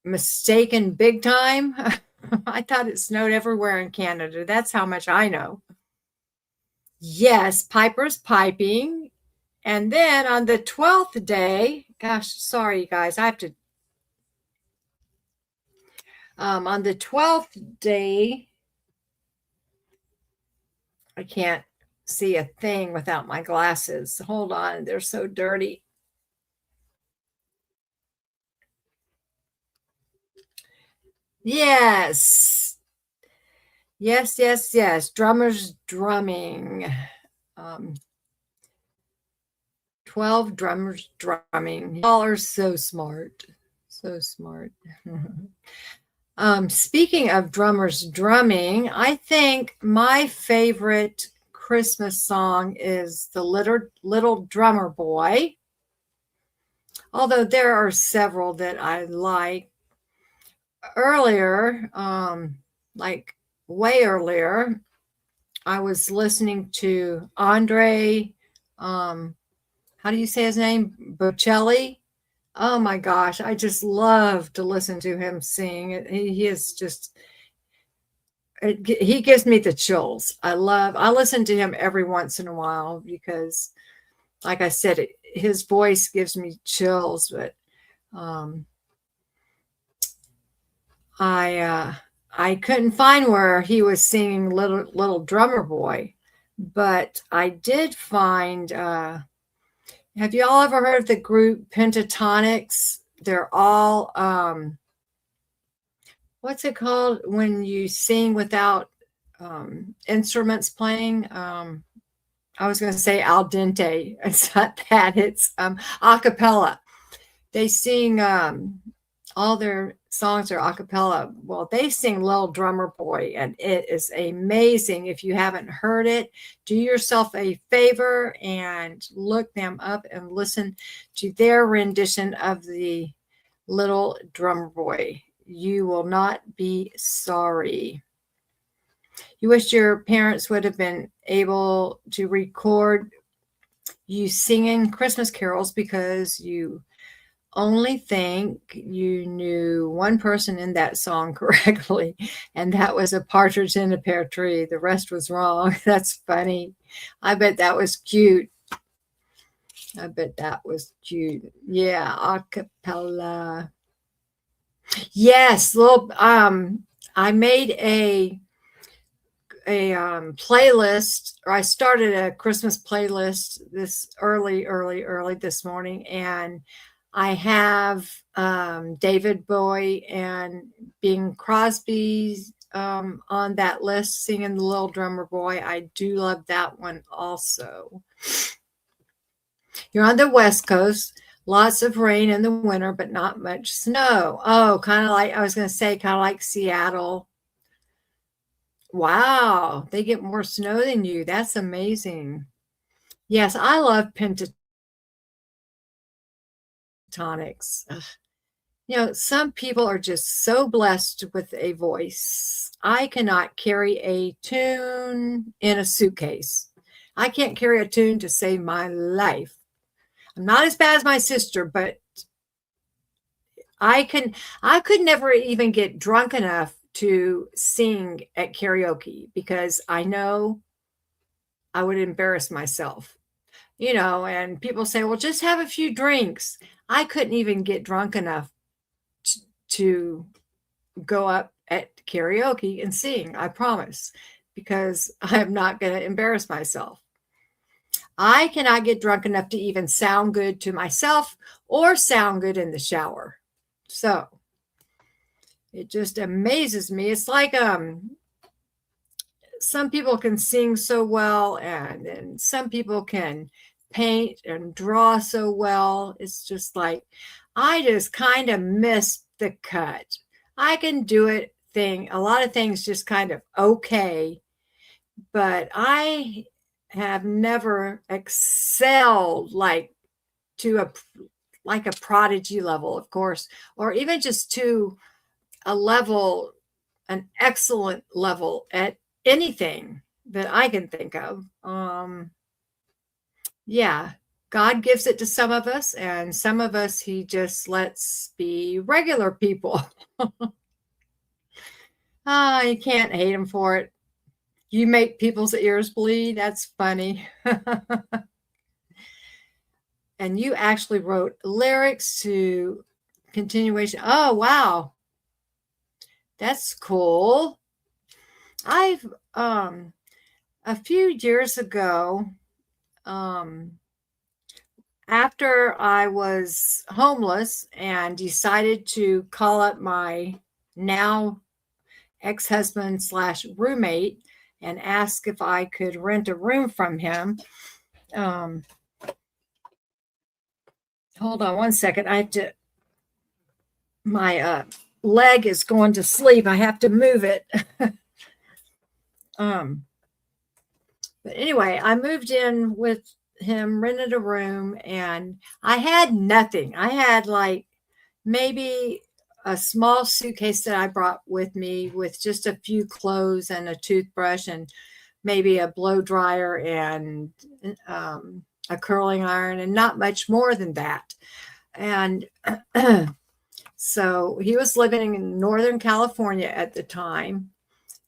mistaken big time? I thought it snowed everywhere in Canada. That's how much I know. Yes, Piper's piping. And then on the 12th day, gosh, sorry, you guys, I have to. On the 12th day, I can't see a thing without my glasses. Hold on, they're so dirty. Yes. Drummers drumming. 12 drummers drumming. Y'all are so smart. So smart. Speaking of drummers drumming, I think my favorite Christmas song is The Little Drummer Boy. Although there are several that I like. Earlier, like way earlier, I was listening to Andre how do you say his name? Bocelli. Oh my gosh, I just love to listen to him sing. He is just, he gives me the chills. I listen to him every once in a while because, like I said, his voice gives me chills. But I couldn't find where he was singing Little Drummer Boy, but I did find. Have you all ever heard of the group Pentatonics? They're all what's it called when you sing without instruments playing? I was going to say al dente. It's not that. It's a cappella. They sing all their songs are a cappella. Well, they sing Little Drummer Boy, and it is amazing. If you haven't heard it, do yourself a favor and look them up and listen to their rendition of the Little Drummer Boy. You will not be sorry. You wish your parents would have been able to record you singing Christmas carols because you only think you knew one person in that song correctly, and that was a partridge in a pear tree. The rest was wrong. That's funny. I bet that was cute. I bet that was cute. Yeah, a cappella. Yes, little. I made a playlist, or I started a Christmas playlist this early this morning, and I have David Bowie and Bing Crosby on that list singing the Little Drummer Boy. I do love that one also. You're on the West Coast. Lots of rain in the winter, but not much snow. Oh, kind of like, I was going to say, kind of like Seattle. Wow, they get more snow than you. That's amazing. Yes, I love pentatonics. You know, some people are just so blessed with a voice. I cannot carry a tune in a suitcase. I can't carry a tune to save my life. I'm not as bad as my sister, but I could never even get drunk enough to sing at karaoke because I know I would embarrass myself, you know, and people say, well, just have a few drinks. I couldn't even get drunk enough to go up at karaoke and sing, I promise, because I'm not going to embarrass myself. I cannot get drunk enough to even sound good to myself or sound good in the shower. So it just amazes me. It's like some people can sing so well, and then some people can paint and draw so well. It's just like, I just kind of missed the cut. I can do it a lot of things just kind of okay, but I have never excelled like to a prodigy level, of course, or even just to a level, an excellent level at anything that I can think of. Yeah, God gives it to some of us, and some of us he just lets be regular people. You can't hate him for it. You make people's ears bleed. That's funny. And you actually wrote lyrics to continuation. Oh, wow. That's cool. I've, a few years ago, after I was homeless and decided to call up my now ex-husband / roommate and ask if I could rent a room from him. Hold on one second. I have to, my leg is going to sleep. I have to move it. But anyway, I moved in with him, rented a room, and I had nothing. I had like maybe a small suitcase that I brought with me with just a few clothes and a toothbrush and maybe a blow dryer and a curling iron, and not much more than that. And so he was living in Northern California at the time.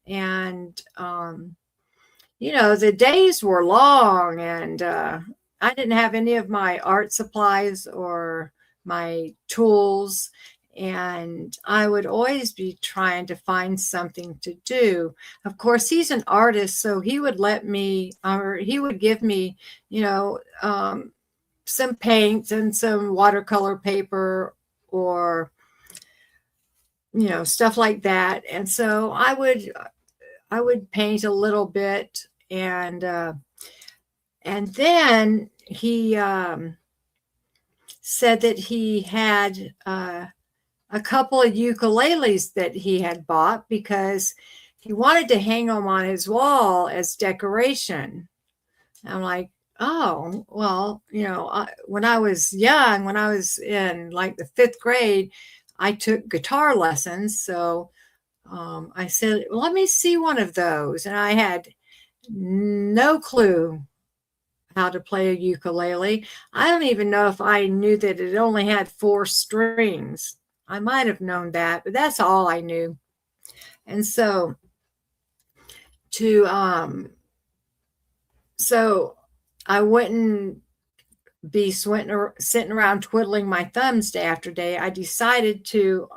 And, you know, the days were long, and I didn't have any of my art supplies or my tools. And I would always be trying to find something to do. Of course, he's an artist, so he would let me, or he would give me, you know, some paints and some watercolor paper, or, you know, stuff like that. And so I would paint a little bit, and then he said that he had a couple of ukuleles that he had bought because he wanted to hang them on his wall as decoration. I'm like, oh, well, you know, when I was young, when I was in like the 5th grade, I took guitar lessons. So I said, let me see one of those. And I had no clue how to play a ukulele. I don't even know if I knew that it only had 4 strings. I might have known that, but that's all I knew. And so so I wouldn't be sitting around twiddling my thumbs day after day. I decided to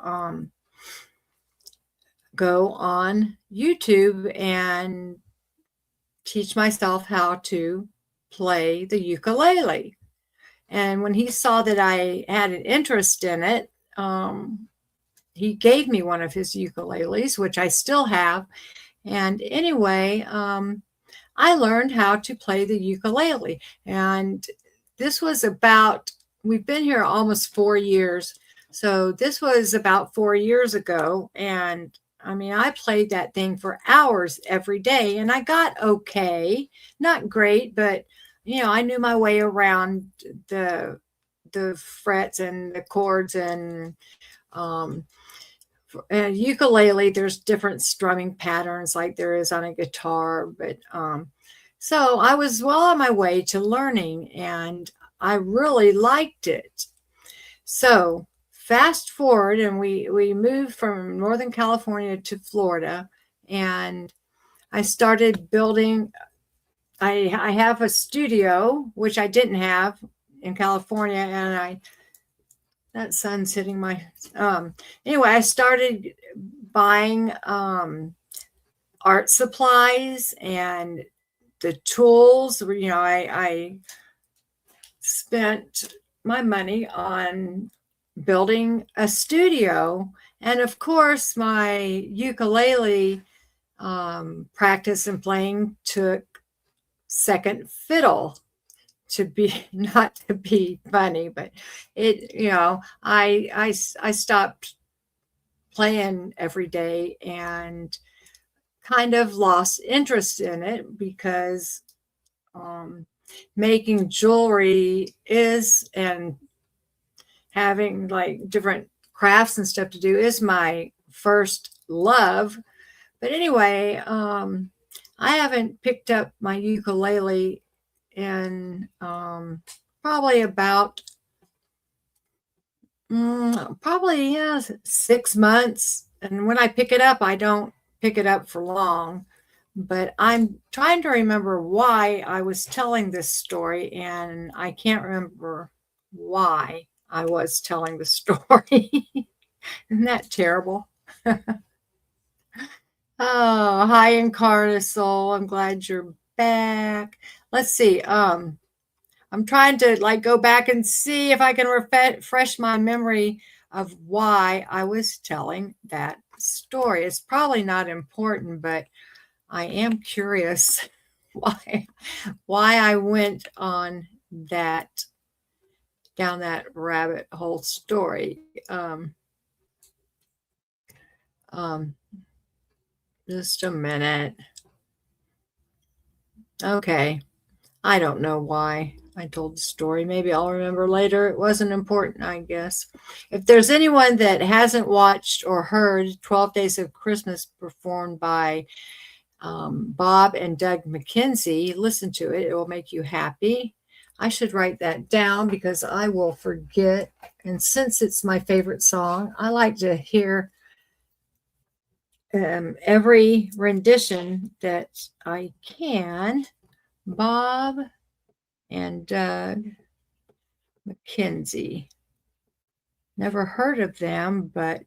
go on YouTube and teach myself how to play the ukulele. And when he saw that I had an interest in it, he gave me one of his ukuleles, which I still have. And anyway, I learned how to play the ukulele. And this was we've been here almost 4 years. So this was about 4 years ago. And I mean, I played that thing for hours every day, and I got okay, not great, but you know, I knew my way around the frets and the chords. And ukulele, there's different strumming patterns like there is on a guitar. But so I was well on my way to learning, and I really liked it. So fast forward, and we moved from Northern California to Florida, and I started building. I have a studio, which I didn't have in California, and that sun's hitting my, anyway, I started buying art supplies and the tools. You know, I spent my money on building a studio. And of course, my ukulele practice and playing took second fiddle, to be, not to be funny, but it, you know, I stopped playing every day and kind of lost interest in it, because making jewelry is, and having like different crafts and stuff to do, is my first love. But anyway, I haven't picked up my ukulele in probably about 6 months. And when I pick it up, I don't pick it up for long. But I'm trying to remember why I was telling this story, and I can't remember why I was telling the story. Isn't that terrible? Oh, hi, incarnasoul. I'm glad you're back. Let's see. I'm trying to like go back and see if I can refresh my memory of why I was telling that story. It's probably not important, but I am curious why I went on that, down that rabbit hole story. Just a minute. Okay. I don't know why I told the story. Maybe I'll remember later. It wasn't important, I guess. If there's anyone that hasn't watched or heard 12 Days of Christmas performed by Bob and Doug McKenzie, listen to it. It will make you happy. I should write that down because I will forget. And since it's my favorite song, I like to hear every rendition that I can. Bob and Doug McKenzie. Never heard of them, but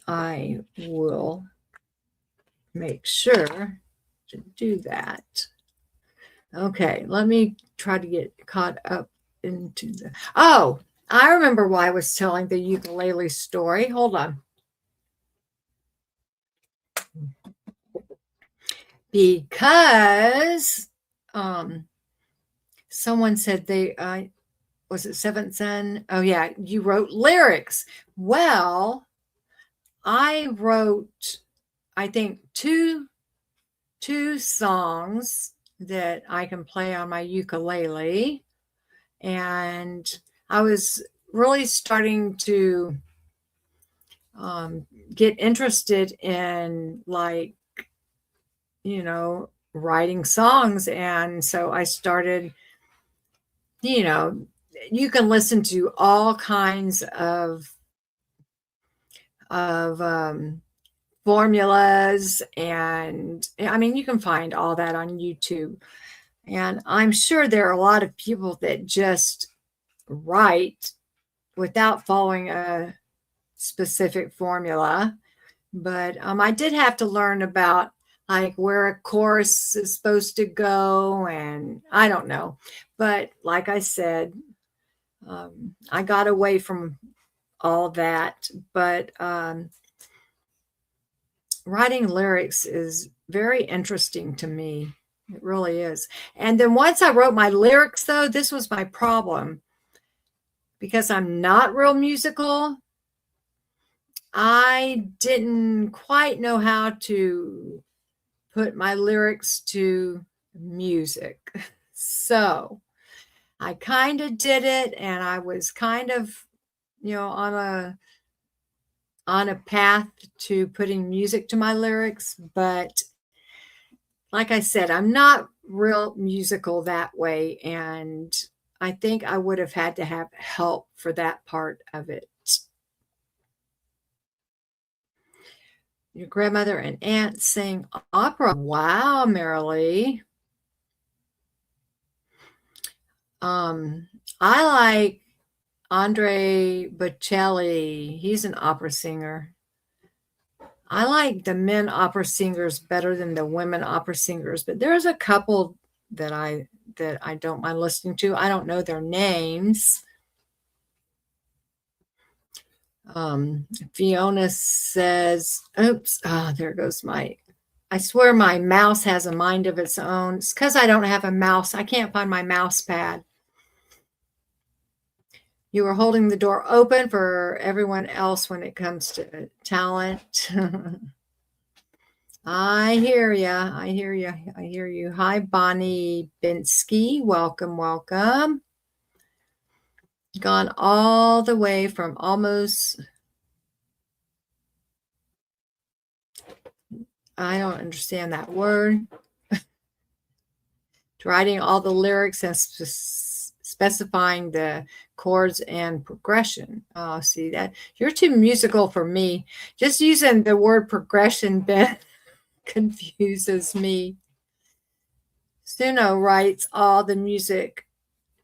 I will make sure to do that. Okay, let me try to get caught up into the... Oh, I remember why I was telling the ukulele story. Hold on. Because someone said they... was it Seventh Son? Oh, yeah, you wrote lyrics. Well, I wrote, I think, two songs that I can play on my ukulele. And I was really starting to get interested in, like, you know, writing songs. And so I started, you know, you can listen to all kinds of formulas, and I mean, you can find all that on YouTube. And I'm sure there are a lot of people that just write without following a specific formula. But I did have to learn about like where a chorus is supposed to go, and I don't know. But like I said, I got away from all that. But writing lyrics is very interesting to me. It really is. And then once I wrote my lyrics, though, this was my problem. Because I'm not real musical, I didn't quite know how to put my lyrics to music. So I kind of did it, and I was kind of, you know, on a path to putting music to my lyrics. But like I said, I'm not real musical that way, and I think I would have had to have help for that part of it. Your grandmother and aunt sing opera. Wow, Marilee. I like Andre Bocelli. He's an opera singer. I like the men opera singers better than the women opera singers, but there's a couple that I don't mind listening to. I don't know their names. Fiona says, oops, there goes I swear my mouse has a mind of its own. It's because I don't have a mouse. I can't find my mouse pad. You were holding the door open for everyone else when it comes to talent. I hear ya. I hear ya. I hear you. Hi, Bonnie Binsky. Welcome, welcome. Gone all the way from almost... I don't understand that word. To writing all the lyrics and specifying the chords and progression. Oh, see that? You're too musical for me. Just using the word progression, Ben, confuses me. Suno writes all the music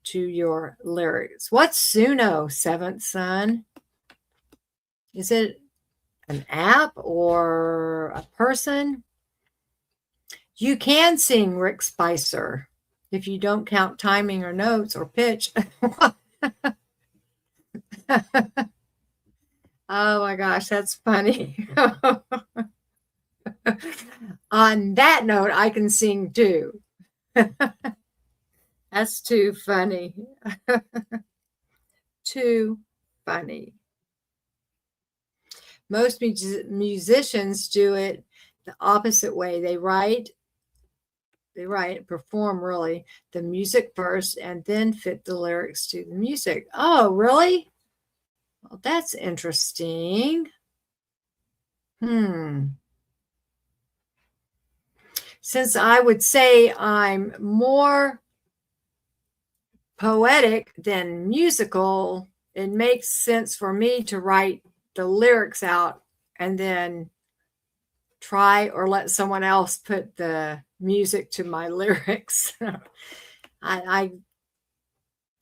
to your lyrics. What's Suno, Seventh Son? Is it an app or a person? You can sing, Rick Spicer, if you don't count timing or notes or pitch. Oh my gosh, that's funny. On that note, I can sing too. That's too funny. Too funny. Most musicians do it the opposite way. They perform really the music first and then fit the lyrics to the music. Oh, really? Well, that's interesting. since I would say I'm more poetic than musical, it makes sense for me to write the lyrics out and then try or let someone else put the music to my lyrics. I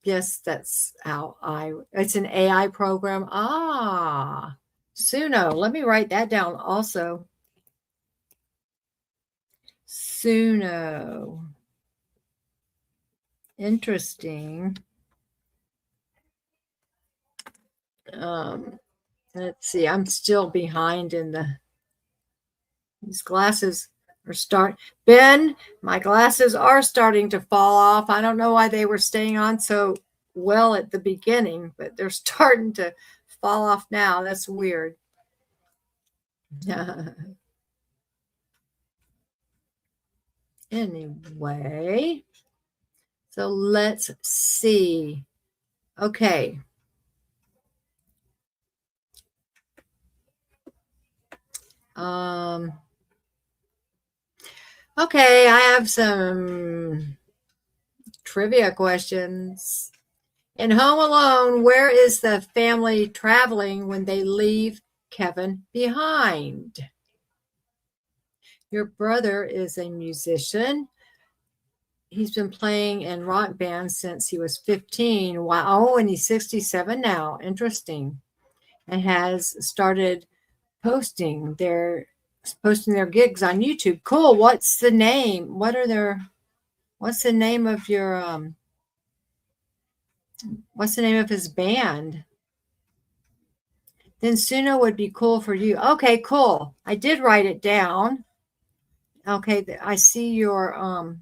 guess that's how it's an AI program. Suno. Let me write that down also. Suno. Interesting. Let's see. I'm still behind in these glasses are Ben, my glasses are starting to fall off. I don't know why they were staying on so well at the beginning, but they're starting to fall off now. That's weird. Anyway, so let's see. Okay. Okay, I have some trivia questions. In Home Alone, where is the family traveling when they leave Kevin behind? Your brother is a musician. He's been playing in rock bands since he was 15. Wow. Oh, and he's 67 now. Interesting. And has started posting their gigs on YouTube. Cool. What's the name? What's the name of your what's the name of his band? Then Suno would be cool for you. Okay, cool. I did write it down. Okay, I see your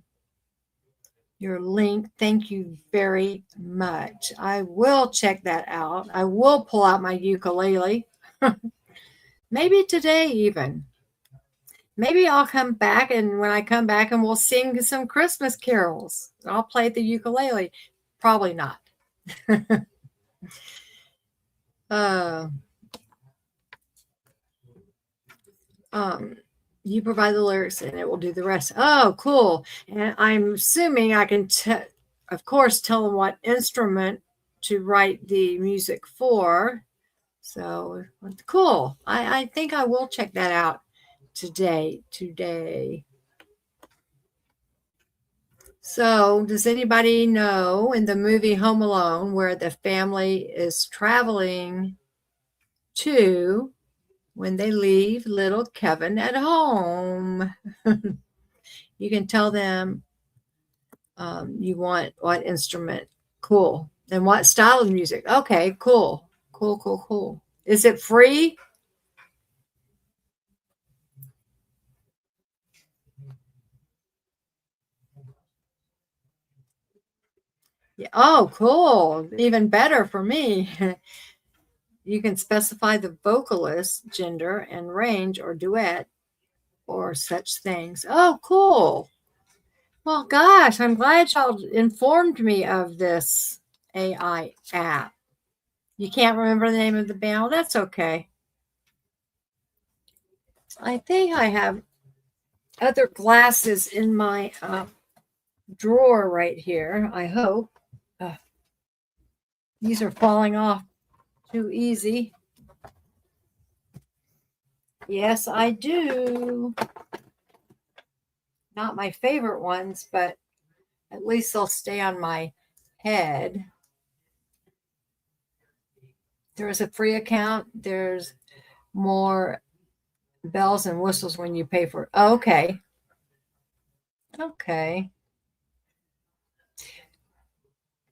link. Thank you very much. I will check that out. I will pull out my ukulele. Maybe today even. Maybe I'll come back, and when I come back, and we'll sing some Christmas carols. I'll play the ukulele. Probably not. You provide the lyrics and it will do the rest. Oh, cool. And I'm assuming I can, of course, tell them what instrument to write the music for. So cool. I think I will check that out today. So does anybody know in the movie Home Alone where the family is traveling to when they leave little Kevin at home? You can tell them you want what instrument. Cool. And what style of music. Okay, cool. Cool. Is it free? Yeah. Oh, cool. Even better for me. You can specify the vocalist, gender, and range or duet or such things. Oh, cool. Well, gosh, I'm glad y'all informed me of this AI app. You can't remember the name of the band? Well, that's okay. I think I have other glasses in my drawer right here. I hope. These are falling off too easy. Yes, I do. Not my favorite ones, but at least they'll stay on my head. There's a free account. There's more bells and whistles when you pay for it. Oh, okay. Okay.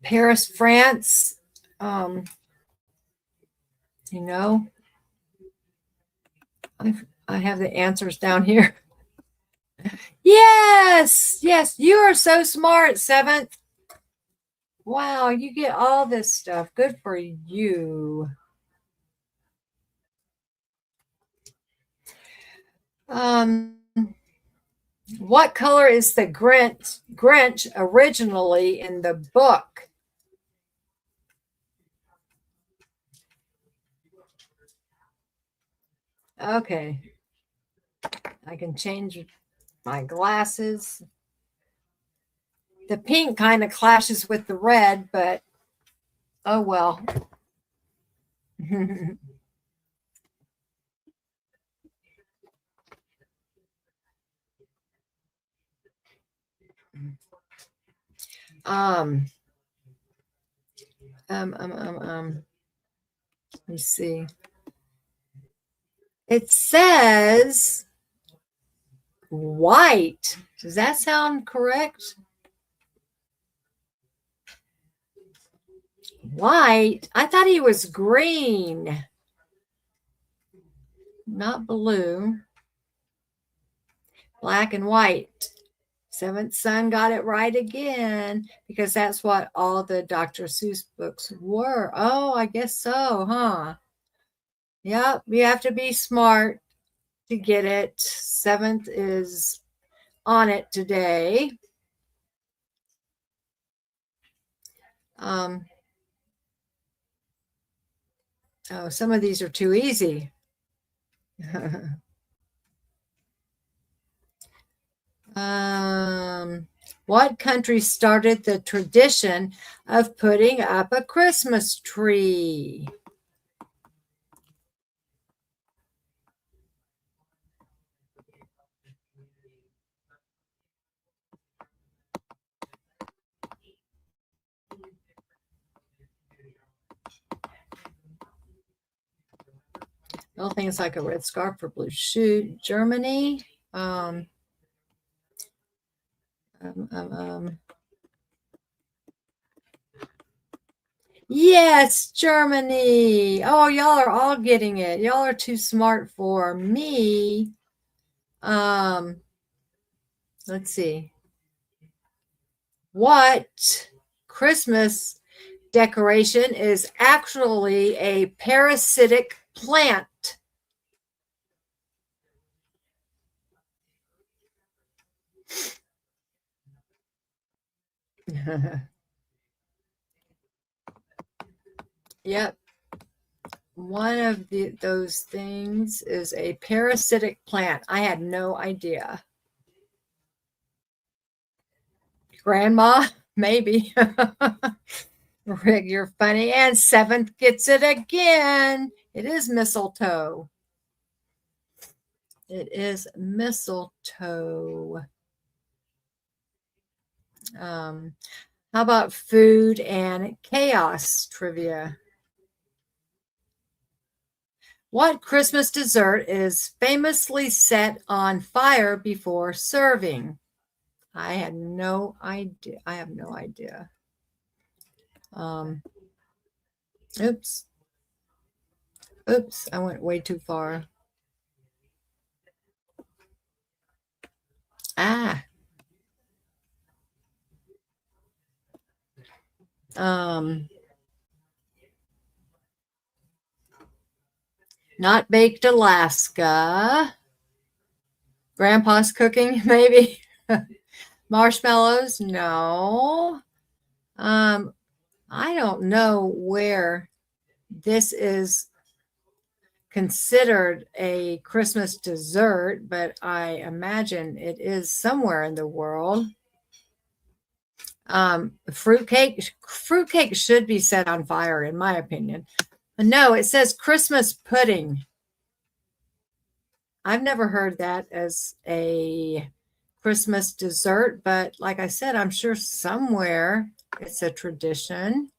Paris, France. You know, I have the answers down here. Yes, you are so smart, Seventh. Wow, you get all this stuff. Good for you. What color is the Grinch originally in the book? Okay. I can change my glasses. The pink kind of clashes with the red, but oh well. Let me see. It says white. Does that sound correct? White? I thought he was green, not blue. Black and white. Seventh Son got it right again, because that's what all the Dr. Seuss books were. Oh, I guess so, huh? Yep, you have to be smart to get it. Seventh is on it today. Oh, some of these are too easy. What country started the tradition of putting up a Christmas tree? Little things like a red scarf or blue shoe. Germany. Yes, Germany. Oh, y'all are all getting it. Y'all are too smart for me. Let's see. What Christmas decoration is actually a parasitic plant? Yep. One of those things is a parasitic plant. I had no idea. Grandma, maybe. Rick, you're funny. And Seventh gets it again. It is mistletoe. It is mistletoe. How about food and chaos trivia? What Christmas dessert is famously set on fire before serving? I had no idea. I have no idea. Oops. Oops, I went way too far. Not baked Alaska. Grandpa's cooking, maybe. Marshmallows, no. I don't know where this is considered a Christmas dessert, but I imagine it is somewhere in the world. Fruitcake should be set on fire, in my opinion. But no, it says Christmas pudding. I've never heard that as a Christmas dessert, but like I said, I'm sure somewhere it's a tradition.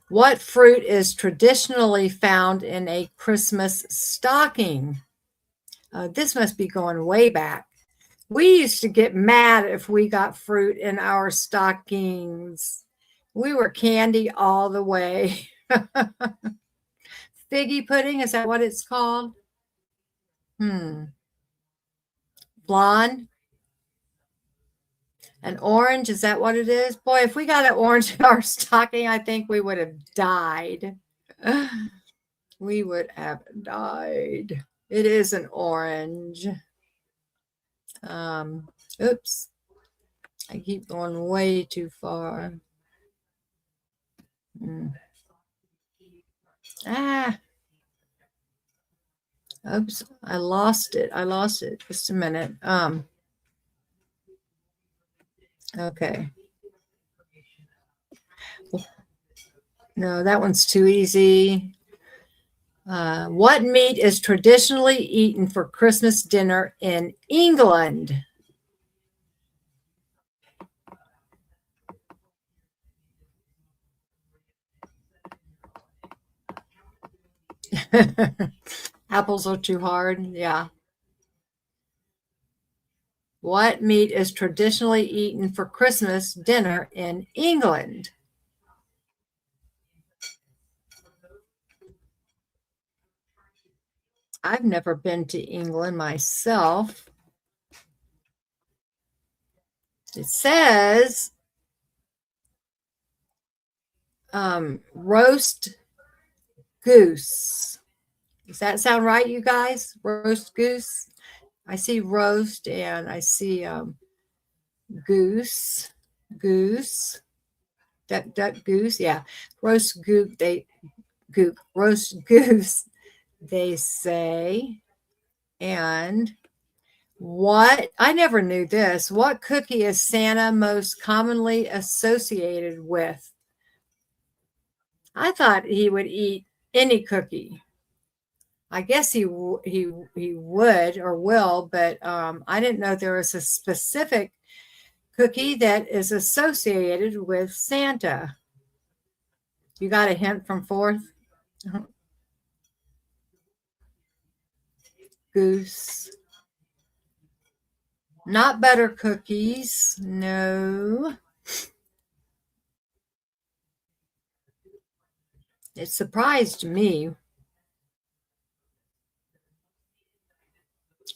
What fruit is traditionally found in a Christmas stocking? This must be going way back. We used to get mad if we got fruit in our stockings. We were candy all the way. Figgy pudding, is that what it's called? Blonde? An orange, is that what it is? Boy, if we got an orange in our stocking, I think we would have died. We would have died. It is an orange. Oops. I keep going way too far. Oops, I lost it. Just a minute. Okay. No, that one's too easy. What meat is traditionally eaten for Christmas dinner in England? Apples are too hard. Yeah. What meat is traditionally eaten for Christmas dinner in England? I've never been to England myself. It says roast goose. Does that sound right, you guys? Roast goose? I see roast and I see goose. Duck goose. Yeah. Roast goose. Roast goose, they say. And what, I never knew this. What cookie is Santa most commonly associated with? I thought he would eat any cookie. I guess he would or will, but I didn't know there was a specific cookie that is associated with Santa. You got a hint from fourth? Goose. Not butter cookies. No. It surprised me.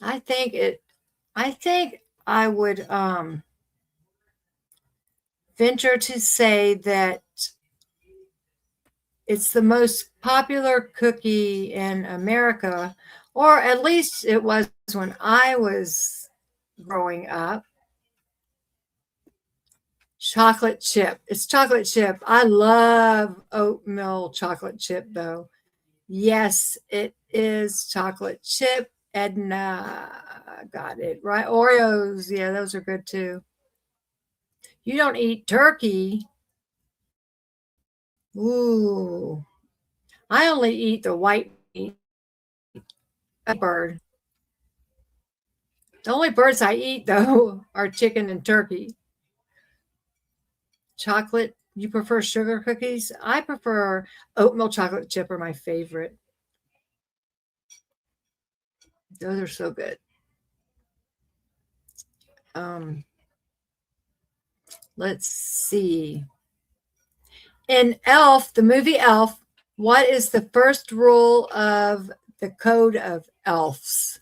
I think I would venture to say that it's the most popular cookie in America, or at least it was when I was growing up. Chocolate chip. It's chocolate chip. I love oatmeal chocolate chip, though. Yes, it is chocolate chip. Edna got it right. Oreos. Yeah, those are good, too. You don't eat turkey. Ooh. I only eat the white meat. A bird. The only birds I eat, though, are chicken and turkey. Chocolate. You prefer sugar cookies? I prefer oatmeal chocolate chip are my favorite. Those are so good. Let's see. In Elf, the movie Elf, what is the first rule of the code of elves?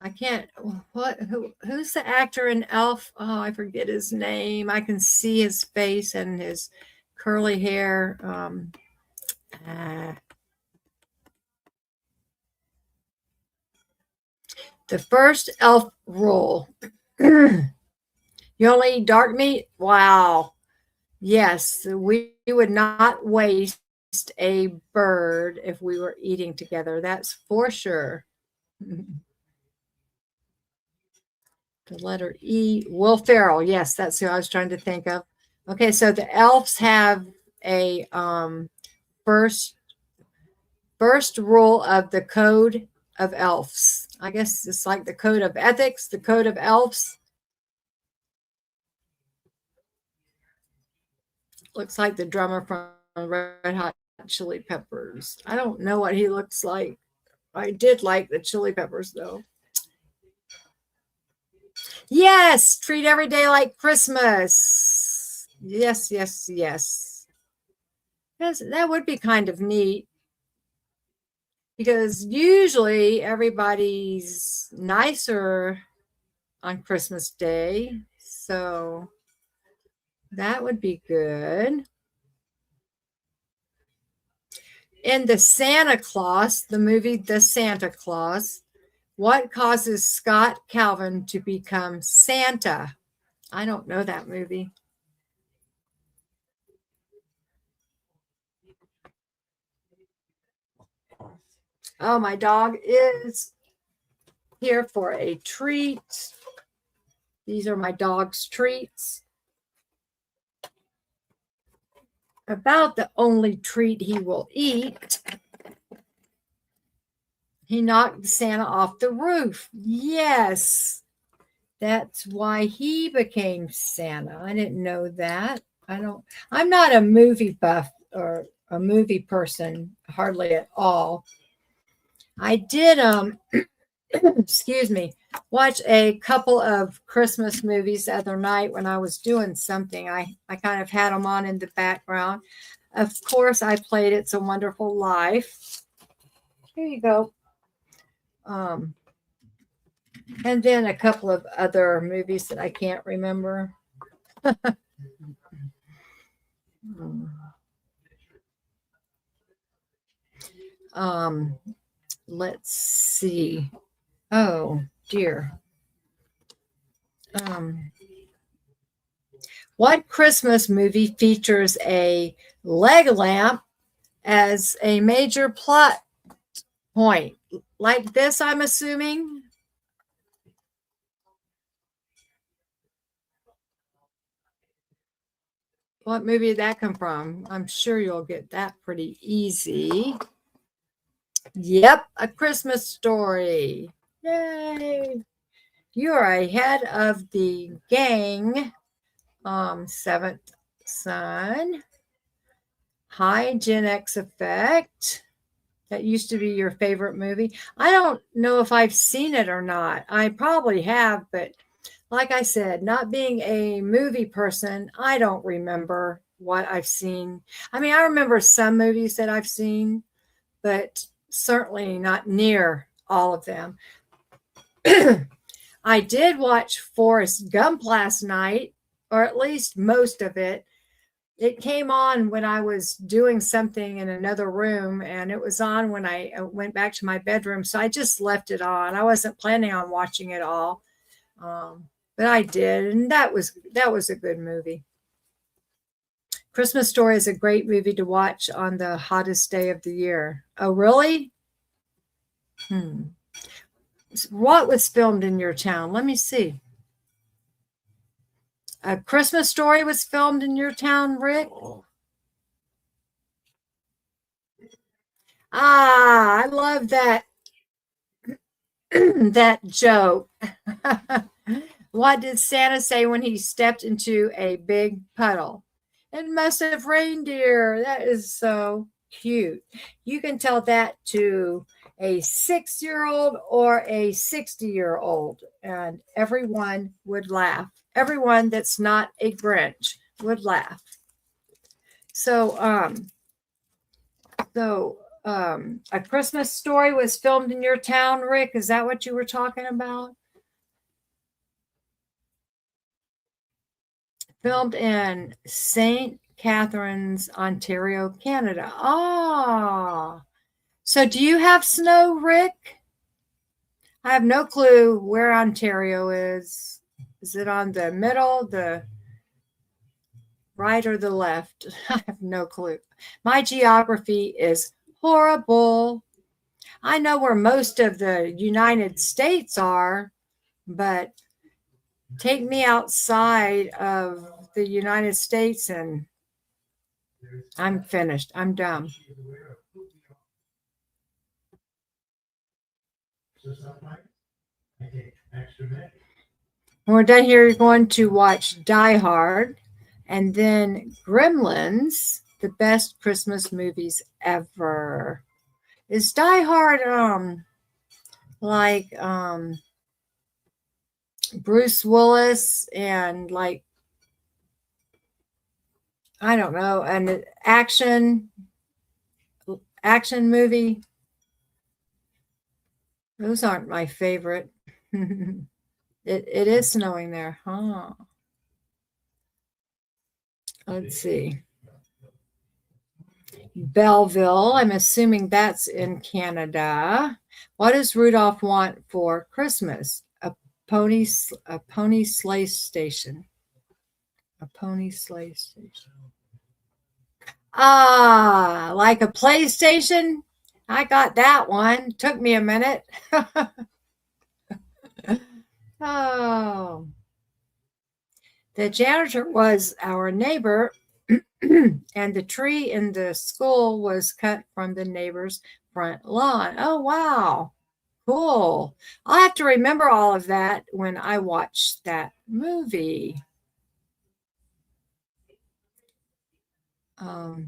I can't. Who's the actor in Elf? Oh, I forget his name. I can see his face and his curly hair. The first elf rule. You only eat dark meat? Wow. Yes, we would not waste a bird if we were eating together. That's for sure. The letter E. Will Ferrell. Yes, that's who I was trying to think of. Okay, so the elves have a first rule of the code of elves. I guess it's like the code of ethics, the code of elves. Looks like the drummer from Red Hot Chili Peppers. I don't know what he looks like. I did like the Chili Peppers, though. Yes, treat every day like Christmas. Yes, yes, yes. That would be kind of neat. Because usually everybody's nicer on Christmas Day. So that would be good. In the Santa Claus, the movie The Santa Claus, what causes Scott Calvin to become Santa? I don't know that movie. Oh, my dog is here for a treat. These are my dog's treats. About the only treat he will eat. He knocked Santa off the roof. Yes. That's why he became Santa. I didn't know that. I'm not a movie buff or a movie person, hardly at all. I did excuse me, watch a couple of Christmas movies the other night when I was doing something. I kind of had them on in the background. Of course, I played It's a Wonderful Life. Here you go. And then a couple of other movies that I can't remember. Let's see. Oh dear. What Christmas movie features a leg lamp as a major plot point? Like this, I'm assuming. What movie did that come from? I'm sure you'll get that pretty easy. Yep, A Christmas Story. Yay. You are ahead of the gang. Seventh Son. High Gen X Effect. That used to be your favorite movie. I don't know if I've seen it or not. I probably have, but like I said, not being a movie person, I don't remember what I've seen. I mean, I remember some movies that I've seen, but certainly not near all of them. I did watch Forrest Gump last night, or at least most of it. It came on when I was doing something in another room, and it was on when I went back to my bedroom. So I just left it on. I wasn't planning on watching it all, but I did, and that was a good movie. Christmas Story is a great movie to watch on the hottest day of the year. Oh, really? What was filmed in your town? Let me see. A Christmas Story was filmed in your town, Rick? Ah, I love that that joke. What did Santa say when he stepped into a big puddle? It must have reindeer. That is so cute. You can tell that to a 6-year-old or a 60-year-old, and everyone would laugh. Everyone that's not a Grinch would laugh. So, A Christmas Story was filmed in your town, Rick. Is that what you were talking about? Filmed in St. Catharines, Ontario, Canada. Ah, so do you have snow, Rick? I have no clue where Ontario is. Is it on the middle, the right, or the left? I have no clue. My geography is horrible. I know where most of the United States are, but take me outside of the United States and I'm finished. I'm done. When we're done here, you're going to watch Die Hard and then Gremlins, the best Christmas movies ever. Is Die Hard like Bruce Willis and like, I don't know, an action movie? Those aren't my favorite. It is snowing there, huh? Let's see. Belleville, I'm assuming that's in Canada. What does Rudolph want for Christmas? A pony sleigh station. A pony sleigh station. Like a PlayStation? I got that one. Took me a minute. Oh. The janitor was our neighbor, and the tree in the school was cut from the neighbor's front lawn. Oh, wow. Cool. I'll have to remember all of that when I watch that movie.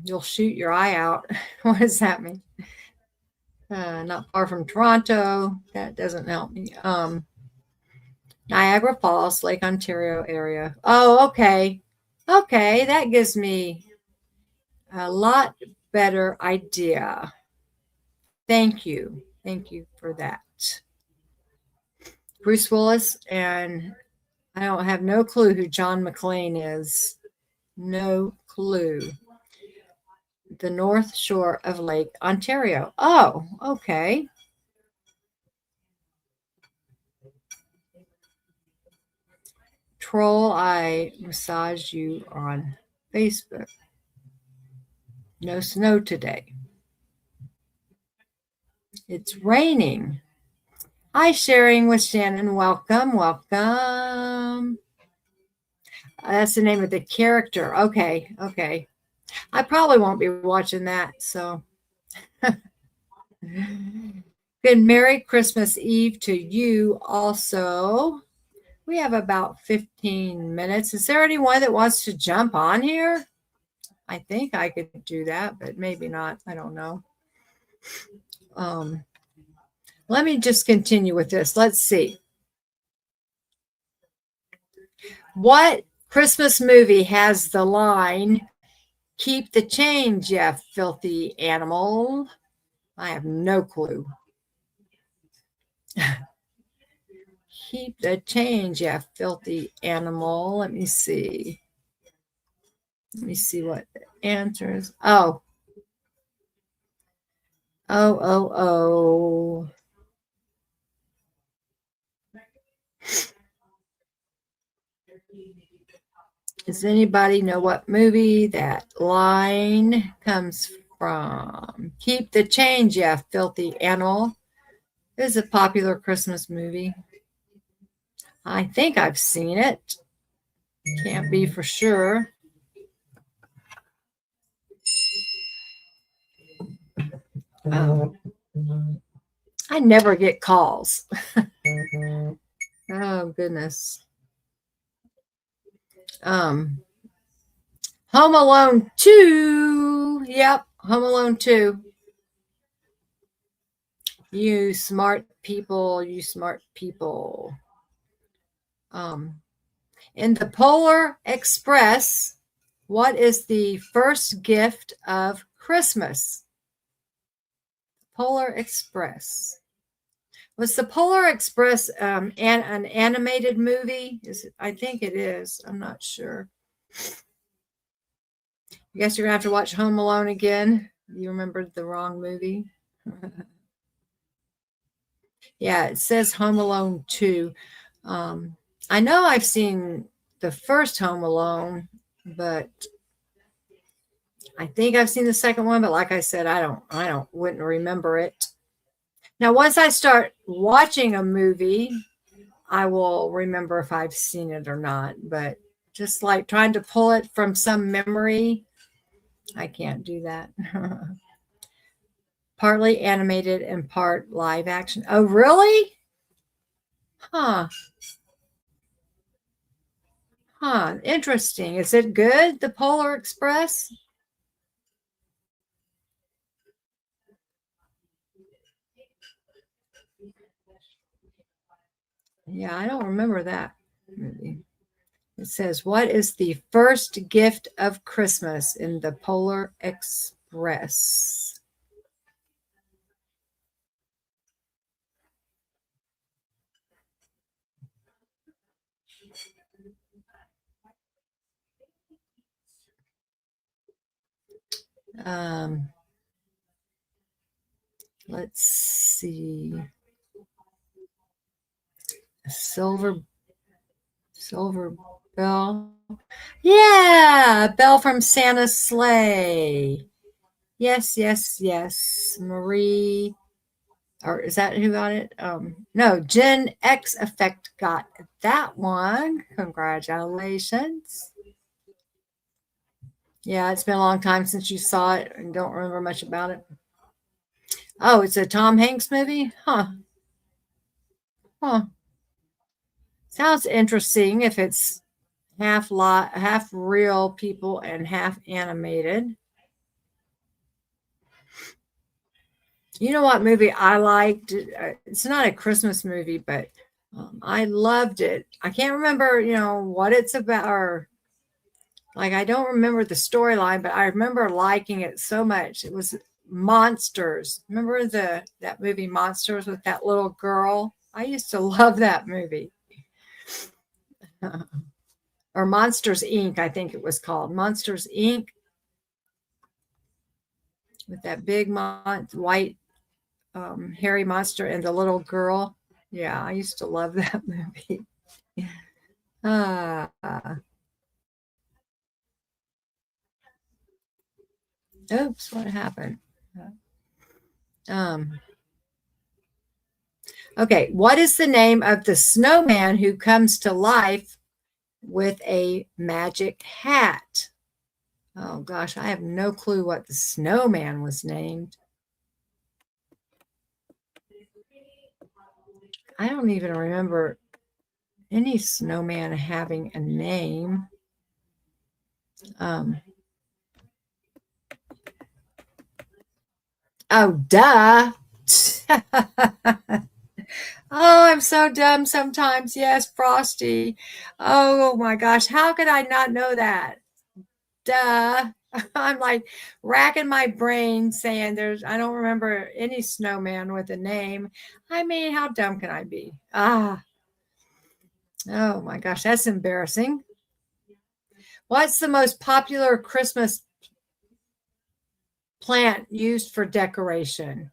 You'll shoot your eye out. What does that mean? Not far from Toronto. That doesn't help me. Niagara Falls, Lake Ontario area. Oh, okay. Okay, that gives me a lot better idea. Thank you. Thank you for that. Bruce Willis, and I don't have no clue who John McClane is. No clue. The North Shore of Lake Ontario. Oh, okay. Troll, I massage you on Facebook. No snow today. It's raining. Hi, Sharing with Shannon. Welcome, welcome. That's the name of the character. Okay, okay. I probably won't be watching that, so. Good Merry Christmas Eve to you also. We have about 15 minutes. Is there anyone that wants to jump on here? I think I could do that, but maybe not. I don't know. Let me just continue with this. Let's see. What Christmas movie has the line, "Keep the change, you filthy animal"? I have no clue. Keep the change, you filthy animal. Let me see. Let me see what the answer is. Oh. Oh. Does anybody know what movie that line comes from? Keep the change, you filthy animal. This is a popular Christmas movie. I think I've seen it. Can't be for sure. I never get calls. Oh, goodness. Home Alone 2. Yep, Home Alone 2. You smart people, you smart people. In the Polar Express, what is the first gift of Christmas? Polar Express. Was the Polar Express an animated movie? I think it is. I'm not sure. I guess you're going to have to watch Home Alone again. You remembered the wrong movie. Yeah, it says Home Alone 2. I know I've seen the first Home Alone, but I think I've seen the second one. But like I said, I wouldn't remember it. Now, once I start watching a movie, I will remember if I've seen it or not. But just like trying to pull it from some memory, I can't do that. Partly animated and part live action. Oh, really? Huh. Huh. Interesting. Is it good, the Polar Express? Yeah, I don't remember that movie. It says, what is the first gift of Christmas in the Polar Express? Let's see. Silver Belle. Yeah, Belle from Santa's Sleigh. Yes, yes, yes. Marie, or is that who got it? No, Gen X Effect got that one. Congratulations. Yeah, it's been a long time since you saw it and don't remember much about it. Oh, it's a Tom Hanks movie? Huh. Huh. Sounds interesting if it's half real people and half animated. You know what movie I liked? It's not a Christmas movie, but I loved it. I can't remember, what it's about, or like I don't remember the storyline, but I remember liking it so much. It was Monsters. Remember that movie Monsters with that little girl? I used to love that movie. Or Monsters Inc., I think it was called. Monsters Inc. With that big white hairy monster and the little girl. Yeah, I used to love that movie. Oops, what happened? Okay, what is the name of the snowman who comes to life with a magic hat? Oh gosh, I have no clue what the snowman was named. I don't even remember any snowman having a name. Oh, duh. Oh, I'm so dumb sometimes. Yes, Frosty. Oh my gosh, how could I not know that? Duh. I'm like racking my brain saying I don't remember any snowman with a name. I mean, how dumb can I be? Oh my gosh, that's embarrassing. What's the most popular Christmas plant used for decoration?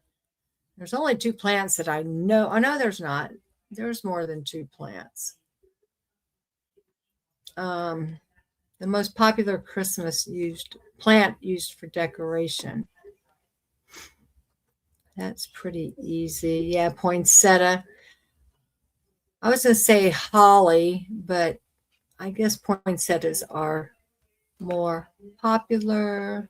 There's only 2 plants that I know. Oh, no, there's not. There's more than 2 plants. The most popular Christmas plant used for decoration. That's pretty easy. Yeah, poinsettia. I was going to say holly, but I guess poinsettias are more popular.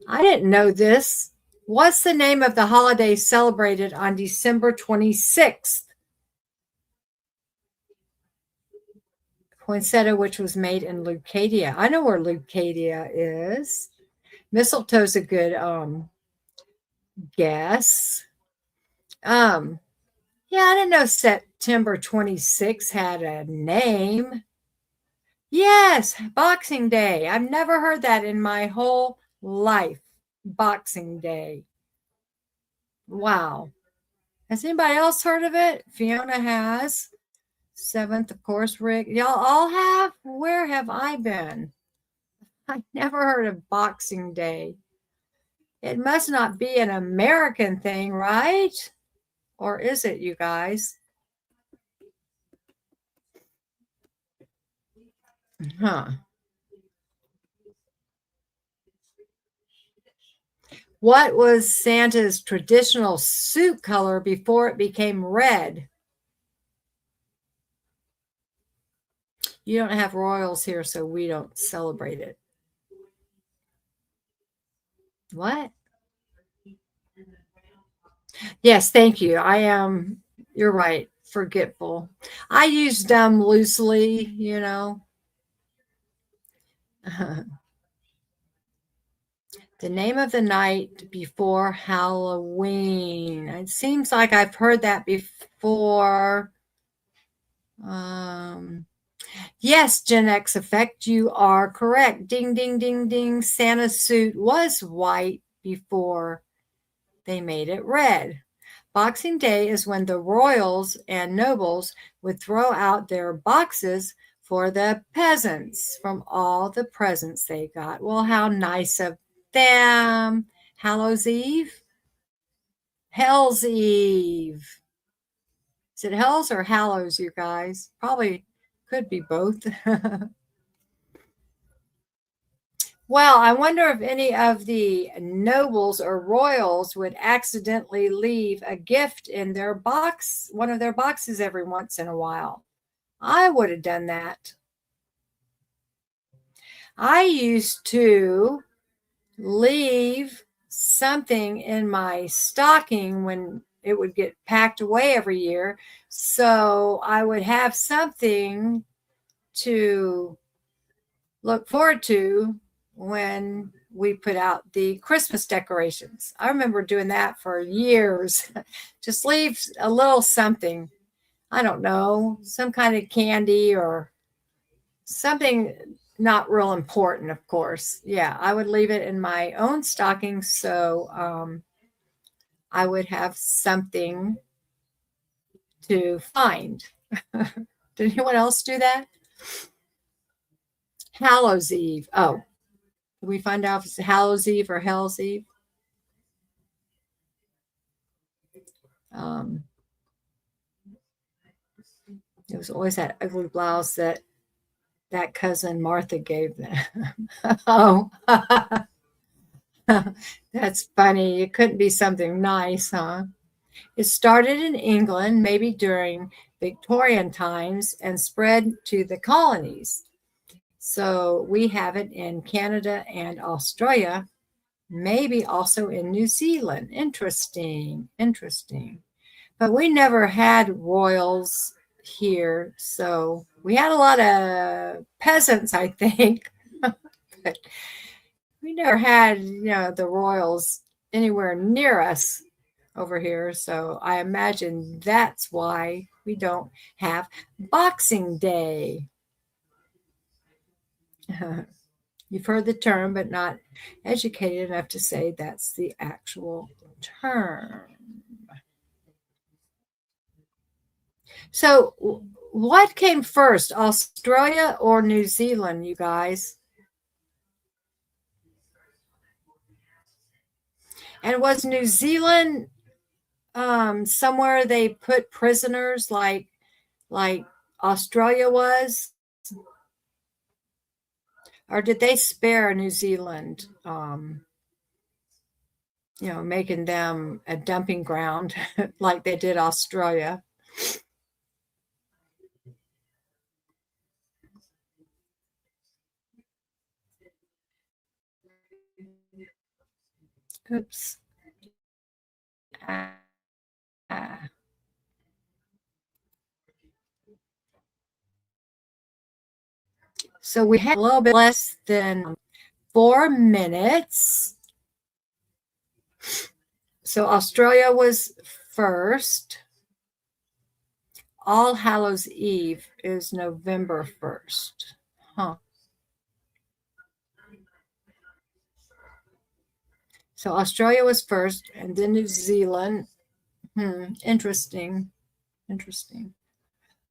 I didn't know this. What's the name of the holiday celebrated on December 26th? Poinsettia, which was made in Leucadia. I know where Leucadia is. Mistletoe's a good guess. Yeah, I didn't know September 26th had a name. Yes, Boxing Day. I've never heard that in my whole life. Boxing Day. Wow. Has anybody else heard of it? Fiona has. 7th, of course, Rick. Y'all all have? Where have I been? I never heard of Boxing Day. It must not be an American thing, right? Or is it, you guys? Huh. What was Santa's traditional suit color before it became red? You don't have royals here, so we don't celebrate it. What? Yes, thank you. You're right, forgetful. I use dumb loosely, The name of the night before Halloween. It seems like I've heard that before. Yes, Gen X Effect, you are correct. Ding, ding, ding, ding. Santa's suit was white before they made it red. Boxing Day is when the royals and nobles would throw out their boxes for the peasants from all the presents they got. Well, how nice of them. Hallows Eve? Hell's Eve. Is it Hell's or Hallows, you guys? Probably Could be both. Well, I wonder if any of the nobles or royals would accidentally leave a gift in their box, one of their boxes every once in a while. I would have done that. I used to leave something in my stocking when it would get packed away every year. So I would have something to look forward to when we put out the Christmas decorations. I remember doing that for years. Just leave a little something. I don't know, some kind of candy or something not real important, of course. Yeah, I would leave it in my own stocking so I would have something to find. Did anyone else do that? Hallows Eve. Oh, did we find out if it's Hallows Eve or Hell's Eve? It was always that ugly blouse that cousin Martha gave them. Oh, that's funny. It couldn't be something nice, huh? It started in England, maybe during Victorian times, and spread to the colonies. So we have it in Canada and Australia, maybe also in New Zealand. Interesting, interesting. But we never had royals here, so we had a lot of peasants, I think. But we never had, the royals anywhere near us over here. So I imagine that's why we don't have Boxing Day. You've heard the term, but not educated enough to say that's the actual term. So what came first, Australia or New Zealand, you guys? And was New Zealand somewhere they put prisoners like Australia was? Or did they spare New Zealand, making them a dumping ground like they did Australia? Oops. So we have a little bit less than 4 minutes. So Australia was first. All Hallows Eve is November 1st. Huh. So Australia was first, and then New Zealand. Interesting. Interesting.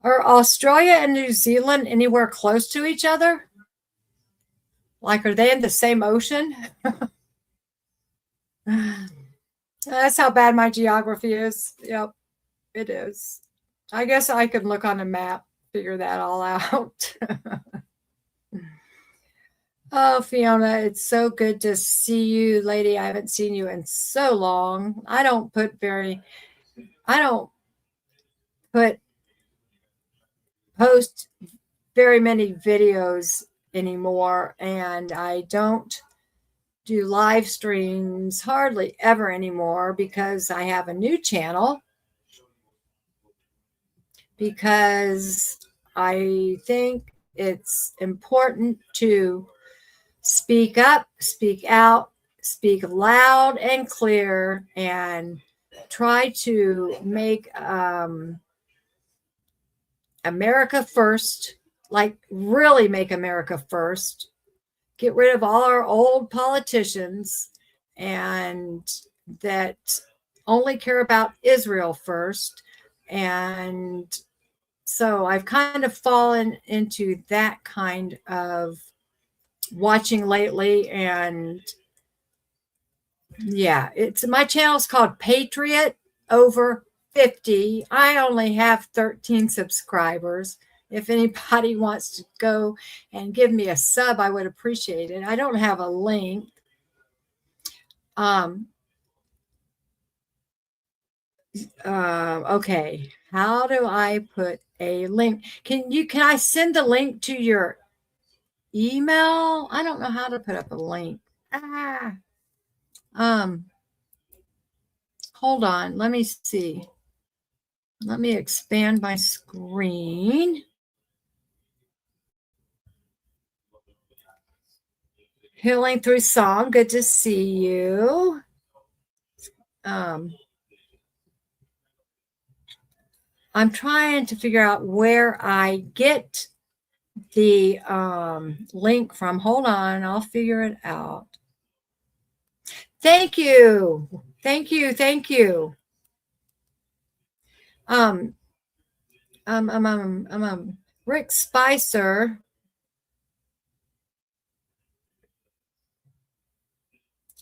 Are Australia and New Zealand anywhere close to each other? Like, are they in the same ocean? That's how bad my geography is. Yep, it is. I guess I could look on a map, figure that all out. Oh, Fiona, it's so good to see you, lady. I haven't seen you in so long. I don't post very many videos anymore, and I don't do live streams hardly ever anymore because I have a new channel, because I think it's important to speak up, speak out, speak loud and clear, and try to make America first, like really make America first. Get rid of all our old politicians and that only care about Israel first. And so I've kind of fallen into that kind of watching lately. And yeah, my channel's called Patriot Over 50. I only have 13 subscribers. if anybody wants to go and give me a sub, I would appreciate it. I don't have a link. Okay. How do I put a link? Can I send the link to your email? I don't know how to put up a link. Hold on. Let me see. Let me expand my screen. Healing through song. Good to see you. I'm trying to figure out where I get the link from. Hold on, I'll figure it out. Thank you. Thank you. Thank you. Rick Spicer.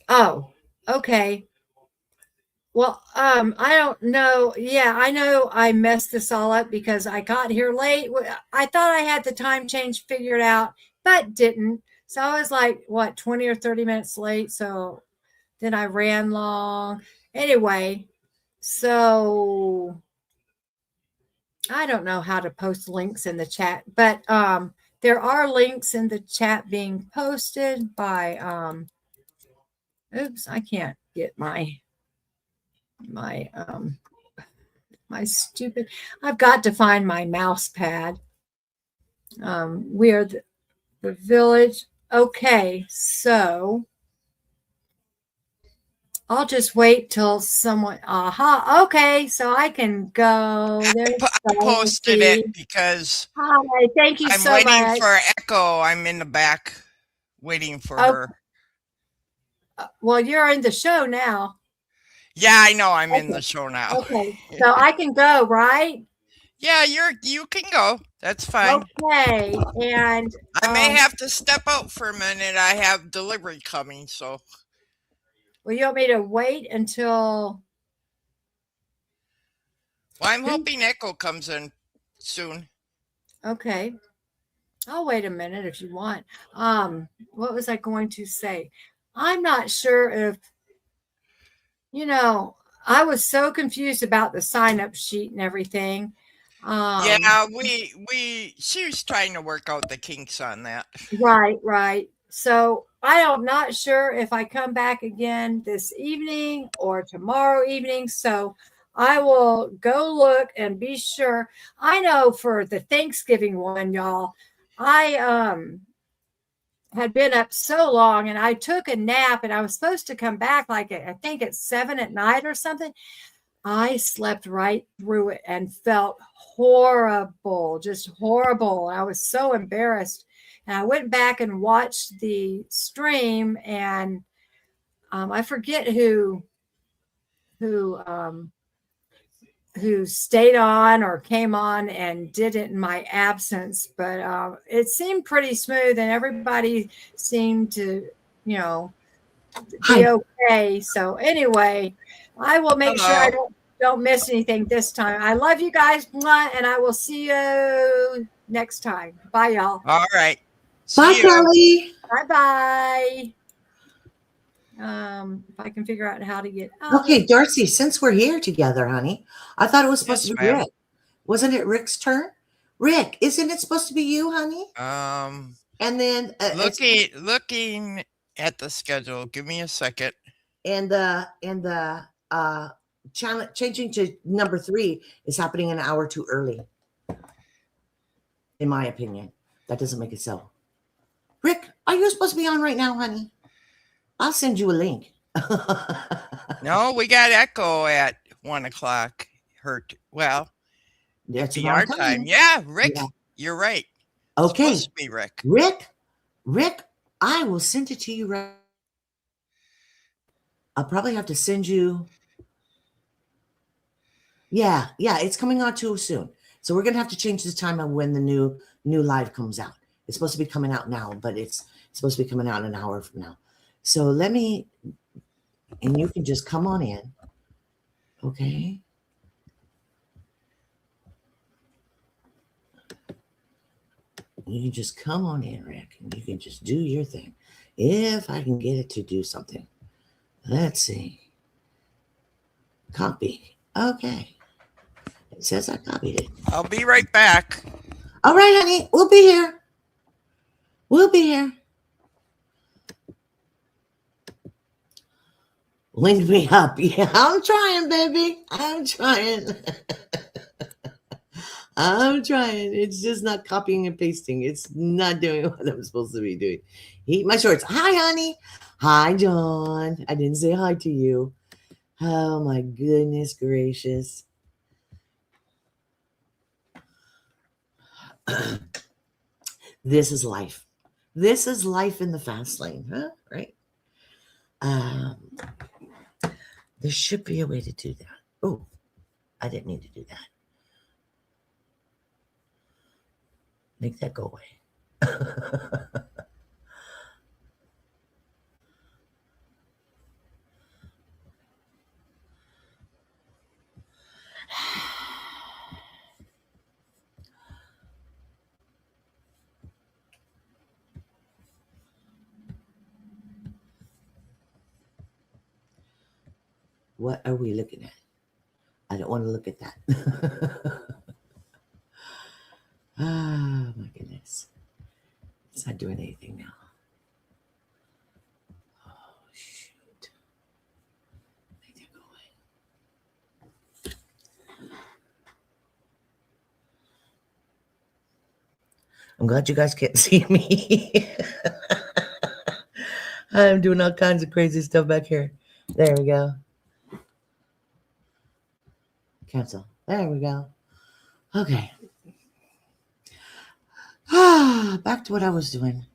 Oh, okay. Well, I don't know. Yeah, I know I messed this all up because I got here late. I thought I had the time change figured out, but didn't. So I was like, what, 20 or 30 minutes late. So then I ran long. Anyway, so I don't know how to post links in the chat, but there are links in the chat being posted by oops, I can't get my stupid, I've got to find my mouse pad. We are the village. Okay, so I'll just wait till someone, okay, so I can go. There's I posted it because hi, thank you I'm so waiting much. for Echo. I'm in the back waiting for her. Well, you're in the show now. Yeah, I know. I'm in the show now. Okay, so I can go, right? Yeah, you can go. That's fine. Okay, and I may have to step out for a minute. I have delivery coming, so. Well, you want me to wait until? Well, I'm hoping Echo comes in soon. Okay. I'll wait a minute if you want. What was I going to say? I'm not sure if, I was so confused about the sign-up sheet and everything. Yeah, she was trying to work out the kinks on that. Right. So I'm not sure if I come back again this evening or tomorrow evening. So I will go look and be sure. I know for the Thanksgiving one, y'all, I had been up so long and I took a nap and I was supposed to come back I think at 7 at night or something. I slept right through it and felt horrible, just horrible. I was so embarrassed. And I went back and watched the stream and I forget who stayed on or came on and did it in my absence, but it seemed pretty smooth and everybody seemed to, be okay. So anyway, I will make sure I don't miss anything this time. I love you guys, and I will see you next time. Bye, y'all. All right. Bye, Kelly. Bye-bye. If I can figure out how to get out. Okay, Darcy, since we're here together, honey, I thought it was supposed to be ma'am. Rick. Wasn't it Rick's turn? Rick, isn't it supposed to be you, honey? And then looking at the schedule, give me a second. And the channel changing to number 3 is happening an hour too early. In my opinion. That doesn't make it so. Rick, are you supposed to be on right now, honey? I'll send you a link. No, we got Echo at 1 o'clock. Well, that's our time. Yeah, Rick, you're right. Okay. It's supposed to be Rick. Rick, I will send it to you right. I'll probably have to send you. Yeah, it's coming on too soon. So we're gonna have to change the time of when the new live comes out. It's supposed to be coming out now, but it's supposed to be coming out in an hour from now. So let me, and you can just come on in. Okay. You can just come on in, Rick, and you can just do your thing. If I can get it to do something. Let's see. Copy. Okay. It says I copied it. I'll be right back. All right, honey. We'll be here. We'll be here. Link me up. Yeah, I'm trying, baby. I'm trying. I'm trying. It's just not copying and pasting. It's not doing what I'm supposed to be doing. Eat my shorts. Hi, honey. Hi, John. I didn't say hi to you. Oh, my goodness gracious. This is life. This is life in the fast lane, huh? Right? There should be a way to do that. Oh, I didn't mean to do that. Make that go away. What are we looking at? I don't want to look at that. Ah, my goodness. It's not doing anything now. Oh, shoot. Make that go away. I'm glad you guys can't see me. I'm doing all kinds of crazy stuff back here. There we go. Cancel. There we go. Okay. Back to what I was doing.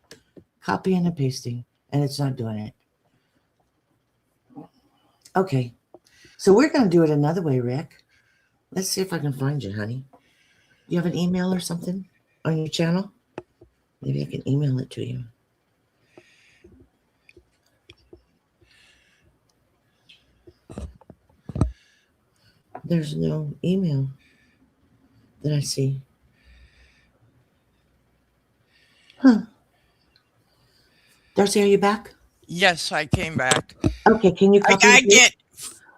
Copying and pasting, and it's not doing it. Okay. So we're going to do it another way, Rick. Let's see if I can find you, honey. You have an email or something on your channel? Maybe I can email it to you. There's no email that I see. Huh. Darcy, are you back? Yes, I came back. Okay, can you copy I and paste? get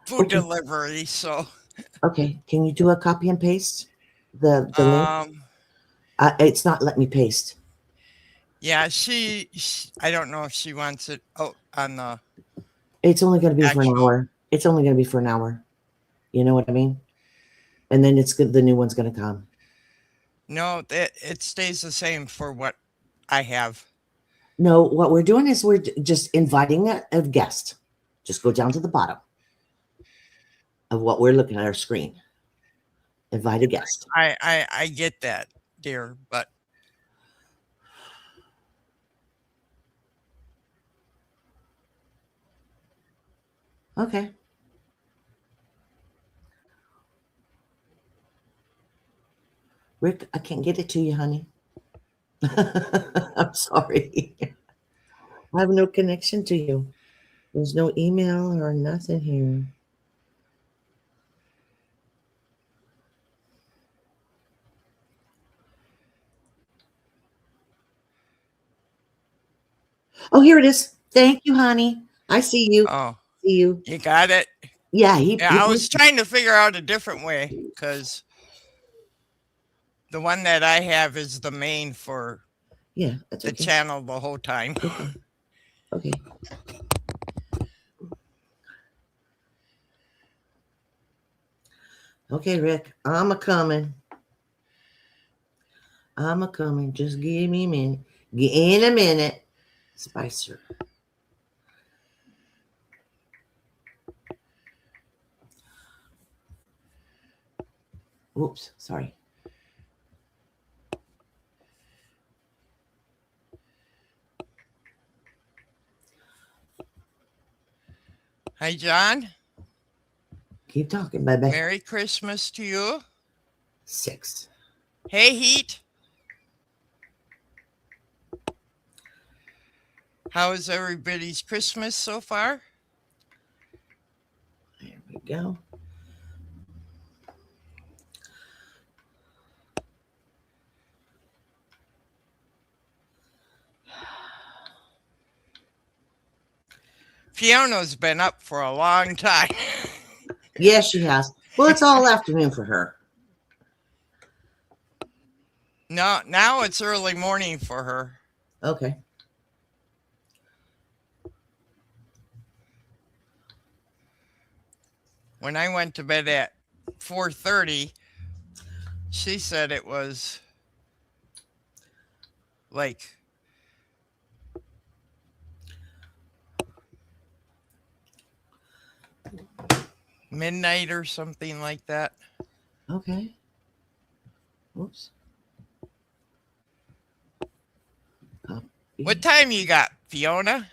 food Okay. delivery, so. Okay, can you do a copy and paste? The link? It's not letting me paste. Yeah, I don't know if she wants it out on the. It's only going to be for an hour. It's only going to be for an hour. You know what I mean? And then it's good. The new one's going to come. No, it stays the same for what I have. No, what we're doing is we're just inviting a guest. Just go down to the bottom of what we're looking at our screen. Invite a guest. I get that, dear, but. Okay. Rick, I can't get it to you, honey. I'm sorry. I have no connection to you. There's no email or nothing here. Oh, here it is. Thank you, honey. I see you. Oh, see you. You got it? Yeah, I was trying to figure out a different way because the one that I have is the main for that's the okay. channel the whole time. Okay. Okay, Rick, I'm a-coming. I'm a-coming. Just give me a minute. Get in a minute. Spicer. Oops, sorry. Hi, John. Keep talking, baby. Merry Christmas to you. 6. Hey, Heat. How is everybody's Christmas so far? There we go. Fiona's been up for a long time. Yes, she has. Well, it's all afternoon for her. No, now it's early morning for her. Okay. When I went to bed at 4:30, she said it was like midnight or something like that. Okay. Oops. What time you got, Fiona?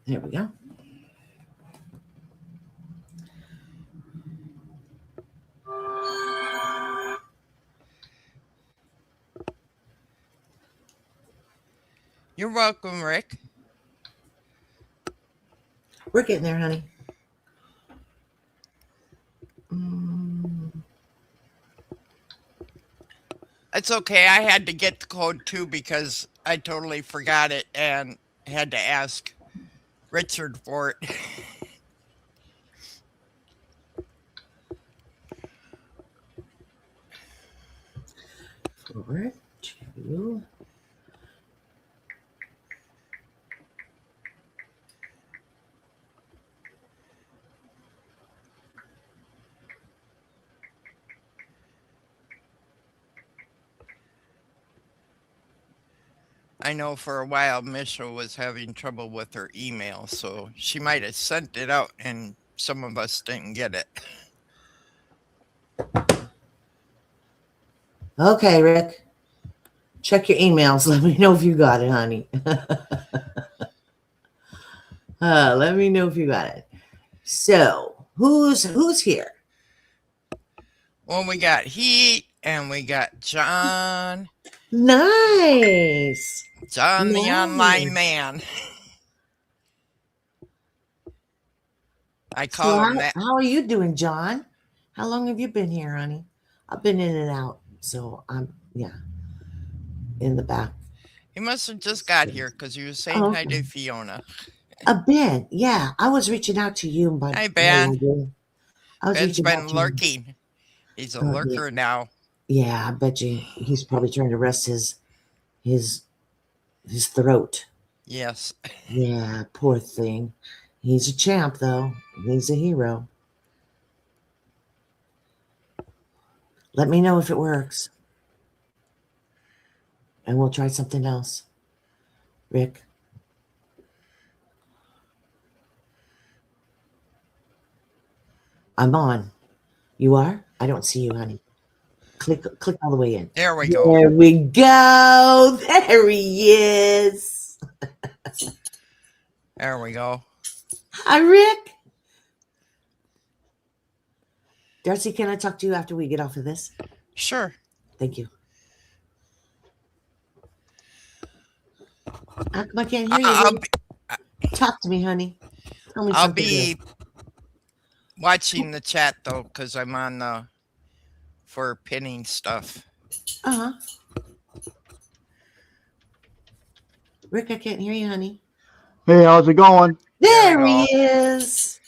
There we go. You're welcome, Rick. We're getting there, honey. It's okay. I had to get the code too because I totally forgot it and had to ask Richard for it. Forward to. I know for a while Misha was having trouble with her email, so she might have sent it out and some of us didn't get it. Okay, Rick. Check your emails. Let me know if you got it, honey. Let me know if you got it. So, who's here? Well, we got Heat and we got John. Nice. John, the Nice. online man. I So call him that. how are you doing, John? How long have you been here, honey? I've been in and out, so I'm in the back. He must have just got here because he was saying hi to Fiona. Ben, yeah, I was reaching out to you, but Hi, Ben. I was Ben's reaching been out to you. lurking. He's a lurker now. Yeah, I bet you he's probably trying to rest his throat. Yes. Yeah, poor thing. He's a champ, though. He's a hero. Let me know if it works. And we'll try something else. Rick. I'm on. You are? I don't see you, honey. Click all the way in. There we go. There we go. There he is. There we go. Hi, Rick. Darcy, can I talk to you after we get off of this? Sure. Thank you. How come I can't hear you? Talk to me, honey. Tell me I'll something be good. watching the chat though, because I'm on for pinning stuff. Uh-huh. Rick, I can't hear you, honey. Hey, how's it going? There he is.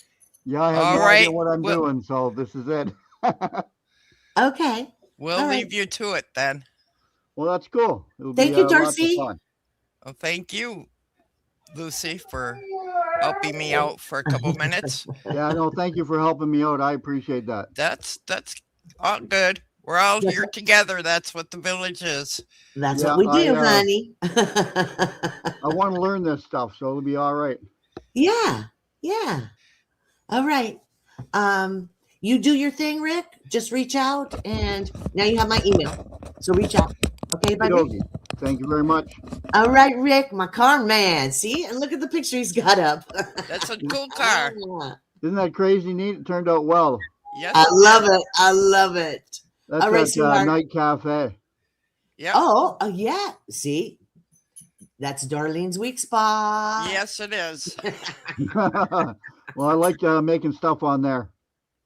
Yeah, I have All no right. idea what I'm doing, so this is it. Okay. We'll All right. leave you to it then. Well, that's cool. It'll Thank be, you, lots of Darcy. fun. Well, thank you, Lucy, for helping me out for a couple minutes. Yeah, no, thank you for helping me out. I appreciate that. That's all good. We're all here together. That's what the village is. That's Yeah, what we do, I, honey. I want to learn this stuff, so it'll be all right. Yeah. Yeah. All right. You do your thing, Rick. Just reach out, and now you have my email. So reach out. Okay, bye. Okey-dokey. Thank you very much. All right, Rick, my car man. See, and look at the picture he's got up. That's a cool car. Isn't that crazy neat? It turned out well. Yes. I love it. I love it. That's All right, at sweetheart. Night Cafe. Yeah. Oh, yeah. See, that's Darlene's weak spot. Yes, it is. Well, I like making stuff on there.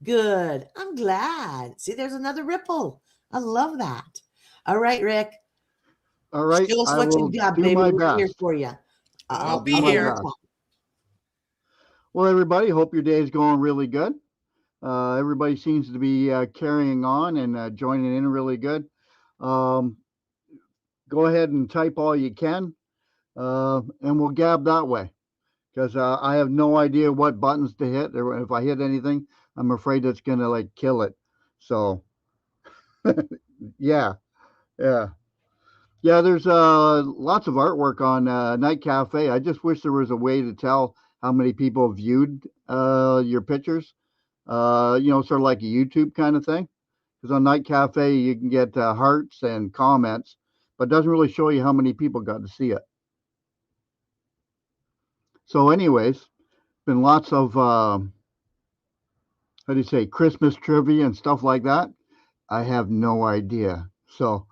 Good. I'm glad. See, there's another ripple. I love that. All right, Rick. All right. Show us I what will you got, do baby. my We're here best. for you. We'll be do my here. best. Well, everybody, hope your day is going really good. Everybody seems to be carrying on and joining in really good. Go ahead and type all you can, and we'll gab that way. Because I have no idea what buttons to hit, or if I hit anything, I'm afraid it's gonna like kill it. So, yeah. There's lots of artwork on Night Cafe. I just wish there was a way to tell how many people viewed your pictures. Sort of like a YouTube kind of thing. Because on Night Cafe you can get hearts and comments, but it doesn't really show you how many people got to see it. So, anyways, been lots of Christmas trivia and stuff like that. I have no idea. So,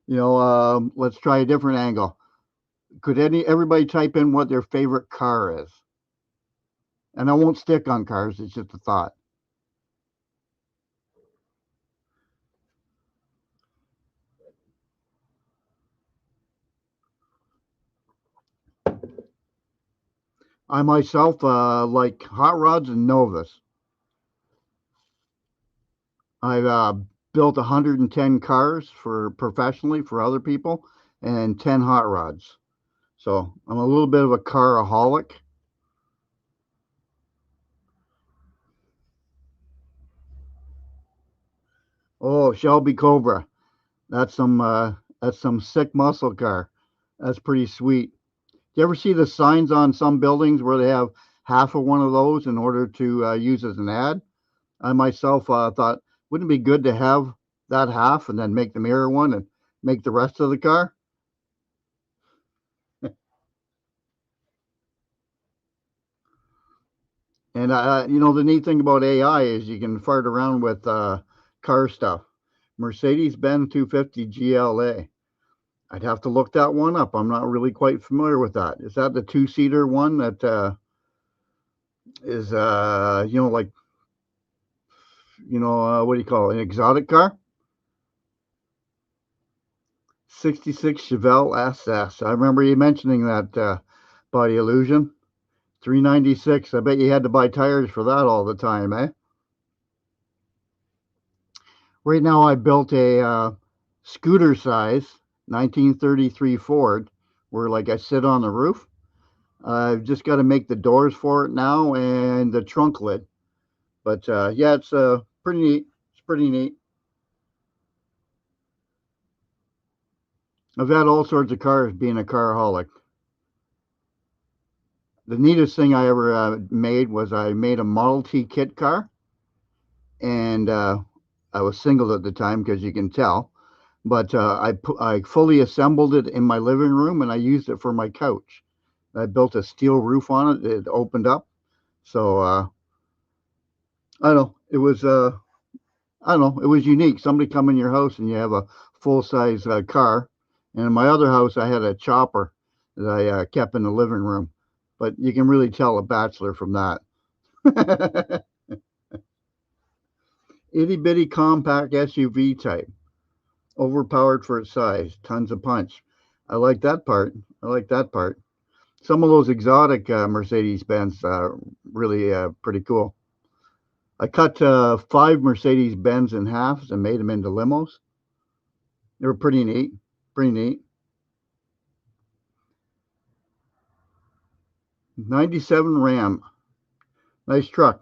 let's try a different angle. Could everybody type in what their favorite car is? And I won't stick on cars. It's just a thought. I myself like hot rods and Novas. I've built 110 cars professionally for other people and 10 hot rods. So I'm a little bit of a caraholic. Oh, Shelby Cobra. That's some sick muscle car. That's pretty sweet. Do you ever see the signs on some buildings where they have half of one of those in order to use as an ad? I myself thought, wouldn't it be good to have that half and then make the mirror one and make the rest of the car? And the neat thing about AI is you can fart around with car stuff. Mercedes-Benz 250 GLA. I'd have to look that one up. I'm not really quite familiar with that. Is that the two-seater one that is what do you call it? An exotic car? 66 Chevelle SS. I remember you mentioning that Body Illusion. 396. I bet you had to buy tires for that all the time, eh? Right now I built a scooter size 1933 Ford where like I sit on the roof. I've just got to make the doors for it now and the trunk lid. But yeah, it's pretty neat. It's pretty neat. I've had all sorts of cars being a caraholic. The neatest thing I ever made was I made a Model T kit car. And I was single at the time, because you can tell. But I fully assembled it in my living room, and I used it for my couch. I built a steel roof on it. It opened up. So I don't know. It was it was unique. Somebody come in your house and you have a full size car. And in my other house, I had a chopper that I kept in the living room. But you can really tell a bachelor from that. Itty bitty compact SUV type. Overpowered for its size. Tons of punch. I like that part. Some of those exotic Mercedes-Benz really pretty cool. I cut 5 Mercedes-Benz in halves and made them into limos. They were pretty neat. 97 Ram. Nice truck.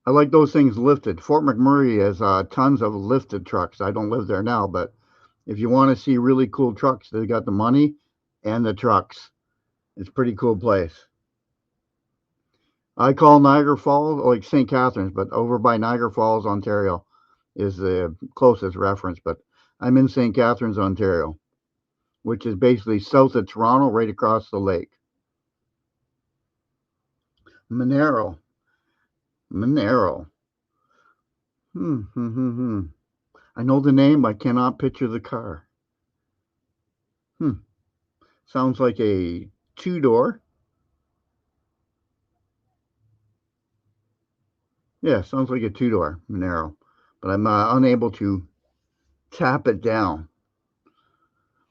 I like those things lifted. Fort McMurray has tons of lifted trucks. I don't live there now, but if you want to see really cool trucks, they got the money and the trucks. It's a pretty cool place. I call Niagara Falls like St. Catharines, but over by Niagara Falls, Ontario is the closest reference. But I'm in St. Catharines, Ontario, which is basically south of Toronto, right across the lake. Monero. I know the name, I cannot picture the car. Sounds like a 2-door. Yeah, sounds like a 2-door Monero, but I'm unable to tap it down.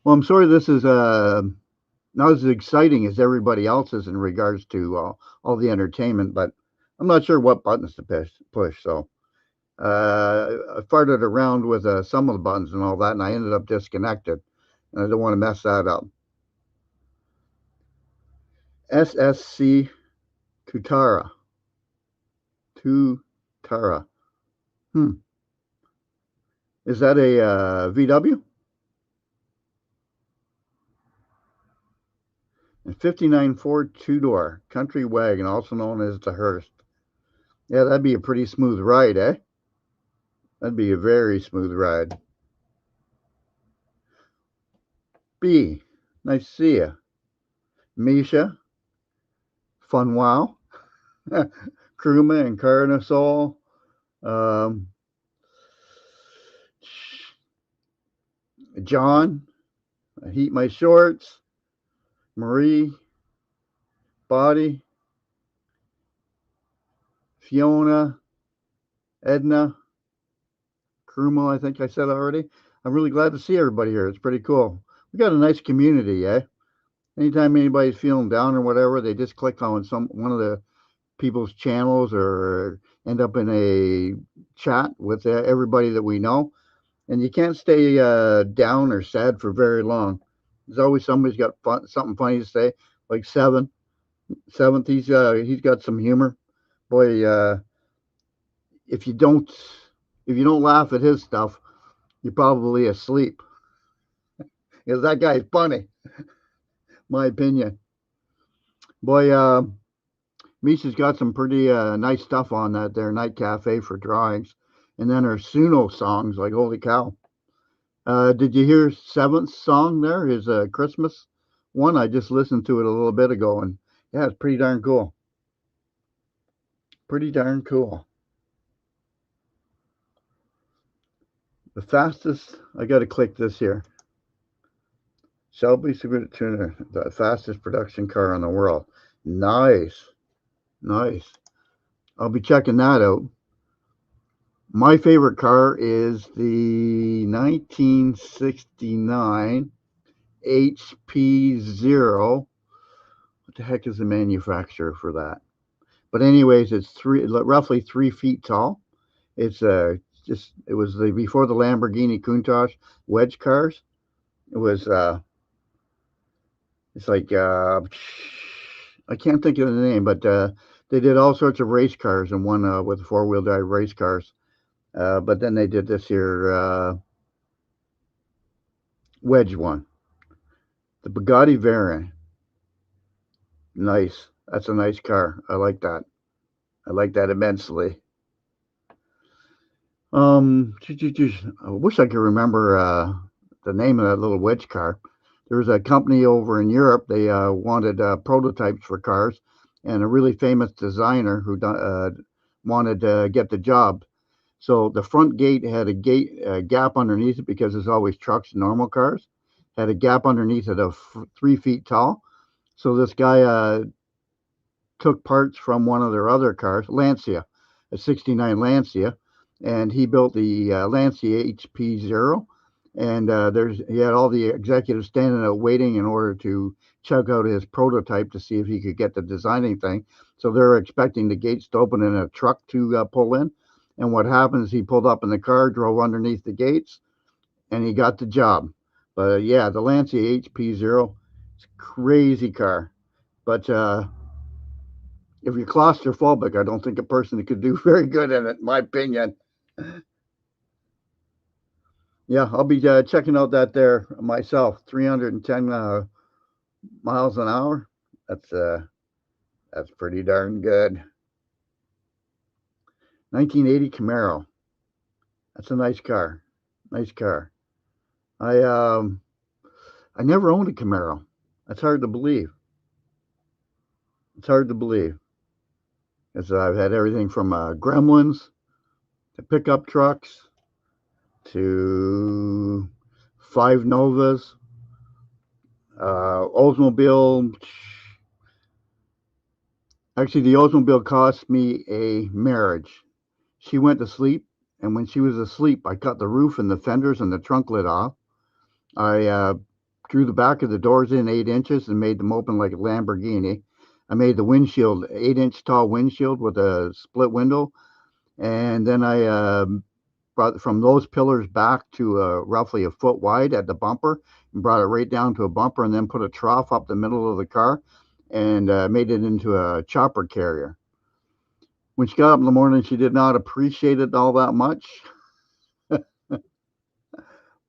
Well, I'm sorry this is not as exciting as everybody else's in regards to all the entertainment, but I'm not sure what buttons to push. So I farted around with some of the buttons and all that, and I ended up disconnected. And I don't want to mess that up. SSC Tutara. Is that a VW? A 59 Ford two-door country wagon, also known as the Hearst. Yeah, that'd be a pretty smooth ride, eh? That'd be a very smooth ride. B, nice to see ya. Misha, Fun Wow, Kruma, Incarnasoul, John, I Heat My Shorts, Marie, Body, Fiona, Edna, Kruma, I think I said already. I'm really glad to see everybody here. It's pretty cool. We got a nice community, eh? Anytime anybody's feeling down or whatever, they just click on one of the people's channels or end up in a chat with everybody that we know. And you can't stay down or sad for very long. There's always somebody's got something funny to say. Like Seventh, he's got some humor. Boy, if you don't laugh at his stuff, you're probably asleep. Because that guy's funny. My opinion. Boy, Misha's got some pretty nice stuff on that there Night Cafe for drawings. And then her Suno songs, like holy cow. Did you hear Seventh's song there? His Christmas one? I just listened to it a little bit ago, and yeah, it's pretty darn cool. Pretty darn cool. The fastest, I got to click this here. Shelby Tuner, the fastest production car in the world. Nice. Nice. I'll be checking that out. My favorite car is the 1969 HP0. What the heck is the manufacturer for that? But anyways, it's roughly 3 feet tall. It's it was before the Lamborghini Countach wedge cars. It was it's like I can't think of the name, but they did all sorts of race cars and one with 4-wheel drive race cars. But then they did this here wedge one, the Bugatti Veyron. Nice. That's a nice car. I like that. I like that immensely. I wish I could remember the name of that little wedge car. There was a company over in Europe. They wanted prototypes for cars, and a really famous designer who wanted to get the job. So the front gate had a gap underneath it because there's always trucks and normal cars. Had a gap underneath it of 3 feet tall. So this guy took parts from one of their other cars, Lancia, a 69 Lancia, and he built the Lancia HP0. And he had all the executives standing out waiting in order to check out his prototype to see if he could get the designing thing. So they're expecting the gates to open and a truck to pull in. And what happened is he pulled up in the car, drove underneath the gates, and he got the job. But yeah, the Lancia HP0, it's a crazy car. But if you're claustrophobic, I don't think a person could do very good in it, in my opinion. Yeah, I'll be checking out that there myself. 310 miles an hour. That's pretty darn good. 1980 Camaro. That's a nice car. Nice car. I never owned a Camaro. That's hard to believe. It's hard to believe. Because I've had everything from Gremlins to pickup trucks to 5 Novas, Oldsmobile. Actually, the Oldsmobile cost me a marriage. She went to sleep And when she was asleep, I cut the roof and the fenders and the trunk lid off. I drew the back of the doors in 8 inches and made them open like a Lamborghini. I made the windshield 8-inch tall windshield with a split window. And then I brought from those pillars back to roughly a foot wide at the bumper and brought it right down to a bumper, and then put a trough up the middle of the car and made it into a chopper carrier. When she got up in the morning, she did not appreciate it all that much.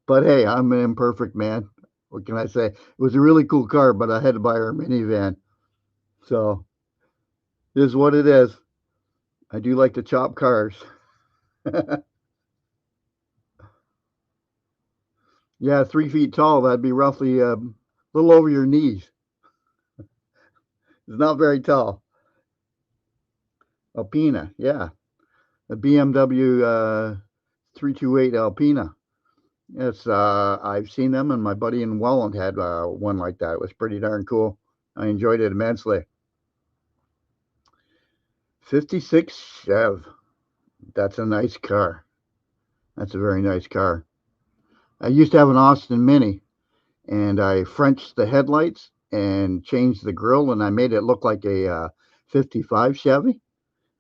But hey, I'm an imperfect man. What can I say? It was a really cool car, but I had to buy her a minivan. So this is what it is. I do like to chop cars. Yeah, 3 feet tall. That'd be roughly a little over your knees. It's not very tall. Alpina, yeah. The BMW 328 Alpina. Yes, I've seen them, and my buddy in Welland had one like that. It was pretty darn cool. I enjoyed it immensely. 56 Chev. That's a nice car. That's a very nice car. I used to have an Austin Mini, and I Frenched the headlights and changed the grille, and I made it look like a 55 Chevy.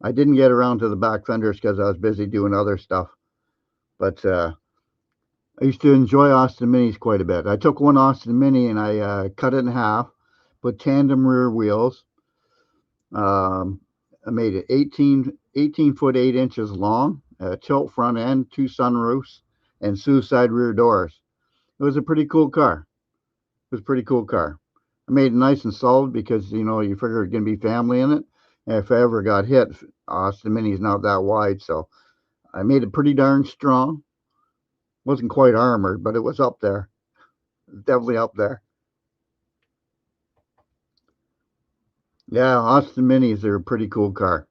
I didn't get around to the back fenders because I was busy doing other stuff. But I used to enjoy Austin Minis quite a bit. I took one Austin Mini and I cut it in half, put tandem rear wheels. I made it 18 foot 8 inches long, tilt front end, 2 sunroofs, and suicide rear doors. It was a pretty cool car. It was a pretty cool car. I made it nice and solid because, you know, you figure it's going to be family in it. And if I ever got hit, Austin Mini's not that wide. So I made it pretty darn strong. Wasn't quite armored, but it was up there. Definitely up there. Yeah, Austin Minis are a pretty cool car.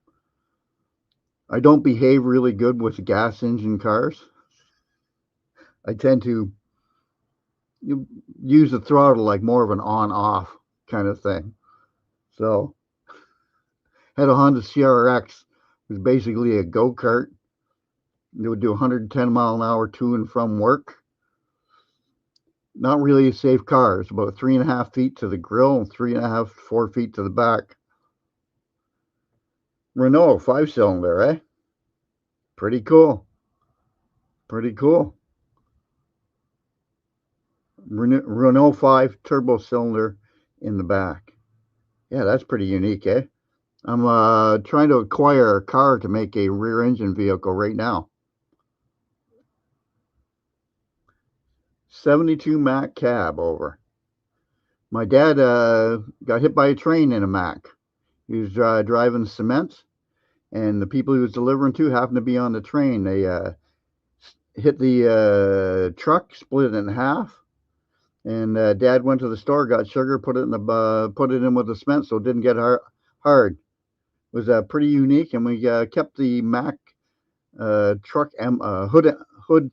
I don't behave really good with gas engine cars. I tend to use the throttle like more of an on-off kind of thing. So, had a Honda CRX. It was basically a go-kart. It would do 110 mile an hour to and from work. Not really a safe car. It's about 3.5 feet to the grill and 3.5, 4 feet to the back. Renault 5-cylinder, eh? Pretty cool. Pretty cool. Renault 5 turbo cylinder in the back. Yeah, that's pretty unique, eh? I'm trying to acquire a car to make a rear engine vehicle right now. 72 Mack cab over. My dad got hit by a train in a Mack. He was driving cement, and the people he was delivering to happened to be on the train. They hit the truck, split it in half, and Dad went to the store, got sugar, put it in with the cement so it didn't get hard. It was pretty unique, and we kept the Mack truck hood.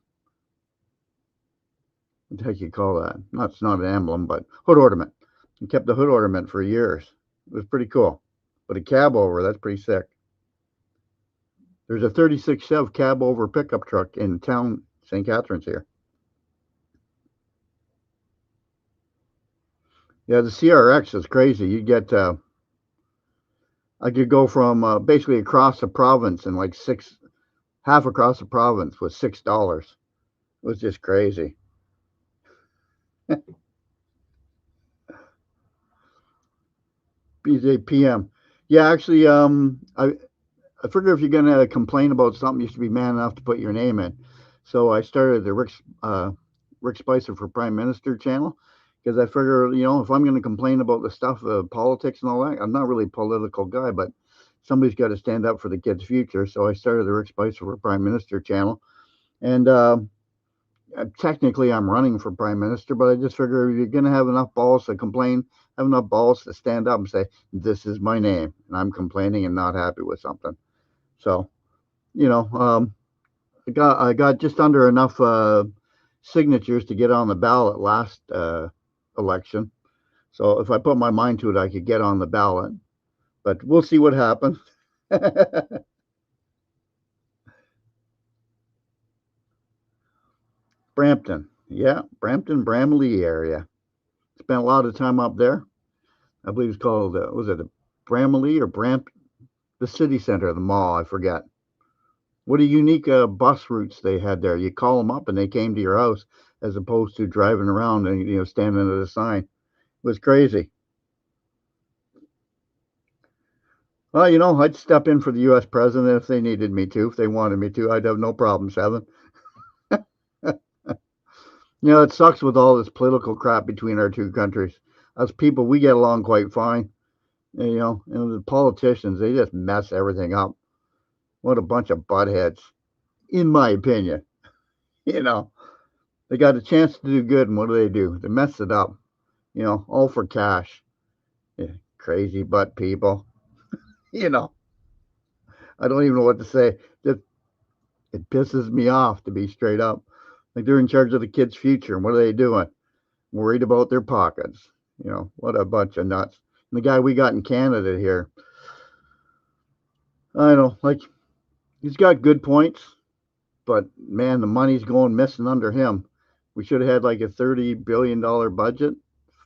What the heck you call that? It's not an emblem, but hood ornament. We kept the hood ornament for years. It was pretty cool. But a cab over, that's pretty sick. There's a 36 Chev cab over pickup truck in town, St. Catharines here. Yeah, the CRX is crazy. You get, I could go from basically across the province in like half across the province with $6. It was just crazy. BJ PM. Yeah, actually, I figure if you're gonna complain about something, you should be man enough to put your name in. So I started the Rick Spicer for Prime Minister channel because I figure, you know, if I'm gonna complain about the stuff of politics and all that, I'm not really a political guy, but somebody's got to stand up for the kids' future. So I started the Rick Spicer for Prime Minister channel, and technically I'm running for Prime Minister, but I just figure if you're gonna have enough balls to complain, have enough balls to stand up and say, this is my name, and I'm complaining and not happy with something. So, you know, I got just under enough signatures to get on the ballot last election. So if I put my mind to it, I could get on the ballot. But we'll see what happens. Brampton. Yeah, Brampton, Bramley area. Spent a lot of time up there. I believe it's called, was it Bramley or Brampton? The city center of the mall, I forget. What a unique bus routes they had there. You call them up and they came to your house as opposed to driving around and standing at a sign. It was crazy. Well, I'd step in for the U.S. president if they needed me to, if they wanted me to. I'd have no problem, Seven. It sucks with all this political crap between our two countries. Us people, we get along quite fine. And the politicians, they just mess everything up. What a bunch of buttheads, in my opinion. They got a chance to do good, and what do? They mess it up. All for cash. Yeah, crazy butt people. I don't even know what to say. It pisses me off, to be straight up. Like they're in charge of the kids' future, and what are they doing? Worried about their pockets. What a bunch of nuts. And the guy we got in Canada here, I don't know, like, he's got good points, but man, the money's going missing under him. We should have had like a $30 billion budget,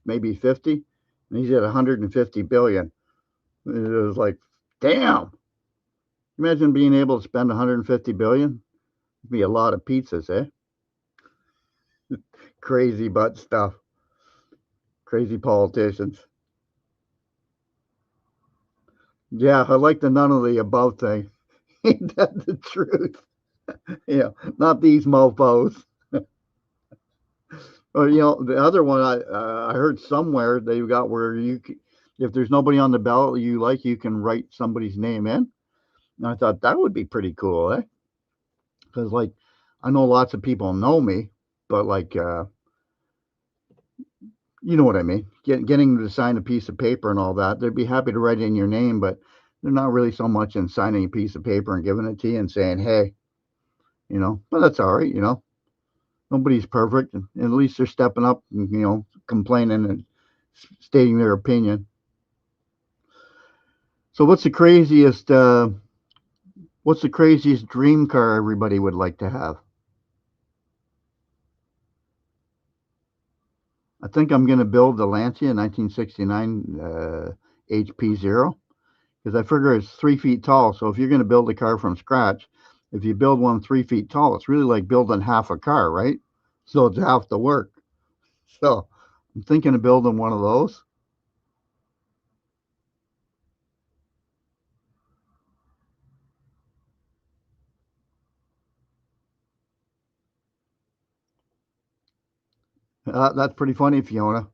maybe 50, and he's at 150 billion. It was like, damn. Imagine being able to spend 150 billion. It'd be a lot of pizzas, eh? Crazy butt stuff. Crazy politicians. Yeah, I like the none of the above thing. Ain't that the truth? Not these mofos. Or the other one I heard somewhere they've got where if there's nobody on the ballot you can write somebody's name in. And I thought that would be pretty cool, eh? Because I know lots of people know me, but you know what I mean? Getting them to sign a piece of paper and all that, they'd be happy to write in your name, but they're not really so much in signing a piece of paper and giving it to you and saying, hey, but that's all right, Nobody's perfect, and at least they're stepping up and, complaining and stating their opinion. So what's the craziest dream car everybody would like to have? I think I'm going to build the Lancia 1969 HP0 because I figure it's 3 feet tall. So if you're going to build a car from scratch, if you build one 3 feet tall, it's really like building half a car, right? So it's half the work. So I'm thinking of building one of those. That's pretty funny, Fiona.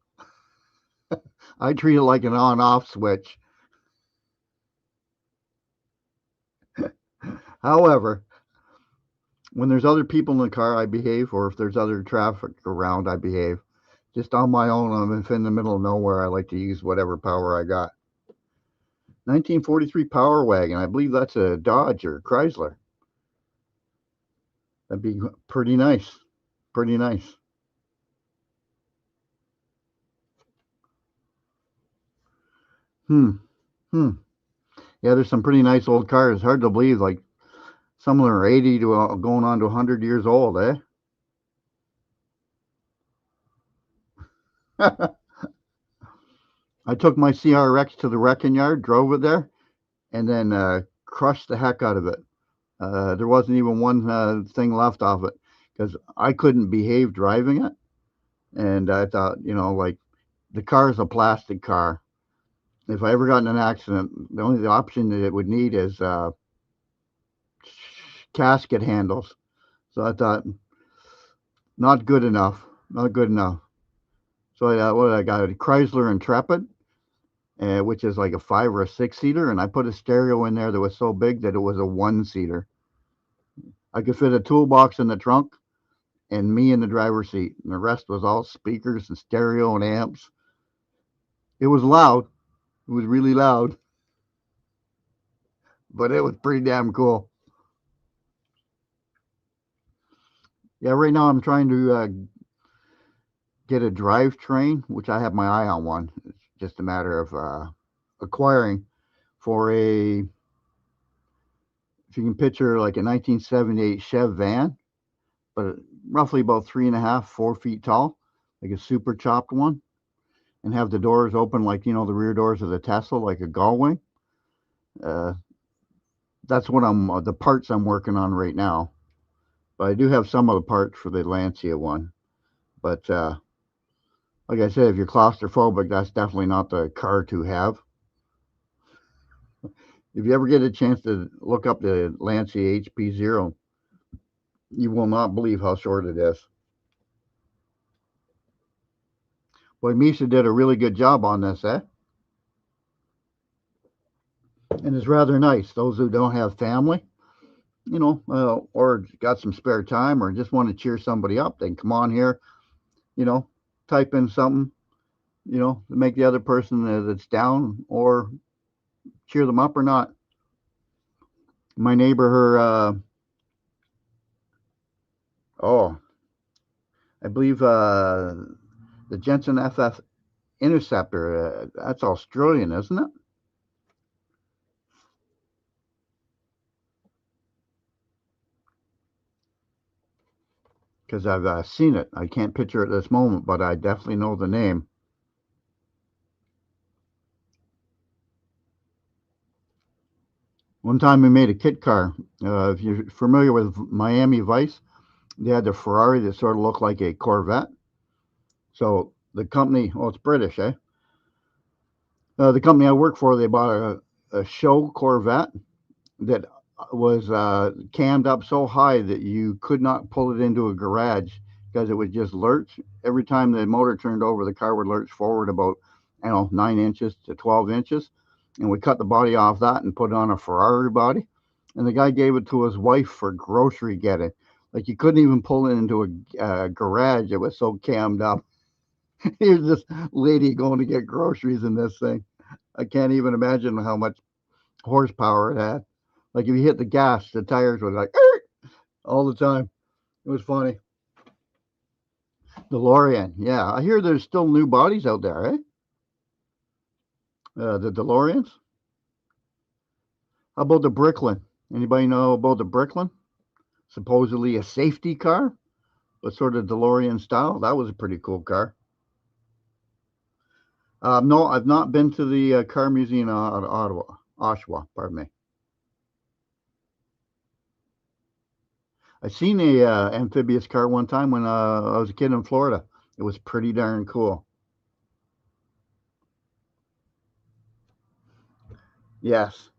I treat it like an on-off switch. However, when there's other people in the car, I behave, or if there's other traffic around, I behave. Just on my own, I'm in the middle of nowhere. I like to use whatever power I got. 1943 Power Wagon. I believe that's a Dodge or Chrysler. That'd be pretty nice. Pretty nice. Yeah, there's some pretty nice old cars. Hard to believe, like some of them are 80 to going on to 100 years old, eh? I took my CRX to the wrecking yard, drove it there, and then crushed the heck out of it. There wasn't even one thing left off it because I couldn't behave driving it. And I thought, like the car is a plastic car. If I ever got in an accident, the only option that it would need is casket handles. So I thought, not good enough. Not good enough. So I got a Chrysler Intrepid, which is like a 5 or a 6 seater, and I put a stereo in there that was so big that it was a 1 seater. I could fit a toolbox in the trunk and me in the driver's seat, and the rest was all speakers and stereo and amps. It was loud. It was really loud, but it was pretty damn cool. Yeah, right now I'm trying to get a drivetrain, which I have my eye on one. It's just a matter of acquiring for if you can picture like a 1978 Chev van, but roughly about 3.5, 4 feet tall, like a super chopped one, and have the doors open like, you know, the rear doors of the Tesla, like a gull wing. That's what the parts I'm working on right now. But I do have some of the parts for the Lancia one. But like I said, if you're claustrophobic, that's definitely not the car to have. If you ever get a chance to look up the Lancia HP0, you will not believe how short it is. Boy, Misha did a really good job on this, eh? And it's rather nice. Those who don't have family, you know, or got some spare time or just want to cheer somebody up, they can come on here, you know, type in something, you know, to make the other person that's down or cheer them up or not. My neighbor, I believe the Jensen FF Interceptor, that's Australian, isn't it? Because I've seen it. I can't picture it at this moment, but I definitely know the name. One time we made a kit car. If you're familiar with Miami Vice, they had the Ferrari that sort of looked like a Corvette. So the company, well, it's British, eh? The company I work for, they bought a show Corvette that was cammed up so high that you could not pull it into a garage because it would just lurch. Every time the motor turned over, the car would lurch forward about, 9 inches to 12 inches. And we cut the body off that and put it on a Ferrari body. And the guy gave it to his wife for grocery getting. Like you couldn't even pull it into a garage. It was so cammed up. Here's this lady going to get groceries in this thing. I can't even imagine how much horsepower it had. Like if you hit the gas, the tires were like all the time. It was funny. DeLorean, yeah. I hear there's still new bodies out there, eh? The DeLoreans. How about the Bricklin? Anybody know about the Bricklin? Supposedly a safety car, but sort of DeLorean style. That was a pretty cool car. No, I've not been to the car museum in Oshawa, pardon me. I seen a amphibious car one time when I was a kid in Florida. It was pretty darn cool. Yes.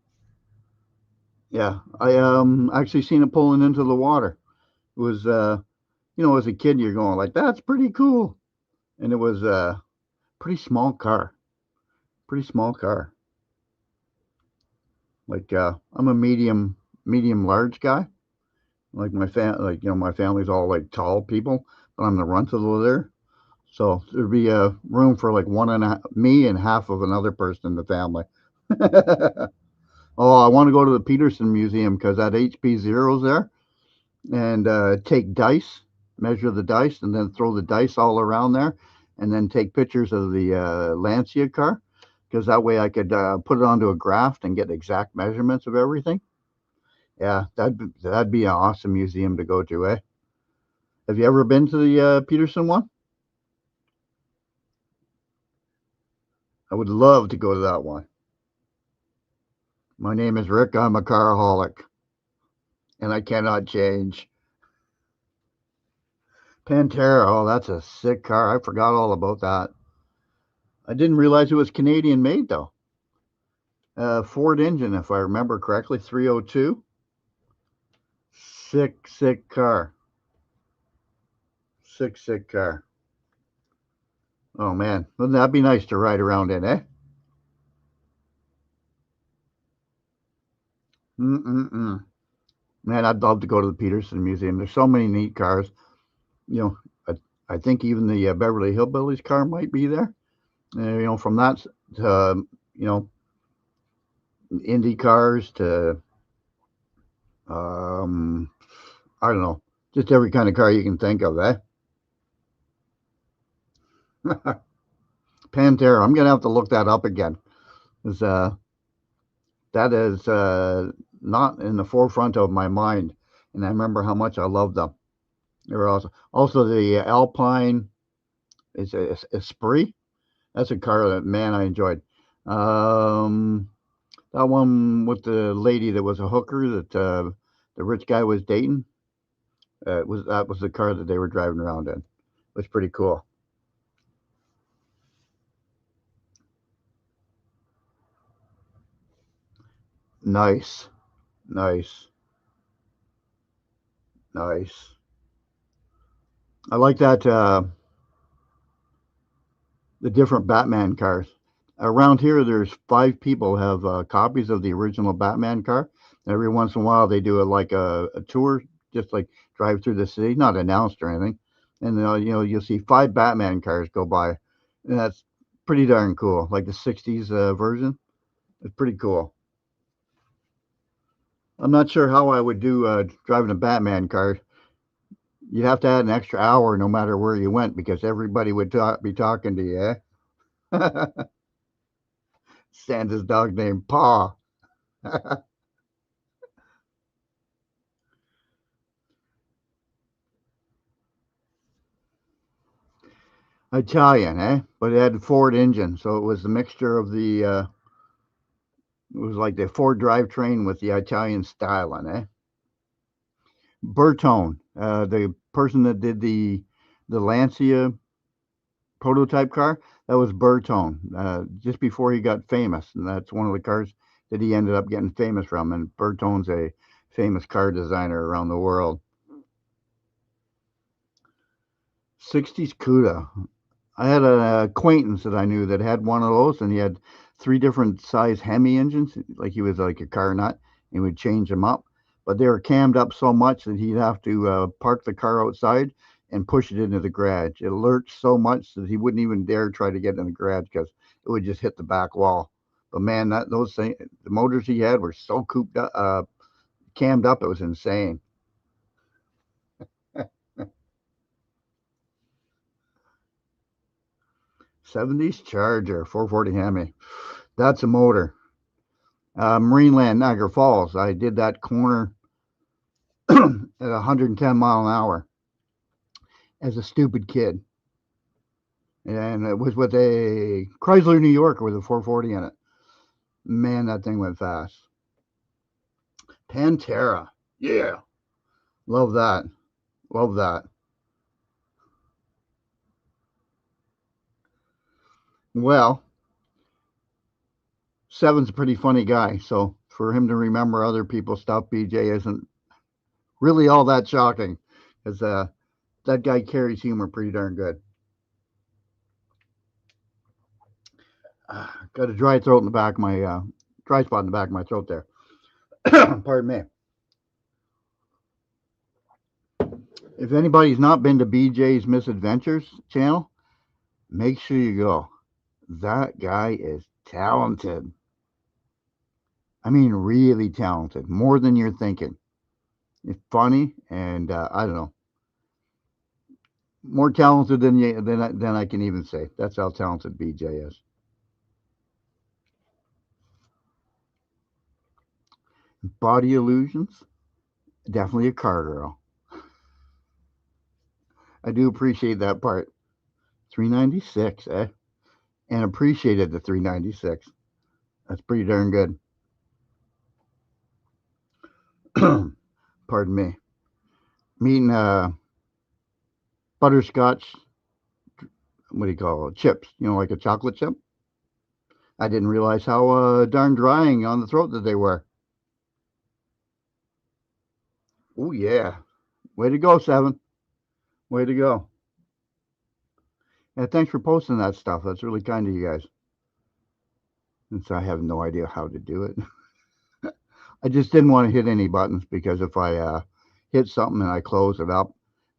Yeah, I actually seen it pulling into the water. It was as a kid you're going like, that's pretty cool. And it was a pretty small car. Pretty small car. Like I'm a medium large guy. Like my family's all like tall people, but I'm the runt of the litter. So there'd be room for like me and half of another person in the family. Oh, I want to go to the Peterson Museum because that HP0's there, and take dice, measure the dice, and then throw the dice all around there, and then take pictures of the Lancia car, because that way I could put it onto a graph and get exact measurements of everything. Yeah, that'd be an awesome museum to go to, eh? Have you ever been to the Peterson one? I would love to go to that one. My name is Rick. I'm a caraholic, and I cannot change. Pantera. Oh, that's a sick car. I forgot all about that. I didn't realize it was Canadian made, though. Ford engine, if I remember correctly, 302. Sick car. Sick car. Oh, man. Wouldn't that be nice to ride around in, eh? Man, I'd love to go to the Peterson Museum. There's so many neat cars. I think even the Beverly Hillbillies car might be there. From that to, Indy cars to, I don't know, just every kind of car you can think of, eh? Pantera. I'm going to have to look that up again. Because that is not in the forefront of my mind. And I remember how much I loved them. They were also the Alpine. It's a Esprit. That's a car that, man, I enjoyed. That one with the lady that was a hooker that the rich guy was dating. That was the car that they were driving around in. It was pretty cool. Nice. I like that. The different Batman cars. Around here, there's 5 people have copies of the original Batman car. Every once in a while, they do a tour, just like drive through the city, not announced or anything. And you'll see 5 Batman cars go by, and that's pretty darn cool. Like the '60s version, it's pretty cool. I'm not sure how I would do driving a Batman car. You'd have to add an extra hour no matter where you went because everybody would be talking to you. Eh? Santa's dog named Paw. Italian, eh? But it had a Ford engine, so it was a mixture of the. It was like the Ford drivetrain with the Italian style in, eh? Bertone, the person that did the Lancia prototype car, that was Bertone. Just before he got famous, and that's one of the cars that he ended up getting famous from. And Bertone's a famous car designer around the world. 60s Cuda. I had an acquaintance that I knew that had one of those, and he had 3 different size Hemi engines, like he was like a car nut. He would change them up, but they were cammed up so much that he'd have to park the car outside and push it into the garage. It lurched so much that he wouldn't even dare try to get in the garage because it would just hit the back wall. But man, those things, the motors he had were so cooped up, cammed up, it was insane. '70s Charger, 440 Hemi. That's a motor. Marineland, Niagara Falls. I did that corner at 110 mile an hour as a stupid kid. And it was with a Chrysler New Yorker with a 440 in it. Man, that thing went fast. Pantera. Yeah. Love that. Well, Seven's a pretty funny guy, so for him to remember other people's stuff, BJ, isn't really all that shocking, because that guy carries humor pretty darn good. Got a dry throat in the back of my dry spot in the back of my throat there. Pardon me. If anybody's not been to BJ's Misadventures channel, make sure you go. That guy is talented. I mean, really talented, more than you're thinking. It's funny, and I don't know, more talented than I can even say. That's how talented BJ is. Body Illusions, definitely a car girl. I do appreciate that part. 396, eh? And appreciated the 396. That's pretty darn good. Pardon me. Meeting butterscotch, what do you call it? Chips, like a chocolate chip. I didn't realize how darn drying on the throat that they were. Oh, yeah. Way to go, Seven. Way to go. Yeah, thanks for posting that stuff. That's really kind of you guys. Since I have no idea how to do it. I just didn't want to hit any buttons, because if I hit something and I close it up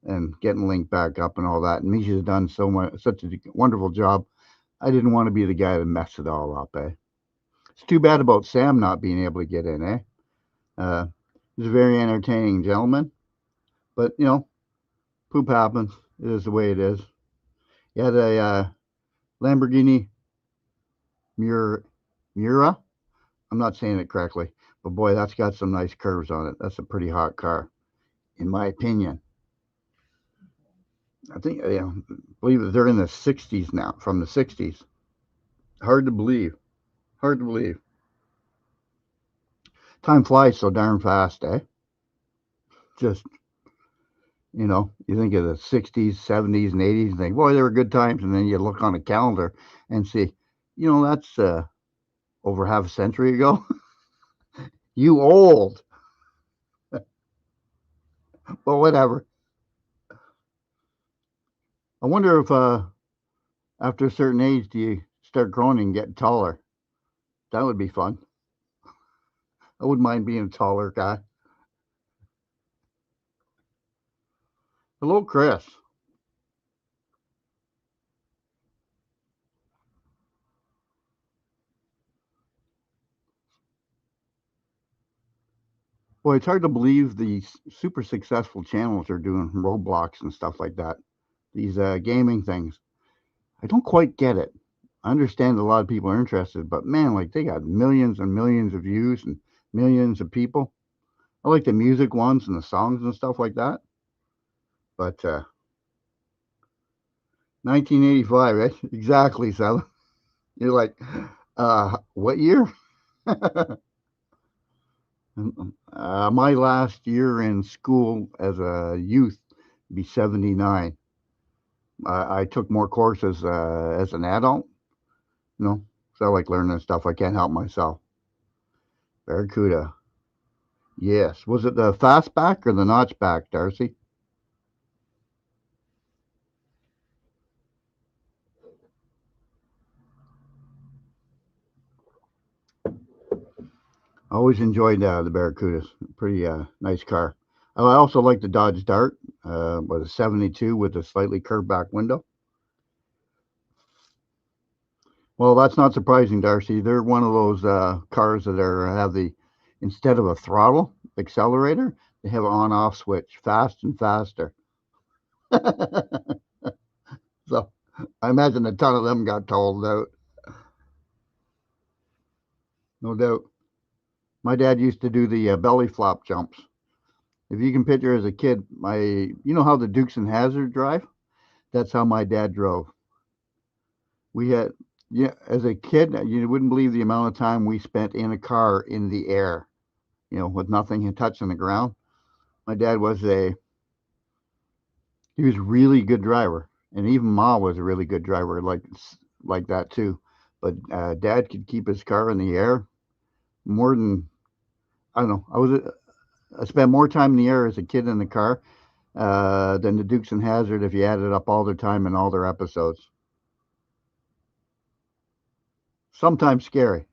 and getting linked back up and all that, and Misha's done such a wonderful job, I didn't want to be the guy that messed it all up, eh? It's too bad about Sam not being able to get in, eh? He's a very entertaining gentleman, but poop happens. It is the way it is. He had a Lamborghini Miura. I'm not saying it correctly, but boy, that's got some nice curves on it. That's a pretty hot car, in my opinion. I think, I believe that they're in the 60s now, from the 60s. Hard to believe. Hard to believe. Time flies so darn fast, eh? Just, you think of the 60s, 70s, and 80s and think, boy, they were good times. And then you look on a calendar and see, that's over half a century ago. You old. But whatever. I wonder if after a certain age, do you start growing and get taller? That would be fun. I wouldn't mind being a taller guy. Hello, Chris. Boy, it's hard to believe these super successful channels are doing Roblox and stuff like that. These gaming things. I don't quite get it. I understand a lot of people are interested, but man, like they got millions and millions of views and millions of people. I like the music ones and the songs and stuff like that. But 1985, right? Exactly, Sally. You're like, what year? My last year in school as a youth would be 79. I took more courses as an adult, so I like learning stuff. I can't help myself. Barracuda. Yes. Was it the fastback or the notchback, Darcy? I always enjoyed the Barracudas. Pretty nice car. I also like the Dodge Dart with a 72 with a slightly curved back window. Well, that's not surprising, Darcy. They're one of those cars that have instead of a throttle accelerator, they have an on-off switch, fast and faster. So I imagine a ton of them got told out. No doubt. My dad used to do the belly flop jumps. If you can picture as a kid, you know how the Dukes and Hazzard drive? That's how my dad drove. As a kid, you wouldn't believe the amount of time we spent in a car in the air, with nothing touching the ground. My dad he was really good driver, and even Ma was a really good driver, like that too. But Dad could keep his car in the air more than I don't know. I spent more time in the air as a kid in the car than the Dukes and Hazzard if you added up all their time and all their episodes. Sometimes scary.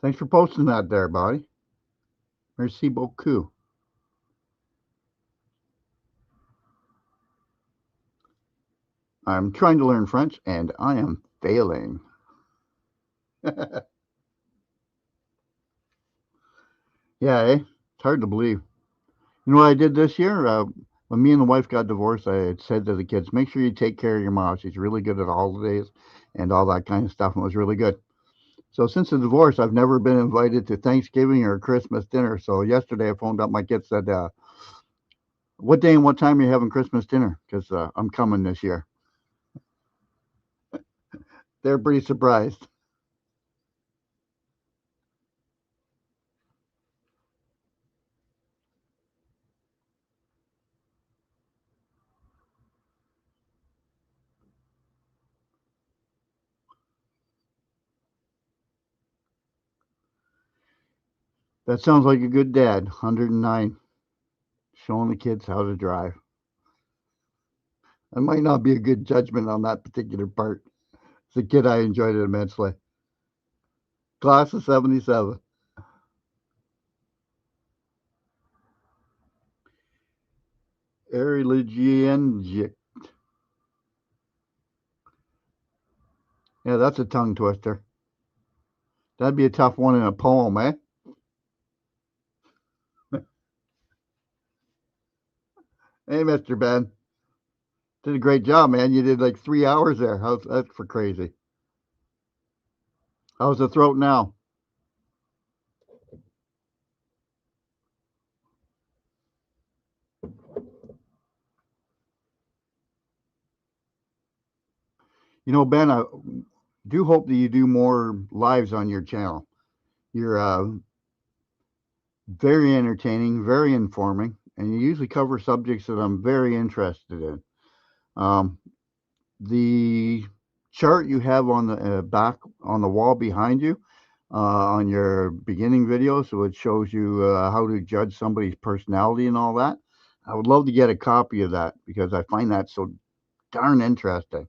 Thanks for posting that there, buddy. Merci beaucoup. I'm trying to learn French, and I am failing. Yeah, it's hard to believe. You know what I did this year? When me and the wife got divorced, I had said to the kids, make sure you take care of your mom. She's really good at the holidays and all that kind of stuff, and it was really good. So since the divorce, I've never been invited to Thanksgiving or Christmas dinner. So yesterday I phoned up my kids, said, what day and what time are you having Christmas dinner? Because I'm coming this year. They're pretty surprised. That sounds like a good dad. 109. Showing the kids how to drive. I might not be a good judgment on that particular part. As a kid, I enjoyed it immensely. Class of 77. Erilegiengic. Yeah, that's a tongue twister. That'd be a tough one in a poem, eh? Hey, Mr. Ben. Did a great job, man. You did like 3 hours there. That's for crazy. How's the throat now? You know, Ben, I do hope that you do more lives on your channel. You're very entertaining, very informing, and you usually cover subjects that I'm very interested in. The chart you have on the back on the wall behind you on your beginning video, so it shows you how to judge somebody's personality and all that. I would love to get a copy of that because I find that so darn interesting.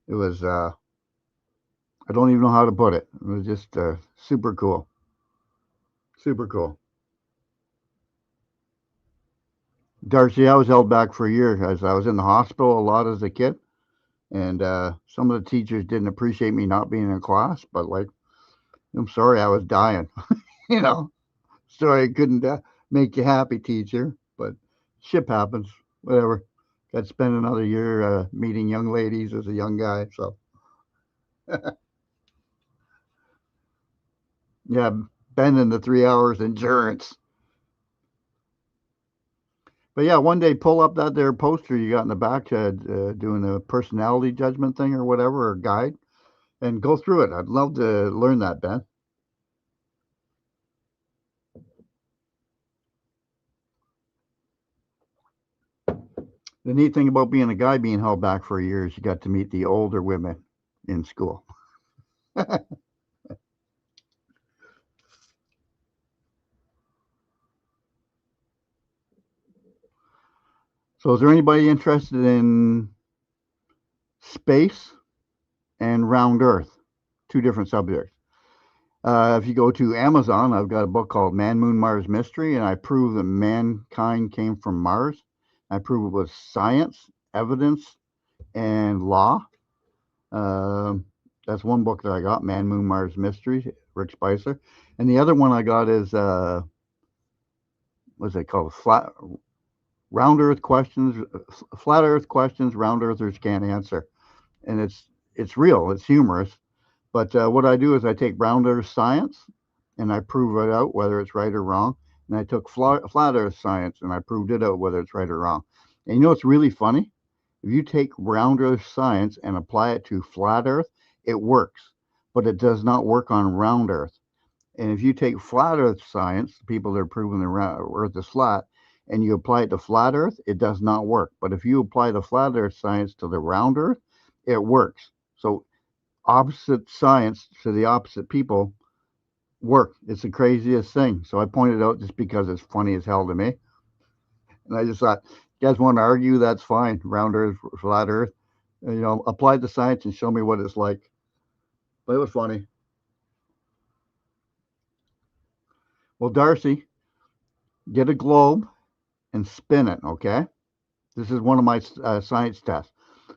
It was I don't even know how to put it. It was just super cool. Super cool. Darcy, I was held back for a year as I was in the hospital a lot as a kid. And some of the teachers didn't appreciate me not being in class, but like, I'm sorry, I was dying, you know. Sorry, I couldn't make you happy, teacher, but shit happens, whatever. Got to spend another year meeting young ladies as a young guy, so. Yeah, bending the 3 hours endurance. But yeah, one day pull up that there poster you got in the back doing a personality judgment thing or whatever, or guide, and go through it. I'd love to learn that, Ben. The neat thing about being a guy being held back for a year is you got to meet the older women in school. So is there anybody interested in space and round Earth? Two different subjects. If you go to Amazon, I've got a book called Man, Moon, Mars Mystery, and I prove that mankind came from Mars. I prove it with science, evidence, and law. That's one book that I got, Man, Moon, Mars Mystery, Rick Spicer. And the other one I got is, what's it called? Round Earth Questions, Flat Earth Questions Round Earthers Can't Answer. And it's real, it's humorous. But what I do is I take round Earth science and I prove it out whether it's right or wrong. And I took flat Earth science and I proved it out whether it's right or wrong. And you know what's really funny? If you take round Earth science and apply it to flat Earth, it works, but it does not work on round Earth. And if you take flat Earth science, people that are proving the Earth is flat, and you apply it to flat Earth, it does not work. But if you apply the flat Earth science to the round Earth, it works. So opposite science to the opposite people work. It's the craziest thing. So I pointed out just because it's funny as hell to me. And I just thought, you guys want to argue? That's fine. Round Earth, flat Earth. You know, apply the science and show me what it's like. But it was funny. Well, Darcy, get a globe and spin it, okay? This is one of my science tests.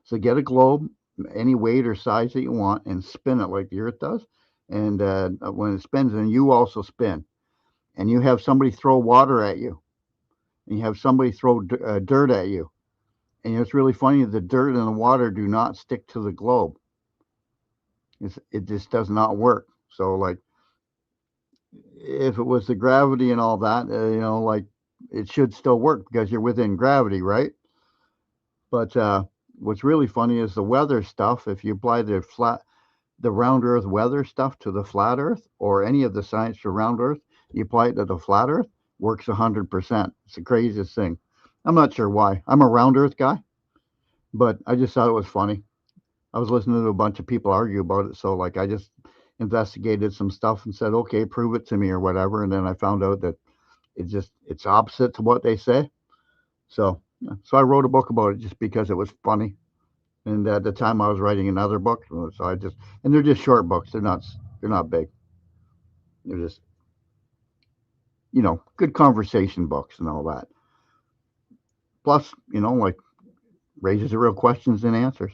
So get a globe, any weight or size that you want, and spin it like the Earth does. And when it spins, and you also spin. And you have somebody throw water at you. And you have somebody throw dirt at you. And it's really funny, the dirt and the water do not stick to the globe. It just does not work. So, like, if it was the gravity and all that, you know, like, it should still work because you're within gravity, right? But what's really funny is the weather stuff. If you apply the round Earth weather stuff to the flat Earth, or any of the science to round Earth, you apply it to the flat Earth, works 100%. It's the craziest thing. I'm not sure why. I'm a round Earth guy, but I just thought it was funny. I was listening to a bunch of people argue about it, so like I just investigated some stuff and said, okay, prove it to me or whatever, and then I found out that it's opposite to what they say. So I wrote a book about it just because it was funny. And at the time I was writing another book, so and they're just short books. They're not big. They're just, you know, good conversation books and all that. Plus, you know, like, raises the real questions and answers.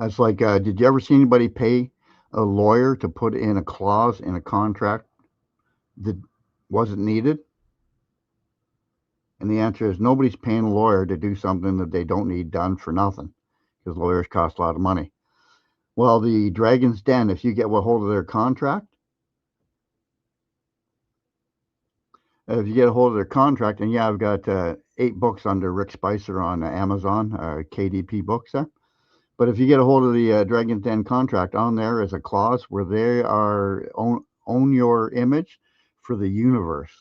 That's like, did you ever see anybody pay a lawyer to put in a clause in a contract that wasn't needed? And the answer is nobody's paying a lawyer to do something that they don't need done for nothing, because lawyers cost a lot of money. Well, the Dragon's Den, if you get a hold of their contract, if you get a hold of their contract, and yeah, I've got 8 books under Rick Spicer on Amazon, KDP books there. But if you get a hold of the Dragon's Den contract, on there is a clause where they are own your image for the universe.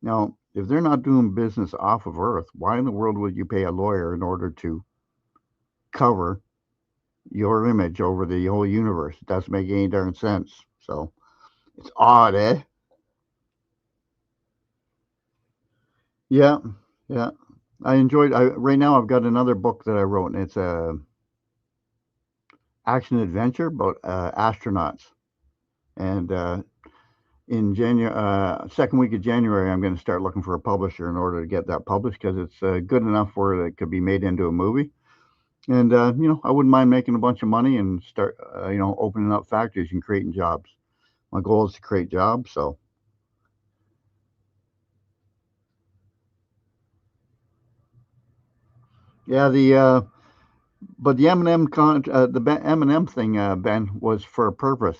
Now, if they're not doing business off of Earth, why in the world would you pay a lawyer in order to cover your image over the whole universe? It doesn't make any darn sense. So it's odd, eh? Yeah, yeah. I enjoyed. Right now, I've got another book that I wrote, and it's a action adventure about astronauts. And in January, second week of January, I'm going to start looking for a publisher in order to get that published, because it's good enough where it could be made into a movie. And you know, I wouldn't mind making a bunch of money and start, you know, opening up factories and creating jobs. My goal is to create jobs. So. Yeah, but the M&M the M&M thing, Ben, was for a purpose.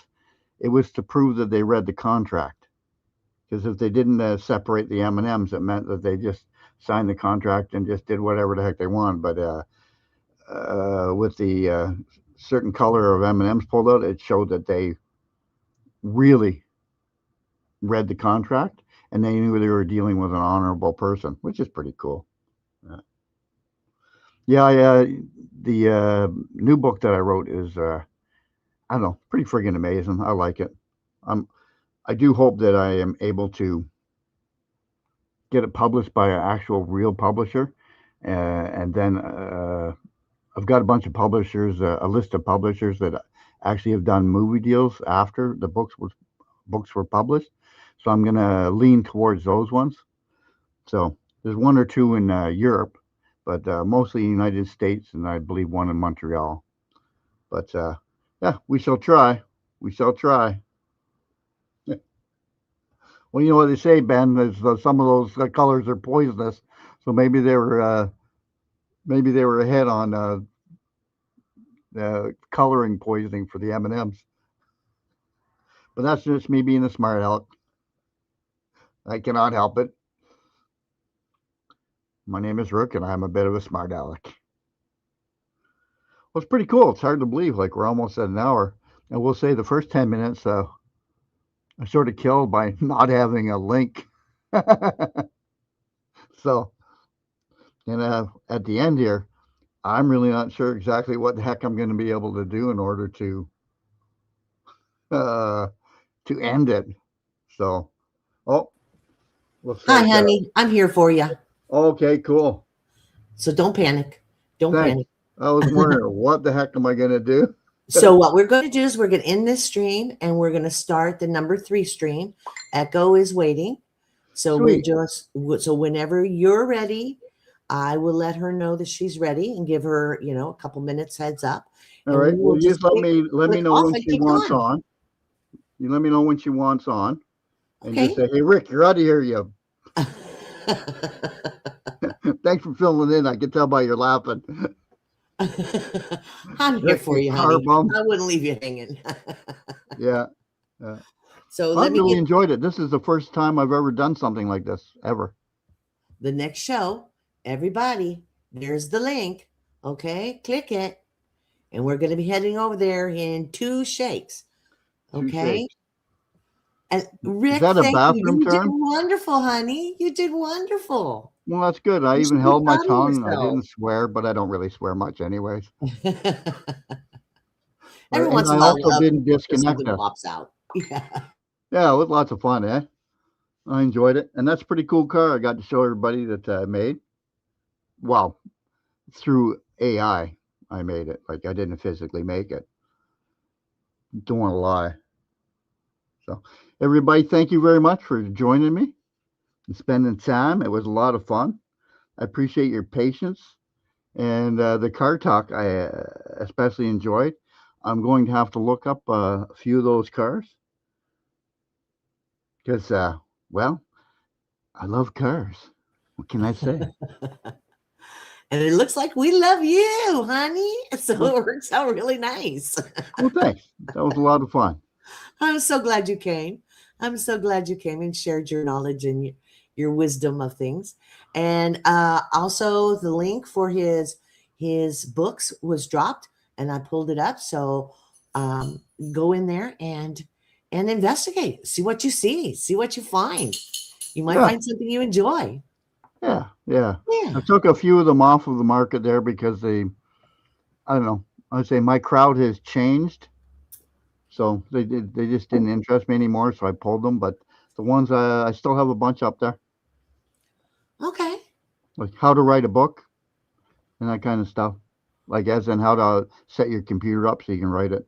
It was to prove that they read the contract. Because if they didn't separate the M&Ms, it meant that they just signed the contract and just did whatever the heck they want. But with the certain color of M&Ms pulled out, it showed that they really read the contract and they knew they were dealing with an honorable person, which is pretty cool. Yeah, the new book that I wrote is, I don't know, pretty friggin' amazing. I like it. I do hope that I am able to get it published by an actual real publisher. And then I've got a bunch of publishers, a list of publishers that actually have done movie deals after the books were published. So I'm going to lean towards those ones. So there's 1 or 2 in Europe, but mostly United States, and I believe 1 in Montreal. But yeah, we shall try. We shall try. Well, you know what they say, Ben, is some of those colors are poisonous. So maybe they were ahead on coloring poisoning for the M&Ms. But that's just me being a smart aleck. I cannot help it. My name is Rook, and I'm a bit of a smart aleck. Well, it's pretty cool. It's hard to believe. Like, we're almost at an hour. And we'll say the first 10 minutes, I sort of killed by not having a link. So, and at the end here, I'm really not sure exactly what the heck I'm going to be able to do in order to end it. So, oh, hi, honey. I'm here for you. Okay, cool. So don't panic. Don't panic. I was wondering, what the heck am I going to do? So what we're going to do is we're going to end this stream, and we're going to start the number 3 stream. Echo is waiting. So so whenever you're ready, I will let her know that she's ready and give her, you know, a couple minutes heads up. All right. Well, just let me know when she wants on. You let me know when she wants on, and just say, "Hey, Rick, you're out of here, you." Thanks for filling in. I can tell by your laughing. I'm here for you, honey. I wouldn't leave you hanging. Yeah. So I really enjoyed it. This is the first time I've ever done something like this, ever. The next show, everybody, there's the link. Okay, click it. And we're going to be heading over there in 2 shakes. Okay. And Rick, is that a bathroom you. You term? did wonderful, honey. You did wonderful. Well, that's good. I even held my tongue. I didn't swear, but I don't really swear much anyways. Every once in a while, I also didn't disconnect it. Pops out. Yeah, it was lots of fun, eh? I enjoyed it. And that's a pretty cool car I got to show everybody that I made. Well, through AI, I made it. Like, I didn't physically make it. Don't want to lie. So, everybody, thank you very much for joining me and spending time. It was a lot of fun. I appreciate your patience. And the car talk, I especially enjoyed. I'm going to have to look up a few of those cars. Because, well, I love cars. What can I say? And it looks like we love you, honey. So it works out really nice. Well, thanks. That was a lot of fun. I'm so glad you came. I'm so glad you came and shared your knowledge and wisdom of things. And also the link for his books was dropped, and I pulled it up. So go in there and investigate. See what you see. See what you find. You might find something you enjoy. Yeah. I took a few of them off of the market there because I don't know. I'd say my crowd has changed. So they just didn't interest me anymore. So I pulled them. But the ones I still have a bunch up there. Okay. Like how to write a book and that kind of stuff. Like as in how to set your computer up so you can write it.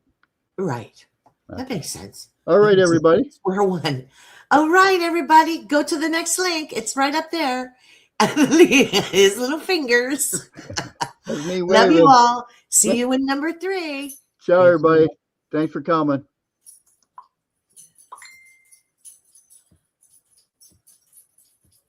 Right. That makes sense. All right, everybody. Square one. All right, everybody. Go to the next link. It's right up there. His little fingers. That's me Love waving. you all. See you in number 3. Ciao, everybody. Thanks for coming.